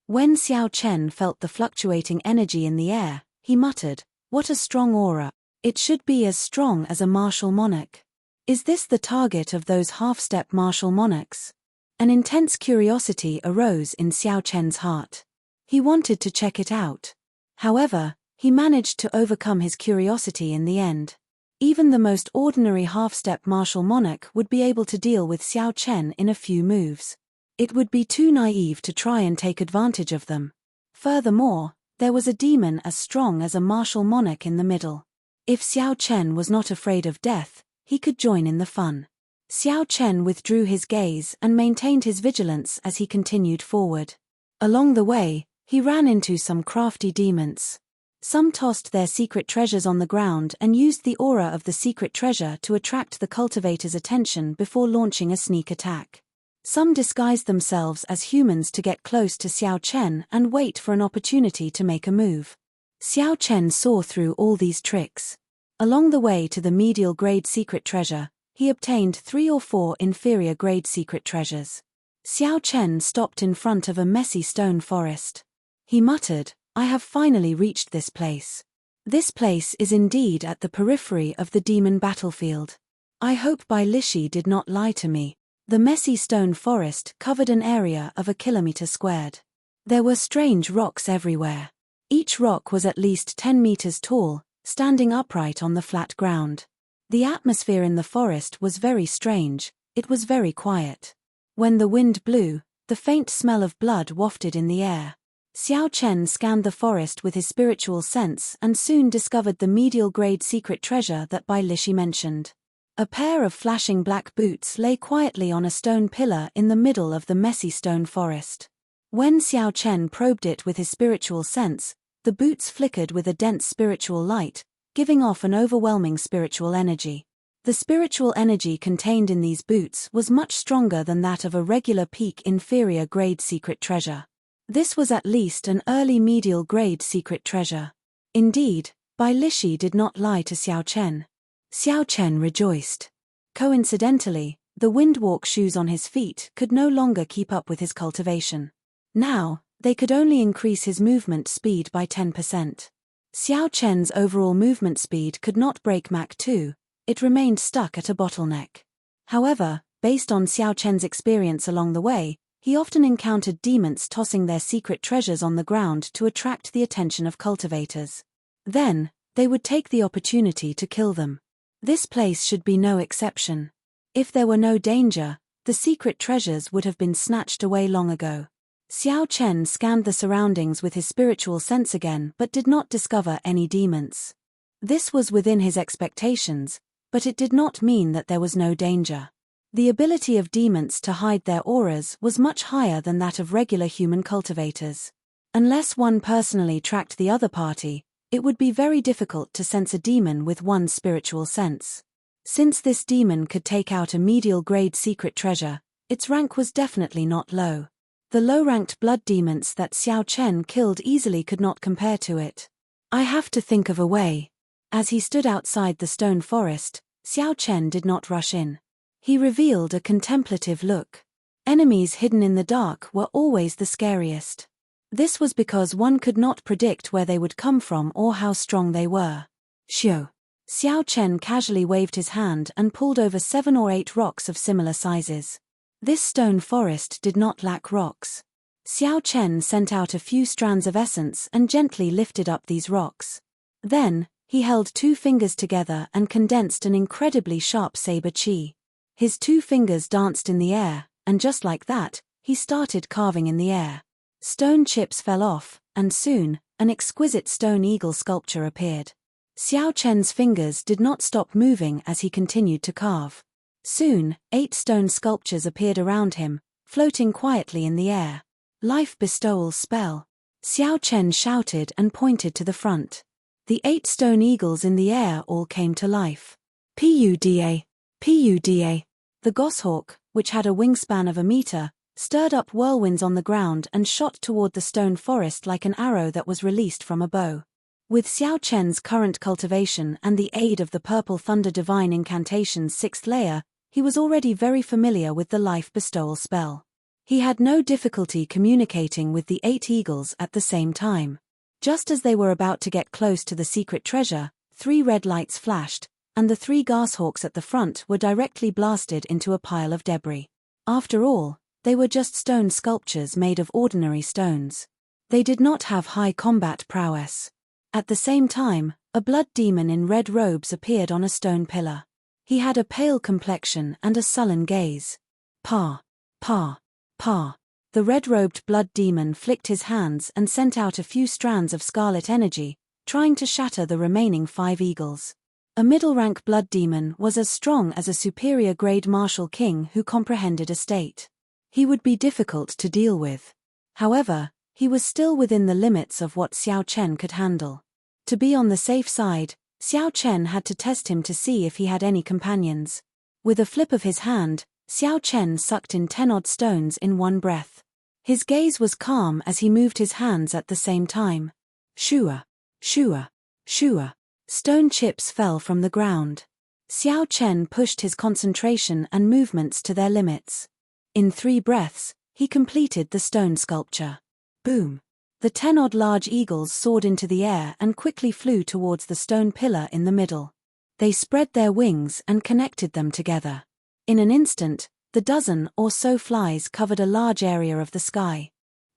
When Xiao Chen felt the fluctuating energy in the air, he muttered, "What a strong aura. It should be as strong as a martial monarch. Is this the target of those half-step martial monarchs?" An intense curiosity arose in Xiao Chen's heart. He wanted to check it out. However, he managed to overcome his curiosity in the end. Even the most ordinary half-step martial monarch would be able to deal with Xiao Chen in a few moves. It would be too naive to try and take advantage of them. Furthermore, there was a demon as strong as a martial monarch in the middle. If Xiao Chen was not afraid of death, he could join in the fun. Xiao Chen withdrew his gaze and maintained his vigilance as he continued forward. Along the way, he ran into some crafty demons. Some tossed their secret treasures on the ground and used the aura of the secret treasure to attract the cultivator's attention before launching a sneak attack. Some disguised themselves as humans to get close to Xiao Chen and wait for an opportunity to make a move. Xiao Chen saw through all these tricks. Along the way to the medial grade secret treasure, he obtained 3 or 4 inferior grade secret treasures. Xiao Chen stopped in front of a messy stone forest. He muttered, "I have finally reached this place. This place is indeed at the periphery of the demon battlefield. I hope Bai Lishi did not lie to me." The messy stone forest covered an area of a kilometer squared. There were strange rocks everywhere. Each rock was at least 10 meters tall, standing upright on the flat ground. The atmosphere in the forest was very strange, it was very quiet. When the wind blew, the faint smell of blood wafted in the air. Xiao Chen scanned the forest with his spiritual sense and soon discovered the medial-grade secret treasure that Bai Lishi mentioned. A pair of flashing black boots lay quietly on a stone pillar in the middle of the messy stone forest. When Xiao Chen probed it with his spiritual sense, the boots flickered with a dense spiritual light, giving off an overwhelming spiritual energy. The spiritual energy contained in these boots was much stronger than that of a regular peak inferior grade secret treasure. This was at least an early medial grade secret treasure. Indeed, Bai Lishi did not lie to Xiao Chen. Xiao Chen rejoiced. Coincidentally, the windwalk shoes on his feet could no longer keep up with his cultivation. Now, they could only increase his movement speed by 10%. Xiao Chen's overall movement speed could not break Mach 2, it remained stuck at a bottleneck. However, based on Xiao Chen's experience along the way, he often encountered demons tossing their secret treasures on the ground to attract the attention of cultivators. Then, they would take the opportunity to kill them. This place should be no exception. If there were no danger, the secret treasures would have been snatched away long ago. Xiao Chen scanned the surroundings with his spiritual sense again but did not discover any demons. This was within his expectations, but it did not mean that there was no danger. The ability of demons to hide their auras was much higher than that of regular human cultivators. Unless one personally tracked the other party, it would be very difficult to sense a demon with one's spiritual sense. Since this demon could take out a medial grade secret treasure, its rank was definitely not low. The low-ranked blood demons that Xiao Chen killed easily could not compare to it. I have to think of a way. As he stood outside the stone forest, Xiao Chen did not rush in. He revealed a contemplative look. Enemies hidden in the dark were always the scariest. This was because one could not predict where they would come from or how strong they were. Xiao. Xiao Chen casually waved his hand and pulled over 7 or 8 rocks of similar sizes. This stone forest did not lack rocks. Xiao Chen sent out a few strands of essence and gently lifted up these rocks. Then, he held 2 fingers together and condensed an incredibly sharp saber chi. His 2 fingers danced in the air, and just like that, he started carving in the air. Stone chips fell off, and soon, an exquisite stone eagle sculpture appeared. Xiao Chen's fingers did not stop moving as he continued to carve. Soon, 8 stone sculptures appeared around him, floating quietly in the air. Life bestowal spell. Xiao Chen shouted and pointed to the front. The 8 stone eagles in the air all came to life. Puda! Puda! The goshawk, which had a wingspan of a meter, stirred up whirlwinds on the ground and shot toward the stone forest like an arrow that was released from a bow. With Xiao Chen's current cultivation and the aid of the Purple Thunder Divine Incantation's 6th layer, he was already very familiar with the life bestowal spell. He had no difficulty communicating with the 8 eagles at the same time. Just as they were about to get close to the secret treasure, 3 red lights flashed, and the 3 goshawks at the front were directly blasted into a pile of debris. After all, they were just stone sculptures made of ordinary stones. They did not have high combat prowess. At the same time, a blood demon in red robes appeared on a stone pillar. He had a pale complexion and a sullen gaze. Pa! Pa! Pa! The red-robed blood demon flicked his hands and sent out a few strands of scarlet energy, trying to shatter the remaining 5 eagles. A middle-rank blood demon was as strong as a superior-grade martial king who comprehended a state. He would be difficult to deal with. However, he was still within the limits of what Xiao Chen could handle. To be on the safe side, Xiao Chen had to test him to see if he had any companions. With a flip of his hand, Xiao Chen sucked in 10-odd stones in one breath. His gaze was calm as he moved his hands at the same time. Shua! Shua! Shua! Stone chips fell from the ground. Xiao Chen pushed his concentration and movements to their limits. In 3 breaths, he completed the stone sculpture. Boom! The 10-odd large eagles soared into the air and quickly flew towards the stone pillar in the middle. They spread their wings and connected them together. In an instant, the dozen or so flies covered a large area of the sky.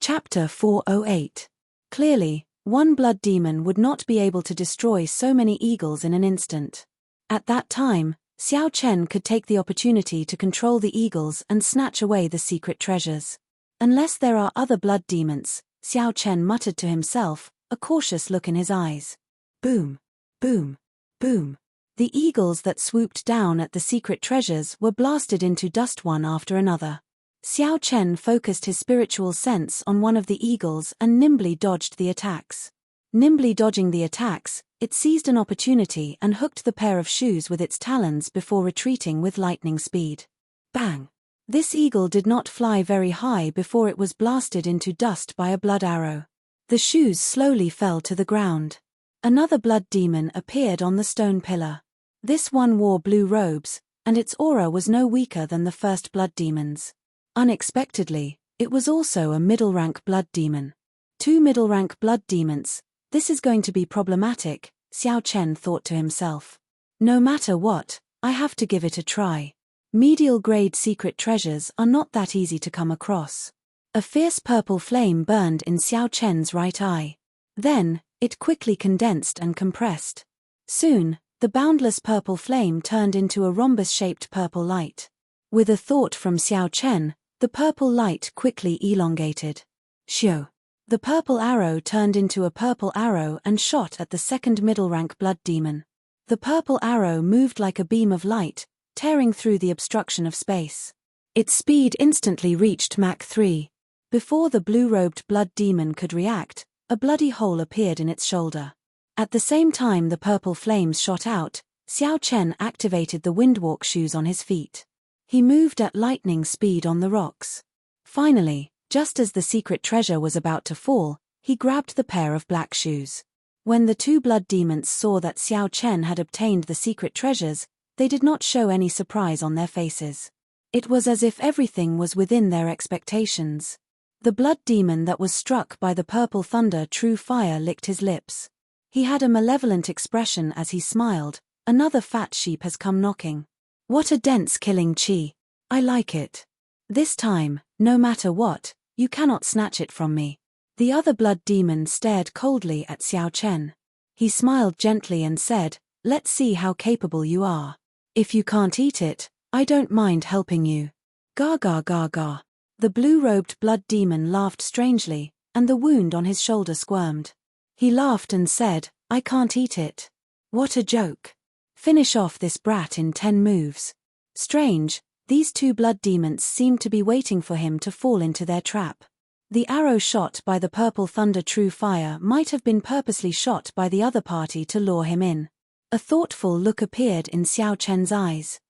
Chapter 408. Clearly, one blood demon would not be able to destroy so many eagles in an instant. At that time, Xiao Chen could take the opportunity to control the eagles and snatch away the secret treasures. Unless there are other blood demons, Xiao Chen muttered to himself, a cautious look in his eyes. Boom! Boom! Boom! The eagles that swooped down at the secret treasures were blasted into dust one after another. Xiao Chen focused his spiritual sense on one of the eagles and nimbly dodged the attacks. Nimbly dodging the attacks, it seized an opportunity and hooked the pair of shoes with its talons before retreating with lightning speed. Bang! This eagle did not fly very high before it was blasted into dust by a blood arrow. The shoes slowly fell to the ground. Another blood demon appeared on the stone pillar. This one wore blue robes, and its aura was no weaker than the first blood demon's. Unexpectedly, it was also a middle-rank blood demon. 2 middle-rank blood demons, this is going to be problematic, Xiao Chen thought to himself. No matter what, I have to give it a try. Medial-grade secret treasures are not that easy to come across. A fierce purple flame burned in Xiao Chen's right eye. Then, it quickly condensed and compressed. Soon, the boundless purple flame turned into a rhombus-shaped purple light. With a thought from Xiao Chen, the purple light quickly elongated. Xiu! The purple arrow turned into a purple arrow and shot at the second middle-rank blood demon. The purple arrow moved like a beam of light, tearing through the obstruction of space. Its speed instantly reached Mach 3. Before the blue-robed blood demon could react, a bloody hole appeared in its shoulder. At the same time the purple flames shot out, Xiao Chen activated the windwalk shoes on his feet. He moved at lightning speed on the rocks. Finally, just as the secret treasure was about to fall, he grabbed the pair of black shoes. When the 2 blood demons saw that Xiao Chen had obtained the secret treasures, they did not show any surprise on their faces. It was as if everything was within their expectations. The blood demon that was struck by the purple thunder true fire licked his lips. He had a malevolent expression as he smiled. Another fat sheep has come knocking. What a dense killing chi. I like it. This time, no matter what, you cannot snatch it from me. The other blood demon stared coldly at Xiao Chen. He smiled gently and said, let's see how capable you are. If you can't eat it, I don't mind helping you. Ga ga ga ga. The blue-robed blood demon laughed strangely, and the wound on his shoulder squirmed. He laughed and said, I can't eat it. What a joke. Finish off this brat in 10 moves. Strange, these 2 blood demons seemed to be waiting for him to fall into their trap. The arrow shot by the purple thunder true fire might have been purposely shot by the other party to lure him in. A thoughtful look appeared in Xiao Chen's eyes.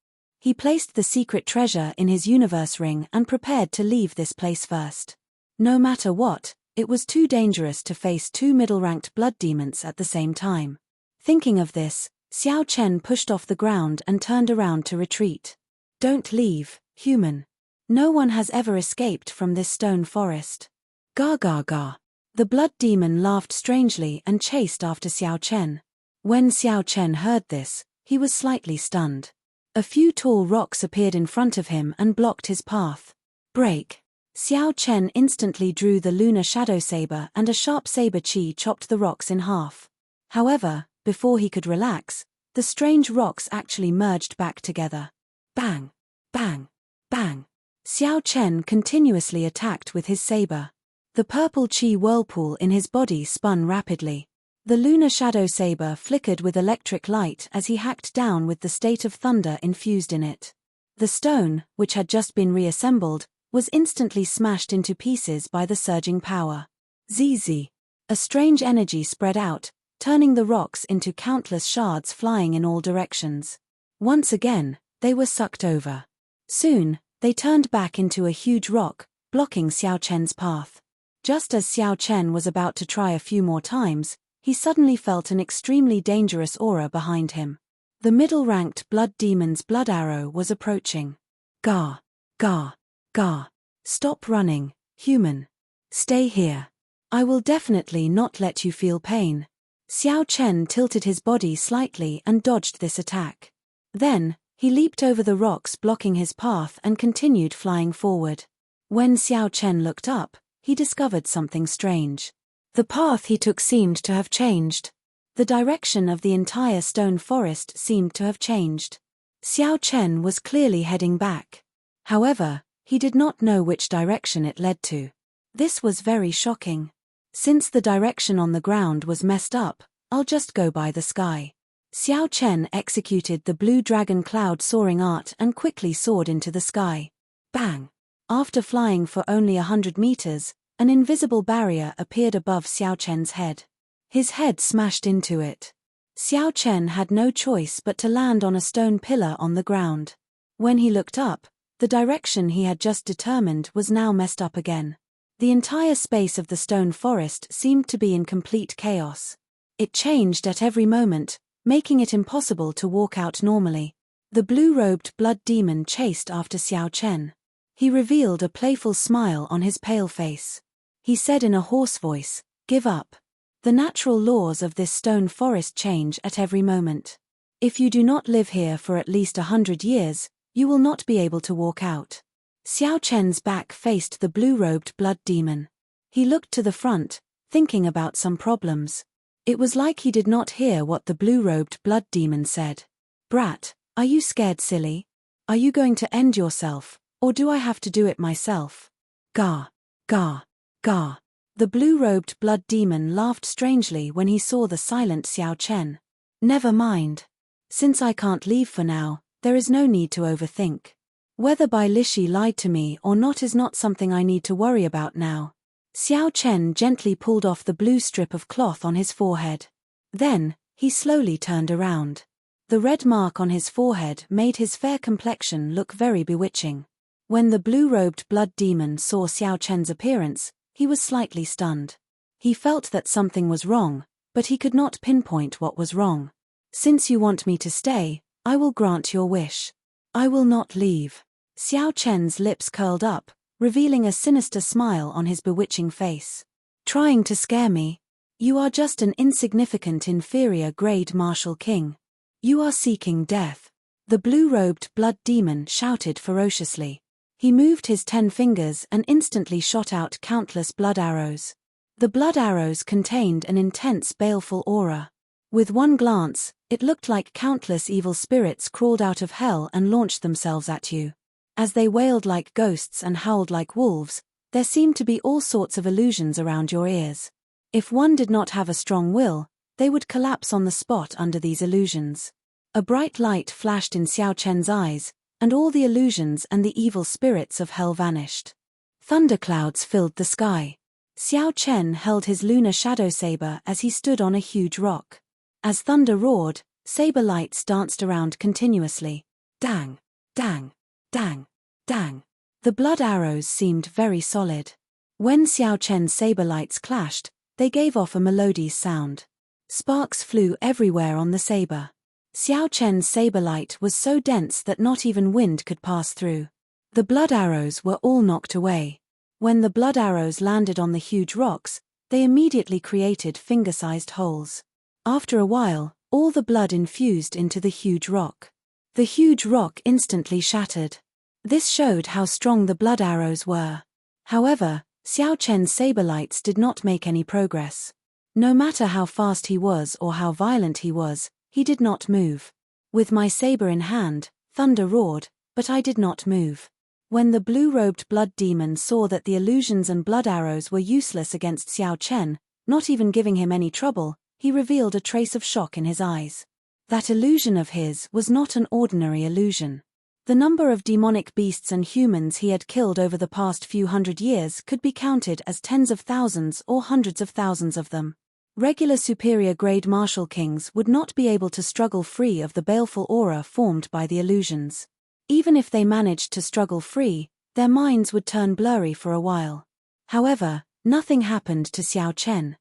He placed the secret treasure in his universe ring and prepared to leave this place first. No matter what, it was too dangerous to face 2 middle-ranked blood demons at the same time. Thinking of this, Xiao Chen pushed off the ground and turned around to retreat. Don't leave, human. No one has ever escaped from this stone forest. Ga ga ga. The blood demon laughed strangely and chased after Xiao Chen. When Xiao Chen heard this, he was slightly stunned. A few tall rocks appeared in front of him and blocked his path. Break. Xiao Chen instantly drew the lunar shadow saber and a sharp saber chi chopped the rocks in half. However, before he could relax, the strange rocks actually merged back together. Bang! Bang! Bang! Xiao Chen continuously attacked with his saber. The purple chi whirlpool in his body spun rapidly. The lunar shadow saber flickered with electric light as he hacked down with the state of thunder infused in it. The stone, which had just been reassembled, was instantly smashed into pieces by the surging power. ZZ. A strange energy spread out, turning the rocks into countless shards flying in all directions. Once again, they were sucked over. Soon, they turned back into a huge rock, blocking Xiao Chen's path. Just as Xiao Chen was about to try a few more times, he suddenly felt an extremely dangerous aura behind him. The middle-ranked blood demon's blood arrow was approaching. Ga! Ga! Ga! Stop running, human. Stay here. I will definitely not let you feel pain. Xiao Chen tilted his body slightly and dodged this attack. Then, he leaped over the rocks blocking his path and continued flying forward. When Xiao Chen looked up, he discovered something strange. The path he took seemed to have changed. The direction of the entire stone forest seemed to have changed. Xiao Chen was clearly heading back. However, he did not know which direction it led to. This was very shocking. Since the direction on the ground was messed up, I'll just go by the sky. Xiao Chen executed the blue dragon cloud soaring art and quickly soared into the sky. Bang! After flying for only 100 meters, an invisible barrier appeared above Xiao Chen's head. His head smashed into it. Xiao Chen had no choice but to land on a stone pillar on the ground. When he looked up, the direction he had just determined was now messed up again. The entire space of the stone forest seemed to be in complete chaos. It changed at every moment, making it impossible to walk out normally. The blue-robed blood demon chased after Xiao Chen. He revealed a playful smile on his pale face. He said in a hoarse voice, "Give up. The natural laws of this stone forest change at every moment. If you do not live here for at least 100 years, you will not be able to walk out." Xiao Chen's back faced the blue-robed blood demon. He looked to the front, thinking about some problems. It was like he did not hear what the blue-robed blood demon said. "Brat, are you scared, silly? Are you going to end yourself, or do I have to do it myself?" Gah, gah, gah. The blue-robed blood demon laughed strangely when he saw the silent Xiao Chen. "Never mind. Since I can't leave for now, there is no need to overthink. Whether Bai Lishi lied to me or not is not something I need to worry about now." Xiao Chen gently pulled off the blue strip of cloth on his forehead. Then, he slowly turned around. The red mark on his forehead made his fair complexion look very bewitching. When the blue-robed blood demon saw Xiao Chen's appearance, he was slightly stunned. He felt that something was wrong, but he could not pinpoint what was wrong. "Since you want me to stay, I will grant your wish. I will not leave." Xiao Chen's lips curled up, revealing a sinister smile on his bewitching face. "Trying to scare me? You are just an insignificant inferior-grade martial king. You are seeking death." The blue-robed blood demon shouted ferociously. He moved his 10 fingers and instantly shot out countless blood arrows. The blood arrows contained an intense baleful aura. With one glance, it looked like countless evil spirits crawled out of hell and launched themselves at you. As they wailed like ghosts and howled like wolves, there seemed to be all sorts of illusions around your ears. If one did not have a strong will, they would collapse on the spot under these illusions. A bright light flashed in Xiao Chen's eyes, and all the illusions and the evil spirits of hell vanished. Thunderclouds filled the sky. Xiao Chen held his lunar shadow saber as he stood on a huge rock. As thunder roared, saber lights danced around continuously. Dang, dang, dang, dang. The blood arrows seemed very solid. When Xiao Chen's saber lights clashed, they gave off a melodious sound. Sparks flew everywhere on the saber. Xiao Chen's saber light was so dense that not even wind could pass through. The blood arrows were all knocked away. When the blood arrows landed on the huge rocks, they immediately created finger-sized holes. After a while, all the blood infused into the huge rock. The huge rock instantly shattered. This showed how strong the blood arrows were. However, Xiao Chen's saber lights did not make any progress. No matter how fast he was or how violent he was, he did not move. With my saber in hand, thunder roared, but I did not move. When the blue-robed blood demon saw that the illusions and blood arrows were useless against Xiao Chen, not even giving him any trouble, he revealed a trace of shock in his eyes. That illusion of his was not an ordinary illusion. The number of demonic beasts and humans he had killed over the past few hundred years could be counted as tens of thousands or hundreds of thousands of them. Regular superior-grade martial kings would not be able to struggle free of the baleful aura formed by the illusions. Even if they managed to struggle free, their minds would turn blurry for a while. However, nothing happened to Xiao Chen.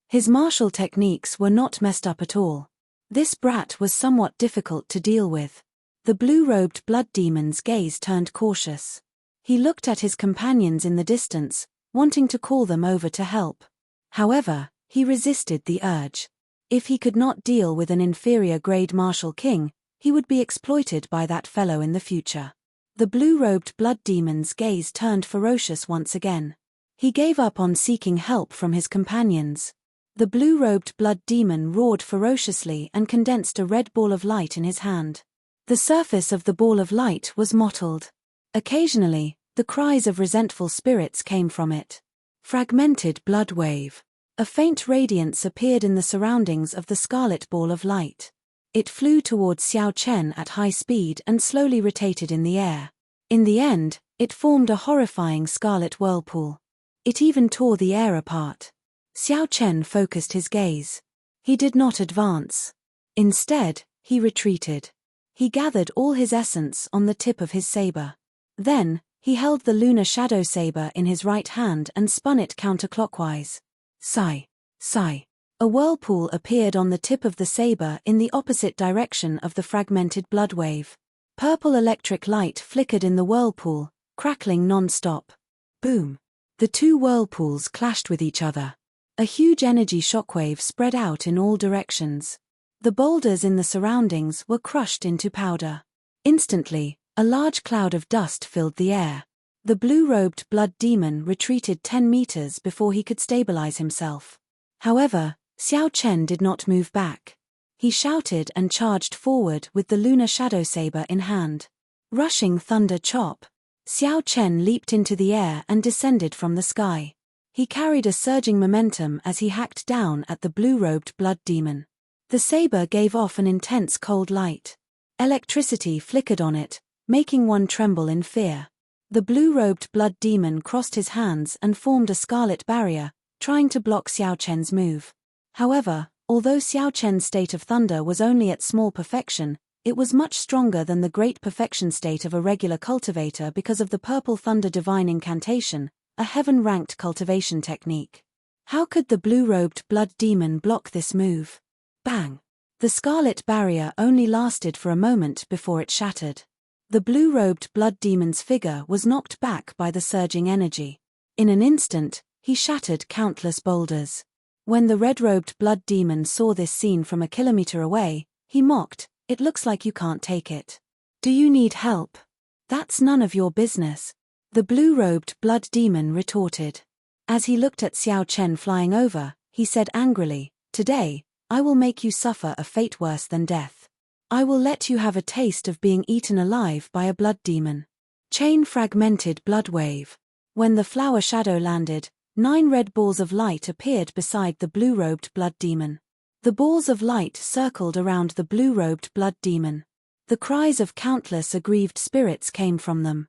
His martial techniques were not messed up at all. This brat was somewhat difficult to deal with. The blue-robed blood demon's gaze turned cautious. He looked at his companions in the distance, wanting to call them over to help. However, he resisted the urge. If he could not deal with an inferior-grade martial king, he would be exploited by that fellow in the future. The blue-robed blood demon's gaze turned ferocious once again. He gave up on seeking help from his companions. The blue-robed blood demon roared ferociously and condensed a red ball of light in his hand. The surface of the ball of light was mottled. Occasionally, the cries of resentful spirits came from it. Fragmented blood wave. A faint radiance appeared in the surroundings of the scarlet ball of light. It flew towards Xiao Chen at high speed and slowly rotated in the air. In the end, it formed a horrifying scarlet whirlpool. It even tore the air apart. Xiao Chen focused his gaze. He did not advance. Instead, he retreated. He gathered all his essence on the tip of his saber. Then, he held the lunar shadow saber in his right hand and spun it counterclockwise. Sigh. Sigh. A whirlpool appeared on the tip of the saber in the opposite direction of the fragmented blood wave. Purple electric light flickered in the whirlpool, crackling non-stop. Boom. The two whirlpools clashed with each other. A huge energy shockwave spread out in all directions. The boulders in the surroundings were crushed into powder. Instantly, a large cloud of dust filled the air. The blue-robed blood demon retreated 10 meters before he could stabilize himself. However, Xiao Chen did not move back. He shouted and charged forward with the lunar shadow saber in hand. Rushing thunder chop. Xiao Chen leaped into the air and descended from the sky. He carried a surging momentum as he hacked down at the blue-robed blood demon. The saber gave off an intense cold light. Electricity flickered on it, making one tremble in fear. The blue-robed blood demon crossed his hands and formed a scarlet barrier, trying to block Xiao Chen's move. However, although Xiao Chen's state of thunder was only at small perfection, it was much stronger than the great perfection state of a regular cultivator because of the purple thunder divine incantation, a heaven-ranked cultivation technique. How could the blue-robed blood demon block this move? Bang! The scarlet barrier only lasted for a moment before it shattered. The blue-robed blood demon's figure was knocked back by the surging energy. In an instant, he shattered countless boulders. When the red-robed blood demon saw this scene from a kilometer away, he mocked, "It looks like you can't take it. Do you need help? That's none of your business." The blue-robed blood demon retorted. As he looked at Xiao Chen flying over, he said angrily, "Today, I will make you suffer a fate worse than death. I will let you have a taste of being eaten alive by a blood demon." Chain fragmented blood wave. When the flower shadow landed, 9 red balls of light appeared beside the blue-robed blood demon. The balls of light circled around the blue-robed blood demon. The cries of countless aggrieved spirits came from them.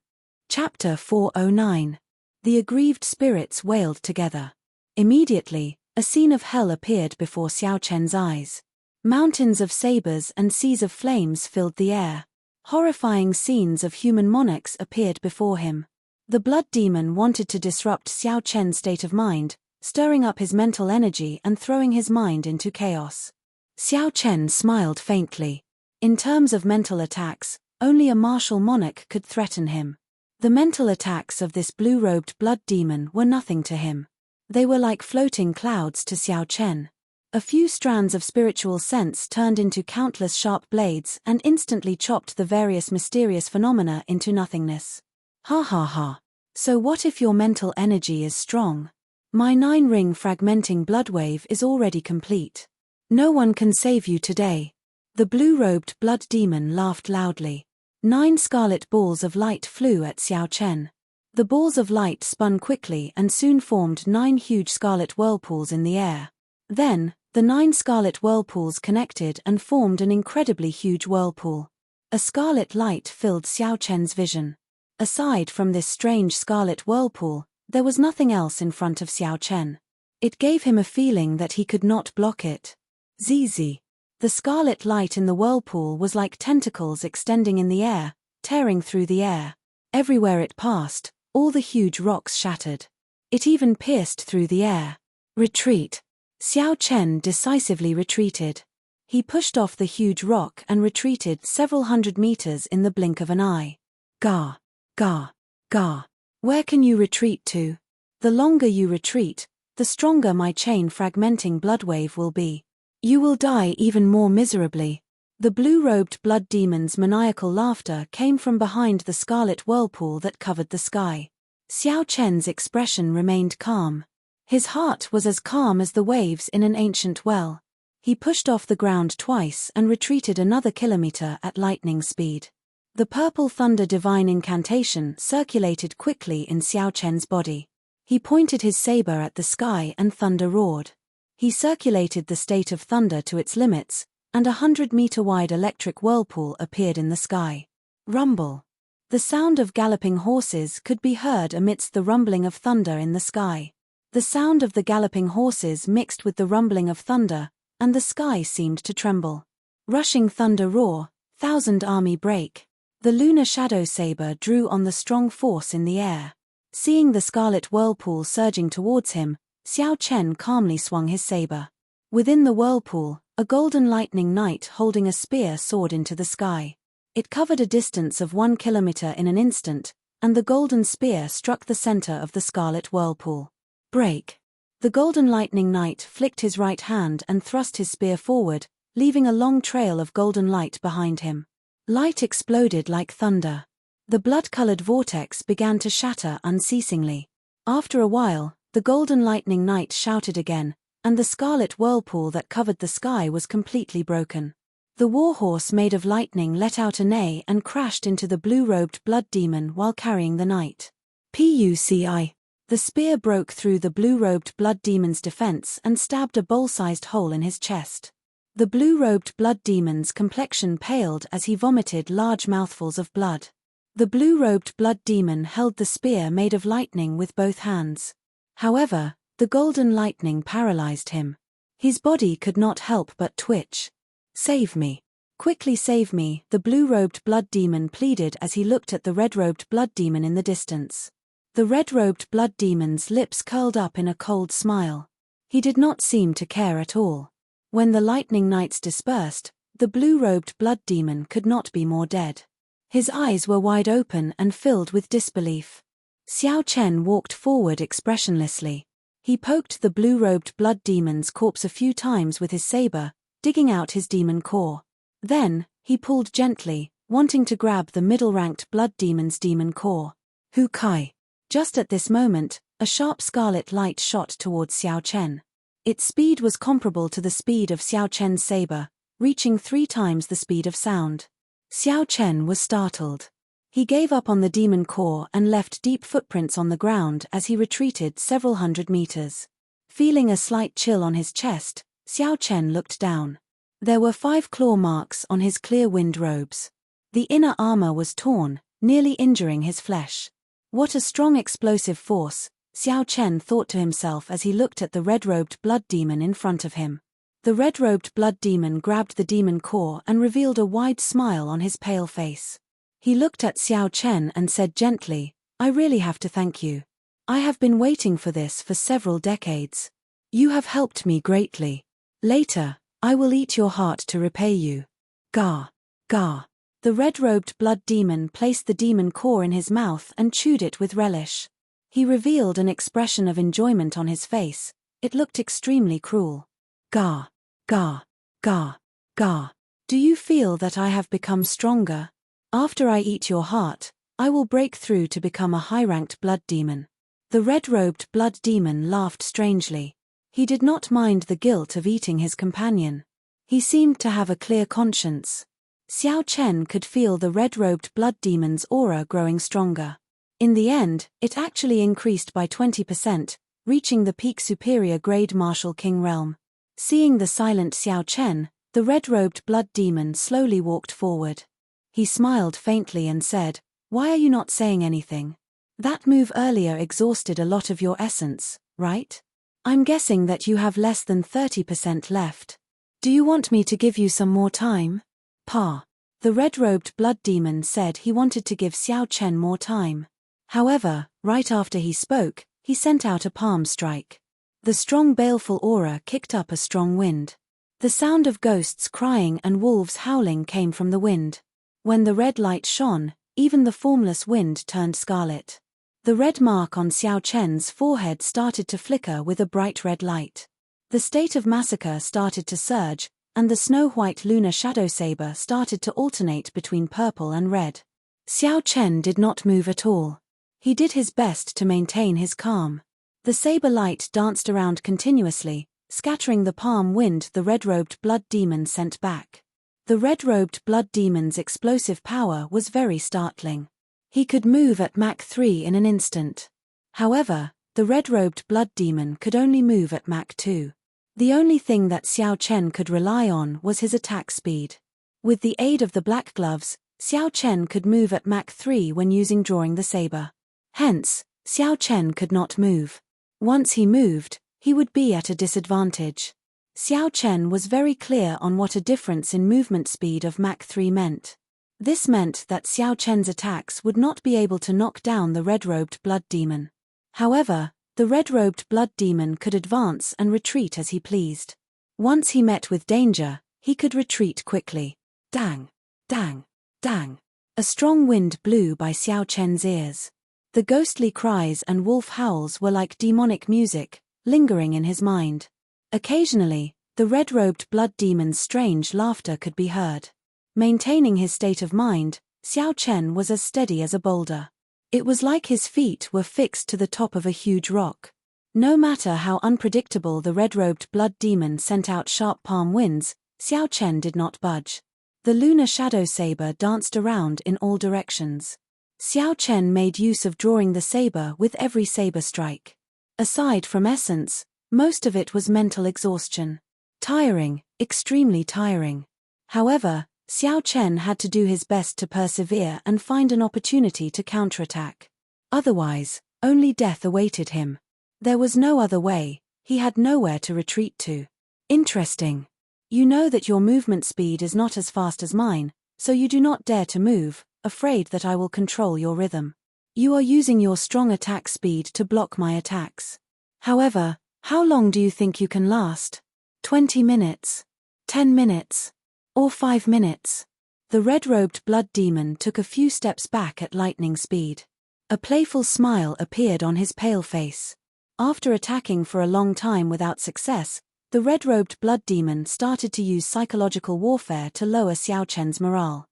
Chapter 409. The aggrieved spirits wailed together. Immediately, a scene of hell appeared before Xiao Chen's eyes. Mountains of sabers and seas of flames filled the air. Horrifying scenes of human monarchs appeared before him. The blood demon wanted to disrupt Xiao Chen's state of mind, stirring up his mental energy and throwing his mind into chaos. Xiao Chen smiled faintly. In terms of mental attacks, only a martial monarch could threaten him. The mental attacks of this blue-robed blood demon were nothing to him. They were like floating clouds to Xiao Chen. A few strands of spiritual sense turned into countless sharp blades and instantly chopped the various mysterious phenomena into nothingness. Ha ha ha. So what if your mental energy is strong? My 9-ring fragmenting blood wave is already complete. No one can save you today. The blue-robed blood demon laughed loudly. 9 scarlet balls of light flew at Xiao Chen. The balls of light spun quickly and soon formed 9 huge scarlet whirlpools in the air. Then, the 9 scarlet whirlpools connected and formed an incredibly huge whirlpool. A scarlet light filled Xiao Chen's vision. Aside from this strange scarlet whirlpool, there was nothing else in front of Xiao Chen. It gave him a feeling that he could not block it. Zizi. The scarlet light in the whirlpool was like tentacles extending in the air, tearing through the air. Everywhere it passed, all the huge rocks shattered. It even pierced through the air. Retreat. Xiao Chen decisively retreated. He pushed off the huge rock and retreated several hundred meters in the blink of an eye. Gah. Gah. Gah. Where can you retreat to? The longer you retreat, the stronger my chain fragmenting blood wave will be. You will die even more miserably. The blue-robed blood demon's maniacal laughter came from behind the scarlet whirlpool that covered the sky. Xiao Chen's expression remained calm. His heart was as calm as the waves in an ancient well. He pushed off the ground twice and retreated another kilometer at lightning speed. The purple thunder divine incantation circulated quickly in Xiao Chen's body. He pointed his saber at the sky and thunder roared. He circulated the state of thunder to its limits, and 100-meter-wide electric whirlpool appeared in the sky. Rumble. The sound of galloping horses could be heard amidst the rumbling of thunder in the sky. The sound of the galloping horses mixed with the rumbling of thunder, and the sky seemed to tremble. Rushing thunder roar, thousand army break. The lunar shadow saber drew on the strong force in the air. Seeing the scarlet whirlpool surging towards him, Xiao Chen calmly swung his saber. Within the whirlpool, a golden lightning knight holding a spear soared into the sky. It covered a distance of 1 kilometer in an instant, and the golden spear struck the center of the scarlet whirlpool. Break. The golden lightning knight flicked his right hand and thrust his spear forward, leaving a long trail of golden light behind him. Light exploded like thunder. The blood-colored vortex began to shatter unceasingly. After a while, the golden lightning knight shouted again, and the scarlet whirlpool that covered the sky was completely broken. The warhorse made of lightning let out a neigh and crashed into the blue-robed blood demon while carrying the knight. Puci. The spear broke through the blue-robed blood demon's defense and stabbed a bowl-sized hole in his chest. The blue-robed blood demon's complexion paled as he vomited large mouthfuls of blood. The blue-robed blood demon held the spear made of lightning with both hands. However, the golden lightning paralyzed him. His body could not help but twitch. "Save me. Quickly save me," the blue-robed blood demon pleaded as he looked at the red-robed blood demon in the distance. The red-robed blood demon's lips curled up in a cold smile. He did not seem to care at all. When the lightning knights dispersed, the blue-robed blood demon could not be more dead. His eyes were wide open and filled with disbelief. Xiao Chen walked forward expressionlessly. He poked the blue-robed blood demon's corpse a few times with his saber, digging out his demon core. Then, he pulled gently, wanting to grab the middle-ranked blood demon's demon core. Hu Kai. Just at this moment, a sharp scarlet light shot towards Xiao Chen. Its speed was comparable to the speed of Xiao Chen's saber, reaching 3 times the speed of sound. Xiao Chen was startled. He gave up on the demon core and left deep footprints on the ground as he retreated several hundred meters. Feeling a slight chill on his chest, Xiao Chen looked down. There were 5 claw marks on his clear wind robes. The inner armor was torn, nearly injuring his flesh. What a strong explosive force, Xiao Chen thought to himself as he looked at the red-robed blood demon in front of him. The red-robed blood demon grabbed the demon core and revealed a wide smile on his pale face. He looked at Xiao Chen and said gently, "I really have to thank you. I have been waiting for this for several decades. You have helped me greatly. Later, I will eat your heart to repay you." Gah! Gah! The red-robed blood demon placed the demon core in his mouth and chewed it with relish. He revealed an expression of enjoyment on his face. It looked extremely cruel. Gah! Gah! Gah! Gah! Do you feel that I have become stronger? After I eat your heart, I will break through to become a high-ranked blood demon. The red-robed blood demon laughed strangely. He did not mind the guilt of eating his companion. He seemed to have a clear conscience. Xiao Chen could feel the red-robed blood demon's aura growing stronger. In the end, it actually increased by 20%, reaching the peak superior grade Martial King realm. Seeing the silent Xiao Chen, the red-robed blood demon slowly walked forward. He smiled faintly and said, "Why are you not saying anything? That move earlier exhausted a lot of your essence, right? I'm guessing that you have less than 30% left. Do you want me to give you some more time?" Pa. The red-robed blood demon said he wanted to give Xiao Chen more time. However, right after he spoke, he sent out a palm strike. The strong baleful aura kicked up a strong wind. The sound of ghosts crying and wolves howling came from the wind. When the red light shone, even the formless wind turned scarlet. The red mark on Xiao Chen's forehead started to flicker with a bright red light. The state of massacre started to surge, and the snow-white lunar shadow saber started to alternate between purple and red. Xiao Chen did not move at all. He did his best to maintain his calm. The saber light danced around continuously, scattering the palm wind the red-robed blood demon sent back. The red-robed blood demon's explosive power was very startling. He could move at Mach 3 in an instant. However, the red-robed blood demon could only move at Mach 2. The only thing that Xiao Chen could rely on was his attack speed. With the aid of the black gloves, Xiao Chen could move at Mach 3 when using drawing the saber. Hence, Xiao Chen could not move. Once he moved, he would be at a disadvantage. Xiao Chen was very clear on what a difference in movement speed of Mach 3 meant. This meant that Xiao Chen's attacks would not be able to knock down the red-robed blood demon. However, the red-robed blood demon could advance and retreat as he pleased. Once he met with danger, he could retreat quickly. Dang! Dang! Dang! A strong wind blew by Xiao Chen's ears. The ghostly cries and wolf howls were like demonic music, lingering in his mind. Occasionally, the red-robed blood demon's strange laughter could be heard. Maintaining his state of mind, Xiao Chen was as steady as a boulder. It was like his feet were fixed to the top of a huge rock. No matter how unpredictable the red-robed blood demon sent out sharp palm winds, Xiao Chen did not budge. The lunar shadow saber danced around in all directions. Xiao Chen made use of drawing the saber with every saber strike. Aside from essence, most of it was mental exhaustion. Tiring, extremely tiring. However, Xiao Chen had to do his best to persevere and find an opportunity to counterattack. Otherwise, only death awaited him. There was no other way, he had nowhere to retreat to. Interesting. You know that your movement speed is not as fast as mine, so you do not dare to move, afraid that I will control your rhythm. You are using your strong attack speed to block my attacks. However, how long do you think you can last? 20 minutes? 10 minutes? Or 5 minutes? The red-robed blood demon took a few steps back at lightning speed. A playful smile appeared on his pale face. After attacking for a long time without success, the red-robed blood demon started to use psychological warfare to lower Xiao Chen's morale.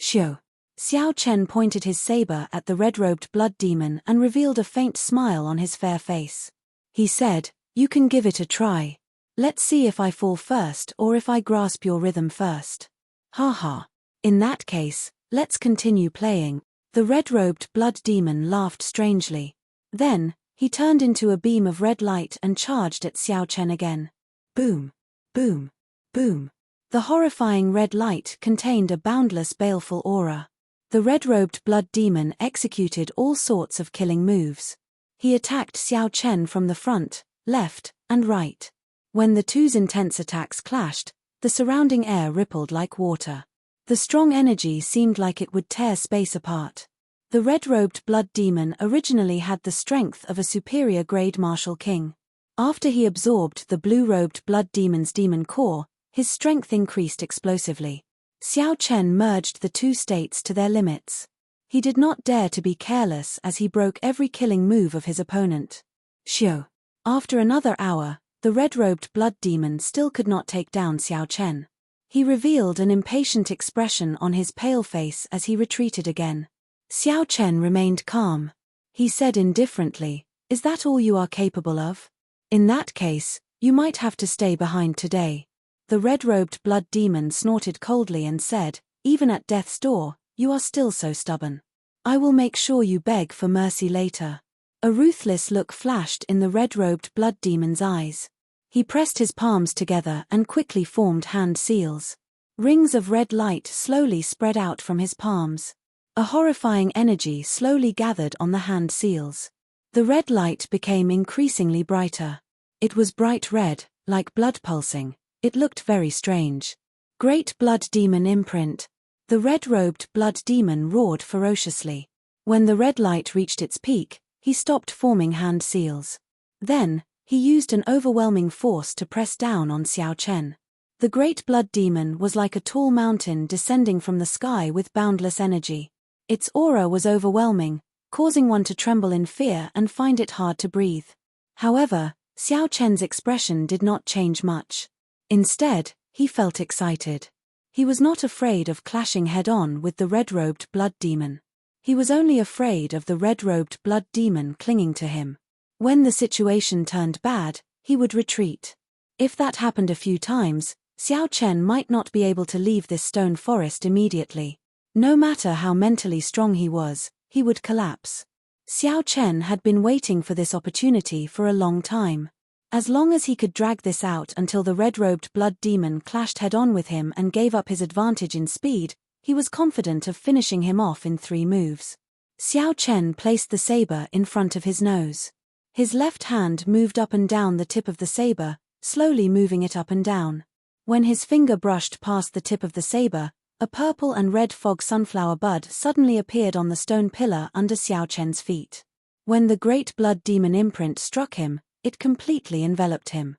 Xiao. Xiao Chen pointed his saber at the red-robed blood demon and revealed a faint smile on his fair face. He said, "You can give it a try. Let's see if I fall first or if I grasp your rhythm first." Ha ha. In that case, let's continue playing. The red-robed blood demon laughed strangely. Then, he turned into a beam of red light and charged at Xiao Chen again. Boom. Boom. Boom. The horrifying red light contained a boundless baleful aura. The red-robed blood demon executed all sorts of killing moves. He attacked Xiao Chen from the front, left, and right. When the two's intense attacks clashed, the surrounding air rippled like water. The strong energy seemed like it would tear space apart. The red-robed blood demon originally had the strength of a superior grade martial king. After he absorbed the blue-robed blood demon's demon core, his strength increased explosively. Xiao Chen merged the two states to their limits. He did not dare to be careless as he broke every killing move of his opponent. Xiao. After another hour, the red-robed blood demon still could not take down Xiao Chen. He revealed an impatient expression on his pale face as he retreated again. Xiao Chen remained calm. He said indifferently, "Is that all you are capable of? In that case, you might have to stay behind today." The red-robed blood demon snorted coldly and said, "Even at death's door, you are still so stubborn. I will make sure you beg for mercy later." A ruthless look flashed in the red-robed blood demon's eyes. He pressed his palms together and quickly formed hand seals. Rings of red light slowly spread out from his palms. A horrifying energy slowly gathered on the hand seals. The red light became increasingly brighter. It was bright red, like blood pulsing. It looked very strange. Great blood demon imprint. The red-robed blood demon roared ferociously. When the red light reached its peak, he stopped forming hand seals. Then, he used an overwhelming force to press down on Xiao Chen. The great blood demon was like a tall mountain descending from the sky with boundless energy. Its aura was overwhelming, causing one to tremble in fear and find it hard to breathe. However, Xiao Chen's expression did not change much. Instead, he felt excited. He was not afraid of clashing head-on with the red-robed blood demon. He was only afraid of the red-robed blood demon clinging to him. When the situation turned bad, he would retreat. If that happened a few times, Xiao Chen might not be able to leave this stone forest immediately. No matter how mentally strong he was, he would collapse. Xiao Chen had been waiting for this opportunity for a long time. As long as he could drag this out until the red-robed blood demon clashed head-on with him and gave up his advantage in speed, he was confident of finishing him off in 3 moves. Xiao Chen placed the saber in front of his nose. His left hand moved up and down the tip of the saber, slowly moving it up and down. When his finger brushed past the tip of the saber, a purple and red fog sunflower bud suddenly appeared on the stone pillar under Xiao Chen's feet. When the great blood demon imprint struck him, it completely enveloped him.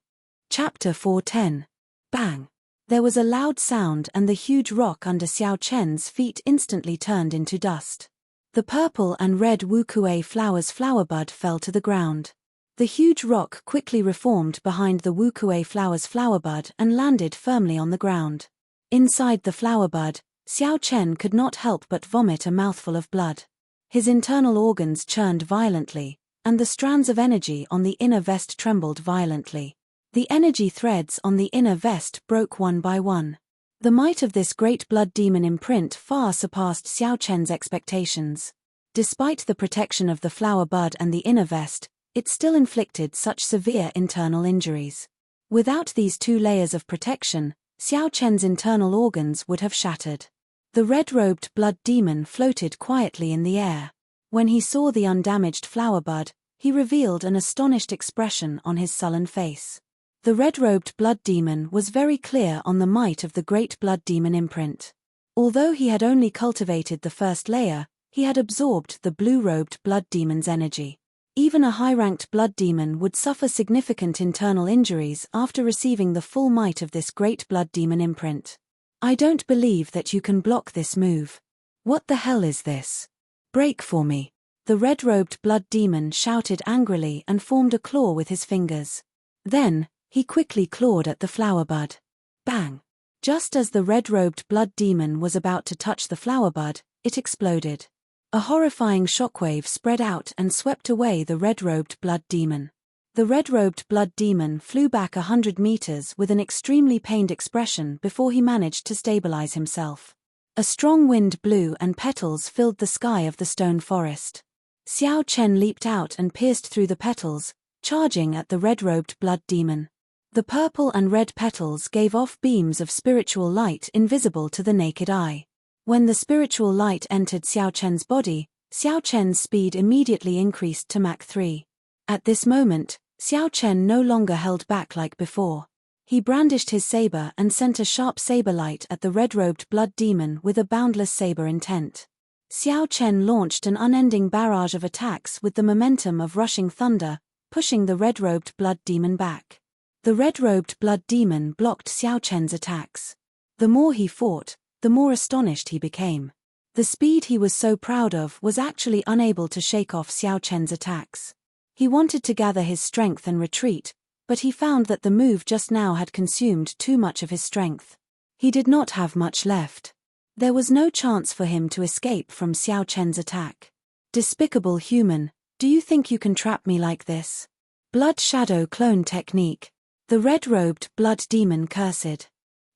Chapter 4:10. Bang! There was a loud sound and the huge rock under Xiao Chen's feet instantly turned into dust. The purple and red Wukuei flower's flower bud fell to the ground. The huge rock quickly reformed behind the Wukuei flower's flower bud and landed firmly on the ground. Inside the flower bud, Xiao Chen could not help but vomit a mouthful of blood. His internal organs churned violently, and the strands of energy on the inner vest trembled violently. The energy threads on the inner vest broke one by one. The might of this great blood demon imprint far surpassed Xiao Chen's expectations. Despite the protection of the flower bud and the inner vest, it still inflicted such severe internal injuries. Without these 2 layers of protection, Xiao Chen's internal organs would have shattered. The red-robed blood demon floated quietly in the air. When he saw the undamaged flower bud, he revealed an astonished expression on his sullen face. The red-robed blood demon was very clear on the might of the great blood demon imprint. Although he had only cultivated the first layer, he had absorbed the blue-robed blood demon's energy. Even a high-ranked blood demon would suffer significant internal injuries after receiving the full might of this great blood demon imprint. I don't believe that you can block this move. What the hell is this? Break for me. The red-robed blood demon shouted angrily and formed a claw with his fingers. Then, he quickly clawed at the flower bud. Bang! Just as the red-robed blood demon was about to touch the flower bud, it exploded. A horrifying shockwave spread out and swept away the red-robed blood demon. The red-robed blood demon flew back 100 meters with an extremely pained expression before he managed to stabilize himself. A strong wind blew and petals filled the sky of the stone forest. Xiao Chen leaped out and pierced through the petals, charging at the red-robed blood demon. The purple and red petals gave off beams of spiritual light invisible to the naked eye. When the spiritual light entered Xiao Chen's body, Xiao Chen's speed immediately increased to Mach 3. At this moment, Xiao Chen no longer held back like before. He brandished his saber and sent a sharp saber light at the red-robed blood demon with a boundless saber intent. Xiao Chen launched an unending barrage of attacks with the momentum of rushing thunder, pushing the red-robed blood demon back. The red-robed blood demon blocked Xiao Chen's attacks. The more he fought, the more astonished he became. The speed he was so proud of was actually unable to shake off Xiao Chen's attacks. He wanted to gather his strength and retreat, but he found that the move just now had consumed too much of his strength. He did not have much left. There was no chance for him to escape from Xiao Chen's attack. Despicable human, do you think you can trap me like this? Blood shadow clone technique. The red-robed blood demon cursed.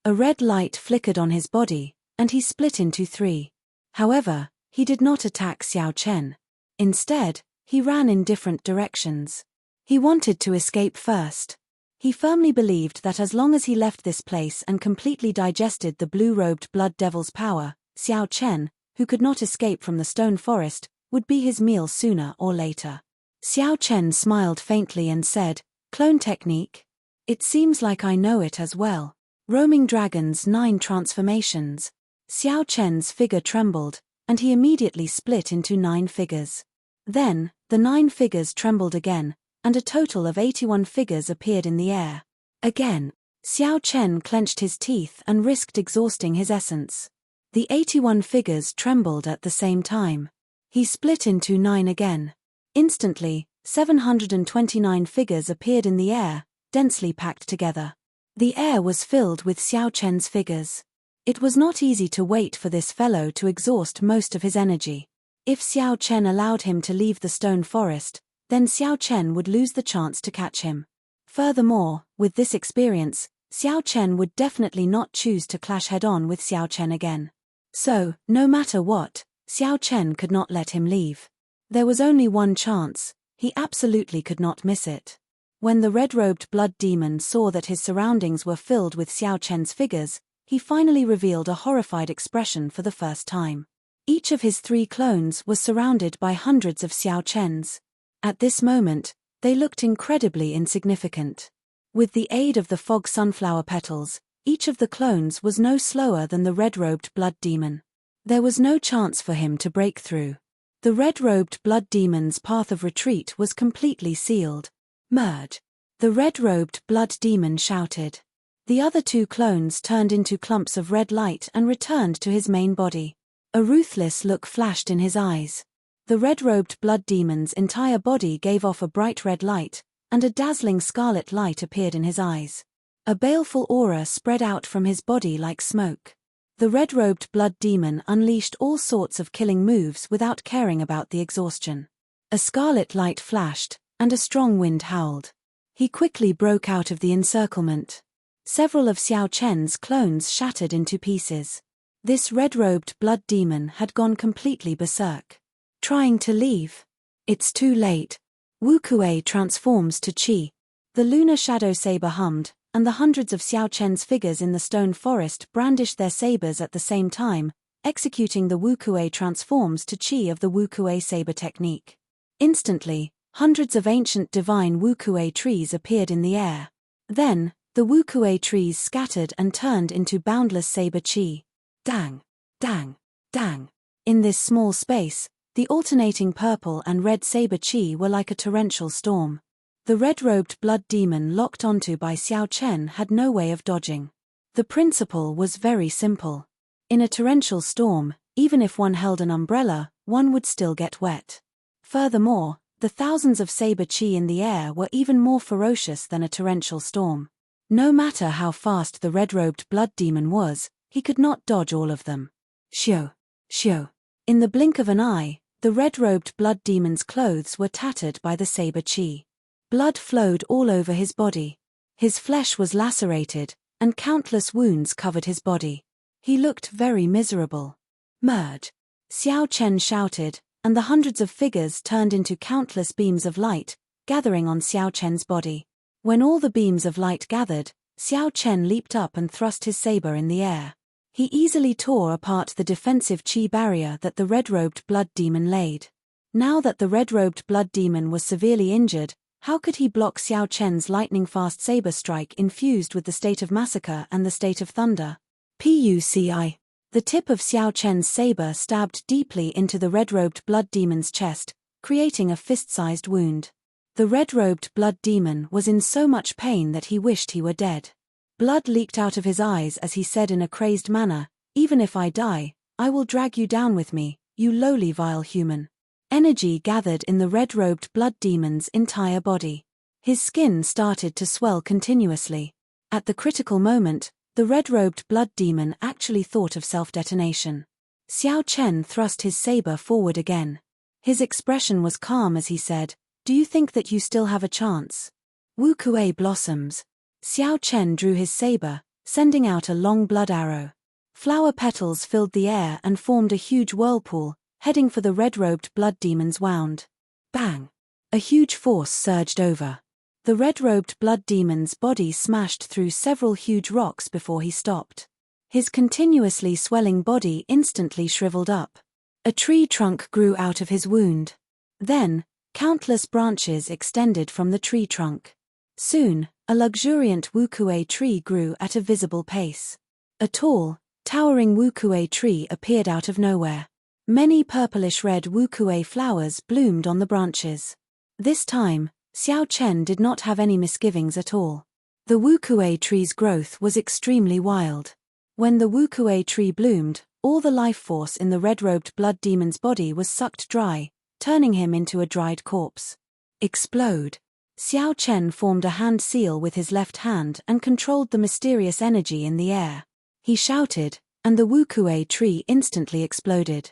A red light flickered on his body, and he split into 3. However, he did not attack Xiao Chen. Instead, he ran in different directions. He wanted to escape first. He firmly believed that as long as he left this place and completely digested the blue-robed blood devil's power, Xiao Chen, who could not escape from the stone forest, would be his meal sooner or later. Xiao Chen smiled faintly and said, "Clone technique? It seems like I know it as well. Roaming Dragon's 9 transformations." Xiao Chen's figure trembled, and he immediately split into 9 figures. Then, the 9 figures trembled again, and a total of 81 figures appeared in the air. Again, Xiao Chen clenched his teeth and risked exhausting his essence. The 81 figures trembled at the same time. He split into 9 again. Instantly, 729 figures appeared in the air, densely packed together. The air was filled with Xiao Chen's figures. It was not easy to wait for this fellow to exhaust most of his energy. If Xiao Chen allowed him to leave the stone forest, then Xiao Chen would lose the chance to catch him. Furthermore, with this experience, Xiao Chen would definitely not choose to clash head-on with Xiao Chen again. So, no matter what, Xiao Chen could not let him leave. There was only one chance, he absolutely could not miss it. When the red-robed blood demon saw that his surroundings were filled with Xiao Chen's figures, he finally revealed a horrified expression for the first time. Each of his 3 clones was surrounded by hundreds of Xiao Chens. At this moment, they looked incredibly insignificant. With the aid of the fog sunflower petals, each of the clones was no slower than the red-robed blood demon. There was no chance for him to break through. The red-robed blood demon's path of retreat was completely sealed. Merge! The red-robed blood demon shouted. The other 2 clones turned into clumps of red light and returned to his main body. A ruthless look flashed in his eyes. The red-robed blood demon's entire body gave off a bright red light, and a dazzling scarlet light appeared in his eyes. A baleful aura spread out from his body like smoke. The red-robed blood demon unleashed all sorts of killing moves without caring about the exhaustion. A scarlet light flashed, and a strong wind howled. He quickly broke out of the encirclement. Several of Xiao Chen's clones shattered into pieces. This red-robed blood demon had gone completely berserk. Trying to leave? It's too late. Wu Kuei transforms to Qi. The lunar shadow saber hummed, and the hundreds of Xiao Chen's figures in the stone forest brandished their sabers at the same time, executing the Wu Kuei transforms to Qi of the Wu Kuei saber technique. Instantly, hundreds of ancient divine Wu Kuei trees appeared in the air. Then, the Wu Kuei trees scattered and turned into boundless saber Qi. Dang! Dang! Dang! In this small space, the alternating purple and red saber Qi were like a torrential storm. The red-robed blood demon locked onto by Xiao Chen had no way of dodging. The principle was very simple. In a torrential storm, even if one held an umbrella, one would still get wet. Furthermore, the thousands of saber Qi in the air were even more ferocious than a torrential storm. No matter how fast the red-robed blood demon was, he could not dodge all of them. Shio! Shio! In the blink of an eye, the red-robed blood demon's clothes were tattered by the saber Qi. Blood flowed all over his body. His flesh was lacerated, and countless wounds covered his body. He looked very miserable. Merge! Xiao Chen shouted, and the hundreds of figures turned into countless beams of light, gathering on Xiao Chen's body. When all the beams of light gathered, Xiao Chen leaped up and thrust his saber in the air. He easily tore apart the defensive Qi barrier that the red-robed blood demon laid. Now that the red-robed blood demon was severely injured, how could he block Xiao Chen's lightning-fast saber strike infused with the state of massacre and the state of thunder? Puci. The tip of Xiao Chen's saber stabbed deeply into the red-robed blood demon's chest, creating a fist-sized wound. The red-robed blood demon was in so much pain that he wished he were dead. Blood leaked out of his eyes as he said in a crazed manner, "Even if I die, I will drag you down with me, you lowly vile human." Energy gathered in the red-robed blood demon's entire body. His skin started to swell continuously. At the critical moment, the red-robed blood demon actually thought of self-detonation. Xiao Chen thrust his saber forward again. His expression was calm as he said, "Do you think that you still have a chance?" Wu Kuei blossoms. Xiao Chen drew his saber, sending out a long blood arrow. Flower petals filled the air and formed a huge whirlpool, heading for the red-robed blood demon's wound. Bang! A huge force surged over. The red-robed blood demon's body smashed through several huge rocks before he stopped. His continuously swelling body instantly shriveled up. A tree trunk grew out of his wound. Then, countless branches extended from the tree trunk. Soon, a luxuriant Wu Kuei tree grew at a visible pace. A tall, towering Wu Kuei tree appeared out of nowhere. Many purplish-red Wu Kuei flowers bloomed on the branches. This time, Xiao Chen did not have any misgivings at all. The Wu Kuei tree's growth was extremely wild. When the Wu Kuei tree bloomed, all the life force in the red-robed blood demon's body was sucked dry, turning him into a dried corpse. Explode! Xiao Chen formed a hand seal with his left hand and controlled the mysterious energy in the air. He shouted, and the Wu Kuei tree instantly exploded.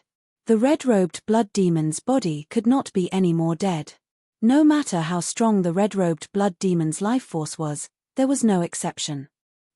The red-robed blood demon's body could not be any more dead. No matter how strong the red-robed blood demon's life force was, there was no exception.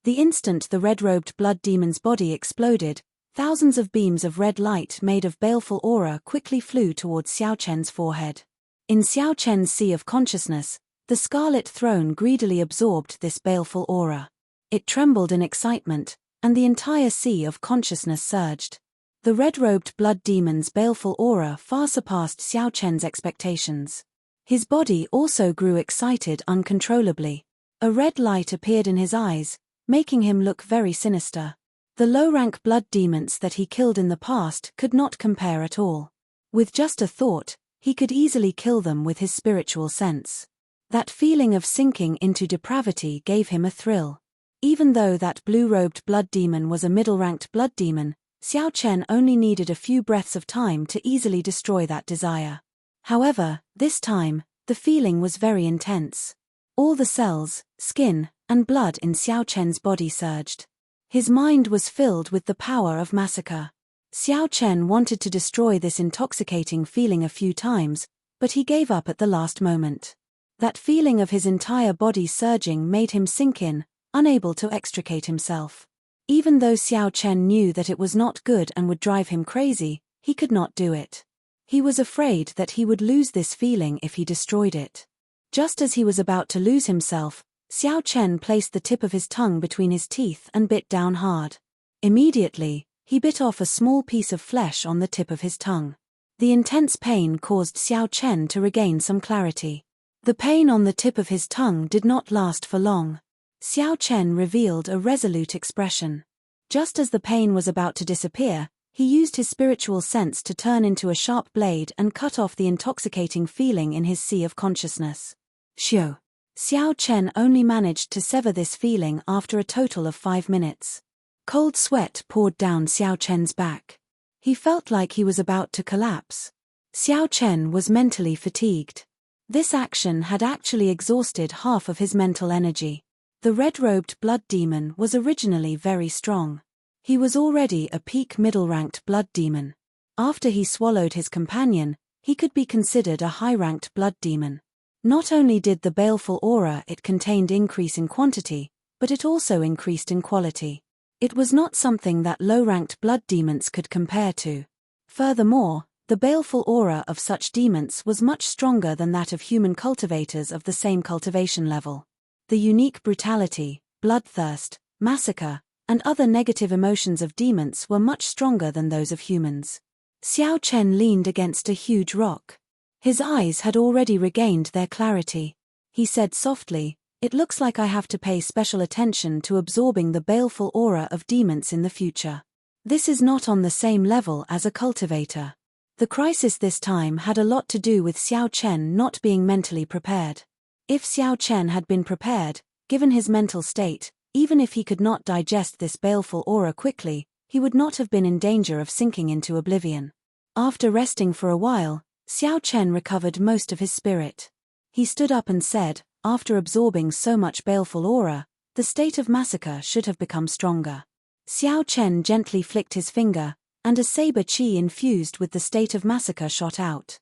The instant the red-robed blood demon's body exploded, thousands of beams of red light made of baleful aura quickly flew towards Xiao Chen's forehead. In Xiao Chen's sea of consciousness, the Scarlet Throne greedily absorbed this baleful aura. It trembled in excitement, and the entire sea of consciousness surged. The red-robed blood demon's baleful aura far surpassed Xiao Chen's expectations. His body also grew excited uncontrollably. A red light appeared in his eyes, making him look very sinister. The low-rank blood demons that he killed in the past could not compare at all. With just a thought, he could easily kill them with his spiritual sense. That feeling of sinking into depravity gave him a thrill. Even though that blue-robed blood demon was a middle-ranked blood demon, Xiao Chen only needed a few breaths of time to easily destroy that desire. However, this time, the feeling was very intense. All the cells, skin, and blood in Xiao Chen's body surged. His mind was filled with the power of massacre. Xiao Chen wanted to destroy this intoxicating feeling a few times, but he gave up at the last moment. That feeling of his entire body surging made him sink in, unable to extricate himself. Even though Xiao Chen knew that it was not good and would drive him crazy, he could not do it. He was afraid that he would lose this feeling if he destroyed it. Just as he was about to lose himself, Xiao Chen placed the tip of his tongue between his teeth and bit down hard. Immediately, he bit off a small piece of flesh on the tip of his tongue. The intense pain caused Xiao Chen to regain some clarity. The pain on the tip of his tongue did not last for long. Xiao Chen revealed a resolute expression. Just as the pain was about to disappear, he used his spiritual sense to turn into a sharp blade and cut off the intoxicating feeling in his sea of consciousness. Xiao. Xiao Chen only managed to sever this feeling after a total of 5 minutes. Cold sweat poured down Xiao Chen's back. He felt like he was about to collapse. Xiao Chen was mentally fatigued. This action had actually exhausted half of his mental energy. The red-robed blood demon was originally very strong. He was already a peak middle-ranked blood demon. After he swallowed his companion, he could be considered a high-ranked blood demon. Not only did the baleful aura it contained increase in quantity, but it also increased in quality. It was not something that low-ranked blood demons could compare to. Furthermore, the baleful aura of such demons was much stronger than that of human cultivators of the same cultivation level. The unique brutality, bloodthirst, massacre, and other negative emotions of demons were much stronger than those of humans. Xiao Chen leaned against a huge rock. His eyes had already regained their clarity. He said softly, "It looks like I have to pay special attention to absorbing the baleful aura of demons in the future. This is not on the same level as a cultivator." The crisis this time had a lot to do with Xiao Chen not being mentally prepared. If Xiao Chen had been prepared, given his mental state, even if he could not digest this baleful aura quickly, he would not have been in danger of sinking into oblivion. After resting for a while, Xiao Chen recovered most of his spirit. He stood up and said, after absorbing so much baleful aura, the state of massacre should have become stronger. Xiao Chen gently flicked his finger, and a saber qi infused with the state of massacre shot out.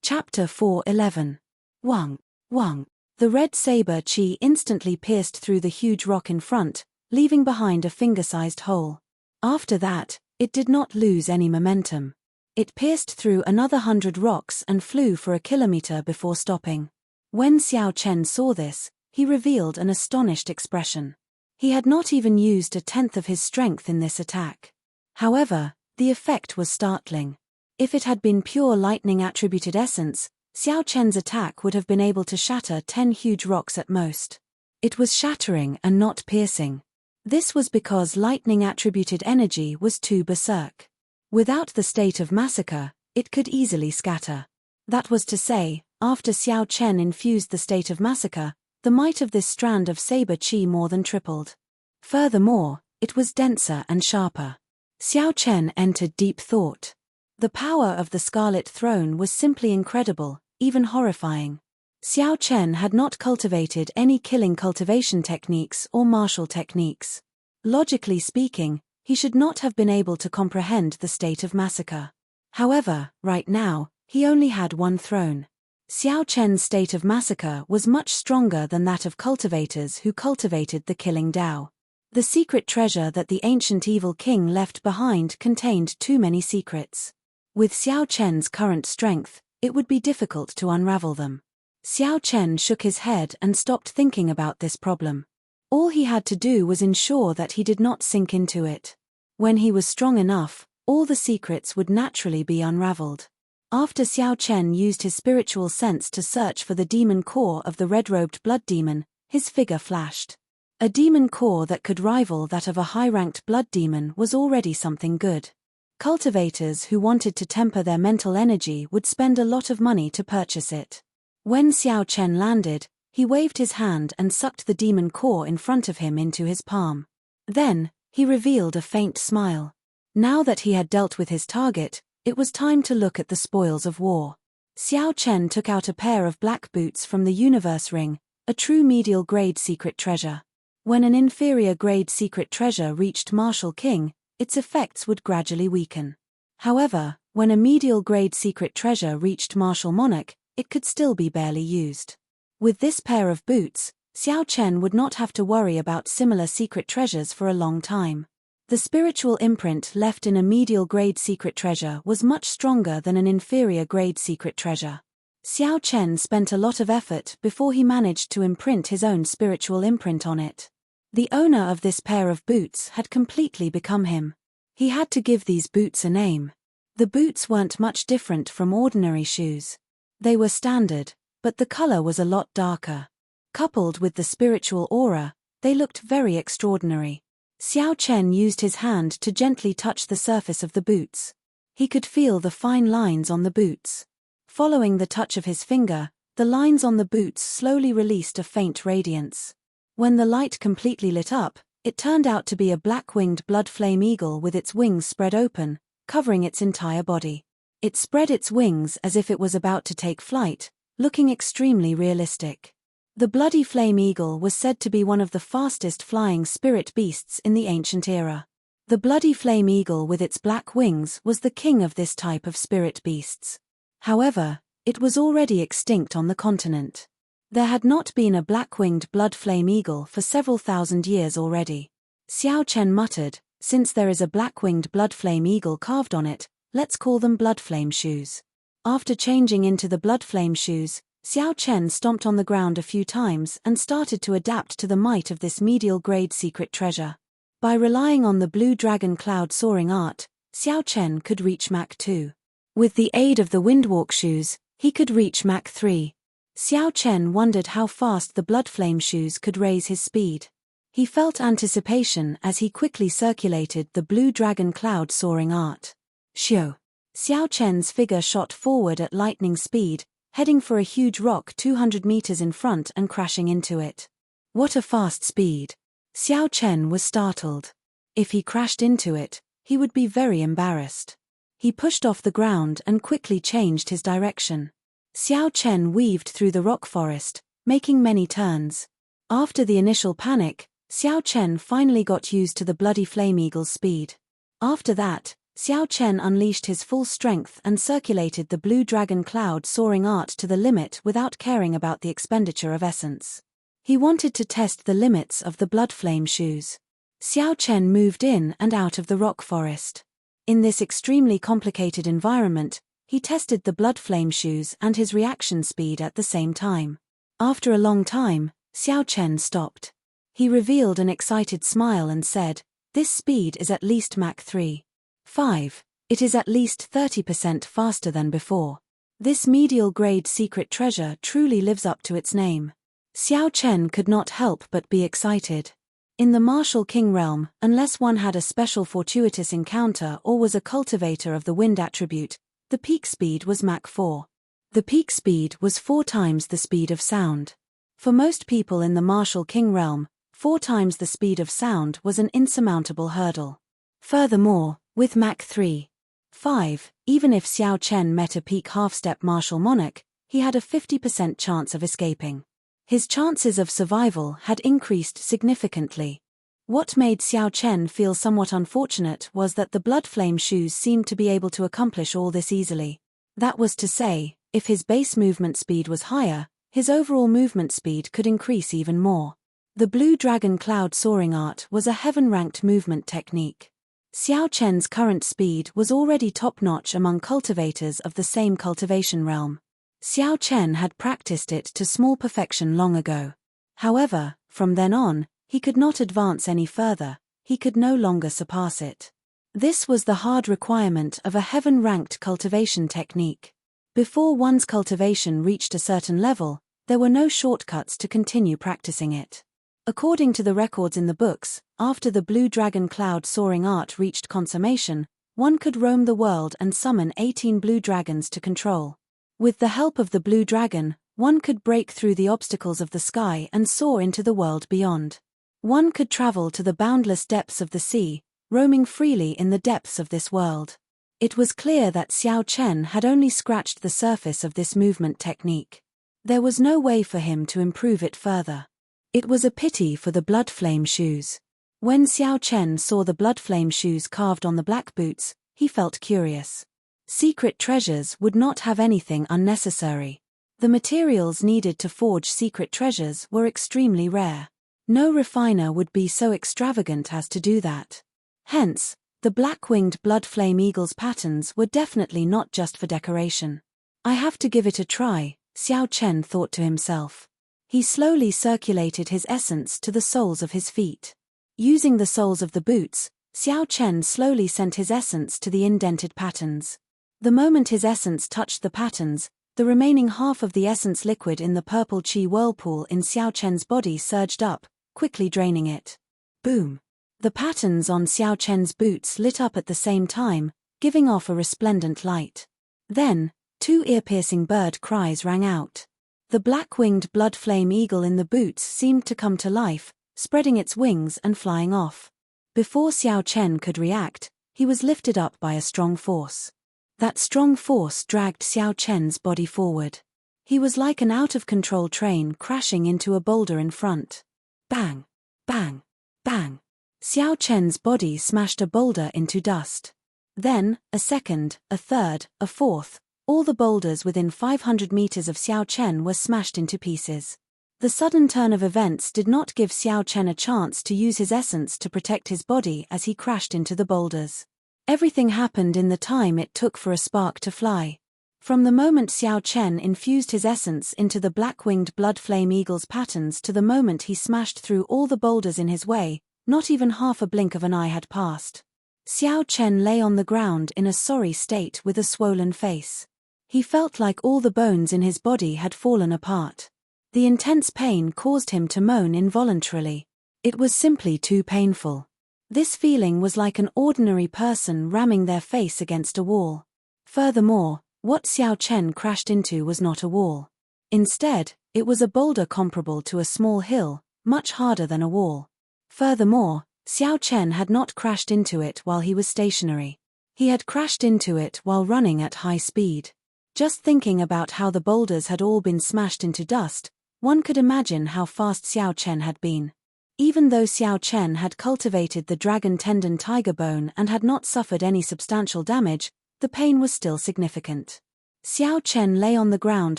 Chapter 4:11. Wang. Wang. The red saber qi instantly pierced through the huge rock in front, leaving behind a finger-sized hole. After that, it did not lose any momentum. It pierced through another 100 rocks and flew for a kilometer before stopping. When Xiao Chen saw this, he revealed an astonished expression. He had not even used a tenth of his strength in this attack. However, the effect was startling. If it had been pure lightning attributed essence, Xiao Chen's attack would have been able to shatter 10 huge rocks at most. It was shattering and not piercing. This was because lightning attributed energy was too berserk. Without the state of massacre, it could easily scatter. That was to say, after Xiao Chen infused the state of massacre, the might of this strand of saber qi more than tripled. Furthermore, it was denser and sharper. Xiao Chen entered deep thought. The power of the Scarlet Throne was simply incredible, even horrifying. Xiao Chen had not cultivated any killing cultivation techniques or martial techniques. Logically speaking, he should not have been able to comprehend the state of massacre. However, right now, he only had one throne. Xiao Chen's state of massacre was much stronger than that of cultivators who cultivated the killing Tao. The secret treasure that the ancient evil king left behind contained too many secrets. With Xiao Chen's current strength, it would be difficult to unravel them. Xiao Chen shook his head and stopped thinking about this problem. All he had to do was ensure that he did not sink into it. When he was strong enough, all the secrets would naturally be unraveled. After Xiao Chen used his spiritual sense to search for the demon core of the red-robed blood demon, his figure flashed. A demon core that could rival that of a high-ranked blood demon was already something good. Cultivators who wanted to temper their mental energy would spend a lot of money to purchase it. When Xiao Chen landed, he waved his hand and sucked the demon core in front of him into his palm. Then, he revealed a faint smile. Now that he had dealt with his target, it was time to look at the spoils of war. Xiao Chen took out a pair of black boots from the universe ring, a true medial grade secret treasure. When an inferior grade secret treasure reached Martial King, its effects would gradually weaken. However, when a medial grade secret treasure reached Martial Monarch, it could still be barely used. With this pair of boots, Xiao Chen would not have to worry about similar secret treasures for a long time. The spiritual imprint left in a medial grade secret treasure was much stronger than an inferior grade secret treasure. Xiao Chen spent a lot of effort before he managed to imprint his own spiritual imprint on it. The owner of this pair of boots had completely become him. He had to give these boots a name. The boots weren't much different from ordinary shoes. They were standard, but the color was a lot darker. Coupled with the spiritual aura, they looked very extraordinary. Xiao Chen used his hand to gently touch the surface of the boots. He could feel the fine lines on the boots. Following the touch of his finger, the lines on the boots slowly released a faint radiance. When the light completely lit up, it turned out to be a black-winged blood flame eagle with its wings spread open, covering its entire body. It spread its wings as if it was about to take flight, looking extremely realistic. The bloody flame eagle was said to be one of the fastest flying spirit beasts in the ancient era. The bloody flame eagle with its black wings was the king of this type of spirit beasts. However, it was already extinct on the continent. There had not been a black-winged blood flame eagle for several thousand years already. Xiao Chen muttered, "Since there is a black-winged blood flame eagle carved on it, let's call them blood flame shoes." After changing into the blood flame shoes, Xiao Chen stomped on the ground a few times and started to adapt to the might of this medial-grade secret treasure. By relying on the blue dragon cloud soaring art, Xiao Chen could reach Mach 2. With the aid of the windwalk shoes, he could reach Mach 3. Xiao Chen wondered how fast the blood flame shoes could raise his speed. He felt anticipation as he quickly circulated the blue dragon cloud soaring art. Shio! Xiao Chen's figure shot forward at lightning speed, heading for a huge rock 200 meters in front and crashing into it. What a fast speed! Xiao Chen was startled. If he crashed into it, he would be very embarrassed. He pushed off the ground and quickly changed his direction. Xiao Chen weaved through the rock forest, making many turns. After the initial panic, Xiao Chen finally got used to the bloody flame eagle's speed. After that, Xiao Chen unleashed his full strength and circulated the blue dragon cloud soaring art to the limit without caring about the expenditure of essence. He wanted to test the limits of the blood flame shoes. Xiao Chen moved in and out of the rock forest. In this extremely complicated environment, he tested the blood flame shoes and his reaction speed at the same time. After a long time, Xiao Chen stopped. He revealed an excited smile and said, "This speed is at least Mach 3. 5. It is at least 30% faster than before. This medial grade secret treasure truly lives up to its name." Xiao Chen could not help but be excited. In the Martial King realm, unless one had a special fortuitous encounter or was a cultivator of the wind attribute, the peak speed was Mach 4. The peak speed was 4 times the speed of sound. For most people in the Martial King realm, 4 times the speed of sound was an insurmountable hurdle. Furthermore, with Mach 3. 5, even if Xiao Chen met a peak half-step Martial Monarch, he had a 50% chance of escaping. His chances of survival had increased significantly. What made Xiao Chen feel somewhat unfortunate was that the blood flame shoes seemed to be able to accomplish all this easily. That was to say, if his base movement speed was higher, his overall movement speed could increase even more. The Blue Dragon Cloud Soaring Art was a heaven-ranked movement technique. Xiao Chen's current speed was already top-notch among cultivators of the same cultivation realm. Xiao Chen had practiced it to small perfection long ago. However, from then on, he could not advance any further, he could no longer surpass it. This was the hard requirement of a heaven-ranked cultivation technique. Before one's cultivation reached a certain level, there were no shortcuts to continue practicing it. According to the records in the books, after the Blue Dragon Cloud Soaring Art reached consummation, one could roam the world and summon 18 blue dragons to control. With the help of the Blue Dragon, one could break through the obstacles of the sky and soar into the world beyond. One could travel to the boundless depths of the sea, roaming freely in the depths of this world. It was clear that Xiao Chen had only scratched the surface of this movement technique. There was no way for him to improve it further. It was a pity for the blood flame shoes. When Xiao Chen saw the blood flame shoes carved on the black boots, he felt curious. Secret treasures would not have anything unnecessary. The materials needed to forge secret treasures were extremely rare. No refiner would be so extravagant as to do that. Hence, the black-winged blood flame eagle's patterns were definitely not just for decoration. I have to give it a try, Xiao Chen thought to himself. He slowly circulated his essence to the soles of his feet. Using the soles of the boots, Xiao Chen slowly sent his essence to the indented patterns. The moment his essence touched the patterns, the remaining half of the essence liquid in the purple chi whirlpool in Xiao Chen's body surged up, quickly draining it. Boom! The patterns on Xiao Chen's boots lit up at the same time, giving off a resplendent light. Then, two ear-piercing bird cries rang out. The black-winged blood flame eagle in the boots seemed to come to life, spreading its wings and flying off. Before Xiao Chen could react, he was lifted up by a strong force. That strong force dragged Xiao Chen's body forward. He was like an out-of-control train crashing into a boulder in front. Bang! Bang! Bang! Xiao Chen's body smashed a boulder into dust. Then, a second, a third, a fourth. All the boulders within 500 meters of Xiao Chen were smashed into pieces. The sudden turn of events did not give Xiao Chen a chance to use his essence to protect his body as he crashed into the boulders. Everything happened in the time it took for a spark to fly. From the moment Xiao Chen infused his essence into the black-winged blood flame eagle's patterns to the moment he smashed through all the boulders in his way, not even half a blink of an eye had passed. Xiao Chen lay on the ground in a sorry state with a swollen face. He felt like all the bones in his body had fallen apart. The intense pain caused him to moan involuntarily. It was simply too painful. This feeling was like an ordinary person ramming their face against a wall. Furthermore, what Xiao Chen crashed into was not a wall. Instead, it was a boulder comparable to a small hill, much harder than a wall. Furthermore, Xiao Chen had not crashed into it while he was stationary. He had crashed into it while running at high speed. Just thinking about how the boulders had all been smashed into dust, one could imagine how fast Xiao Chen had been. Even though Xiao Chen had cultivated the dragon tendon tiger bone and had not suffered any substantial damage, the pain was still significant. Xiao Chen lay on the ground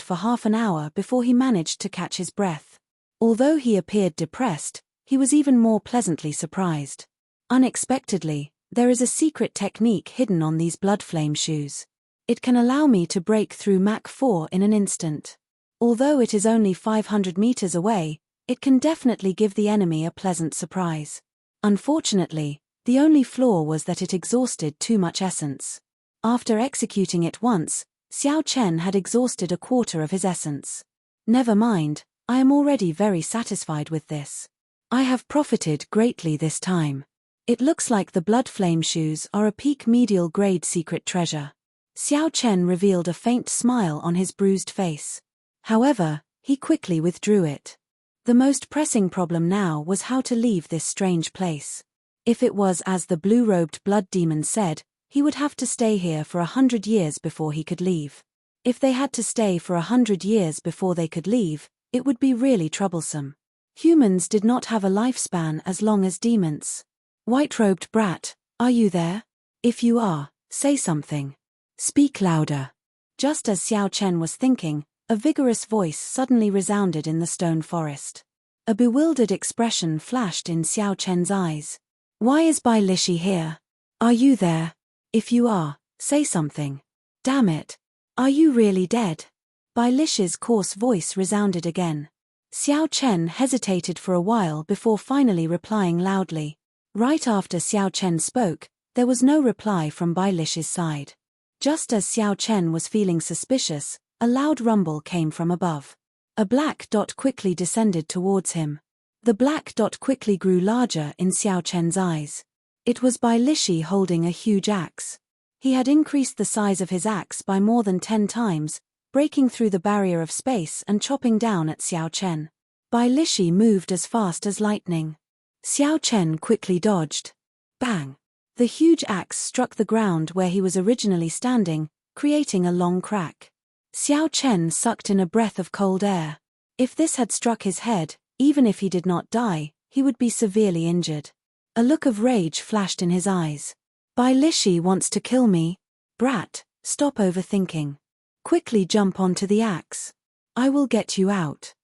for half an hour before he managed to catch his breath. Although he appeared depressed, he was even more pleasantly surprised. Unexpectedly, there is a secret technique hidden on these blood flame shoes. It can allow me to break through Mach 4 in an instant. Although it is only 500 meters away, it can definitely give the enemy a pleasant surprise. Unfortunately, the only flaw was that it exhausted too much essence. After executing it once, Xiao Chen had exhausted a quarter of his essence. Never mind, I am already very satisfied with this. I have profited greatly this time. It looks like the blood flame shoes are a peak medial grade secret treasure. Xiao Chen revealed a faint smile on his bruised face. However, he quickly withdrew it. The most pressing problem now was how to leave this strange place. If it was as the blue-robed blood demon said, he would have to stay here for 100 years before he could leave. If they had to stay for 100 years before they could leave, it would be really troublesome. Humans did not have a lifespan as long as demons. White-robed brat, are you there? If you are, say something. Speak louder. Just as Xiao Chen was thinking, a vigorous voice suddenly resounded in the stone forest. A bewildered expression flashed in Xiao Chen's eyes. Why is Bai Lishi here? Are you there? If you are, say something. Damn it. Are you really dead? Bai Lishi's coarse voice resounded again. Xiao Chen hesitated for a while before finally replying loudly. Right after Xiao Chen spoke, there was no reply from Bai Lishi's side. Just as Xiao Chen was feeling suspicious, a loud rumble came from above. A black dot quickly descended towards him. The black dot quickly grew larger in Xiao Chen's eyes. It was Bai Lishi holding a huge axe. He had increased the size of his axe by more than 10 times, breaking through the barrier of space and chopping down at Xiao Chen. Bai Lishi moved as fast as lightning. Xiao Chen quickly dodged. Bang! The huge axe struck the ground where he was originally standing, creating a long crack. Xiao Chen sucked in a breath of cold air. If this had struck his head, even if he did not die, he would be severely injured. A look of rage flashed in his eyes. Bai Lishi wants to kill me. Brat, stop overthinking. Quickly jump onto the axe. I will get you out.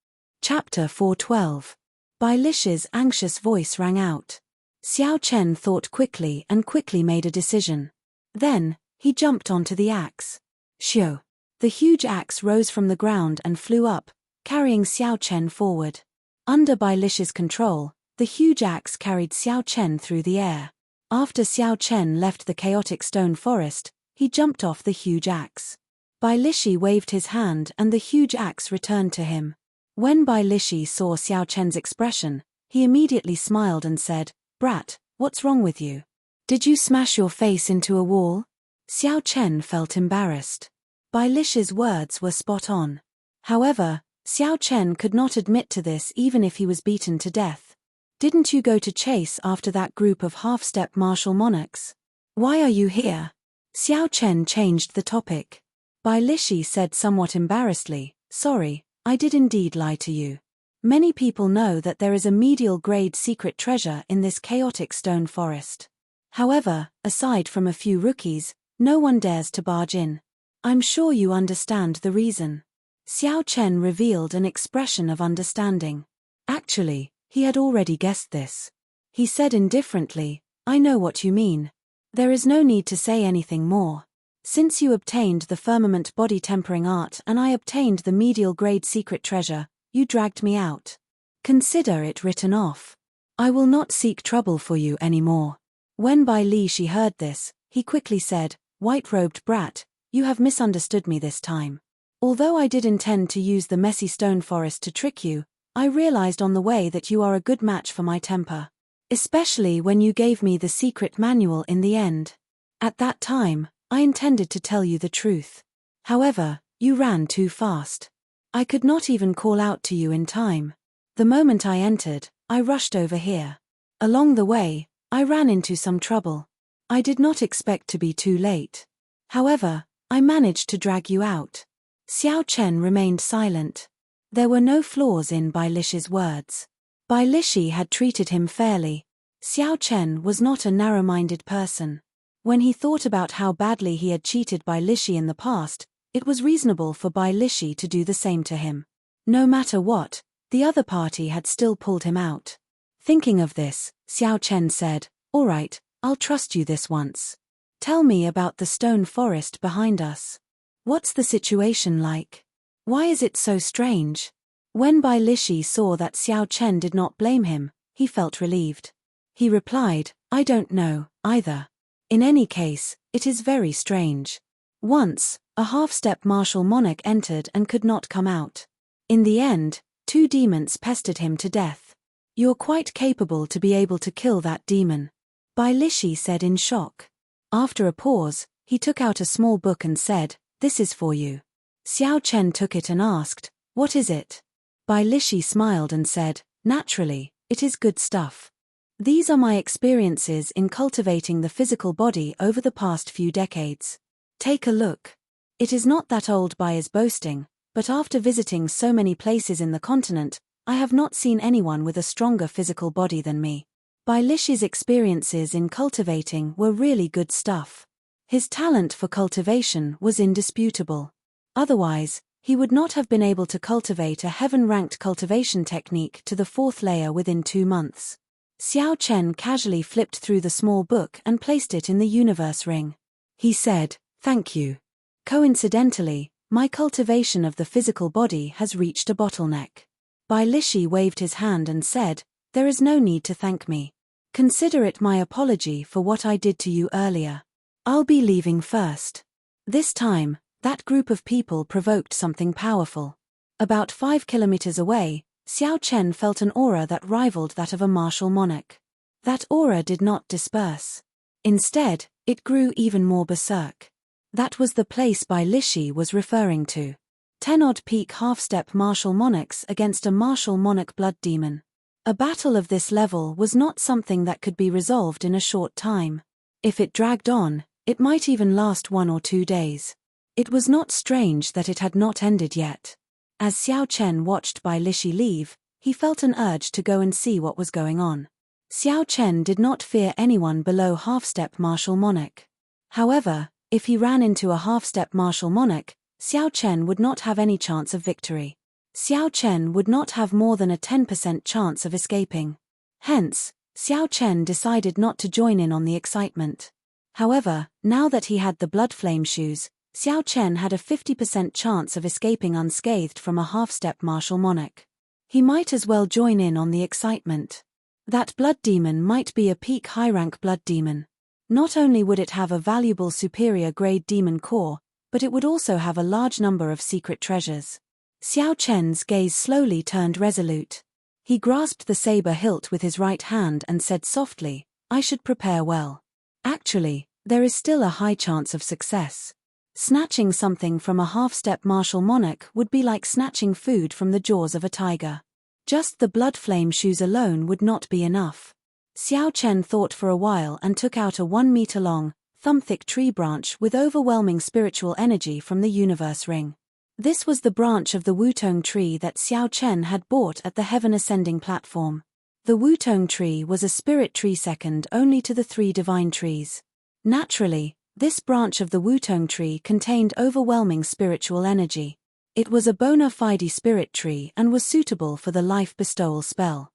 Chapter 412. Bai Lishi's anxious voice rang out. Xiao Chen thought quickly and quickly made a decision. Then, he jumped onto the axe. Shio! The huge axe rose from the ground and flew up, carrying Xiao Chen forward. Under Bai Lishi's control, the huge axe carried Xiao Chen through the air. After Xiao Chen left the chaotic stone forest, he jumped off the huge axe. Bai Lishi waved his hand and the huge axe returned to him. When Bai Lishi saw Xiao Chen's expression, he immediately smiled and said, Brat, what's wrong with you? Did you smash your face into a wall? Xiao Chen felt embarrassed. Bai Lishi's words were spot on. However, Xiao Chen could not admit to this even if he was beaten to death. Didn't you go to chase after that group of half-step martial monarchs? Why are you here? Xiao Chen changed the topic. Bai Lishi said somewhat embarrassedly, Sorry, I did indeed lie to you. Many people know that there is a medial-grade secret treasure in this chaotic stone forest. However, aside from a few rookies, no one dares to barge in. I'm sure you understand the reason. Xiao Chen revealed an expression of understanding. Actually, he had already guessed this. He said indifferently, I know what you mean. There is no need to say anything more. Since you obtained the firmament body tempering art and I obtained the medial-grade secret treasure, you dragged me out. Consider it written off. I will not seek trouble for you anymore. When Bai Lishi heard this, he quickly said, White-robed brat, you have misunderstood me this time. Although I did intend to use the messy stone forest to trick you, I realized on the way that you are a good match for my temper. Especially when you gave me the secret manual in the end. At that time, I intended to tell you the truth. However, you ran too fast. I could not even call out to you in time. The moment I entered, I rushed over here. Along the way, I ran into some trouble. I did not expect to be too late. However, I managed to drag you out. Xiao Chen remained silent. There were no flaws in Bai Lishi's words. Bai Lishi had treated him fairly. Xiao Chen was not a narrow-minded person. When he thought about how badly he had cheated Bai Lishi in the past, it was reasonable for Bai Lishi to do the same to him. No matter what, the other party had still pulled him out. Thinking of this, Xiao Chen said, All right, I'll trust you this once. Tell me about the stone forest behind us. What's the situation like? Why is it so strange? When Bai Lishi saw that Xiao Chen did not blame him, he felt relieved. He replied, I don't know, either. In any case, it is very strange. Once, a half-step martial monarch entered and could not come out. In the end, 2 demons pestered him to death. You're quite capable to be able to kill that demon. Bai Lishi said in shock. After a pause, he took out a small book and said, This is for you. Xiao Chen took it and asked, What is it? Bai Lishi smiled and said, Naturally, it is good stuff. These are my experiences in cultivating the physical body over the past few decades. Take a look. It is not that old Bai is boasting, but after visiting so many places in the continent, I have not seen anyone with a stronger physical body than me. Bai Lishi's experiences in cultivating were really good stuff. His talent for cultivation was indisputable. Otherwise, he would not have been able to cultivate a heaven-ranked cultivation technique to the 4th layer within 2 months. Xiao Chen casually flipped through the small book and placed it in the universe ring. He said, "Thank you. Coincidentally, my cultivation of the physical body has reached a bottleneck." Bai Lishi waved his hand and said, "There is no need to thank me. Consider it my apology for what I did to you earlier. I'll be leaving first." This time, that group of people provoked something powerful. About 5 kilometers away, Xiao Chen felt an aura that rivaled that of a martial monarch. That aura did not disperse. Instead, it grew even more berserk. That was the place Bai Lishi was referring to. 10-odd peak half-step martial monarchs against a martial monarch blood demon. A battle of this level was not something that could be resolved in a short time. If it dragged on, it might even last 1 or 2 days. It was not strange that it had not ended yet. As Xiao Chen watched Bai Lishi leave, he felt an urge to go and see what was going on. Xiao Chen did not fear anyone below half-step martial monarch. However, if he ran into a half-step martial monarch, Xiao Chen would not have any chance of victory. Xiao Chen would not have more than a 10% chance of escaping. Hence, Xiao Chen decided not to join in on the excitement. However, now that he had the blood flame shoes, Xiao Chen had a 50% chance of escaping unscathed from a half-step martial monarch. He might as well join in on the excitement. That blood demon might be a peak high-rank blood demon. Not only would it have a valuable superior-grade demon core, but it would also have a large number of secret treasures. Xiao Chen's gaze slowly turned resolute. He grasped the saber hilt with his right hand and said softly, "I should prepare well. Actually, there is still a high chance of success. Snatching something from a half-step martial monarch would be like snatching food from the jaws of a tiger. Just the blood flame shoes alone would not be enough." Xiao Chen thought for a while and took out a 1-meter-long, thumb-thick tree branch with overwhelming spiritual energy from the universe ring. This was the branch of the Wutong tree that Xiao Chen had bought at the Heaven Ascending platform. The Wutong tree was a spirit tree second only to the 3 divine trees. Naturally, this branch of the Wutong tree contained overwhelming spiritual energy. It was a bona fide spirit tree and was suitable for the life bestowal spell.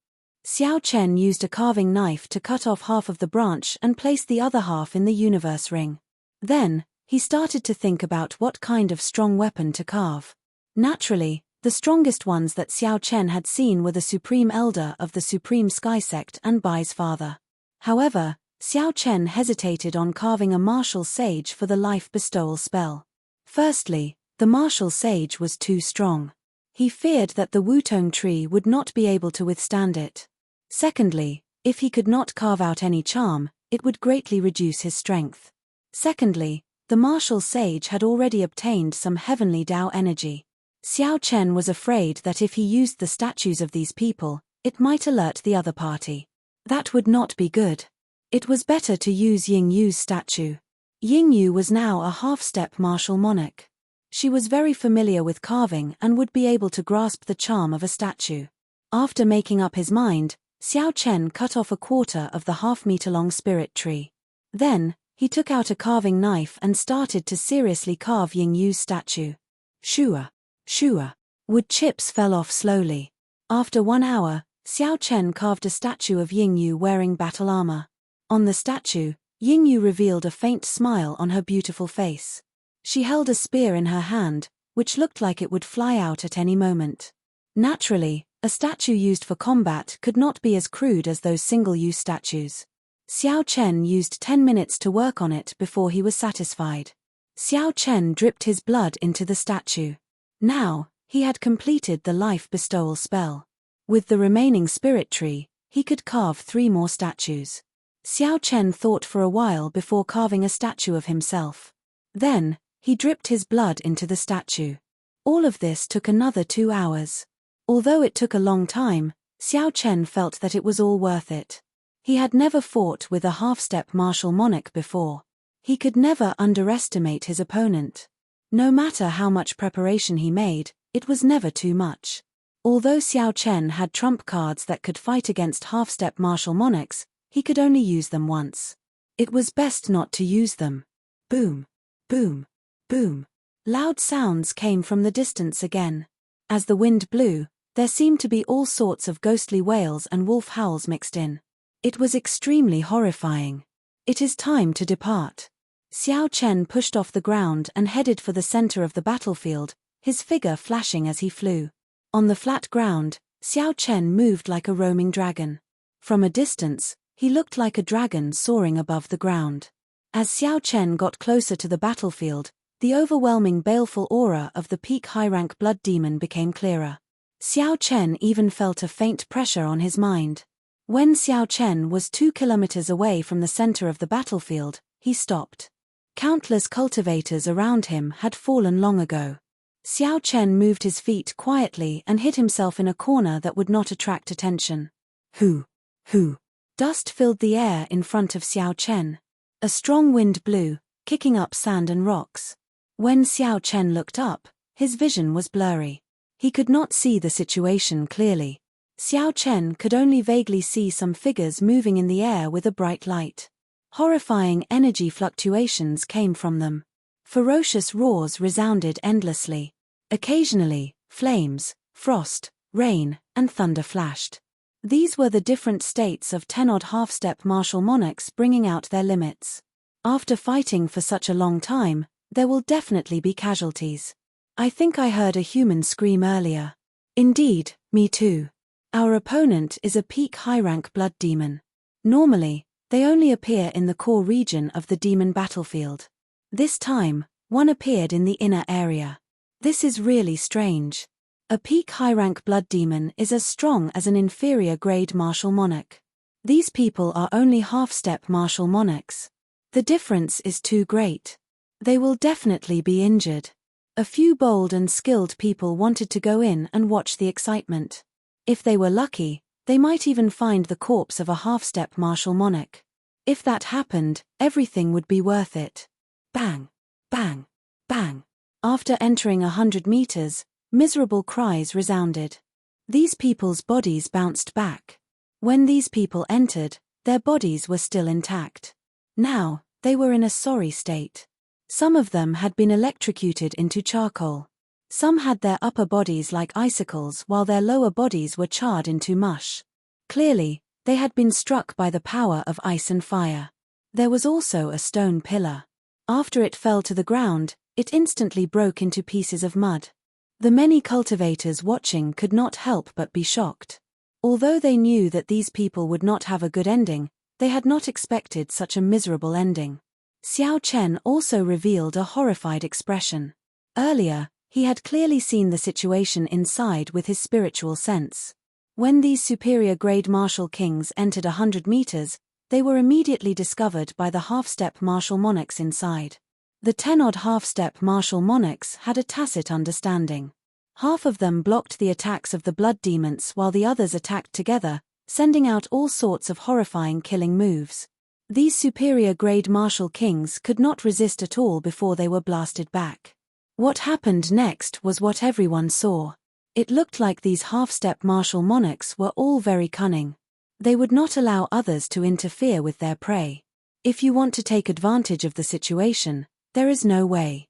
Xiao Chen used a carving knife to cut off half of the branch and place the other half in the universe ring. Then, he started to think about what kind of strong weapon to carve. Naturally, the strongest ones that Xiao Chen had seen were the Supreme Elder of the Supreme Sky Sect and Bai's father. However, Xiao Chen hesitated on carving a martial sage for the life bestowal spell. Firstly, the martial sage was too strong. He feared that the Wutong tree would not be able to withstand it. Secondly, if he could not carve out any charm, it would greatly reduce his strength. Secondly, the martial sage had already obtained some heavenly Tao energy. Xiao Chen was afraid that if he used the statues of these people, it might alert the other party. That would not be good. It was better to use Ying Yu's statue. Ying Yu was now a half-step martial monarch. She was very familiar with carving and would be able to grasp the charm of a statue. After making up his mind, Xiao Chen cut off a quarter of the half-meter-long spirit tree. Then, he took out a carving knife and started to seriously carve Ying Yu's statue. Shua, shua. Wood chips fell off slowly. After 1 hour, Xiao Chen carved a statue of Ying Yu wearing battle armor. On the statue, Ying Yu revealed a faint smile on her beautiful face. She held a spear in her hand, which looked like it would fly out at any moment. Naturally, a statue used for combat could not be as crude as those single-use statues. Xiao Chen used 10 minutes to work on it before he was satisfied. Xiao Chen dripped his blood into the statue. Now, he had completed the life bestowal spell. With the remaining spirit tree, he could carve 3 more statues. Xiao Chen thought for a while before carving a statue of himself. Then, he dripped his blood into the statue. All of this took another 2 hours. Although it took a long time, Xiao Chen felt that it was all worth it. He had never fought with a half-step martial monarch before. He could never underestimate his opponent. No matter how much preparation he made, it was never too much. Although Xiao Chen had trump cards that could fight against half-step martial monarchs, he could only use them once. It was best not to use them. Boom, boom, boom. Loud sounds came from the distance again. As the wind blew, there seemed to be all sorts of ghostly wails and wolf howls mixed in. It was extremely horrifying. It is time to depart. Xiao Chen pushed off the ground and headed for the center of the battlefield, his figure flashing as he flew. On the flat ground, Xiao Chen moved like a roaming dragon. From a distance, he looked like a dragon soaring above the ground. As Xiao Chen got closer to the battlefield, the overwhelming baleful aura of the peak high-rank blood demon became clearer. Xiao Chen even felt a faint pressure on his mind. When Xiao Chen was 2 kilometers away from the center of the battlefield, he stopped. Countless cultivators around him had fallen long ago. Xiao Chen moved his feet quietly and hid himself in a corner that would not attract attention. Hoo! Hoo! Dust filled the air in front of Xiao Chen. A strong wind blew, kicking up sand and rocks. When Xiao Chen looked up, his vision was blurry. He could not see the situation clearly. Xiao Chen could only vaguely see some figures moving in the air with a bright light. Horrifying energy fluctuations came from them. Ferocious roars resounded endlessly. Occasionally, flames, frost, rain, and thunder flashed. These were the different states of 10-odd half-step martial monarchs bringing out their limits. After fighting for such a long time, there will definitely be casualties. I think I heard a human scream earlier. Indeed, me too. Our opponent is a peak high-rank blood demon. Normally, they only appear in the core region of the demon battlefield. This time, one appeared in the inner area. This is really strange. A peak high-rank blood demon is as strong as an inferior grade martial monarch. These people are only half-step martial monarchs. The difference is too great. They will definitely be injured. A few bold and skilled people wanted to go in and watch the excitement. If they were lucky, they might even find the corpse of a half-step martial monarch. If that happened, everything would be worth it. Bang! Bang! Bang! After entering 100 meters, miserable cries resounded. These people's bodies bounced back. When these people entered, their bodies were still intact. Now, they were in a sorry state. Some of them had been electrocuted into charcoal. Some had their upper bodies like icicles while their lower bodies were charred into mush. Clearly, they had been struck by the power of ice and fire. There was also a stone pillar. After it fell to the ground, it instantly broke into pieces of mud. The many cultivators watching could not help but be shocked. Although they knew that these people would not have a good ending, they had not expected such a miserable ending. Xiao Chen also revealed a horrified expression. Earlier, he had clearly seen the situation inside with his spiritual sense. When these superior grade martial kings entered 100 meters, they were immediately discovered by the half-step martial monarchs inside. The 10-odd half-step martial monarchs had a tacit understanding. Half of them blocked the attacks of the blood demons while the others attacked together, sending out all sorts of horrifying killing moves. These superior grade martial kings could not resist at all before they were blasted back. What happened next was what everyone saw. It looked like these half-step martial monarchs were all very cunning. They would not allow others to interfere with their prey. If you want to take advantage of the situation, there is no way.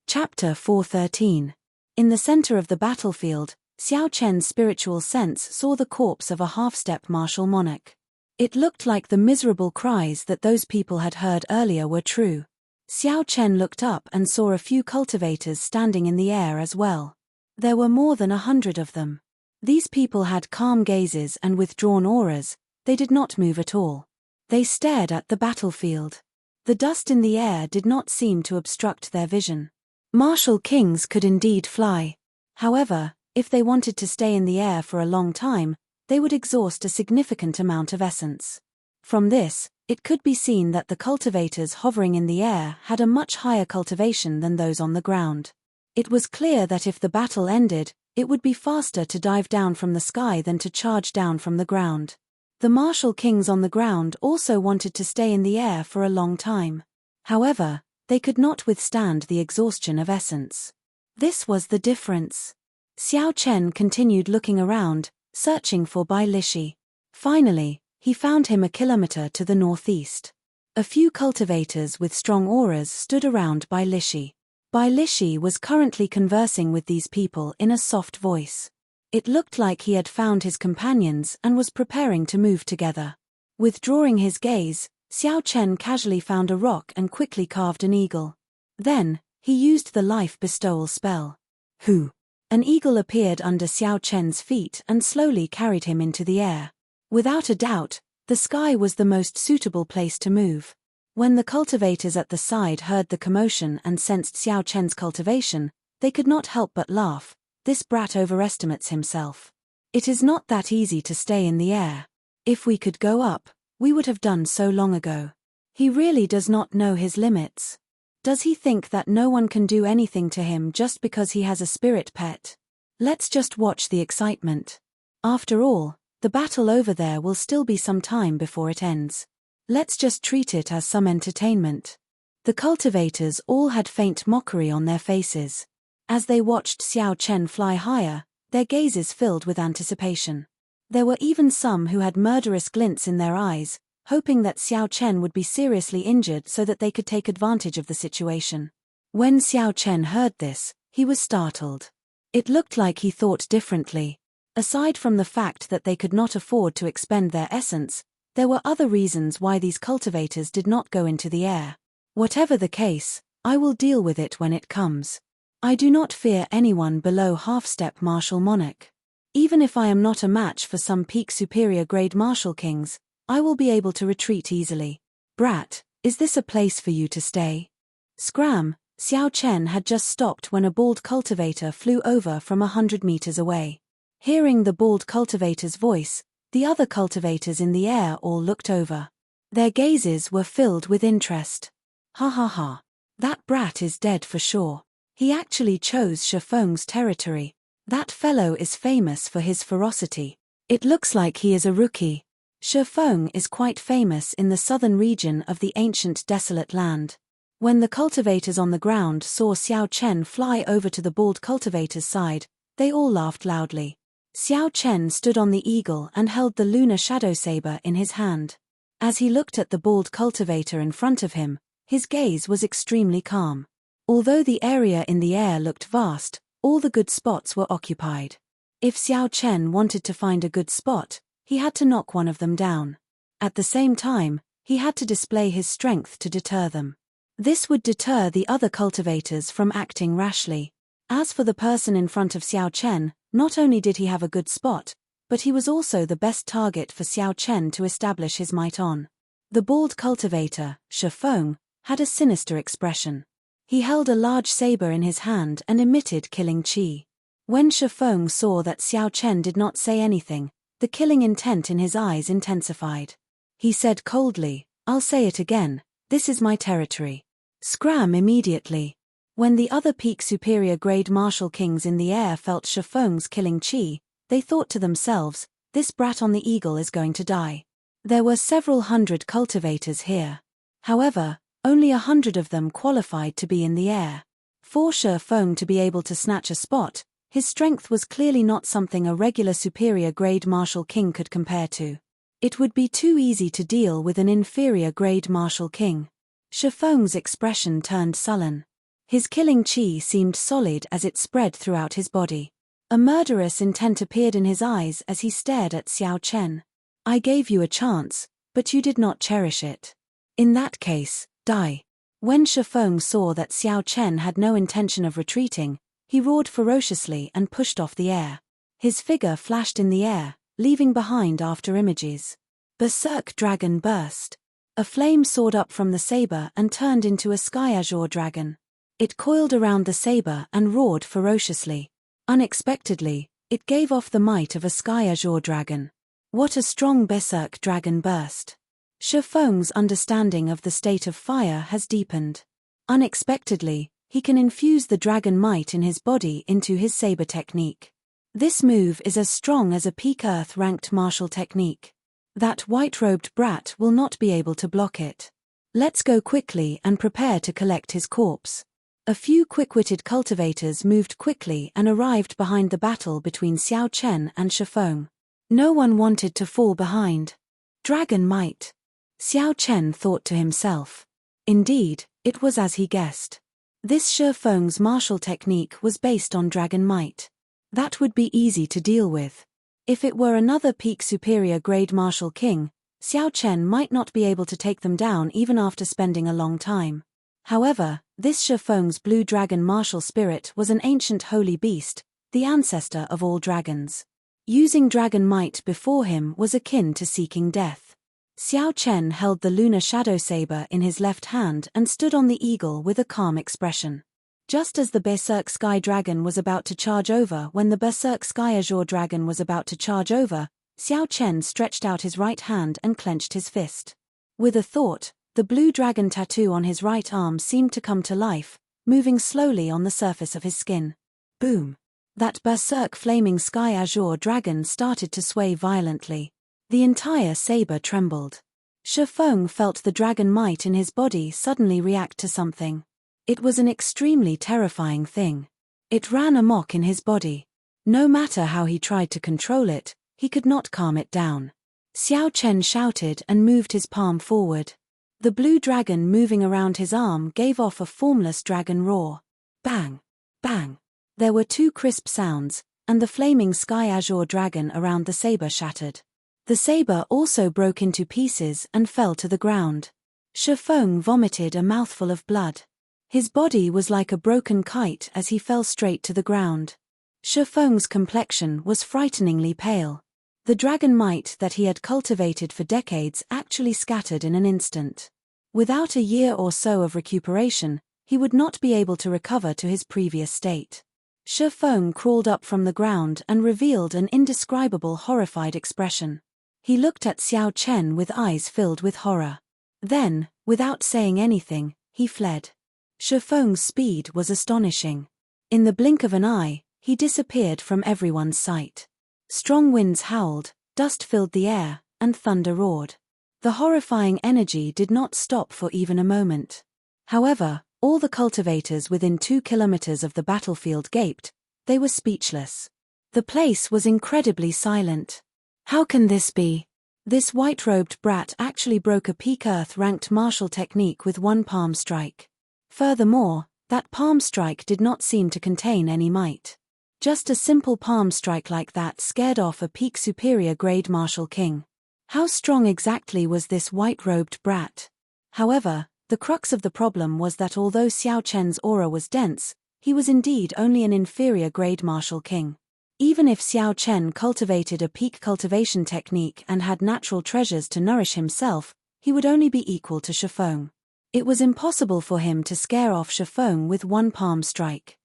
Chapter 413. In the center of the battlefield, Xiao Chen's spiritual sense saw the corpse of a half-step martial monarch. It looked like the miserable cries that those people had heard earlier were true. Xiao Chen looked up and saw a few cultivators standing in the air as well. There were more than 100 of them. These people had calm gazes and withdrawn auras. They did not move at all. They stared at the battlefield. The dust in the air did not seem to obstruct their vision. Martial kings could indeed fly. However, if they wanted to stay in the air for a long time, they would exhaust a significant amount of essence. From this, it could be seen that the cultivators hovering in the air had a much higher cultivation than those on the ground. It was clear that if the battle ended, it would be faster to dive down from the sky than to charge down from the ground. The martial kings on the ground also wanted to stay in the air for a long time. However, they could not withstand the exhaustion of essence. This was the difference. Xiao Chen continued looking around, searching for Bai Lishi. Finally, he found him a kilometer to the northeast. A few cultivators with strong auras stood around Bai Lishi. Bai Lishi was currently conversing with these people in a soft voice. It looked like he had found his companions and was preparing to move together. Withdrawing his gaze, Xiao Chen casually found a rock and quickly carved an eagle. Then, he used the life bestowal spell. Hu! An eagle appeared under Xiao Chen's feet and slowly carried him into the air. Without a doubt, the sky was the most suitable place to move. When the cultivators at the side heard the commotion and sensed Xiao Chen's cultivation, they could not help but laugh. This brat overestimates himself. It is not that easy to stay in the air. If we could go up, we would have done so long ago. He really does not know his limits. Does he think that no one can do anything to him just because he has a spirit pet? Let's just watch the excitement. After all, the battle over there will still be some time before it ends. Let's just treat it as some entertainment. The cultivators all had faint mockery on their faces. As they watched Xiao Chen fly higher, their gazes filled with anticipation. There were even some who had murderous glints in their eyes, hoping that Xiao Chen would be seriously injured so that they could take advantage of the situation. When Xiao Chen heard this, he was startled. It looked like he thought differently. Aside from the fact that they could not afford to expend their essence, there were other reasons why these cultivators did not go into the air. Whatever the case, I will deal with it when it comes. I do not fear anyone below half-step martial monarch. Even if I am not a match for some peak superior grade martial kings, I will be able to retreat easily. Brat, is this a place for you to stay? Scram! Xiao Chen had just stopped when a bald cultivator flew over from 100 meters away. Hearing the bald cultivator's voice, the other cultivators in the air all looked over. Their gazes were filled with interest. Ha ha ha. That brat is dead for sure. He actually chose Shifeng's territory. That fellow is famous for his ferocity. It looks like he is a rookie. Shifeng is quite famous in the southern region of the ancient desolate land. When the cultivators on the ground saw Xiao Chen fly over to the bald cultivator's side, they all laughed loudly. Xiao Chen stood on the eagle and held the lunar shadow saber in his hand. As he looked at the bald cultivator in front of him, his gaze was extremely calm. Although the area in the air looked vast, all the good spots were occupied. If Xiao Chen wanted to find a good spot, he had to knock one of them down. At the same time, he had to display his strength to deter them. This would deter the other cultivators from acting rashly. As for the person in front of Xiao Chen, not only did he have a good spot, but he was also the best target for Xiao Chen to establish his might on. The bald cultivator, Shifeng, had a sinister expression. He held a large saber in his hand and emitted killing chi. When Shifeng saw that Xiao Chen did not say anything, the killing intent in his eyes intensified. He said coldly, "I'll say it again, this is my territory." Scram immediately. When the other peak superior grade martial kings in the air felt Shifeng's killing chi, they thought to themselves, this brat on the eagle is going to die. There were several hundred cultivators here. However, only 100 of them qualified to be in the air. For Shifeng to be able to snatch a spot, his strength was clearly not something a regular superior grade martial king could compare to. It would be too easy to deal with an inferior grade martial king. Shifeng's expression turned sullen. His killing chi seemed solid as it spread throughout his body. A murderous intent appeared in his eyes as he stared at Xiao Chen. I gave you a chance, but you did not cherish it. In that case, die. When Shifeng saw that Xiao Chen had no intention of retreating, he roared ferociously and pushed off the air. His figure flashed in the air, leaving behind after images. Berserk Dragon burst. A flame soared up from the saber and turned into a sky azure dragon. It coiled around the saber and roared ferociously. Unexpectedly, it gave off the might of a sky azure dragon. What a strong Berserk Dragon burst. Shifeng's understanding of the state of fire has deepened. Unexpectedly, he can infuse the dragon might in his body into his saber technique. This move is as strong as a peak earth-ranked martial technique. That white-robed brat will not be able to block it. Let's go quickly and prepare to collect his corpse. A few quick-witted cultivators moved quickly and arrived behind the battle between Xiao Chen and Shifeng. No one wanted to fall behind. Dragon might. Xiao Chen thought to himself. Indeed, it was as he guessed. This Shifeng's martial technique was based on dragon might. That would be easy to deal with. If it were another peak superior grade martial king, Xiao Chen might not be able to take them down even after spending a long time. However, this Shifeng's blue dragon martial spirit was an ancient holy beast, the ancestor of all dragons. Using dragon might before him was akin to seeking death. Xiao Chen held the lunar shadow saber in his left hand and stood on the eagle with a calm expression. Just as the Berserk Sky Dragon was about to charge over, when the Berserk Sky Azure Dragon was about to charge over, Xiao Chen stretched out his right hand and clenched his fist. With a thought, the blue dragon tattoo on his right arm seemed to come to life, moving slowly on the surface of his skin. Boom! That Berserk Flaming Sky Azure Dragon started to sway violently. The entire saber trembled. Shifeng felt the dragon might in his body suddenly react to something. It was an extremely terrifying thing. It ran amok in his body. No matter how he tried to control it, he could not calm it down. Xiao Chen shouted and moved his palm forward. The blue dragon moving around his arm gave off a formless dragon roar. Bang! Bang! There were two crisp sounds, and the flaming sky azure dragon around the saber shattered. The saber also broke into pieces and fell to the ground. Shifeng vomited a mouthful of blood. His body was like a broken kite as he fell straight to the ground. Shifeng's complexion was frighteningly pale. The dragon might that he had cultivated for decades actually scattered in an instant. Without a year or so of recuperation, he would not be able to recover to his previous state. Shifeng crawled up from the ground and revealed an indescribable horrified expression. He looked at Xiao Chen with eyes filled with horror. Then, without saying anything, he fled. Shifeng's speed was astonishing. In the blink of an eye, he disappeared from everyone's sight. Strong winds howled, dust filled the air, and thunder roared. The horrifying energy did not stop for even a moment. However, all the cultivators within 2 kilometers of the battlefield gaped. They were speechless. The place was incredibly silent. How can this be? This white-robed brat actually broke a peak Earth-ranked martial technique with one palm strike. Furthermore, that palm strike did not seem to contain any might. Just a simple palm strike like that scared off a peak superior grade martial king. How strong exactly was this white-robed brat? However, the crux of the problem was that although Xiao Chen's aura was dense, he was indeed only an inferior grade martial king. Even if Xiao Chen cultivated a peak cultivation technique and had natural treasures to nourish himself, he would only be equal to Shifeng. It was impossible for him to scare off Shifeng with one palm strike.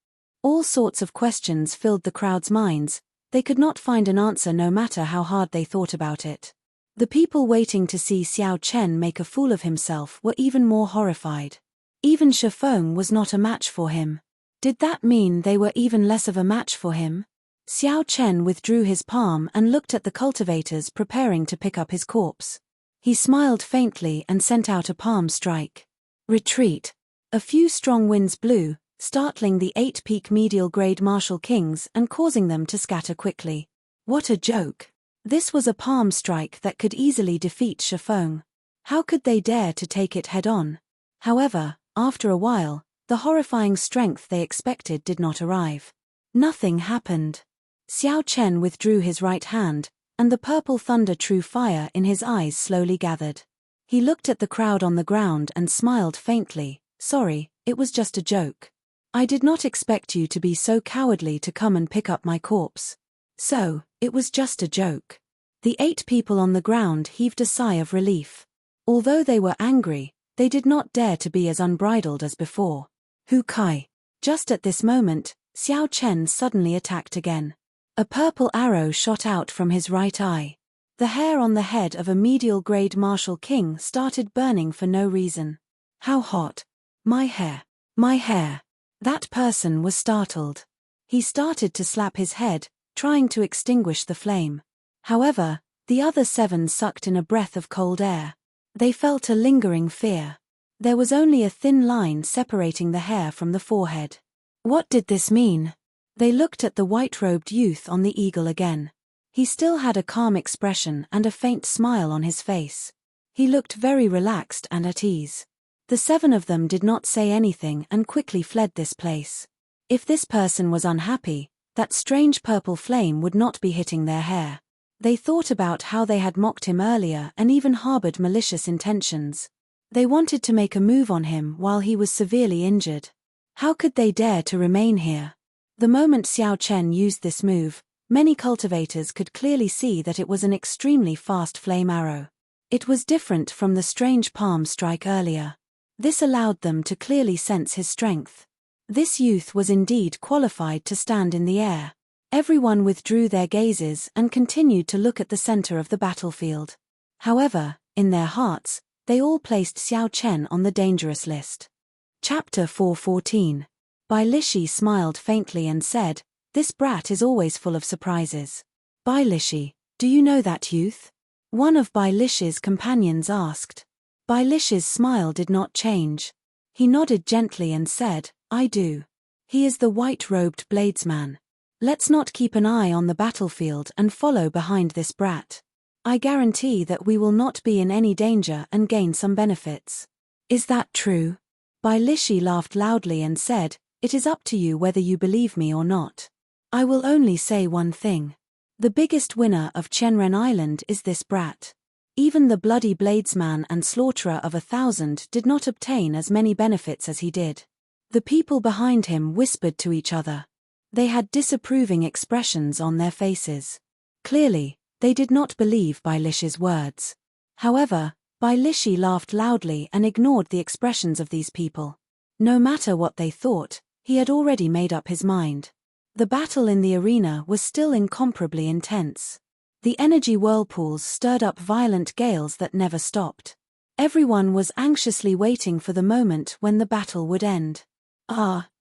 All sorts of questions filled the crowd's minds. They could not find an answer no matter how hard they thought about it. The people waiting to see Xiao Chen make a fool of himself were even more horrified. Even Shifeng was not a match for him. Did that mean they were even less of a match for him? Xiao Chen withdrew his palm and looked at the cultivators preparing to pick up his corpse. He smiled faintly and sent out a palm strike. Retreat. A few strong winds blew, startling the 8 peak medial grade martial kings and causing them to scatter quickly. What a joke. This was a palm strike that could easily defeat Shifeng. How could they dare to take it head-on? However, after a while, the horrifying strength they expected did not arrive. Nothing happened. Xiao Chen withdrew his right hand, and the purple thunder true fire in his eyes slowly gathered. He looked at the crowd on the ground and smiled faintly. Sorry, it was just a joke. I did not expect you to be so cowardly to come and pick up my corpse. So, it was just a joke. The 8 people on the ground heaved a sigh of relief. Although they were angry, they did not dare to be as unbridled as before. Hu Kai. Just at this moment, Xiao Chen suddenly attacked again. A purple arrow shot out from his right eye. The hair on the head of a medial grade martial king started burning for no reason. How hot. My hair. My hair. That person was startled. He started to slap his head, trying to extinguish the flame. However, the other 7 sucked in a breath of cold air. They felt a lingering fear. There was only a thin line separating the hair from the forehead. What did this mean? They looked at the white-robed youth on the eagle again. He still had a calm expression and a faint smile on his face. He looked very relaxed and at ease. The 7 of them did not say anything and quickly fled this place. If this person was unhappy, that strange purple flame would not be hitting their hair. They thought about how they had mocked him earlier and even harbored malicious intentions. They wanted to make a move on him while he was severely injured. How could they dare to remain here? The moment Xiao Chen used this move, many cultivators could clearly see that it was an extremely fast flame arrow. It was different from the strange palm strike earlier. This allowed them to clearly sense his strength. This youth was indeed qualified to stand in the air. Everyone withdrew their gazes and continued to look at the center of the battlefield. However, in their hearts, they all placed Xiao Chen on the dangerous list. Chapter 4:14. Bai Lishi smiled faintly and said, "This brat is always full of surprises." "Bai Lishi, do you know that youth?" one of Bai Lishi's companions asked. Bai Lishi's smile did not change. He nodded gently and said, "I do. He is the white-robed bladesman. Let's not keep an eye on the battlefield and follow behind this brat. I guarantee that we will not be in any danger and gain some benefits." "Is that true?" Bai Lishi laughed loudly and said, "It is up to you whether you believe me or not. I will only say one thing. The biggest winner of Qianren Island is this brat. Even the bloody bladesman and slaughterer of 1,000 did not obtain as many benefits as he did." The people behind him whispered to each other. They had disapproving expressions on their faces. Clearly, they did not believe Bai Lishi's words. However, Bai Lishi laughed loudly and ignored the expressions of these people. No matter what they thought, he had already made up his mind. The battle in the arena was still incomparably intense. The energy whirlpools stirred up violent gales that never stopped. Everyone was anxiously waiting for the moment when the battle would end.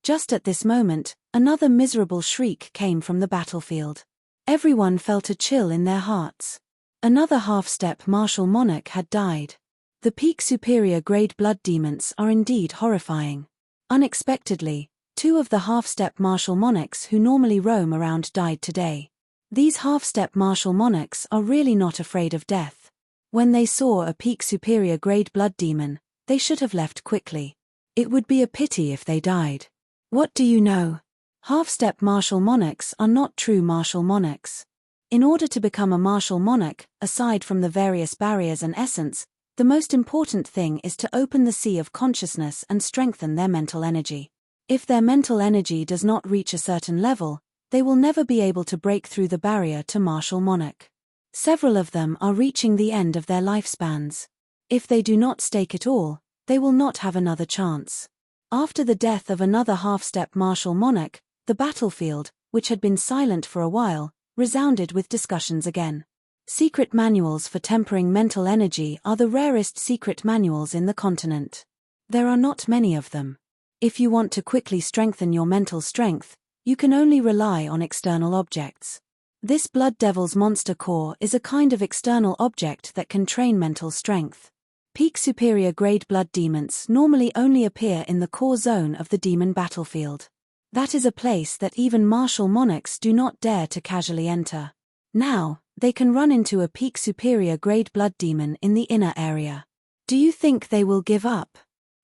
Just at this moment, another miserable shriek came from the battlefield. Everyone felt a chill in their hearts. Another half-step martial monarch had died. The peak superior grade blood demons are indeed horrifying. Unexpectedly, 2 of the half-step martial monarchs who normally roam around died today. These half-step martial monarchs are really not afraid of death. When they saw a peak superior grade blood demon, they should have left quickly. It would be a pity if they died. What do you know? Half-step martial monarchs are not true martial monarchs. In order to become a martial monarch, aside from the various barriers and essence, the most important thing is to open the sea of consciousness and strengthen their mental energy. If their mental energy does not reach a certain level, they will never be able to break through the barrier to martial monarch. Several of them are reaching the end of their lifespans. If they do not stake it all, they will not have another chance. After the death of another half-step martial monarch, the battlefield, which had been silent for a while, resounded with discussions again. Secret manuals for tempering mental energy are the rarest secret manuals in the continent. There are not many of them. If you want to quickly strengthen your mental strength, you can only rely on external objects. This Blood Devil's Monster Core is a kind of external object that can train mental strength. Peak superior grade blood demons normally only appear in the core zone of the demon battlefield. That is a place that even martial monarchs do not dare to casually enter. Now, they can run into a peak superior grade blood demon in the inner area. Do you think they will give up?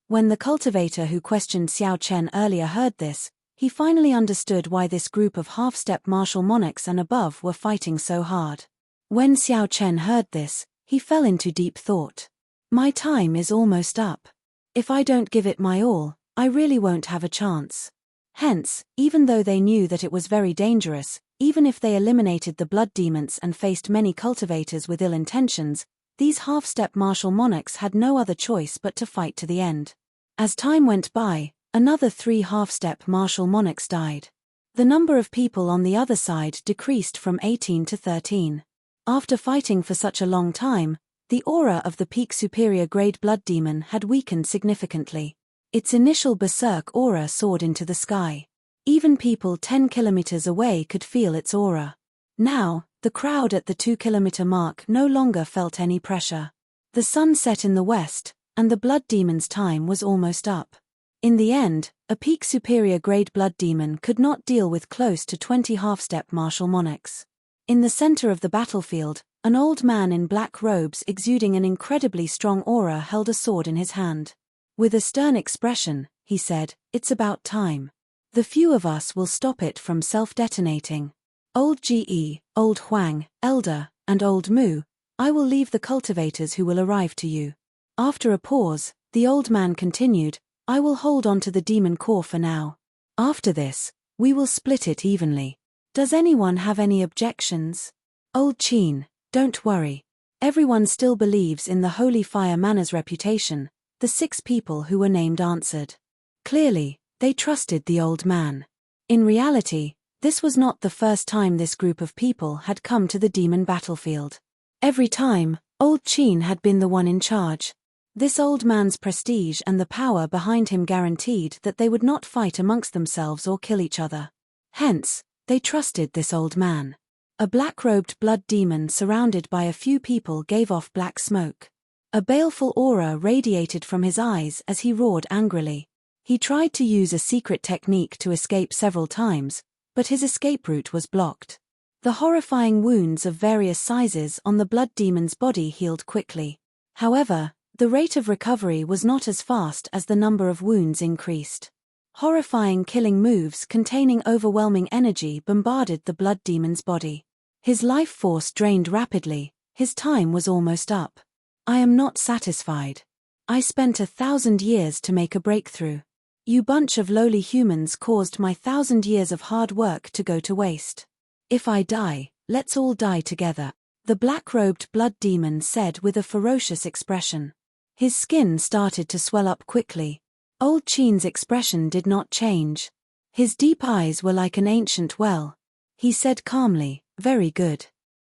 When the cultivator who questioned Xiao Chen earlier heard this, he finally understood why this group of half-step martial monarchs and above were fighting so hard. When Xiao Chen heard this, he fell into deep thought. My time is almost up. If I don't give it my all, I really won't have a chance. Hence, even though they knew that it was very dangerous, even if they eliminated the blood demons and faced many cultivators with ill intentions, these half-step martial monarchs had no other choice but to fight to the end. As time went by, another 3 half-step martial monarchs died. The number of people on the other side decreased from 18 to 13. After fighting for such a long time, the aura of the peak superior grade blood demon had weakened significantly. Its initial berserk aura soared into the sky. Even people 10 kilometers away could feel its aura. Now, the crowd at the 2-kilometer mark no longer felt any pressure. The sun set in the west, and the blood demon's time was almost up. In the end, a peak superior grade blood demon could not deal with close to 20 half-step martial monarchs. In the center of the battlefield, an old man in black robes exuding an incredibly strong aura held a sword in his hand. With a stern expression, he said, "It's about time. The few of us will stop it from self-detonating. Old Ge, Old Huang, Elder, and Old Mu, I will leave the cultivators who will arrive to you." After a pause, the old man continued, "I will hold on to the demon core for now. After this, we will split it evenly. Does anyone have any objections?" "Old Qin, don't worry. Everyone still believes in the Holy Fire Manor's reputation," the 6 people who were named answered. Clearly, they trusted the old man. In reality, this was not the first time this group of people had come to the demon battlefield. Every time, Old Qin had been the one in charge. This old man's prestige and the power behind him guaranteed that they would not fight amongst themselves or kill each other. Hence, they trusted this old man. A black-robed blood demon surrounded by a few people gave off black smoke. A baleful aura radiated from his eyes as he roared angrily. He tried to use a secret technique to escape several times, but his escape route was blocked. The horrifying wounds of various sizes on the blood demon's body healed quickly. However, the rate of recovery was not as fast as the number of wounds increased. Horrifying killing moves containing overwhelming energy bombarded the blood demon's body. His life force drained rapidly, his time was almost up. "I am not satisfied. I spent 1,000 years to make a breakthrough. You bunch of lowly humans caused my 1,000 years of hard work to go to waste. If I die, let's all die together," the black-robed blood demon said with a ferocious expression. His skin started to swell up quickly. Old Qin's expression did not change. His deep eyes were like an ancient well. He said calmly, "Very good.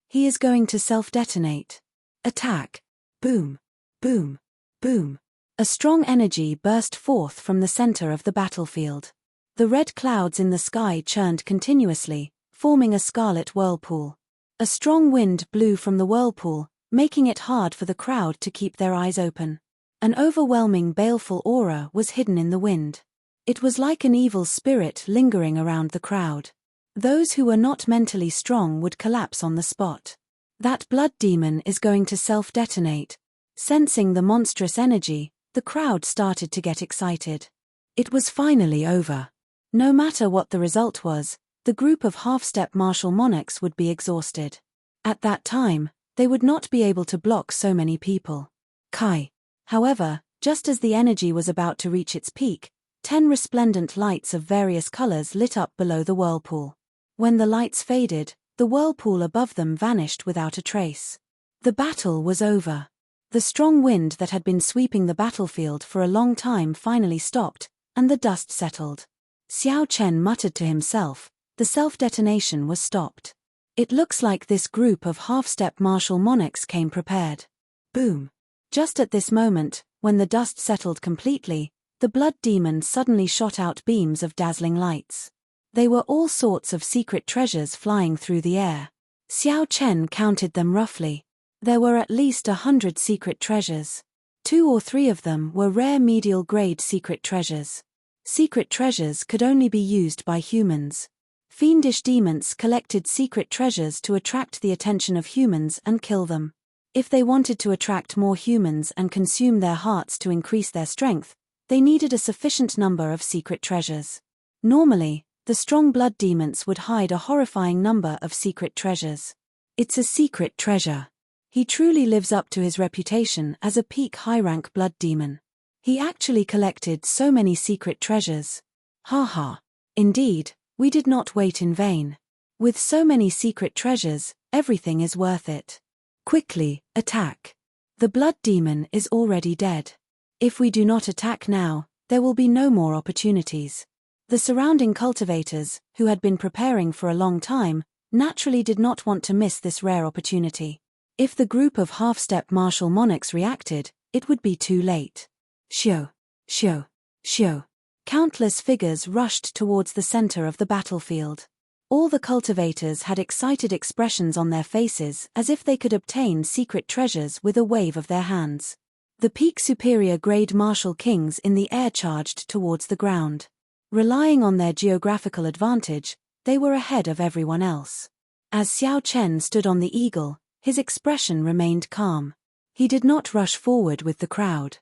He is going to self-detonate. Attack. Boom. Boom. Boom." A strong energy burst forth from the center of the battlefield. The red clouds in the sky churned continuously, forming a scarlet whirlpool. A strong wind blew from the whirlpool, making it hard for the crowd to keep their eyes open. An overwhelming baleful aura was hidden in the wind. It was like an evil spirit lingering around the crowd. Those who were not mentally strong would collapse on the spot. That blood demon is going to self-detonate. Sensing the monstrous energy, the crowd started to get excited. It was finally over. No matter what the result was, the group of half-step martial monarchs would be exhausted. At that time, they would not be able to block so many people. Kai. However, just as the energy was about to reach its peak, 10 resplendent lights of various colors lit up below the whirlpool. When the lights faded, the whirlpool above them vanished without a trace. The battle was over. The strong wind that had been sweeping the battlefield for a long time finally stopped, and the dust settled. Xiao Chen muttered to himself, the self-detonation was stopped. It looks like this group of half-step martial monarchs came prepared. Boom. Just at this moment, when the dust settled completely, the blood demon suddenly shot out beams of dazzling lights. They were all sorts of secret treasures flying through the air. Xiao Chen counted them roughly. There were at least 100 secret treasures. 2 or 3 of them were rare medial-grade secret treasures. Secret treasures could only be used by humans. Fiendish demons collected secret treasures to attract the attention of humans and kill them. If they wanted to attract more humans and consume their hearts to increase their strength, they needed a sufficient number of secret treasures. Normally, the strong blood demons would hide a horrifying number of secret treasures. It's a secret treasure. He truly lives up to his reputation as a peak high-rank blood demon. He actually collected so many secret treasures. Ha ha. Indeed, we did not wait in vain. With so many secret treasures, everything is worth it. Quickly, attack. The blood demon is already dead. If we do not attack now, there will be no more opportunities. The surrounding cultivators, who had been preparing for a long time, naturally did not want to miss this rare opportunity. If the group of half-step martial monarchs reacted, it would be too late. Shio, shio, shio. Countless figures rushed towards the center of the battlefield. All the cultivators had excited expressions on their faces as if they could obtain secret treasures with a wave of their hands. The peak superior grade martial kings in the air charged towards the ground. Relying on their geographical advantage, they were ahead of everyone else. As Xiao Chen stood on the eagle, his expression remained calm. He did not rush forward with the crowd.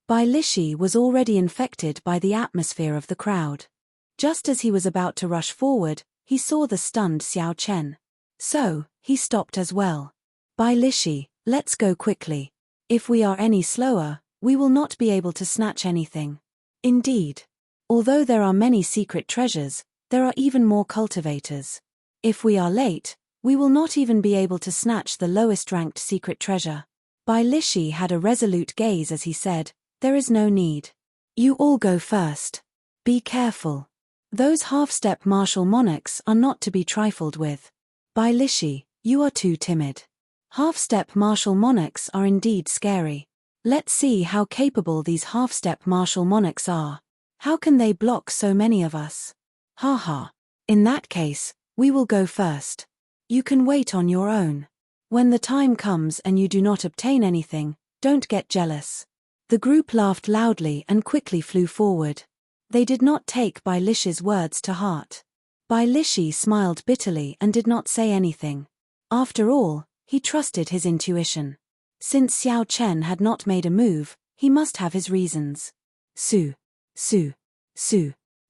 Bai Lishi was already infected by the atmosphere of the crowd. Just as he was about to rush forward, he saw the stunned Xiao Chen. So, he stopped as well. Bai Lishi, let's go quickly. If we are any slower, we will not be able to snatch anything. Indeed. Although there are many secret treasures, there are even more cultivators. If we are late, we will not even be able to snatch the lowest-ranked secret treasure. Bai Lishi had a resolute gaze as he said, "There is no need. You all go first. Be careful. Those half-step martial monarchs are not to be trifled with. Bai Lishi, you are too timid. Half-step martial monarchs are indeed scary. Let's see how capable these half-step martial monarchs are. How can they block so many of us? Ha. In that case, we will go first. You can wait on your own. When the time comes and you do not obtain anything, don't get jealous." The group laughed loudly and quickly flew forward. They did not take Bai Lishi's words to heart. Bai Lishi smiled bitterly and did not say anything. After all, he trusted his intuition. Since Xiao Chen had not made a move, he must have his reasons. Su.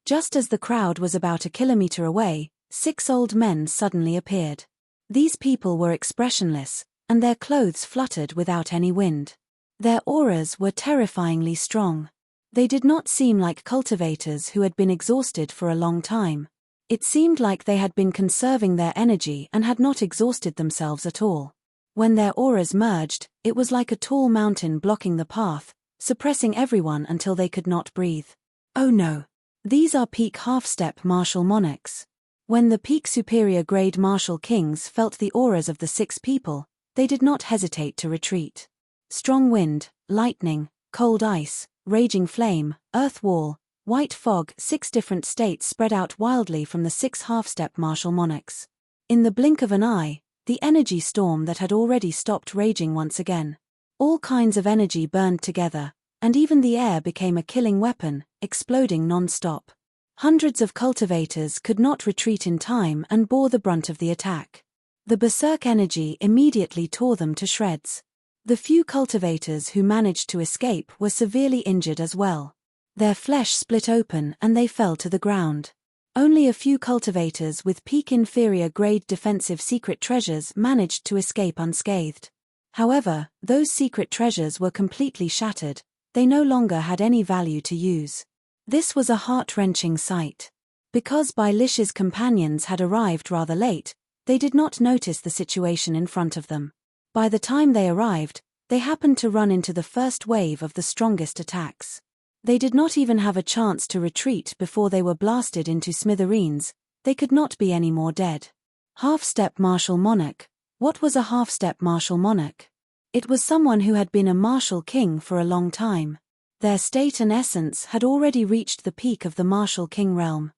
Just as the crowd was about a kilometer away, 6 old men suddenly appeared. These people were expressionless, and their clothes fluttered without any wind. Their auras were terrifyingly strong. They did not seem like cultivators who had been exhausted for a long time. It seemed like they had been conserving their energy and had not exhausted themselves at all. When their auras merged, it was like a tall mountain blocking the path, suppressing everyone until they could not breathe. Oh no! These are peak half-step martial monarchs. When the peak superior grade martial kings felt the auras of the 6 people, they did not hesitate to retreat. Strong wind, lightning, cold ice, raging flame, earth wall, white fog, 6 different states spread out wildly from the 6 half-step martial monarchs. In the blink of an eye, the energy storm that had already stopped raging once again. All kinds of energy burned together, and even the air became a killing weapon, exploding non-stop. Hundreds of cultivators could not retreat in time and bore the brunt of the attack. The berserk energy immediately tore them to shreds. The few cultivators who managed to escape were severely injured as well. Their flesh split open and they fell to the ground. Only a few cultivators with peak inferior grade defensive secret treasures managed to escape unscathed. However, those secret treasures were completely shattered. They no longer had any value to use. This was a heart-wrenching sight. Because Bai Lishi's companions had arrived rather late, they did not notice the situation in front of them. By the time they arrived, they happened to run into the first wave of the strongest attacks. They did not even have a chance to retreat before they were blasted into smithereens. They could not be any more dead. Half-step martial monarch. What was a half-step martial monarch? It was someone who had been a martial king for a long time. Their state and essence had already reached the peak of the martial king realm.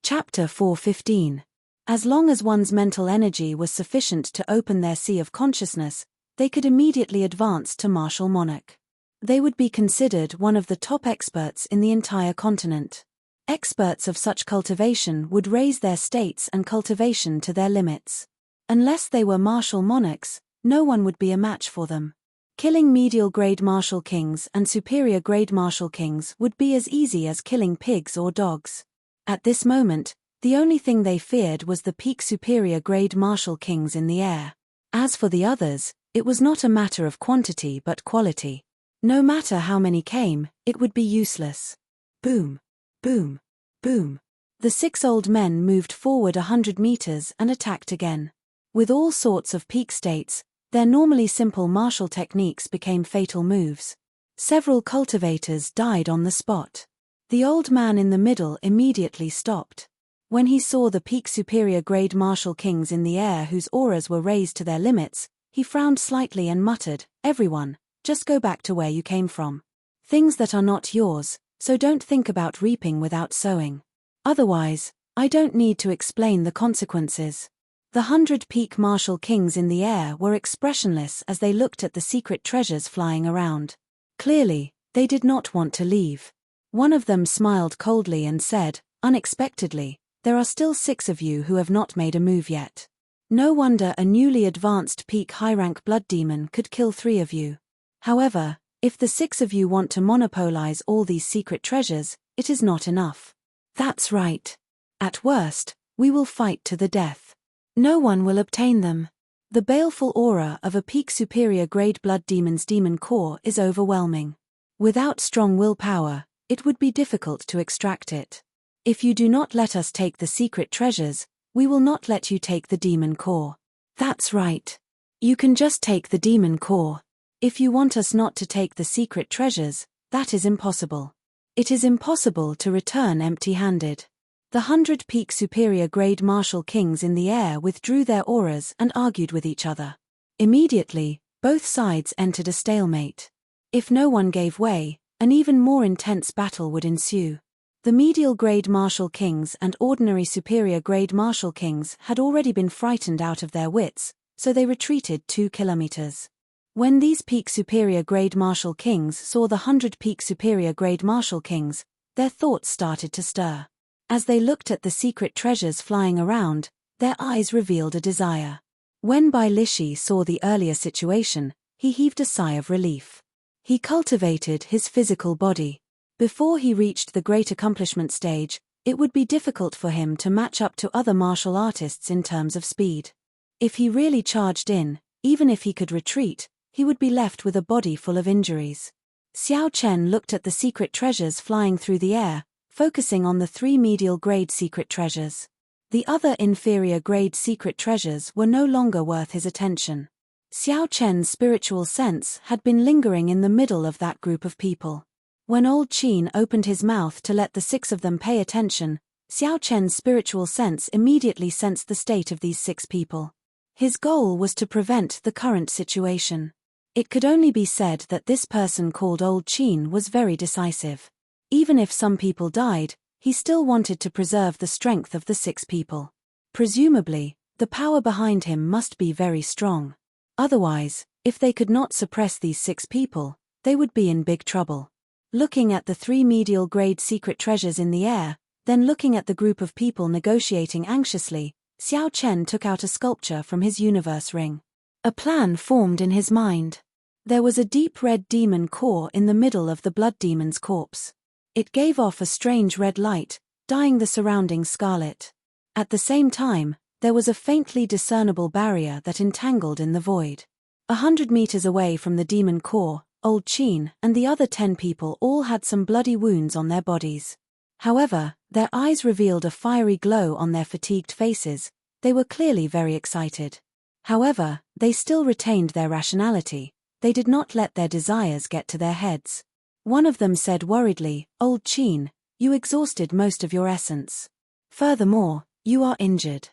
Chapter 4:15. As long as one's mental energy was sufficient to open their sea of consciousness, they could immediately advance to martial monarch. They would be considered one of the top experts in the entire continent. Experts of such cultivation would raise their states and cultivation to their limits. Unless they were martial monarchs, no one would be a match for them. Killing medial-grade martial kings and superior-grade martial kings would be as easy as killing pigs or dogs. At this moment, the only thing they feared was the peak superior-grade martial kings in the air. As for the others, it was not a matter of quantity but quality. No matter how many came, it would be useless. Boom, boom, boom. The 6 old men moved forward 100 meters and attacked again. With all sorts of peak states, their normally simple martial techniques became fatal moves. Several cultivators died on the spot. The old man in the middle immediately stopped. When he saw the peak superior grade martial kings in the air whose auras were raised to their limits, he frowned slightly and muttered, "Everyone, just go back to where you came from. Things that are not yours, so don't think about reaping without sowing. Otherwise, I don't need to explain the consequences." The 100 peak martial kings in the air were expressionless as they looked at the secret treasures flying around. Clearly, they did not want to leave. One of them smiled coldly and said, unexpectedly, "There are still 6 of you who have not made a move yet. No wonder a newly advanced peak high-rank blood demon could kill 3 of you. However, if the 6 of you want to monopolize all these secret treasures, it is not enough. That's right. At worst, we will fight to the death. No one will obtain them. The baleful aura of a peak superior grade blood demon's demon core is overwhelming. Without strong willpower, it would be difficult to extract it. If you do not let us take the secret treasures, we will not let you take the demon core." "That's right. You can just take the demon core. If you want us not to take the secret treasures, that is impossible. It is impossible to return empty-handed." The 100 peak superior grade martial kings in the air withdrew their auras and argued with each other. Immediately, both sides entered a stalemate. If no one gave way, an even more intense battle would ensue. The medial grade martial kings and ordinary superior grade martial kings had already been frightened out of their wits, so they retreated 2 kilometers. When these peak superior grade martial kings saw the 100 peak superior grade martial kings, their thoughts started to stir. As they looked at the secret treasures flying around, their eyes revealed a desire. When Bai Lishi saw the earlier situation, he heaved a sigh of relief. He cultivated his physical body. Before he reached the great accomplishment stage, it would be difficult for him to match up to other martial artists in terms of speed. If he really charged in, even if he could retreat, he would be left with a body full of injuries. Xiao Chen looked at the secret treasures flying through the air, focusing on the 3 medial grade secret treasures. The other inferior grade secret treasures were no longer worth his attention. Xiao Chen's spiritual sense had been lingering in the middle of that group of people. When old Qin opened his mouth to let the 6 of them pay attention, Xiao Chen's spiritual sense immediately sensed the state of these 6 people. His goal was to prevent the current situation. It could only be said that this person called old Qin was very decisive. Even if some people died, he still wanted to preserve the strength of the 6 people. Presumably, the power behind him must be very strong. Otherwise, if they could not suppress these 6 people, they would be in big trouble. Looking at the 3 medial grade secret treasures in the air, then looking at the group of people negotiating anxiously, Xiao Chen took out a sculpture from his universe ring. A plan formed in his mind. There was a deep red demon core in the middle of the blood demon's corpse. It gave off a strange red light, dyeing the surrounding scarlet. At the same time, there was a faintly discernible barrier that entangled in the void. 100 meters away from the demon core, old Qin and the other 10 people all had some bloody wounds on their bodies. However, their eyes revealed a fiery glow on their fatigued faces. They were clearly very excited. However, they still retained their rationality. They did not let their desires get to their heads. One of them said worriedly, "Old Qin, you exhausted most of your essence. Furthermore, you are injured.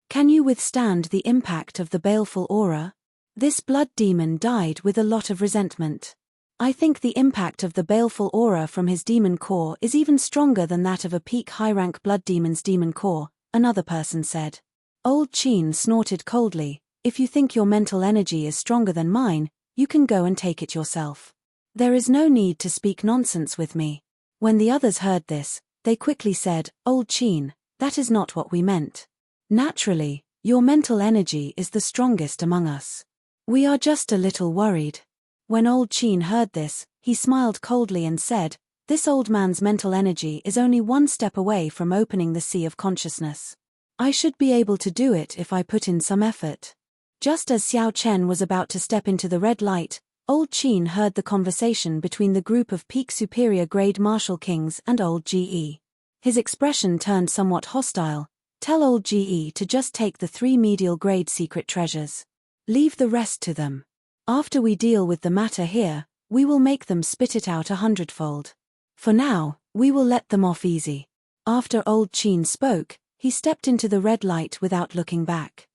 Can you withstand the impact of the baleful aura?" This blood demon died with a lot of resentment. "I think the impact of the baleful aura from his demon core is even stronger than that of a peak high-rank blood demon's demon core," another person said. Old Qin snorted coldly, "If you think your mental energy is stronger than mine, you can go and take it yourself. There is no need to speak nonsense with me." When the others heard this, they quickly said, "Old Qin, that is not what we meant. Naturally, your mental energy is the strongest among us. We are just a little worried." When old Qin heard this, he smiled coldly and said, "This old man's mental energy is only 1 step away from opening the sea of consciousness. I should be able to do it if I put in some effort." Just as Xiao Chen was about to step into the red light, old Qin heard the conversation between the group of peak superior grade martial kings and old Ge. His expression turned somewhat hostile. "Tell old Ge to just take the 3 medial grade secret treasures. Leave the rest to them. After we deal with the matter here, we will make them spit it out 100-fold. For now, we will let them off easy." After old Qin spoke, he stepped into the red light without looking back.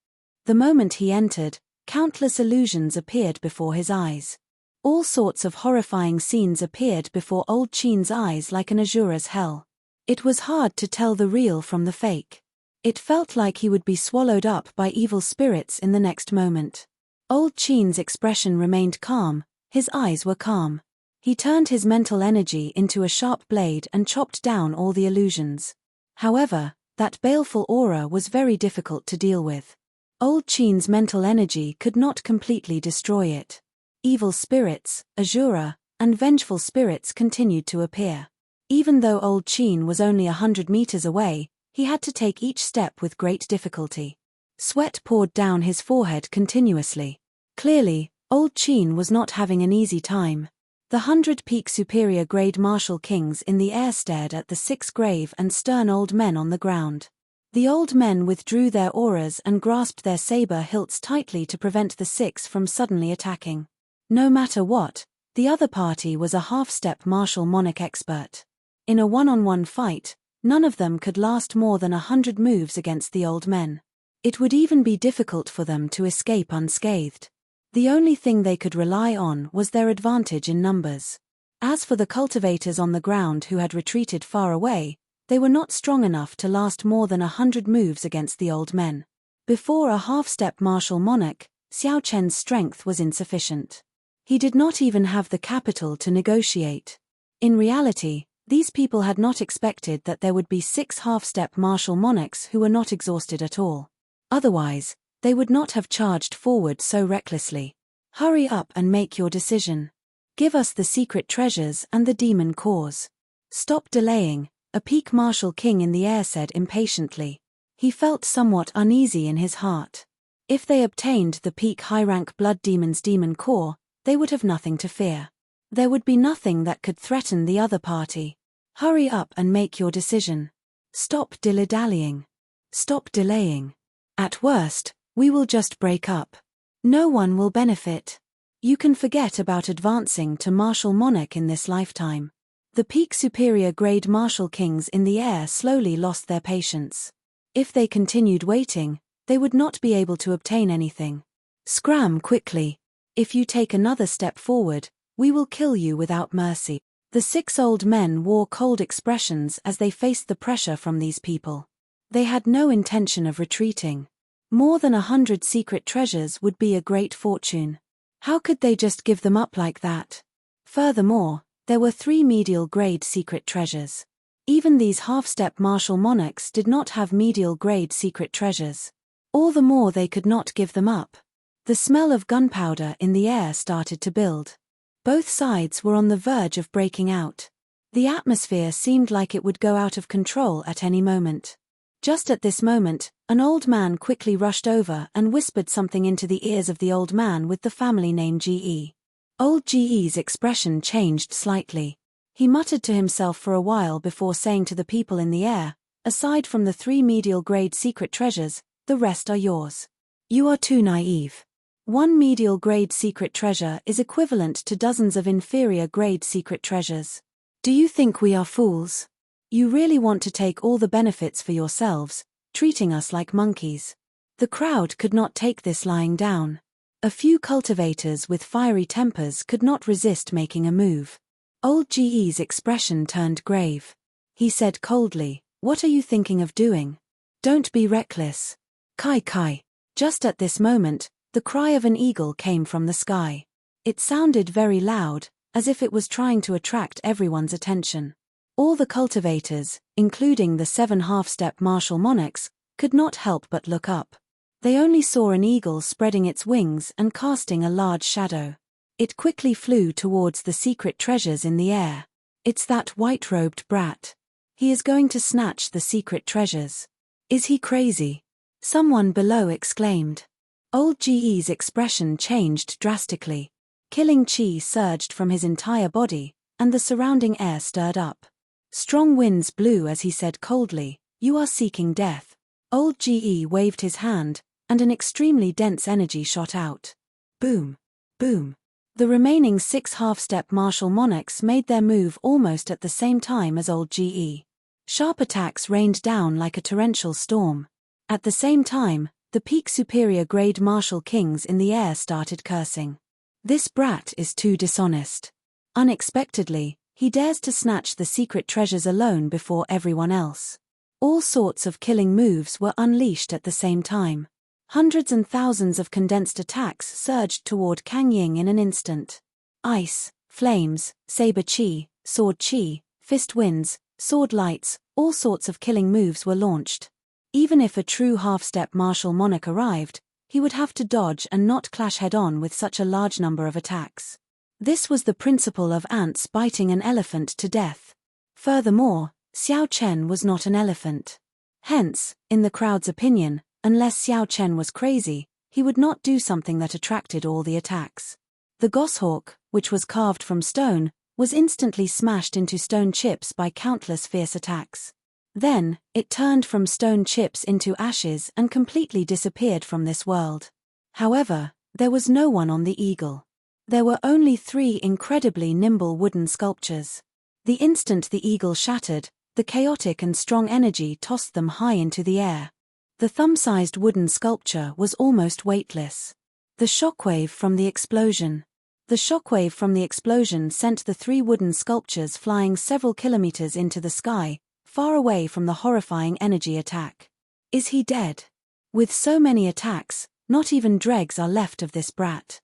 The moment he entered, countless illusions appeared before his eyes. All sorts of horrifying scenes appeared before old Qin's eyes like an Azura's hell. It was hard to tell the real from the fake. It felt like he would be swallowed up by evil spirits in the next moment. Old Qin's expression remained calm, his eyes were calm. He turned his mental energy into a sharp blade and chopped down all the illusions. However, that baleful aura was very difficult to deal with. Old Qin's mental energy could not completely destroy it. Evil spirits, Azura, and vengeful spirits continued to appear. Even though Old Qin was only 100 meters away, he had to take each step with great difficulty. Sweat poured down his forehead continuously. Clearly, Old Qin was not having an easy time. The 100-peak superior grade martial kings in the air stared at the 6 grave and stern old men on the ground. The old men withdrew their auras and grasped their saber hilts tightly to prevent the 6 from suddenly attacking. No matter what, the other party was a half-step martial monarch expert. In a one-on-one fight, none of them could last more than 100 moves against the old men. It would even be difficult for them to escape unscathed. The only thing they could rely on was their advantage in numbers. As for the cultivators on the ground who had retreated far away, they were not strong enough to last more than 100 moves against the old men. Before a half-step martial monarch, Xiao Chen's strength was insufficient. He did not even have the capital to negotiate. In reality, these people had not expected that there would be 6 half-step martial monarchs who were not exhausted at all. Otherwise, they would not have charged forward so recklessly. Hurry up and make your decision. Give us the secret treasures and the demon cores. Stop delaying, a peak martial king in the air said impatiently. He felt somewhat uneasy in his heart. If they obtained the peak high-rank blood demon's demon core, they would have nothing to fear. There would be nothing that could threaten the other party. Hurry up and make your decision. Stop dilly-dallying. Stop delaying. At worst, we will just break up. No one will benefit. You can forget about advancing to martial monarch in this lifetime. The peak superior grade martial kings in the air slowly lost their patience. If they continued waiting, they would not be able to obtain anything. Scram quickly. If you take another step forward, we will kill you without mercy. The 6 old men wore cold expressions as they faced the pressure from these people. They had no intention of retreating. More than 100 secret treasures would be a great fortune. How could they just give them up like that? Furthermore, there were 3 medial grade secret treasures. Even these half-step martial monarchs did not have medial grade secret treasures. All the more they could not give them up. The smell of gunpowder in the air started to build. Both sides were on the verge of breaking out. The atmosphere seemed like it would go out of control at any moment. Just at this moment, an old man quickly rushed over and whispered something into the ears of the old man with the family name GE. Old GE's expression changed slightly. He muttered to himself for a while before saying to the people in the air, "Aside from the 3 medial grade secret treasures, the rest are yours. You are too naive. 1 medial grade secret treasure is equivalent to dozens of inferior grade secret treasures. Do you think we are fools? You really want to take all the benefits for yourselves, treating us like monkeys." The crowd could not take this lying down. A few cultivators with fiery tempers could not resist making a move. Old GE's expression turned grave. He said coldly, "What are you thinking of doing? Don't be reckless. Kai Kai." Just at this moment, the cry of an eagle came from the sky. It sounded very loud, as if it was trying to attract everyone's attention. All the cultivators, including the 7 half-step martial monarchs, could not help but look up. They only saw an eagle spreading its wings and casting a large shadow. It quickly flew towards the secret treasures in the air. "It's that white-robed brat. He is going to snatch the secret treasures. Is he crazy?" Someone below exclaimed. Old GE's expression changed drastically. Killing chi surged from his entire body, and the surrounding air stirred up. Strong winds blew as he said coldly, "You are seeking death." Old GE waved his hand, and an extremely dense energy shot out. Boom! Boom! The remaining 6 half-step martial monarchs made their move almost at the same time as old GE. Sharp attacks rained down like a torrential storm. At the same time, the peak superior grade martial kings in the air started cursing. "This brat is too dishonest. Unexpectedly, he dares to snatch the secret treasures alone before everyone else." All sorts of killing moves were unleashed at the same time. Hundreds and thousands of condensed attacks surged toward Kang Ying in an instant. Ice, Flames, saber chi, sword chi, fist winds, sword lights, all sorts of killing moves were launched. Even if a true half-step martial monarch arrived, he would have to dodge and not clash head-on with such a large number of attacks. This was the principle of ants biting an elephant to death. Furthermore, Xiao Chen was not an elephant. Hence, in the crowd's opinion, unless Xiao Chen was crazy, he would not do something that attracted all the attacks. The goshawk, which was carved from stone, was instantly smashed into stone chips by countless fierce attacks. Then, it turned from stone chips into ashes and completely disappeared from this world. However, there was no one on the eagle. There were only 3 incredibly nimble wooden sculptures. The instant the eagle shattered, the chaotic and strong energy tossed them high into the air. The thumb-sized wooden sculpture was almost weightless. The shockwave from the explosion. The shockwave from the explosion sent the 3 wooden sculptures flying several kilometers into the sky, far away from the horrifying energy attack. Is he dead? With so many attacks, not even dregs are left of this brat.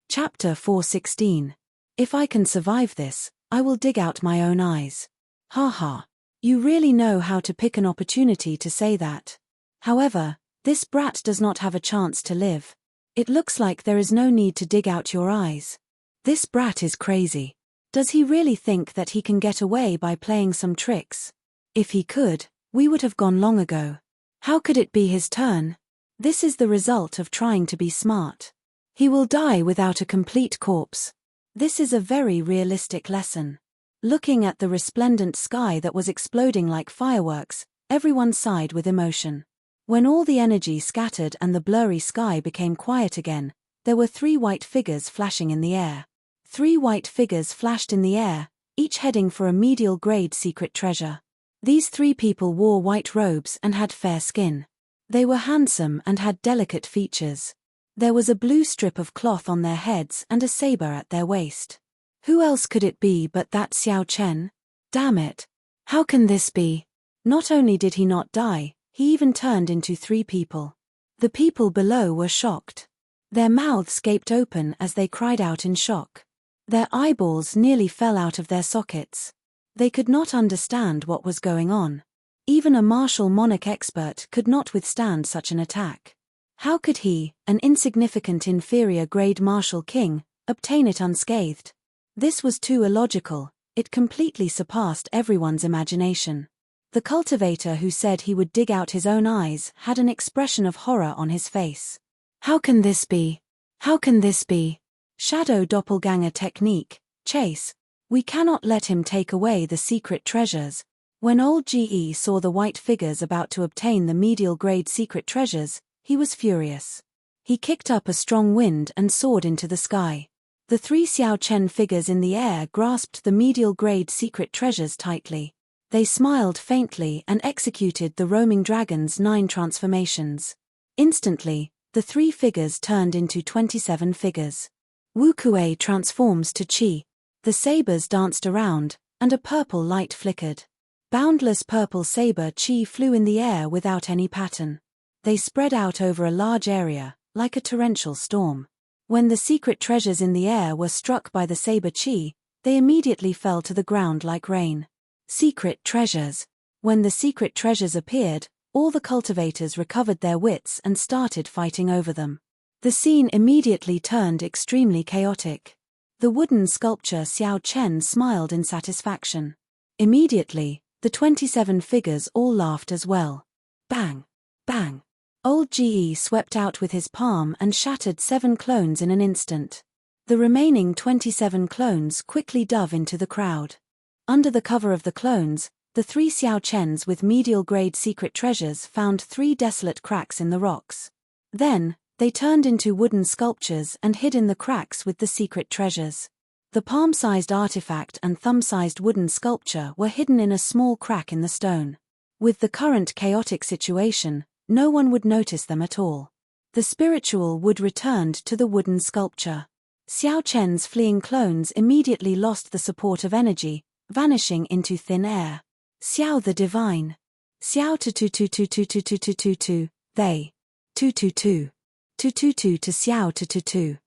Chapter 4:16. If I can survive this, I will dig out my own eyes. Ha ha. You really know how to pick an opportunity to say that. However, this brat does not have a chance to live. It looks like there is no need to dig out your eyes. This brat is crazy. Does he really think that he can get away by playing some tricks? If he could, we would have gone long ago. How could it be his turn? This is the result of trying to be smart. He will die without a complete corpse. This is a very realistic lesson. Looking at the resplendent sky that was exploding like fireworks, everyone sighed with emotion. When all the energy scattered and the blurry sky became quiet again, there were 3 white figures flashing in the air. 3 white figures flashed in the air, each heading for a medial-grade secret treasure. These 3 people wore white robes and had fair skin. They were handsome and had delicate features. There was a blue strip of cloth on their heads and a saber at their waist. Who else could it be but that Xiao Chen? Damn it! How can this be? Not only did he not die, he even turned into 3 people. The people below were shocked. Their mouths gaped open as they cried out in shock. Their eyeballs nearly fell out of their sockets. They could not understand what was going on. Even a martial monarch expert could not withstand such an attack. How could he, an insignificant inferior-grade martial king, obtain it unscathed? This was too illogical. It completely surpassed everyone's imagination. The cultivator who said he would dig out his own eyes had an expression of horror on his face. How can this be? How can this be? Shadow doppelganger technique, chase. We cannot let him take away the secret treasures. When old GE saw the white figures about to obtain the medial-grade secret treasures, he was furious. He kicked up a strong wind and soared into the sky. The 3 Xiao Chen figures in the air grasped the medial-grade secret treasures tightly. They smiled faintly and executed the roaming dragon's 9 transformations. Instantly, the 3 figures turned into 27 figures. Wu Kuei transforms to Qi. The sabers danced around, and a purple light flickered. Boundless purple saber Qi flew in the air without any pattern. They spread out over a large area, like a torrential storm. When the secret treasures in the air were struck by the saber Qi, they immediately fell to the ground like rain. Secret treasures. When the secret treasures appeared, all the cultivators recovered their wits and started fighting over them. The scene immediately turned extremely chaotic. The wooden sculpture Xiao Chen smiled in satisfaction. Immediately, the 27 figures all laughed as well. Bang! Bang! Old GE swept out with his palm and shattered 7 clones in an instant. The remaining 27 clones quickly dove into the crowd. Under the cover of the clones, the 3 Xiao Chens with medial-grade secret treasures found 3 desolate cracks in the rocks. Then, they turned into wooden sculptures and hid in the cracks with the secret treasures. The palm-sized artifact and thumb-sized wooden sculpture were hidden in a small crack in the stone. With the current chaotic situation, no one would notice them at all. The spiritual wood returned to the wooden sculpture. Xiao Chen's fleeing clones immediately lost the support of energy, vanishing into thin air. Xiao the divine. Xiao to they. 222 to Xiao to.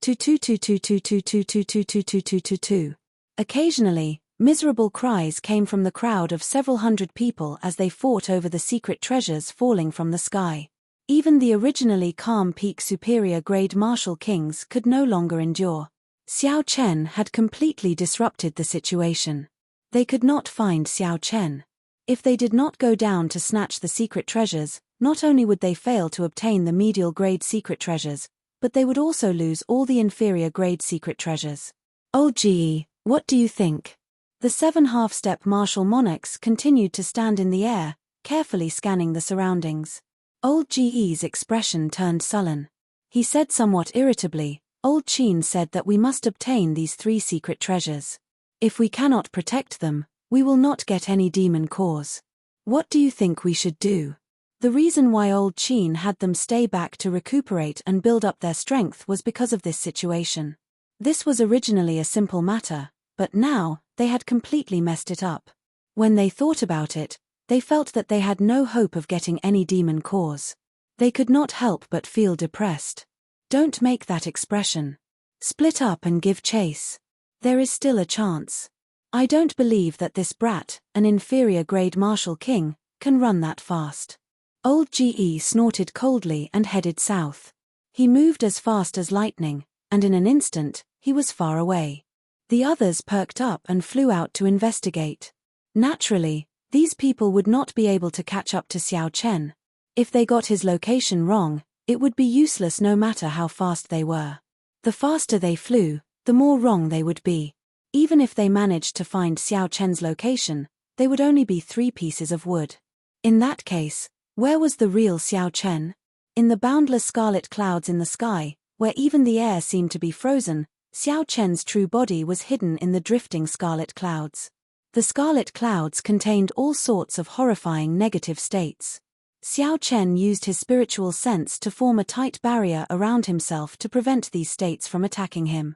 222222222222222. Occasionally, miserable cries came from the crowd of several hundred people as they fought over the secret treasures falling from the sky. Even the originally calm peak superior grade martial kings could no longer endure. Xiao Chen had completely disrupted the situation. They could not find Xiao Chen. If they did not go down to snatch the secret treasures, not only would they fail to obtain the medial grade secret treasures, but they would also lose all the inferior grade secret treasures. Old GE, what do you think? The 7 half-step martial monarchs continued to stand in the air, carefully scanning the surroundings. Old GE's expression turned sullen. He said somewhat irritably, Old Qin said that we must obtain these 3 secret treasures. If we cannot protect them, we will not get any demon cores. What do you think we should do? The reason why Old Qin had them stay back to recuperate and build up their strength was because of this situation. This was originally a simple matter, but now, they had completely messed it up. When they thought about it, they felt that they had no hope of getting any demon cores. They could not help but feel depressed. Don't make that expression. Split up and give chase. There is still a chance. I don't believe that this brat, an inferior grade martial king, can run that fast. Old GE snorted coldly and headed south. He moved as fast as lightning, and in an instant, he was far away. The others perked up and flew out to investigate. Naturally, these people would not be able to catch up to Xiao Chen. If they got his location wrong, it would be useless no matter how fast they were. The faster they flew, the more wrong they would be. Even if they managed to find Xiao Chen's location, they would only be 3 pieces of wood. In that case, where was the real Xiao Chen? In the boundless scarlet clouds in the sky, where even the air seemed to be frozen, Xiao Chen's true body was hidden in the drifting scarlet clouds. The scarlet clouds contained all sorts of horrifying negative states. Xiao Chen used his spiritual sense to form a tight barrier around himself to prevent these states from attacking him.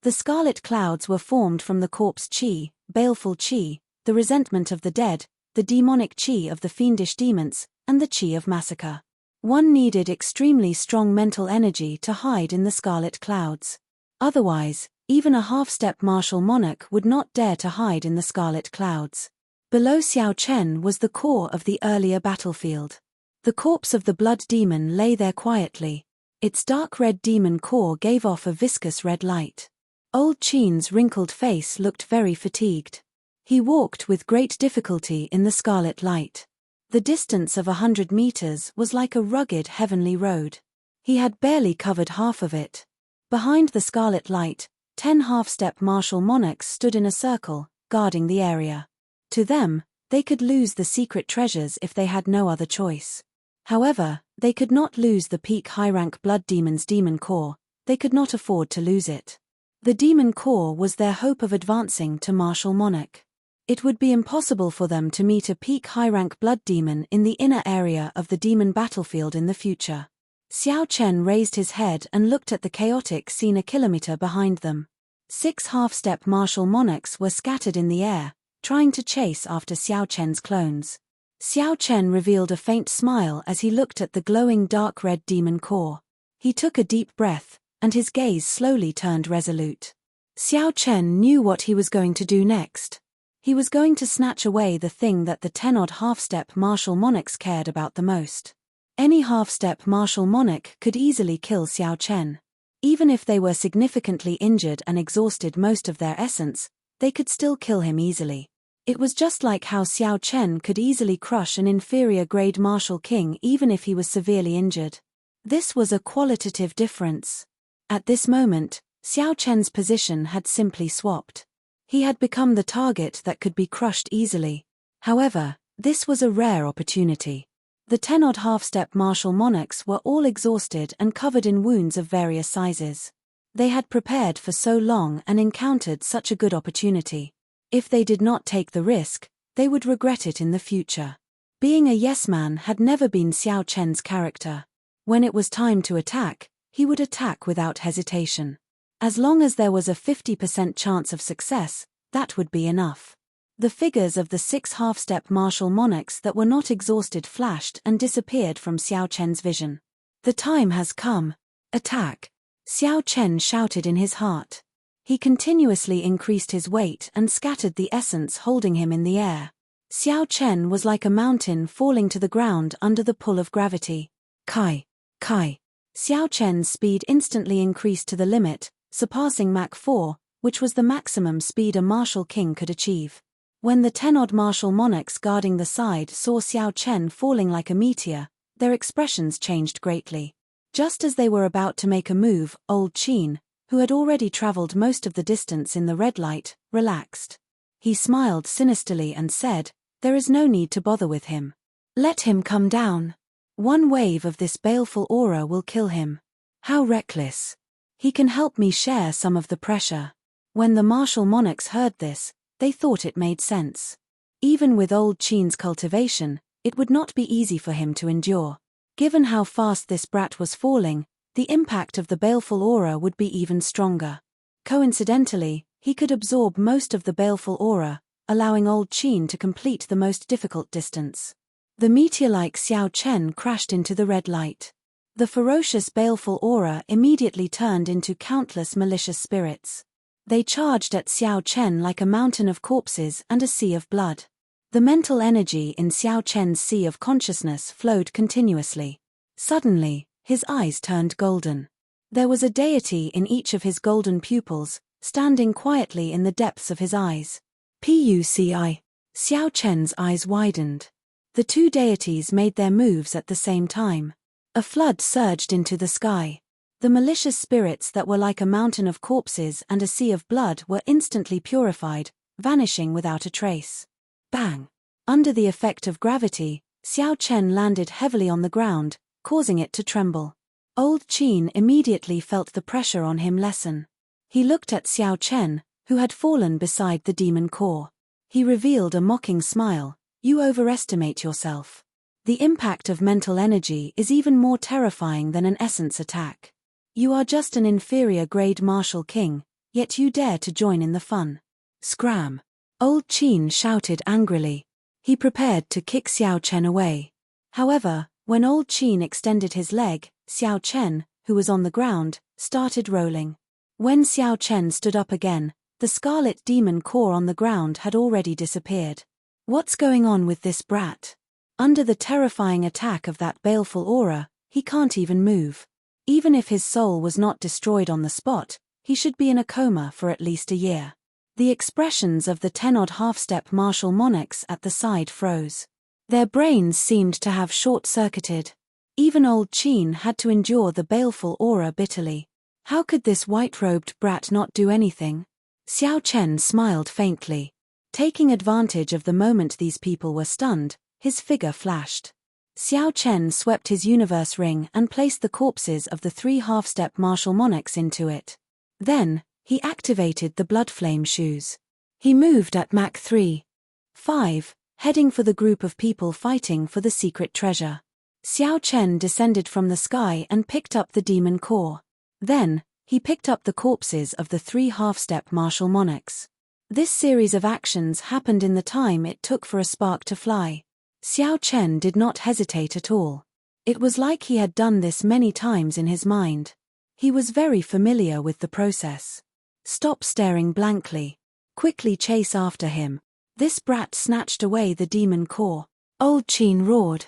The scarlet clouds were formed from the corpse qi, baleful qi, the resentment of the dead, the demonic qi of the fiendish demons, and the qi of massacre. One needed extremely strong mental energy to hide in the scarlet clouds. Otherwise, even a half-step martial monarch would not dare to hide in the scarlet clouds. Below Xiao Chen was the core of the earlier battlefield. The corpse of the blood demon lay there quietly. Its dark red demon core gave off a viscous red light. Old Qin's wrinkled face looked very fatigued. He walked with great difficulty in the scarlet light. The distance of 100 meters was like a rugged heavenly road. He had barely covered half of it. Behind the scarlet light, 10 half-step martial monarchs stood in a circle, guarding the area. To them, they could lose the secret treasures if they had no other choice. However, they could not lose the peak high-rank blood demon's demon core. They could not afford to lose it. The demon core was their hope of advancing to martial monarch. It would be impossible for them to meet a peak high-rank blood demon in the inner area of the demon battlefield in the future. Xiao Chen raised his head and looked at the chaotic scene a kilometer behind them. 6 half-step martial monarchs were scattered in the air, trying to chase after Xiao Chen's clones. Xiao Chen revealed a faint smile as he looked at the glowing dark red demon core. He took a deep breath, and his gaze slowly turned resolute. Xiao Chen knew what he was going to do next. He was going to snatch away the thing that the 10-odd half-step martial monarchs cared about the most. Any half-step martial monarch could easily kill Xiao Chen. Even if they were significantly injured and exhausted most of their essence, they could still kill him easily. It was just like how Xiao Chen could easily crush an inferior-grade martial king even if he was severely injured. This was a qualitative difference. At this moment, Xiao Chen's position had simply swapped. He had become the target that could be crushed easily. However, this was a rare opportunity. The 10-odd half-step martial monarchs were all exhausted and covered in wounds of various sizes. They had prepared for so long and encountered such a good opportunity. If they did not take the risk, they would regret it in the future. Being a yes-man had never been Xiao Chen's character. When it was time to attack, he would attack without hesitation. As long as there was a 50% chance of success, that would be enough. The figures of the 6 half-step martial monarchs that were not exhausted flashed and disappeared from Xiao Chen's vision. The time has come. Attack. Xiao Chen shouted in his heart. He continuously increased his weight and scattered the essence holding him in the air. Xiao Chen was like a mountain falling to the ground under the pull of gravity. Kai. Kai. Xiao Chen's speed instantly increased to the limit, surpassing Mach 4, which was the maximum speed a martial king could achieve. When the 10-odd martial monarchs guarding the side saw Xiao Chen falling like a meteor, their expressions changed greatly. Just as they were about to make a move, Old Qin, who had already traveled most of the distance in the red light, relaxed. He smiled sinisterly and said, "There is no need to bother with him. Let him come down. One wave of this baleful aura will kill him. How reckless. He can help me share some of the pressure." When the martial monarchs heard this, they thought it made sense. Even with Old Qin's cultivation, it would not be easy for him to endure. Given how fast this brat was falling, the impact of the baleful aura would be even stronger. Coincidentally, he could absorb most of the baleful aura, allowing Old Qin to complete the most difficult distance. The meteor-like Xiao Chen crashed into the red light. The ferocious baleful aura immediately turned into countless malicious spirits. They charged at Xiao Chen like a mountain of corpses and a sea of blood. The mental energy in Xiao Chen's sea of consciousness flowed continuously. Suddenly, his eyes turned golden. There was a deity in each of his golden pupils, standing quietly in the depths of his eyes. Puci. Xiao Chen's eyes widened. The two deities made their moves at the same time. A flood surged into the sky. The malicious spirits that were like a mountain of corpses and a sea of blood were instantly purified, vanishing without a trace. Bang! Under the effect of gravity, Xiao Chen landed heavily on the ground, causing it to tremble. Old Qin immediately felt the pressure on him lessen. He looked at Xiao Chen, who had fallen beside the demon core. He revealed a mocking smile. "You overestimate yourself. The impact of mental energy is even more terrifying than an essence attack. You are just an inferior grade martial king, yet you dare to join in the fun." Scram! Old Qin shouted angrily. He prepared to kick Xiao Chen away. However, when Old Qin extended his leg, Xiao Chen, who was on the ground, started rolling. When Xiao Chen stood up again, the scarlet demon core on the ground had already disappeared. What's going on with this brat? Under the terrifying attack of that baleful aura, he can't even move. Even if his soul was not destroyed on the spot, he should be in a coma for at least a year. The expressions of the 10-odd half-step martial monarchs at the side froze. Their brains seemed to have short-circuited. Even Old Qin had to endure the baleful aura bitterly. How could this white-robed brat not do anything? Xiao Chen smiled faintly. Taking advantage of the moment these people were stunned, his figure flashed. Xiao Chen swept his universe ring and placed the corpses of the 3 half-step martial monarchs into it. Then, he activated the blood flame shoes. He moved at Mach 3.5, heading for the group of people fighting for the secret treasure. Xiao Chen descended from the sky and picked up the demon core. Then, he picked up the corpses of the 3 half-step martial monarchs. This series of actions happened in the time it took for a spark to fly. Xiao Chen did not hesitate at all. It was like he had done this many times in his mind. He was very familiar with the process. Stop staring blankly. Quickly chase after him. This brat snatched away the demon core. Old Qin roared.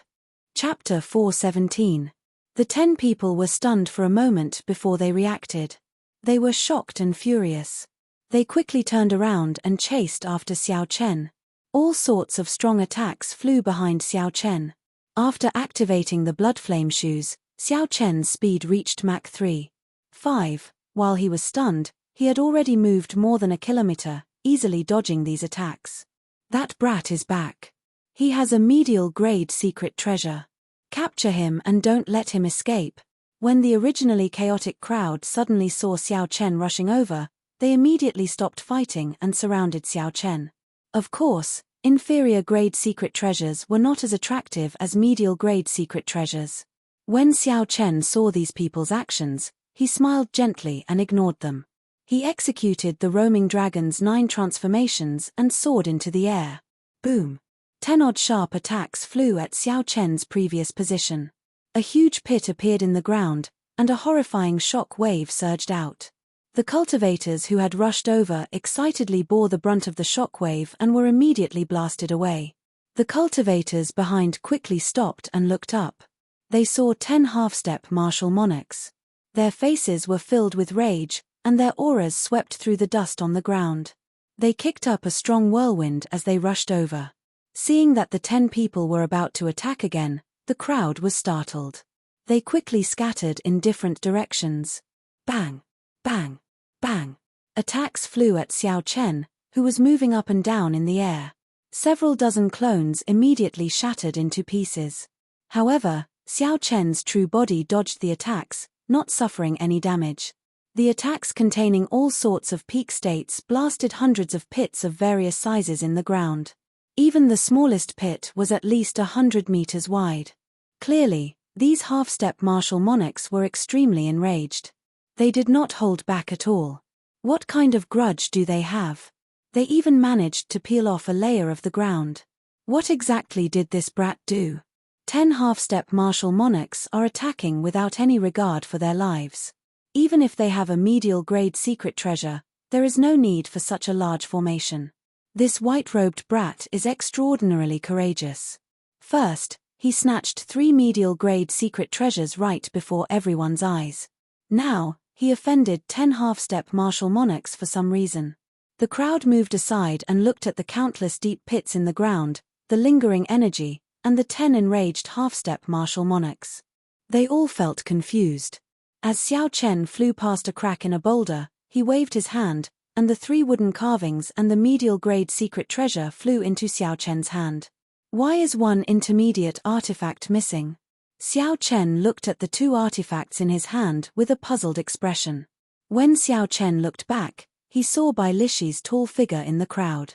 Chapter 417. The 10 people were stunned for a moment before they reacted. They were shocked and furious. They quickly turned around and chased after Xiao Chen. All sorts of strong attacks flew behind Xiao Chen. After activating the blood flame shoes, Xiao Chen's speed reached Mach 3.5. While he was stunned, he had already moved more than a kilometer, easily dodging these attacks. That brat is back. He has a medial grade secret treasure. Capture him and don't let him escape. When the originally chaotic crowd suddenly saw Xiao Chen rushing over, they immediately stopped fighting and surrounded Xiao Chen. Of course, inferior grade secret treasures were not as attractive as medial grade secret treasures. When Xiao Chen saw these people's actions, he smiled gently and ignored them. He executed the roaming dragon's 9 transformations and soared into the air. Boom! 10-odd sharp attacks flew at Xiao Chen's previous position. A huge pit appeared in the ground, and a horrifying shock wave surged out. The cultivators who had rushed over excitedly bore the brunt of the shock wave and were immediately blasted away. The cultivators behind quickly stopped and looked up. They saw 10 half-step martial monarchs. Their faces were filled with rage, and their auras swept through the dust on the ground. They kicked up a strong whirlwind as they rushed over. Seeing that the 10 people were about to attack again, the crowd was startled. They quickly scattered in different directions. Bang! Bang! Bang! Attacks flew at Xiao Chen, who was moving up and down in the air. Several dozen clones immediately shattered into pieces. However, Xiao Chen's true body dodged the attacks, not suffering any damage. The attacks containing all sorts of peak states blasted hundreds of pits of various sizes in the ground. Even the smallest pit was at least 100 meters wide. Clearly, these half-step martial monarchs were extremely enraged. They did not hold back at all. What kind of grudge do they have? They even managed to peel off a layer of the ground. What exactly did this brat do? 10 half-step martial monarchs are attacking without any regard for their lives. Even if they have a medial-grade secret treasure, there is no need for such a large formation. This white-robed brat is extraordinarily courageous. First, he snatched 3 medial-grade secret treasures right before everyone's eyes. Now, he offended 10 half-step martial monarchs for some reason. The crowd moved aside and looked at the countless deep pits in the ground, the lingering energy, and the 10 enraged half-step martial monarchs. They all felt confused. As Xiao Chen flew past a crack in a boulder, he waved his hand, and the 3 wooden carvings and the medial-grade secret treasure flew into Xiao Chen's hand. Why is one intermediate artifact missing? Xiao Chen looked at the 2 artifacts in his hand with a puzzled expression. When Xiao Chen looked back, he saw Bai Lishi's tall figure in the crowd.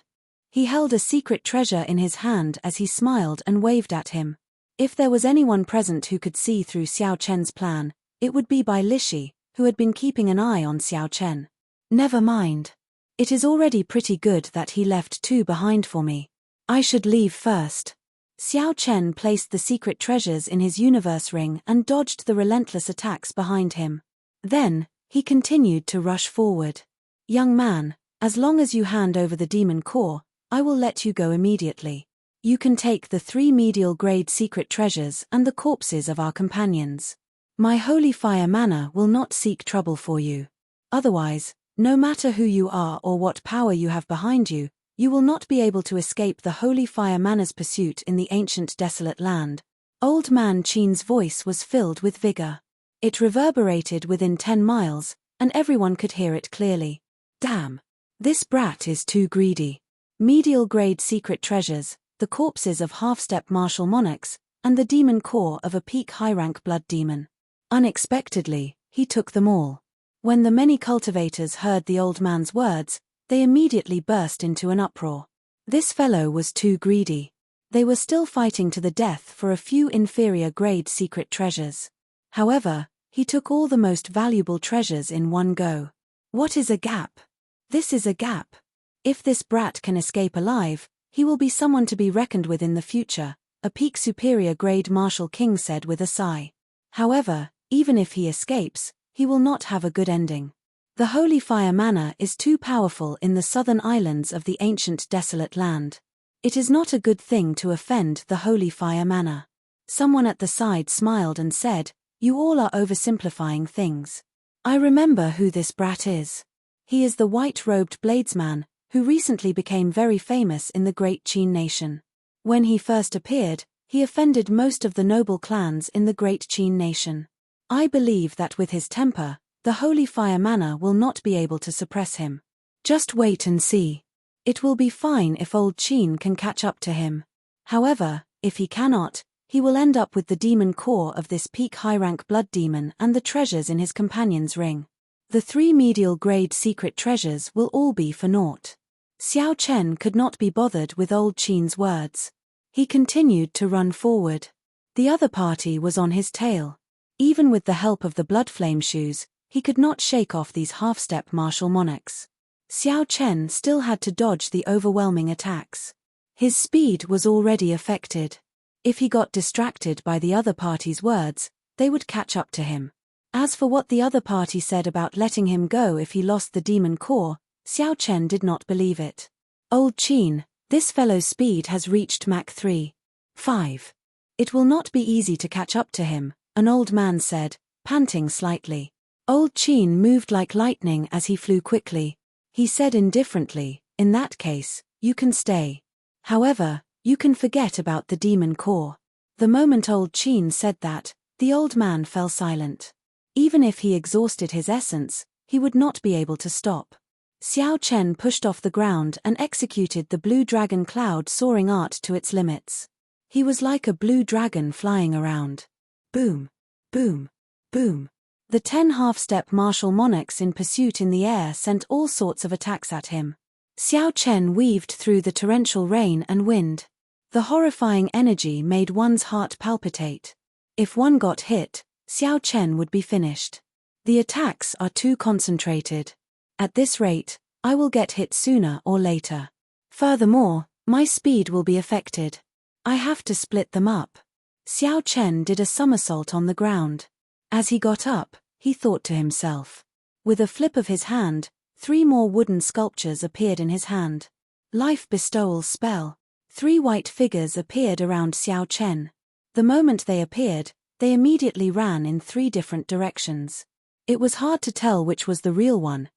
He held a secret treasure in his hand as he smiled and waved at him. If there was anyone present who could see through Xiao Chen's plan, it would be Bai Lishi, who had been keeping an eye on Xiao Chen. Never mind. It is already pretty good that he left 2 behind for me. I should leave first. Xiao Chen placed the secret treasures in his universe ring and dodged the relentless attacks behind him. Then, he continued to rush forward. Young man, as long as you hand over the demon core, I will let you go immediately. You can take the 3 medial-grade secret treasures and the corpses of our companions. My holy fire mana will not seek trouble for you. Otherwise, no matter who you are or what power you have behind you, you will not be able to escape the holy fire mana's pursuit in the ancient desolate land. Old Man Qin's voice was filled with vigor. It reverberated within 10 miles, and everyone could hear it clearly. Damn! This brat is too greedy. Medial-grade secret treasures, the corpses of half-step martial monarchs, and the demon core of a peak high-rank blood demon. Unexpectedly, he took them all. When the many cultivators heard the old man's words, they immediately burst into an uproar. This fellow was too greedy. They were still fighting to the death for a few inferior-grade secret treasures. However, he took all the most valuable treasures in one go. What is a gap? This is a gap. If this brat can escape alive, he will be someone to be reckoned with in the future, a peak superior-grade Martial King said with a sigh. However, even if he escapes, he will not have a good ending. The holy fire mana is too powerful in the southern islands of the ancient desolate land. It is not a good thing to offend the holy fire mana. Someone at the side smiled and said, "You all are oversimplifying things. I remember who this brat is. He is the white-robed bladesman, who recently became very famous in the great Qin nation. When he first appeared, he offended most of the noble clans in the great Qin nation. I believe that with his temper, the holy fire mana will not be able to suppress him. Just wait and see. It will be fine if old Qin can catch up to him. However, if he cannot, he will end up with the demon core of this peak high-rank blood demon and the treasures in his companion's ring. The 3 medial-grade secret treasures will all be for naught." Xiao Chen could not be bothered with old Qin's words. He continued to run forward. The other party was on his tail. Even with the help of the blood flame shoes, he could not shake off these half-step martial monarchs. Xiao Chen still had to dodge the overwhelming attacks. His speed was already affected. If he got distracted by the other party's words, they would catch up to him. As for what the other party said about letting him go if he lost the demon core, Xiao Chen did not believe it. Old Qin, this fellow's speed has reached Mach 3. 5. It will not be easy to catch up to him, an old man said, panting slightly. Old Qin moved like lightning as he flew quickly. He said indifferently, in that case, you can stay. However, you can forget about the demon core. The moment Old Qin said that, the old man fell silent. Even if he exhausted his essence, he would not be able to stop. Xiao Chen pushed off the ground and executed the blue dragon cloud soaring art to its limits. He was like a blue dragon flying around. Boom, boom, boom. The 10 half-step martial monarchs in pursuit in the air sent all sorts of attacks at him. Xiao Chen weaved through the torrential rain and wind. The horrifying energy made one's heart palpitate. If one got hit, Xiao Chen would be finished. The attacks are too concentrated. At this rate, I will get hit sooner or later. Furthermore, my speed will be affected. I have to split them up. Xiao Chen did a somersault on the ground. As he got up, he thought to himself. With a flip of his hand, 3 more wooden sculptures appeared in his hand. Life bestowal spell. 3 white figures appeared around Xiao Chen. The moment they appeared, they immediately ran in 3 different directions. It was hard to tell which was the real one.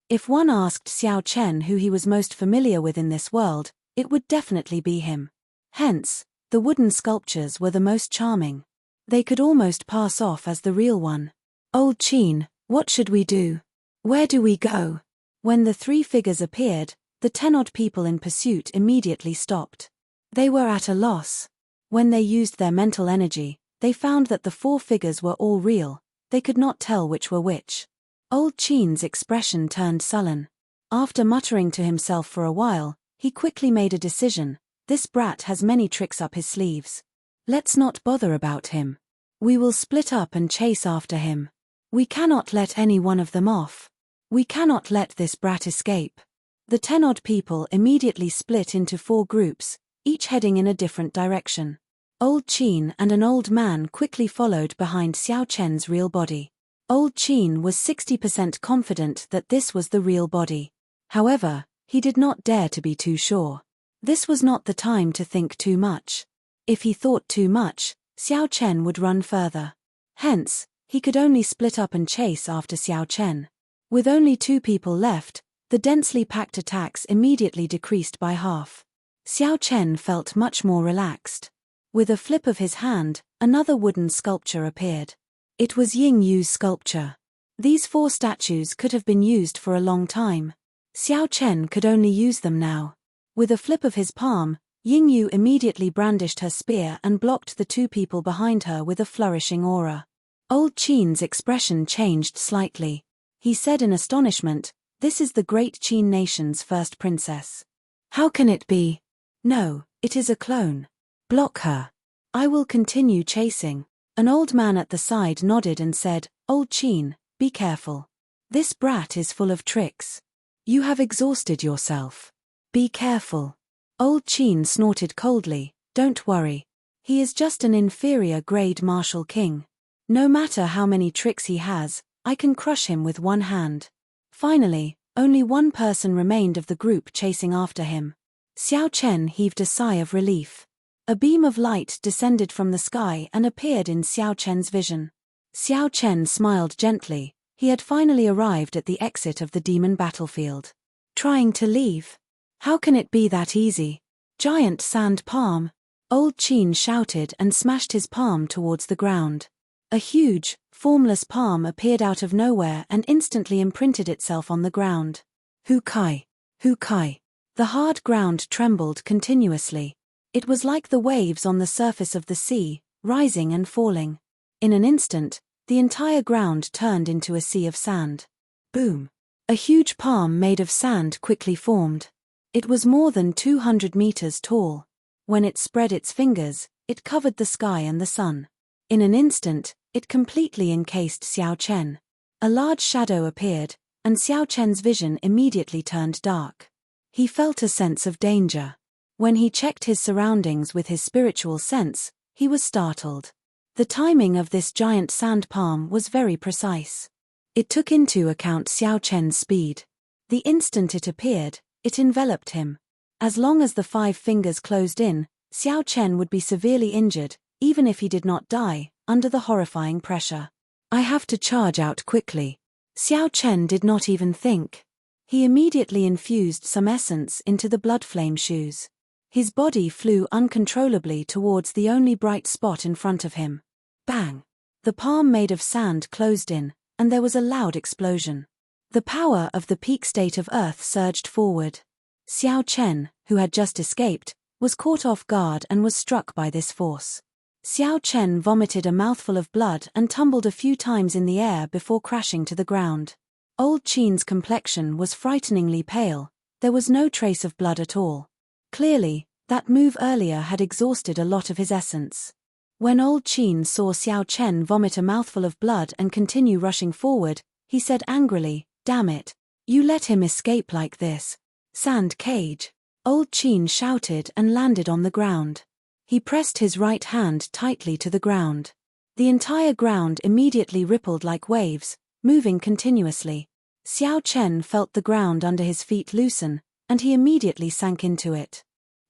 If one asked Xiao Chen who he was most familiar with in this world, it would definitely be him. Hence, the wooden sculptures were the most charming. They could almost pass off as the real one. Old Qin, what should we do? Where do we go? When the 3 figures appeared, the 10-odd people in pursuit immediately stopped. They were at a loss. When they used their mental energy, they found that the 4 figures were all real. They could not tell which were which. Old Qin's expression turned sullen. After muttering to himself for a while, he quickly made a decision. This brat has many tricks up his sleeves. Let's not bother about him. We will split up and chase after him. We cannot let any one of them off. We cannot let this brat escape. The 10-odd people immediately split into 4 groups, each heading in a different direction. Old Qin and an old man quickly followed behind Xiao Chen's real body. Old Qin was 60% confident that this was the real body. However, he did not dare to be too sure. This was not the time to think too much. If he thought too much, Xiao Chen would run further. Hence, he could only split up and chase after Xiao Chen. With only 2 people left, the densely packed attacks immediately decreased by half. Xiao Chen felt much more relaxed. With a flip of his hand, another wooden sculpture appeared. It was Ying Yu's sculpture. These 4 statues could have been used for a long time. Xiao Chen could only use them now. With a flip of his palm, Ying Yu immediately brandished her spear and blocked the 2 people behind her with a flourishing aura. Old Qin's expression changed slightly. He said in astonishment, "This is the great Qin nation's first princess. How can it be? No, it is a clone. Block her. I will continue chasing." An old man at the side nodded and said, "Old Qin, be careful. This brat is full of tricks. You have exhausted yourself. Be careful." Old Qin snorted coldly, "Don't worry. He is just an inferior grade martial king. No matter how many tricks he has, I can crush him with one hand." Finally, only one person remained of the group chasing after him. Xiao Chen heaved a sigh of relief. A beam of light descended from the sky and appeared in Xiao Chen's vision. Xiao Chen smiled gently. He had finally arrived at the exit of the demon battlefield. Trying to leave? How can it be that easy? Giant sand palm. Old Qin shouted and smashed his palm towards the ground. A huge, formless palm appeared out of nowhere and instantly imprinted itself on the ground. Hu Kai. Hu Kai. The hard ground trembled continuously. It was like the waves on the surface of the sea, rising and falling. In an instant, the entire ground turned into a sea of sand. Boom. A huge palm made of sand quickly formed. It was more than 200 meters tall. When it spread its fingers, it covered the sky and the sun. In an instant, it completely encased Xiao Chen. A large shadow appeared, and Xiao Chen's vision immediately turned dark. He felt a sense of danger. When he checked his surroundings with his spiritual sense, he was startled. The timing of this giant sand palm was very precise. It took into account Xiao Chen's speed. The instant it appeared, it enveloped him. As long as the 5 fingers closed in, Xiao Chen would be severely injured, even if he did not die, under the horrifying pressure. I have to charge out quickly. Xiao Chen did not even think. He immediately infused some essence into the blood flame shoes. His body flew uncontrollably towards the only bright spot in front of him. Bang! The palm made of sand closed in, and there was a loud explosion. The power of the peak state of Earth surged forward. Xiao Chen, who had just escaped, was caught off guard and was struck by this force. Xiao Chen vomited a mouthful of blood and tumbled a few times in the air before crashing to the ground. Old Qin's complexion was frighteningly pale, there was no trace of blood at all. Clearly, that move earlier had exhausted a lot of his essence. When Old Qin saw Xiao Chen vomit a mouthful of blood and continue rushing forward, he said angrily, "Damn it! You let him escape like this. Sand cage." Old Qin shouted and landed on the ground. He pressed his right hand tightly to the ground. The entire ground immediately rippled like waves, moving continuously. Xiao Chen felt the ground under his feet loosen, and he immediately sank into it.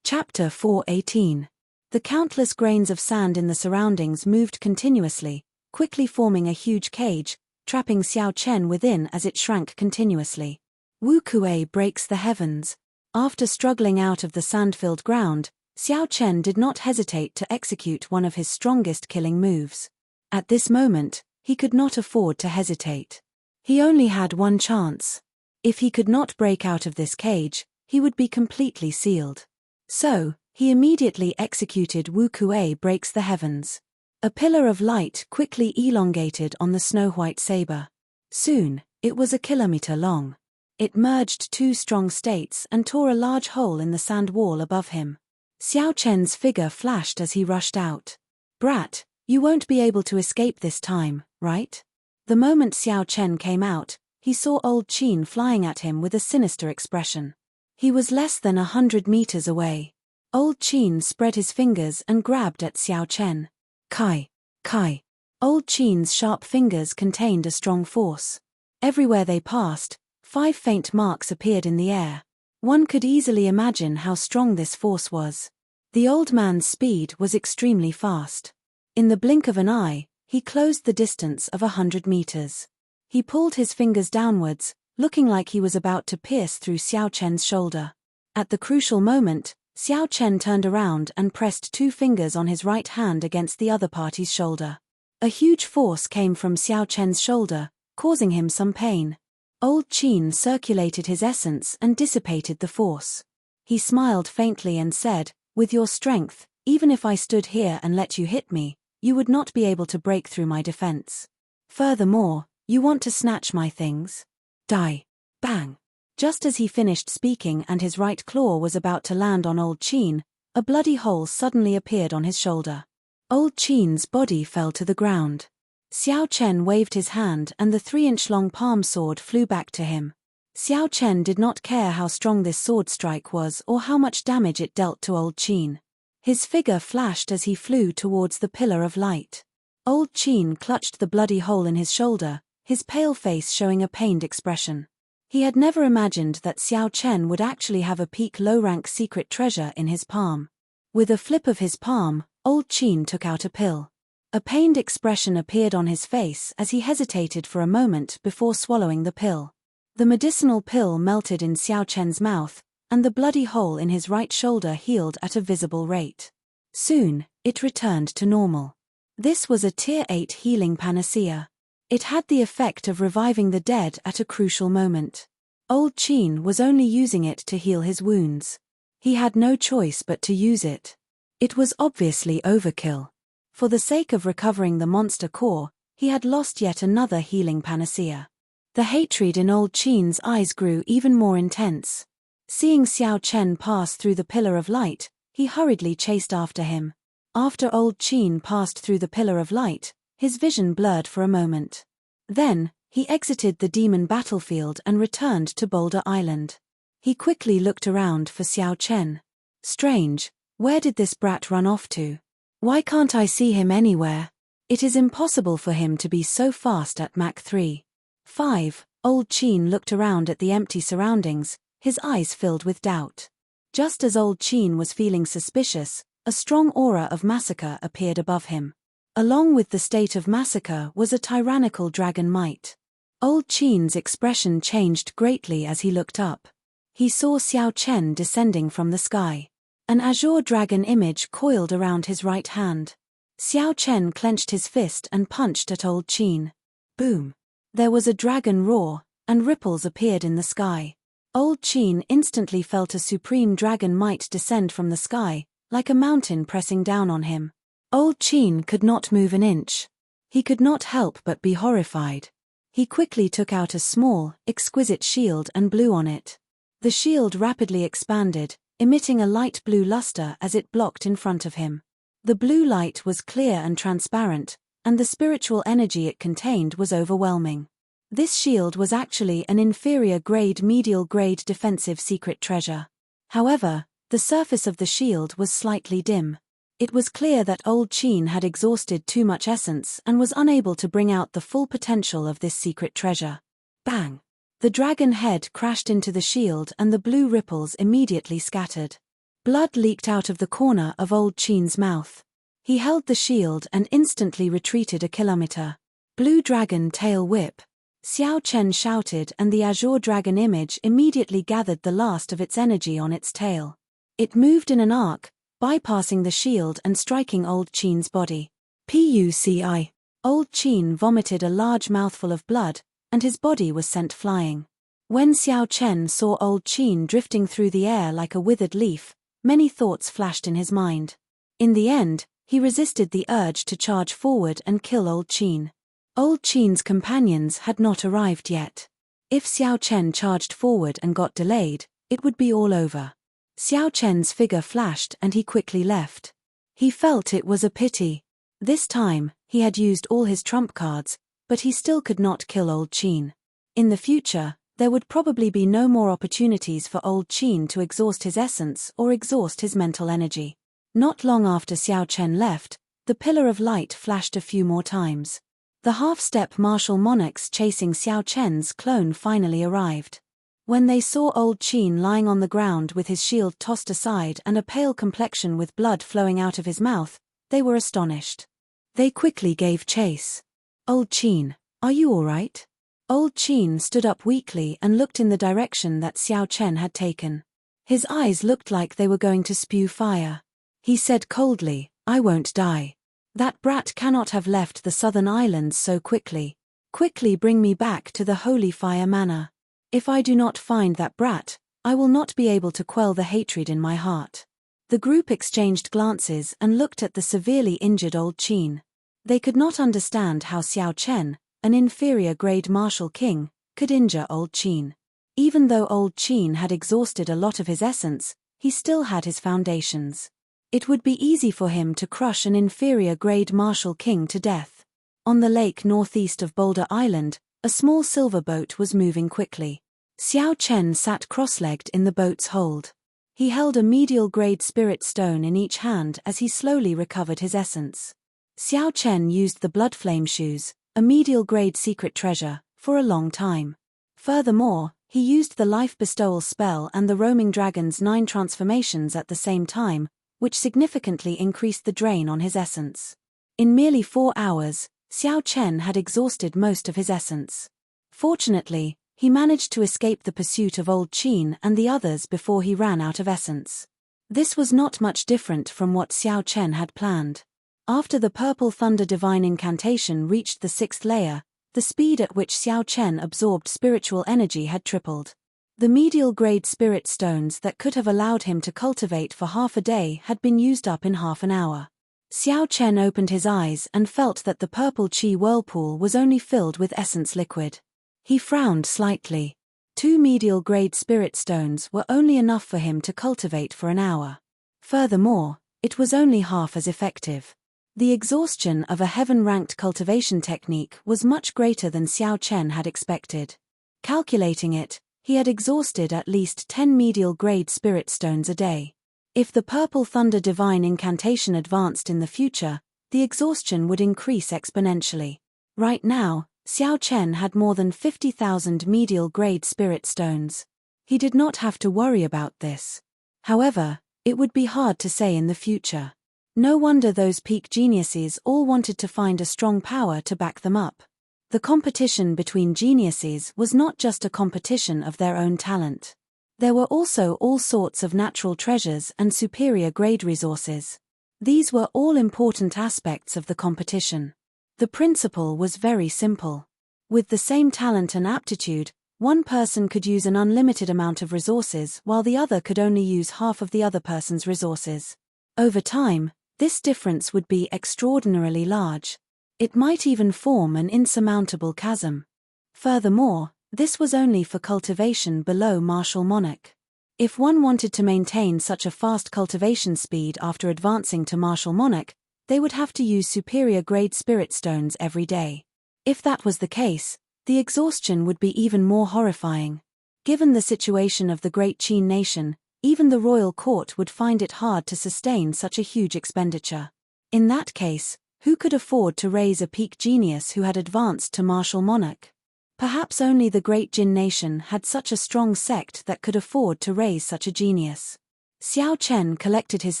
Chapter 4:18. The countless grains of sand in the surroundings moved continuously, quickly forming a huge cage, trapping Xiao Chen within as it shrank continuously. Wu Kuei breaks the heavens. After struggling out of the sand-filled ground, Xiao Chen did not hesitate to execute one of his strongest killing moves. At this moment, he could not afford to hesitate. He only had one chance. If he could not break out of this cage, he would be completely sealed. So, he immediately executed Wu Kuei breaks the heavens. A pillar of light quickly elongated on the snow-white saber. Soon, it was a kilometer long. It merged 2 strong states and tore a large hole in the sand wall above him. Xiao Chen's figure flashed as he rushed out. "Brat, you won't be able to escape this time, right?" The moment Xiao Chen came out, he saw Old Qin flying at him with a sinister expression. He was less than 100 meters away. Old Qin spread his fingers and grabbed at Xiao Chen. Kai! Kai! Old Qin's sharp fingers contained a strong force. Everywhere they passed, 5 faint marks appeared in the air. One could easily imagine how strong this force was. The old man's speed was extremely fast. In the blink of an eye, he closed the distance of 100 meters. He pulled his fingers downwards, looking like he was about to pierce through Xiao Chen's shoulder. At the crucial moment, Xiao Chen turned around and pressed 2 fingers on his right hand against the other party's shoulder. A huge force came from Xiao Chen's shoulder, causing him some pain. Old Qin circulated his essence and dissipated the force. He smiled faintly and said, "With your strength, even if I stood here and let you hit me, you would not be able to break through my defense. Furthermore, you want to snatch my things? Die!" Bang! Just as he finished speaking and his right claw was about to land on Old Qin, a bloody hole suddenly appeared on his shoulder. Old Qin's body fell to the ground. Xiao Chen waved his hand and the 3-inch-long palm sword flew back to him. Xiao Chen did not care how strong this sword strike was or how much damage it dealt to Old Qin. His figure flashed as he flew towards the pillar of light. Old Qin clutched the bloody hole in his shoulder, his pale face showing a pained expression. He had never imagined that Xiao Chen would actually have a peak low-rank secret treasure in his palm. With a flip of his palm, Old Qin took out a pill. A pained expression appeared on his face as he hesitated for a moment before swallowing the pill. The medicinal pill melted in Xiao Chen's mouth, and the bloody hole in his right shoulder healed at a visible rate. Soon, it returned to normal. This was a Tier 8 healing panacea. It had the effect of reviving the dead at a crucial moment. Old Qin was only using it to heal his wounds. He had no choice but to use it. It was obviously overkill. For the sake of recovering the monster core, he had lost yet another healing panacea. The hatred in Old Qin's eyes grew even more intense. Seeing Xiao Chen pass through the pillar of light, he hurriedly chased after him. After Old Qin passed through the pillar of light, his vision blurred for a moment. Then, he exited the demon battlefield and returned to Boulder Island. He quickly looked around for Xiao Chen. Strange, where did this brat run off to? Why can't I see him anywhere? It is impossible for him to be so fast at Mach 3. 5. Old Qin looked around at the empty surroundings, his eyes filled with doubt. Just as Old Qin was feeling suspicious, a strong aura of massacre appeared above him. Along with the state of massacre was a tyrannical dragon might. Old Qin's expression changed greatly as he looked up. He saw Xiao Chen descending from the sky. An azure dragon image coiled around his right hand. Xiao Chen clenched his fist and punched at Old Qin. Boom! There was a dragon roar, and ripples appeared in the sky. Old Qin instantly felt a supreme dragon might descend from the sky, like a mountain pressing down on him. Old Qin could not move an inch. He could not help but be horrified. He quickly took out a small, exquisite shield and blew on it. The shield rapidly expanded, emitting a light blue luster as it blocked in front of him. The blue light was clear and transparent, and the spiritual energy it contained was overwhelming. This shield was actually an inferior grade medial grade defensive secret treasure. However, the surface of the shield was slightly dim. It was clear that Old Qin had exhausted too much essence and was unable to bring out the full potential of this secret treasure. Bang! The dragon head crashed into the shield and the blue ripples immediately scattered. Blood leaked out of the corner of Old Qin's mouth. He held the shield and instantly retreated a kilometer. Blue dragon tail whip. Xiao Chen shouted, and the azure dragon image immediately gathered the last of its energy on its tail. It moved in an arc, bypassing the shield and striking Old Qin's body. Puci. Old Qin vomited a large mouthful of blood, and his body was sent flying. When Xiao Chen saw Old Qin drifting through the air like a withered leaf, many thoughts flashed in his mind. In the end, he resisted the urge to charge forward and kill Old Qin. Old Qin's companions had not arrived yet. If Xiao Chen charged forward and got delayed, it would be all over. Xiao Chen's figure flashed and he quickly left. He felt it was a pity. This time, he had used all his trump cards, but he still could not kill Old Qin. In the future, there would probably be no more opportunities for Old Qin to exhaust his essence or exhaust his mental energy. Not long after Xiao Chen left, the pillar of light flashed a few more times. The half-step martial monarchs chasing Xiao Chen's clone finally arrived. When they saw Old Qin lying on the ground with his shield tossed aside and a pale complexion with blood flowing out of his mouth, they were astonished. They quickly gave chase. Old Qin, are you all right? Old Qin stood up weakly and looked in the direction that Xiao Chen had taken. His eyes looked like they were going to spew fire. He said coldly, I won't die. That brat cannot have left the southern islands so quickly. Quickly bring me back to the Holy Fire Manor. If I do not find that brat, I will not be able to quell the hatred in my heart. The group exchanged glances and looked at the severely injured Old Qin. They could not understand how Xiao Chen, an inferior grade martial king, could injure Old Qin. Even though Old Qin had exhausted a lot of his essence, he still had his foundations. It would be easy for him to crush an inferior grade martial king to death. On the lake northeast of Boulder Island, a small silver boat was moving quickly. Xiao Chen sat cross-legged in the boat's hold. He held a medial grade spirit stone in each hand as he slowly recovered his essence. Xiao Chen used the blood flame shoes, a medial grade secret treasure, for a long time. Furthermore, he used the life bestowal spell and the roaming dragon's 9 transformations at the same time, which significantly increased the drain on his essence. In merely 4 hours, Xiao Chen had exhausted most of his essence. Fortunately, he managed to escape the pursuit of Old Qin and the others before he ran out of essence. This was not much different from what Xiao Chen had planned. After the Purple Thunder Divine Incantation reached the 6th layer, the speed at which Xiao Chen absorbed spiritual energy had tripled. The medial grade spirit stones that could have allowed him to cultivate for half a day had been used up in half an hour. Xiao Chen opened his eyes and felt that the purple chi whirlpool was only filled with essence liquid. He frowned slightly. 2 medial grade spirit stones were only enough for him to cultivate for an hour. Furthermore, it was only half as effective. The exhaustion of a heaven-ranked cultivation technique was much greater than Xiao Chen had expected. Calculating it, he had exhausted at least 10 medial grade spirit stones a day. If the Purple Thunder Divine Incantation advanced in the future, the exhaustion would increase exponentially. Right now, Xiao Chen had more than 50,000 medial-grade spirit stones. He did not have to worry about this. However, it would be hard to say in the future. No wonder those peak geniuses all wanted to find a strong power to back them up. The competition between geniuses was not just a competition of their own talent. There were also all sorts of natural treasures and superior grade resources. These were all important aspects of the competition. The principle was very simple. With the same talent and aptitude, one person could use an unlimited amount of resources while the other could only use half of the other person's resources. Over time, this difference would be extraordinarily large. It might even form an insurmountable chasm. Furthermore, this was only for cultivation below martial monarch. If one wanted to maintain such a fast cultivation speed after advancing to martial monarch, they would have to use superior grade spirit stones every day. If that was the case, the exhaustion would be even more horrifying. Given the situation of the great Qin nation, even the royal court would find it hard to sustain such a huge expenditure. In that case, who could afford to raise a peak genius who had advanced to martial monarch? Perhaps only the great Jin nation had such a strong sect that could afford to raise such a genius. Xiao Chen collected his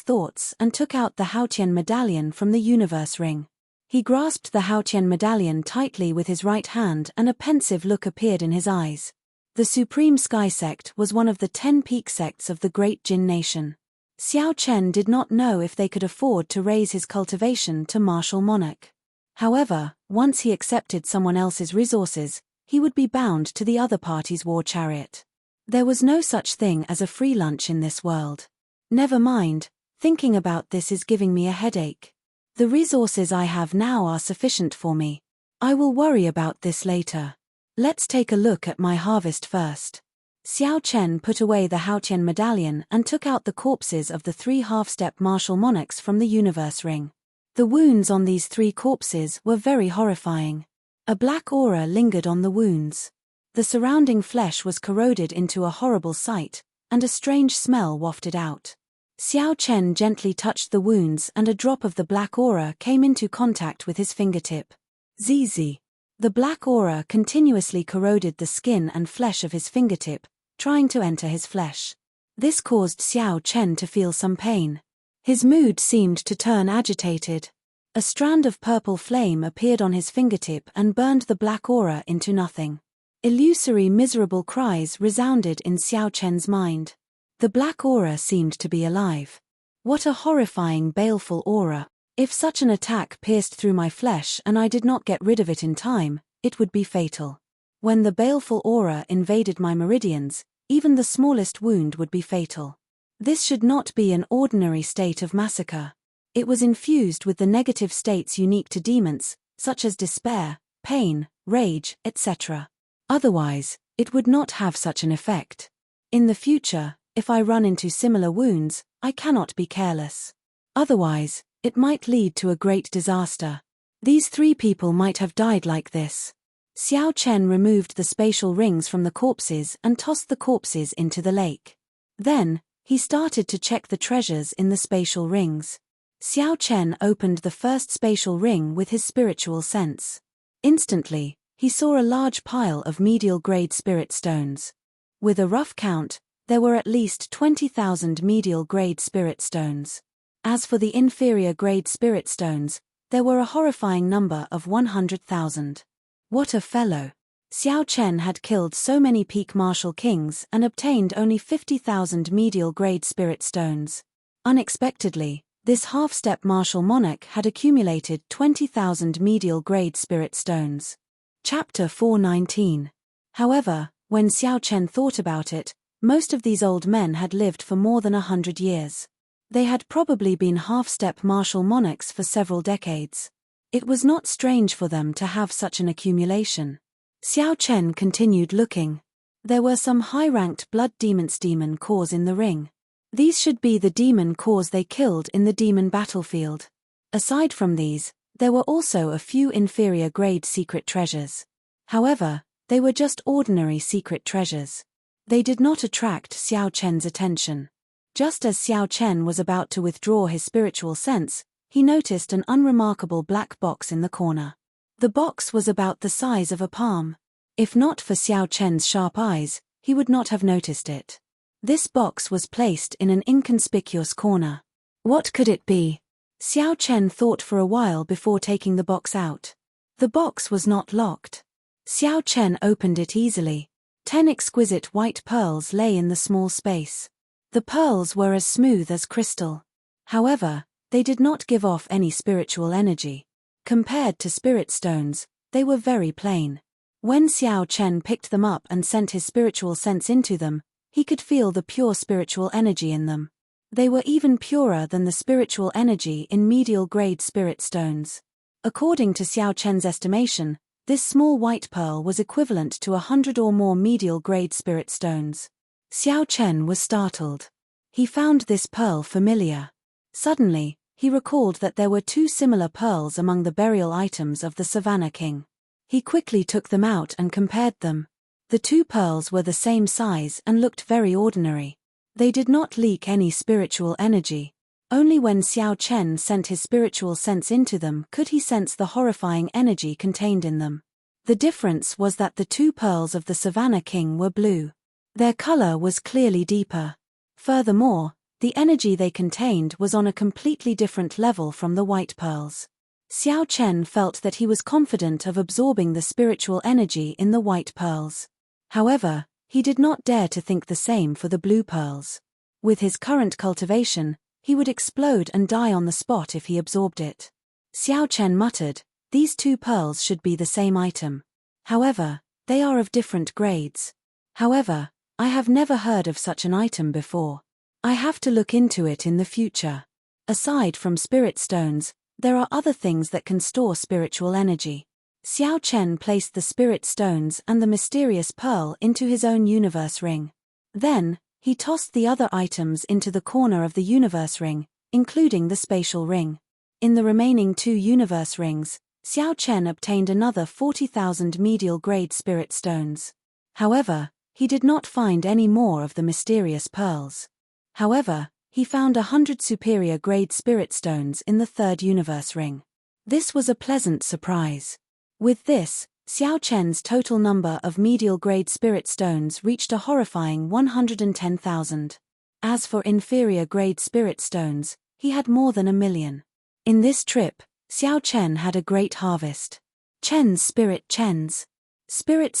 thoughts and took out the Haotian medallion from the universe ring. He grasped the Haotian medallion tightly with his right hand and a pensive look appeared in his eyes. The Supreme Sky Sect was one of the 10 peak sects of the great Jin nation. Xiao Chen did not know if they could afford to raise his cultivation to martial monarch. However, once he accepted someone else's resources, he would be bound to the other party's war chariot. There was no such thing as a free lunch in this world. Never mind, thinking about this is giving me a headache. The resources I have now are sufficient for me. I will worry about this later. Let's take a look at my harvest first. Xiao Chen put away the Haotian medallion and took out the corpses of the 3 half-step martial monarchs from the universe ring. The wounds on these 3 corpses were very horrifying. A black aura lingered on the wounds. The surrounding flesh was corroded into a horrible sight, and a strange smell wafted out. Xiao Chen gently touched the wounds and a drop of the black aura came into contact with his fingertip. Zizi. The black aura continuously corroded the skin and flesh of his fingertip, trying to enter his flesh. This caused Xiao Chen to feel some pain. His mood seemed to turn agitated. A strand of purple flame appeared on his fingertip and burned the black aura into nothing. Illusory miserable cries resounded in Xiao Chen's mind. The black aura seemed to be alive. What a horrifying baleful aura. If such an attack pierced through my flesh and I did not get rid of it in time, it would be fatal. When the baleful aura invaded my meridians, even the smallest wound would be fatal. This should not be an ordinary state of massacre. It was infused with the negative states unique to demons, such as despair, pain, rage, etc. Otherwise, it would not have such an effect. In the future, if I run into similar wounds, I cannot be careless. Otherwise, it might lead to a great disaster. These 3 people might have died like this. Xiao Chen removed the spatial rings from the corpses and tossed the corpses into the lake. Then, he started to check the treasures in the spatial rings. Xiao Chen opened the first spatial ring with his spiritual sense. Instantly, he saw a large pile of medial-grade spirit stones. With a rough count, there were at least 20,000 medial-grade spirit stones. As for the inferior-grade spirit stones, there were a horrifying number of 100,000. What a fellow! Xiao Chen had killed so many peak martial kings and obtained only 50,000 medial-grade spirit stones. Unexpectedly, this half-step martial monarch had accumulated 20,000 medial-grade spirit stones. Chapter 419. However, when Xiao Chen thought about it, most of these old men had lived for more than 100 years. They had probably been half-step martial monarchs for several decades. It was not strange for them to have such an accumulation. Xiao Chen continued looking. There were some high-ranked blood demon cores in the ring. These should be the demon cores they killed in the demon battlefield. Aside from these, there were also a few inferior-grade secret treasures. However, they were just ordinary secret treasures. They did not attract Xiao Chen's attention. Just as Xiao Chen was about to withdraw his spiritual sense, he noticed an unremarkable black box in the corner. The box was about the size of a palm. If not for Xiao Chen's sharp eyes, he would not have noticed it. This box was placed in an inconspicuous corner. What could it be? Xiao Chen thought for a while before taking the box out. The box was not locked. Xiao Chen opened it easily. 10 exquisite white pearls lay in the small space. The pearls were as smooth as crystal. However, they did not give off any spiritual energy. Compared to spirit stones, they were very plain. When Xiao Chen picked them up and sent his spiritual sense into them, he could feel the pure spiritual energy in them. They were even purer than the spiritual energy in medial-grade spirit stones. According to Xiao Chen's estimation, this small white pearl was equivalent to 100 or more medial-grade spirit stones. Xiao Chen was startled. He found this pearl familiar. Suddenly, he recalled that there were 2 similar pearls among the burial items of the Savannah King. He quickly took them out and compared them. The 2 pearls were the same size and looked very ordinary. They did not leak any spiritual energy. Only when Xiao Chen sent his spiritual sense into them could he sense the horrifying energy contained in them. The difference was that the 2 pearls of the Savannah King were blue. Their color was clearly deeper. Furthermore, the energy they contained was on a completely different level from the white pearls. Xiao Chen felt that he was confident of absorbing the spiritual energy in the white pearls. However, he did not dare to think the same for the blue pearls. With his current cultivation, he would explode and die on the spot if he absorbed it. Xiao Chen muttered, "These 2 pearls should be the same item. However, they are of different grades. However, I have never heard of such an item before. I have to look into it in the future." Aside from spirit stones, there are other things that can store spiritual energy. Xiao Chen placed the spirit stones and the mysterious pearl into his own universe ring. Then, he tossed the other items into the corner of the universe ring, including the spatial ring. In the remaining 2 universe rings, Xiao Chen obtained another 40,000 medial-grade spirit stones. However, he did not find any more of the mysterious pearls. However, he found 100 superior-grade spirit stones in the 3rd universe ring. This was a pleasant surprise. With this, Xiao Chen's total number of medial-grade spirit stones reached a horrifying 110,000. As for inferior-grade spirit stones, he had more than 1,000,000. In this trip, Xiao Chen had a great harvest. Chen's spirit chens. Spirit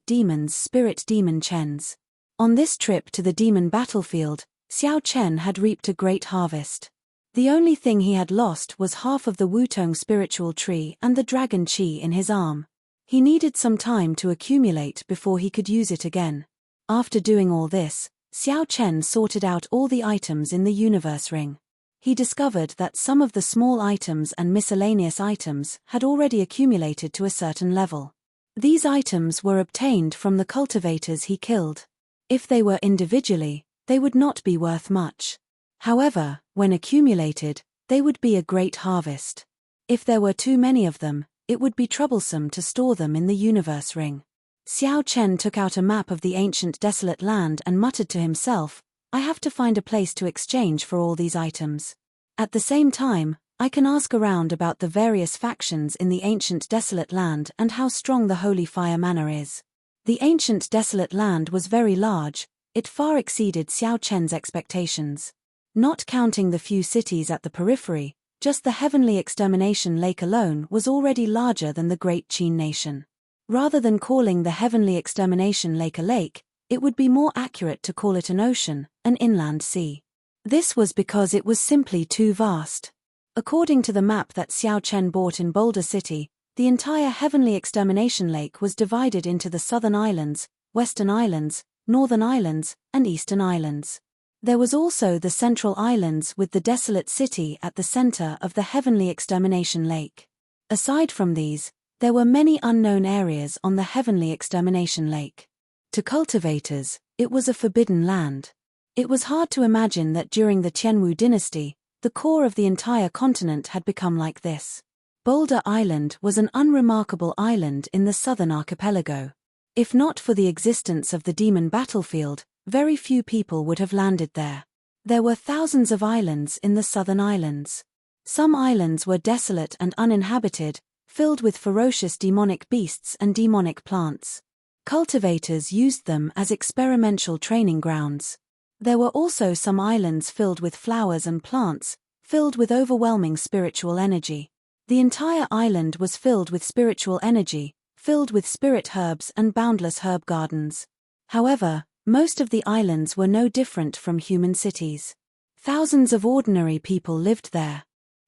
demons spirit demon chens. On this trip to the demon battlefield, Xiao Chen had reaped a great harvest. The only thing he had lost was half of the Wutong spiritual tree and the dragon chi in his arm. He needed some time to accumulate before he could use it again. After doing all this, Xiao Chen sorted out all the items in the universe ring. He discovered that some of the small items and miscellaneous items had already accumulated to a certain level. These items were obtained from the cultivators he killed. If they were individually, they would not be worth much. However, when accumulated, they would be a great harvest. If there were too many of them, it would be troublesome to store them in the universe ring. Xiao Chen took out a map of the ancient desolate land and muttered to himself, "I have to find a place to exchange for all these items. At the same time, I can ask around about the various factions in the ancient desolate land and how strong the holy fire manor is." The ancient desolate land was very large. It far exceeded Xiao Chen's expectations. Not counting the few cities at the periphery, just the heavenly extermination lake alone was already larger than the great Qin nation. Rather than calling the heavenly extermination lake a lake, it would be more accurate to call it an ocean, an inland sea. This was because it was simply too vast. According to the map that Xiao Chen bought in Boulder City, the entire heavenly extermination lake was divided into the southern islands, western islands, northern islands, and eastern islands. There was also the central islands with the desolate city at the center of the heavenly extermination lake. Aside from these, there were many unknown areas on the heavenly extermination lake. To cultivators, it was a forbidden land. It was hard to imagine that during the Tianwu dynasty, the core of the entire continent had become like this. Boulder Island was an unremarkable island in the southern archipelago. If not for the existence of the demon battlefield, very few people would have landed there. There were thousands of islands in the southern islands. Some islands were desolate and uninhabited, filled with ferocious demonic beasts and demonic plants. Cultivators used them as experimental training grounds. There were also some islands filled with flowers and plants, filled with overwhelming spiritual energy. The entire island was filled with spiritual energy, filled with spirit herbs and boundless herb gardens. However, most of the islands were no different from human cities. Thousands of ordinary people lived there.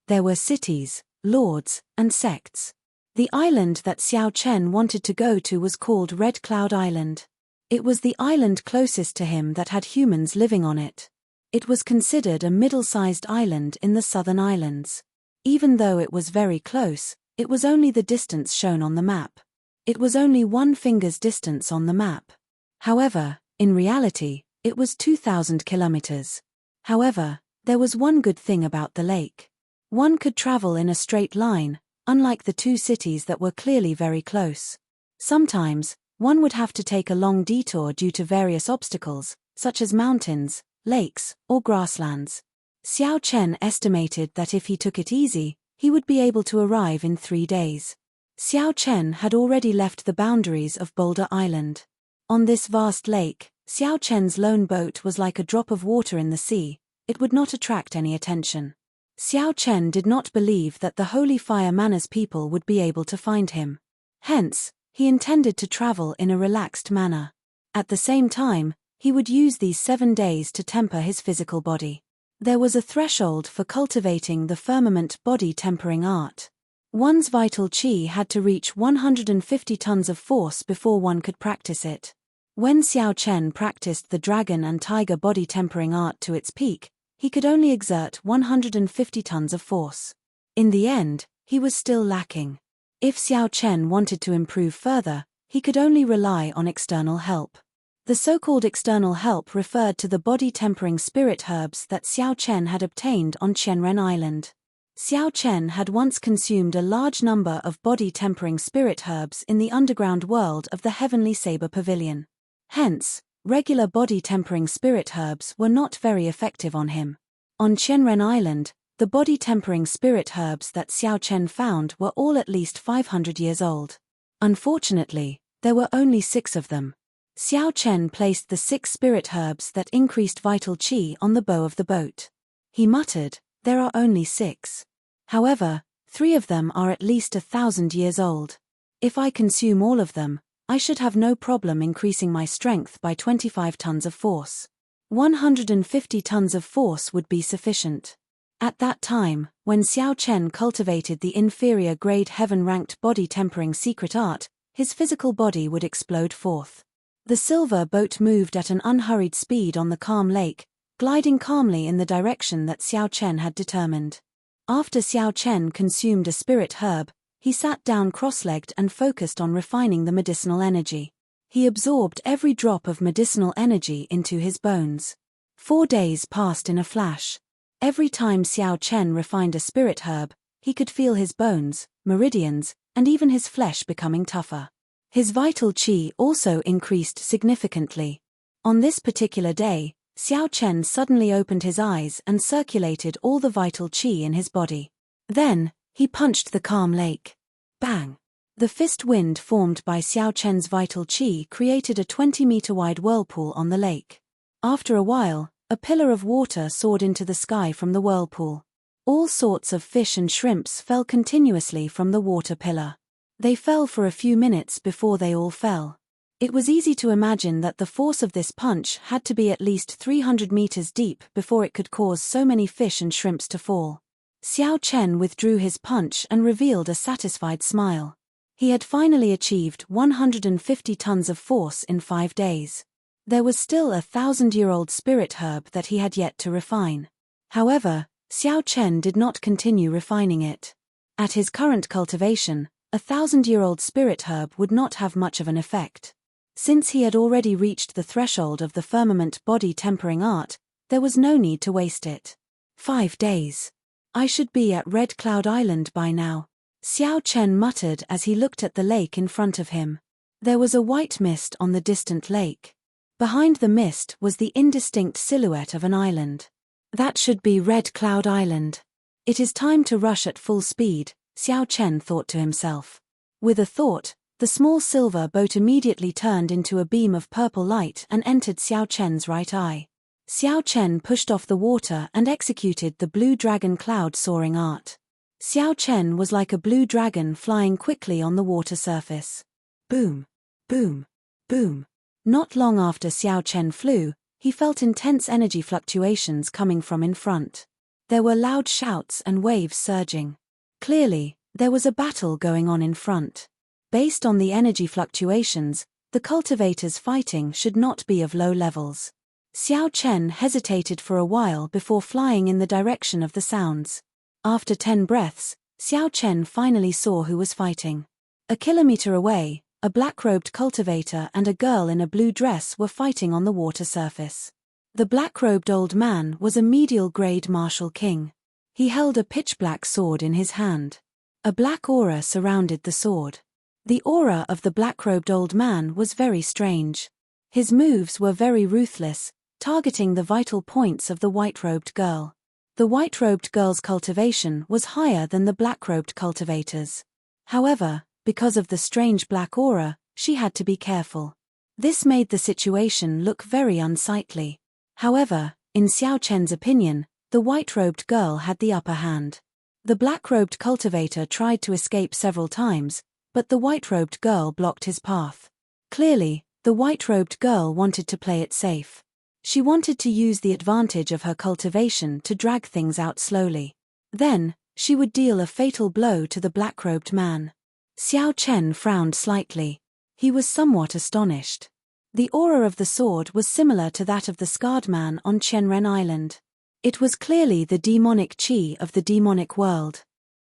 There were cities, lords, and sects. The island that Xiao Chen wanted to go to was called Red Cloud Island. It was the island closest to him that had humans living on it. It was considered a middle-sized island in the southern islands. Even though it was very close, it was only the distance shown on the map. It was only one finger's distance on the map. However, in reality, it was 2,000 kilometers. However, there was one good thing about the lake. One could travel in a straight line, unlike the two cities that were clearly very close. Sometimes, one would have to take a long detour due to various obstacles, such as mountains, lakes, or grasslands. Xiao Chen estimated that if he took it easy, he would be able to arrive in 3 days. Xiao Chen had already left the boundaries of Boulder Island. On this vast lake, Xiao Chen's lone boat was like a drop of water in the sea. It would not attract any attention. Xiao Chen did not believe that the Holy Fire Manor's people would be able to find him. Hence, he intended to travel in a relaxed manner. At the same time, he would use these 7 days to temper his physical body. There was a threshold for cultivating the firmament body tempering art. One's vital qi had to reach 150 tons of force before one could practice it. When Xiao Chen practiced the dragon and tiger body tempering art to its peak, he could only exert 150 tons of force. In the end, he was still lacking. If Xiao Chen wanted to improve further, he could only rely on external help. The so-called external help referred to the body-tempering spirit herbs that Xiao Chen had obtained on Qianren Island. Xiao Chen had once consumed a large number of body-tempering spirit herbs in the underground world of the Heavenly Saber Pavilion. Hence, regular body-tempering spirit herbs were not very effective on him. On Qianren Island, the body-tempering spirit herbs that Xiao Chen found were all at least 500 years old. Unfortunately, there were only 6 of them. Xiao Chen placed the 6 spirit herbs that increased vital qi on the bow of the boat. He muttered, "There are only 6. However, 3 of them are at least 1,000 years old. If I consume all of them, I should have no problem increasing my strength by 25 tons of force. 150 tons of force would be sufficient." At that time, when Xiao Chen cultivated the inferior grade heaven-ranked body tempering secret art, his physical body would explode forth. The silver boat moved at an unhurried speed on the calm lake, gliding calmly in the direction that Xiao Chen had determined. After Xiao Chen consumed a spirit herb, he sat down cross-legged and focused on refining the medicinal energy. He absorbed every drop of medicinal energy into his bones. 4 days passed in a flash. Every time Xiao Chen refined a spirit herb, he could feel his bones, meridians, and even his flesh becoming tougher. His vital qi also increased significantly. On this particular day, Xiao Chen suddenly opened his eyes and circulated all the vital qi in his body. Then, he punched the calm lake. Bang! The fist wind formed by Xiao Chen's vital qi created a 20-meter-wide whirlpool on the lake. After a while, a pillar of water soared into the sky from the whirlpool. All sorts of fish and shrimps fell continuously from the water pillar. They fell for a few minutes before they all fell. It was easy to imagine that the force of this punch had to be at least 300 meters deep before it could cause so many fish and shrimps to fall. Xiao Chen withdrew his punch and revealed a satisfied smile. He had finally achieved 150 tons of force in 5 days. There was still a 1,000-year-old spirit herb that he had yet to refine. However, Xiao Chen did not continue refining it. At his current cultivation, a 1,000-year-old spirit herb would not have much of an effect. Since he had already reached the threshold of the firmament body tempering art, there was no need to waste it. 5 days. I should be at Red Cloud Island by now, Xiao Chen muttered as he looked at the lake in front of him. There was a white mist on the distant lake. Behind the mist was the indistinct silhouette of an island. That should be Red Cloud Island. It is time to rush at full speed, Xiao Chen thought to himself. With a thought, the small silver boat immediately turned into a beam of purple light and entered Xiao Chen's right eye. Xiao Chen pushed off the water and executed the blue dragon cloud soaring art. Xiao Chen was like a blue dragon flying quickly on the water surface. Boom, boom, boom. Not long after Xiao Chen flew, he felt intense energy fluctuations coming from in front. There were loud shouts and waves surging. Clearly, there was a battle going on in front. Based on the energy fluctuations, the cultivators fighting should not be of low levels. Xiao Chen hesitated for a while before flying in the direction of the sounds. After 10 breaths, Xiao Chen finally saw who was fighting. A kilometer away, a black-robed cultivator and a girl in a blue dress were fighting on the water surface. The black-robed old man was a medial-grade martial king. He held a pitch-black sword in his hand. A black aura surrounded the sword. The aura of the black-robed old man was very strange. His moves were very ruthless, targeting the vital points of the white-robed girl. The white-robed girl's cultivation was higher than the black-robed cultivator's. However, because of the strange black aura, she had to be careful. This made the situation look very unsightly. However, in Xiao Chen's opinion, the white-robed girl had the upper hand. The black-robed cultivator tried to escape several times, but the white-robed girl blocked his path. Clearly, the white-robed girl wanted to play it safe. She wanted to use the advantage of her cultivation to drag things out slowly. Then, she would deal a fatal blow to the black-robed man. Xiao Chen frowned slightly. He was somewhat astonished. The aura of the sword was similar to that of the scarred man on Qianren Island. It was clearly the demonic qi of the demonic world.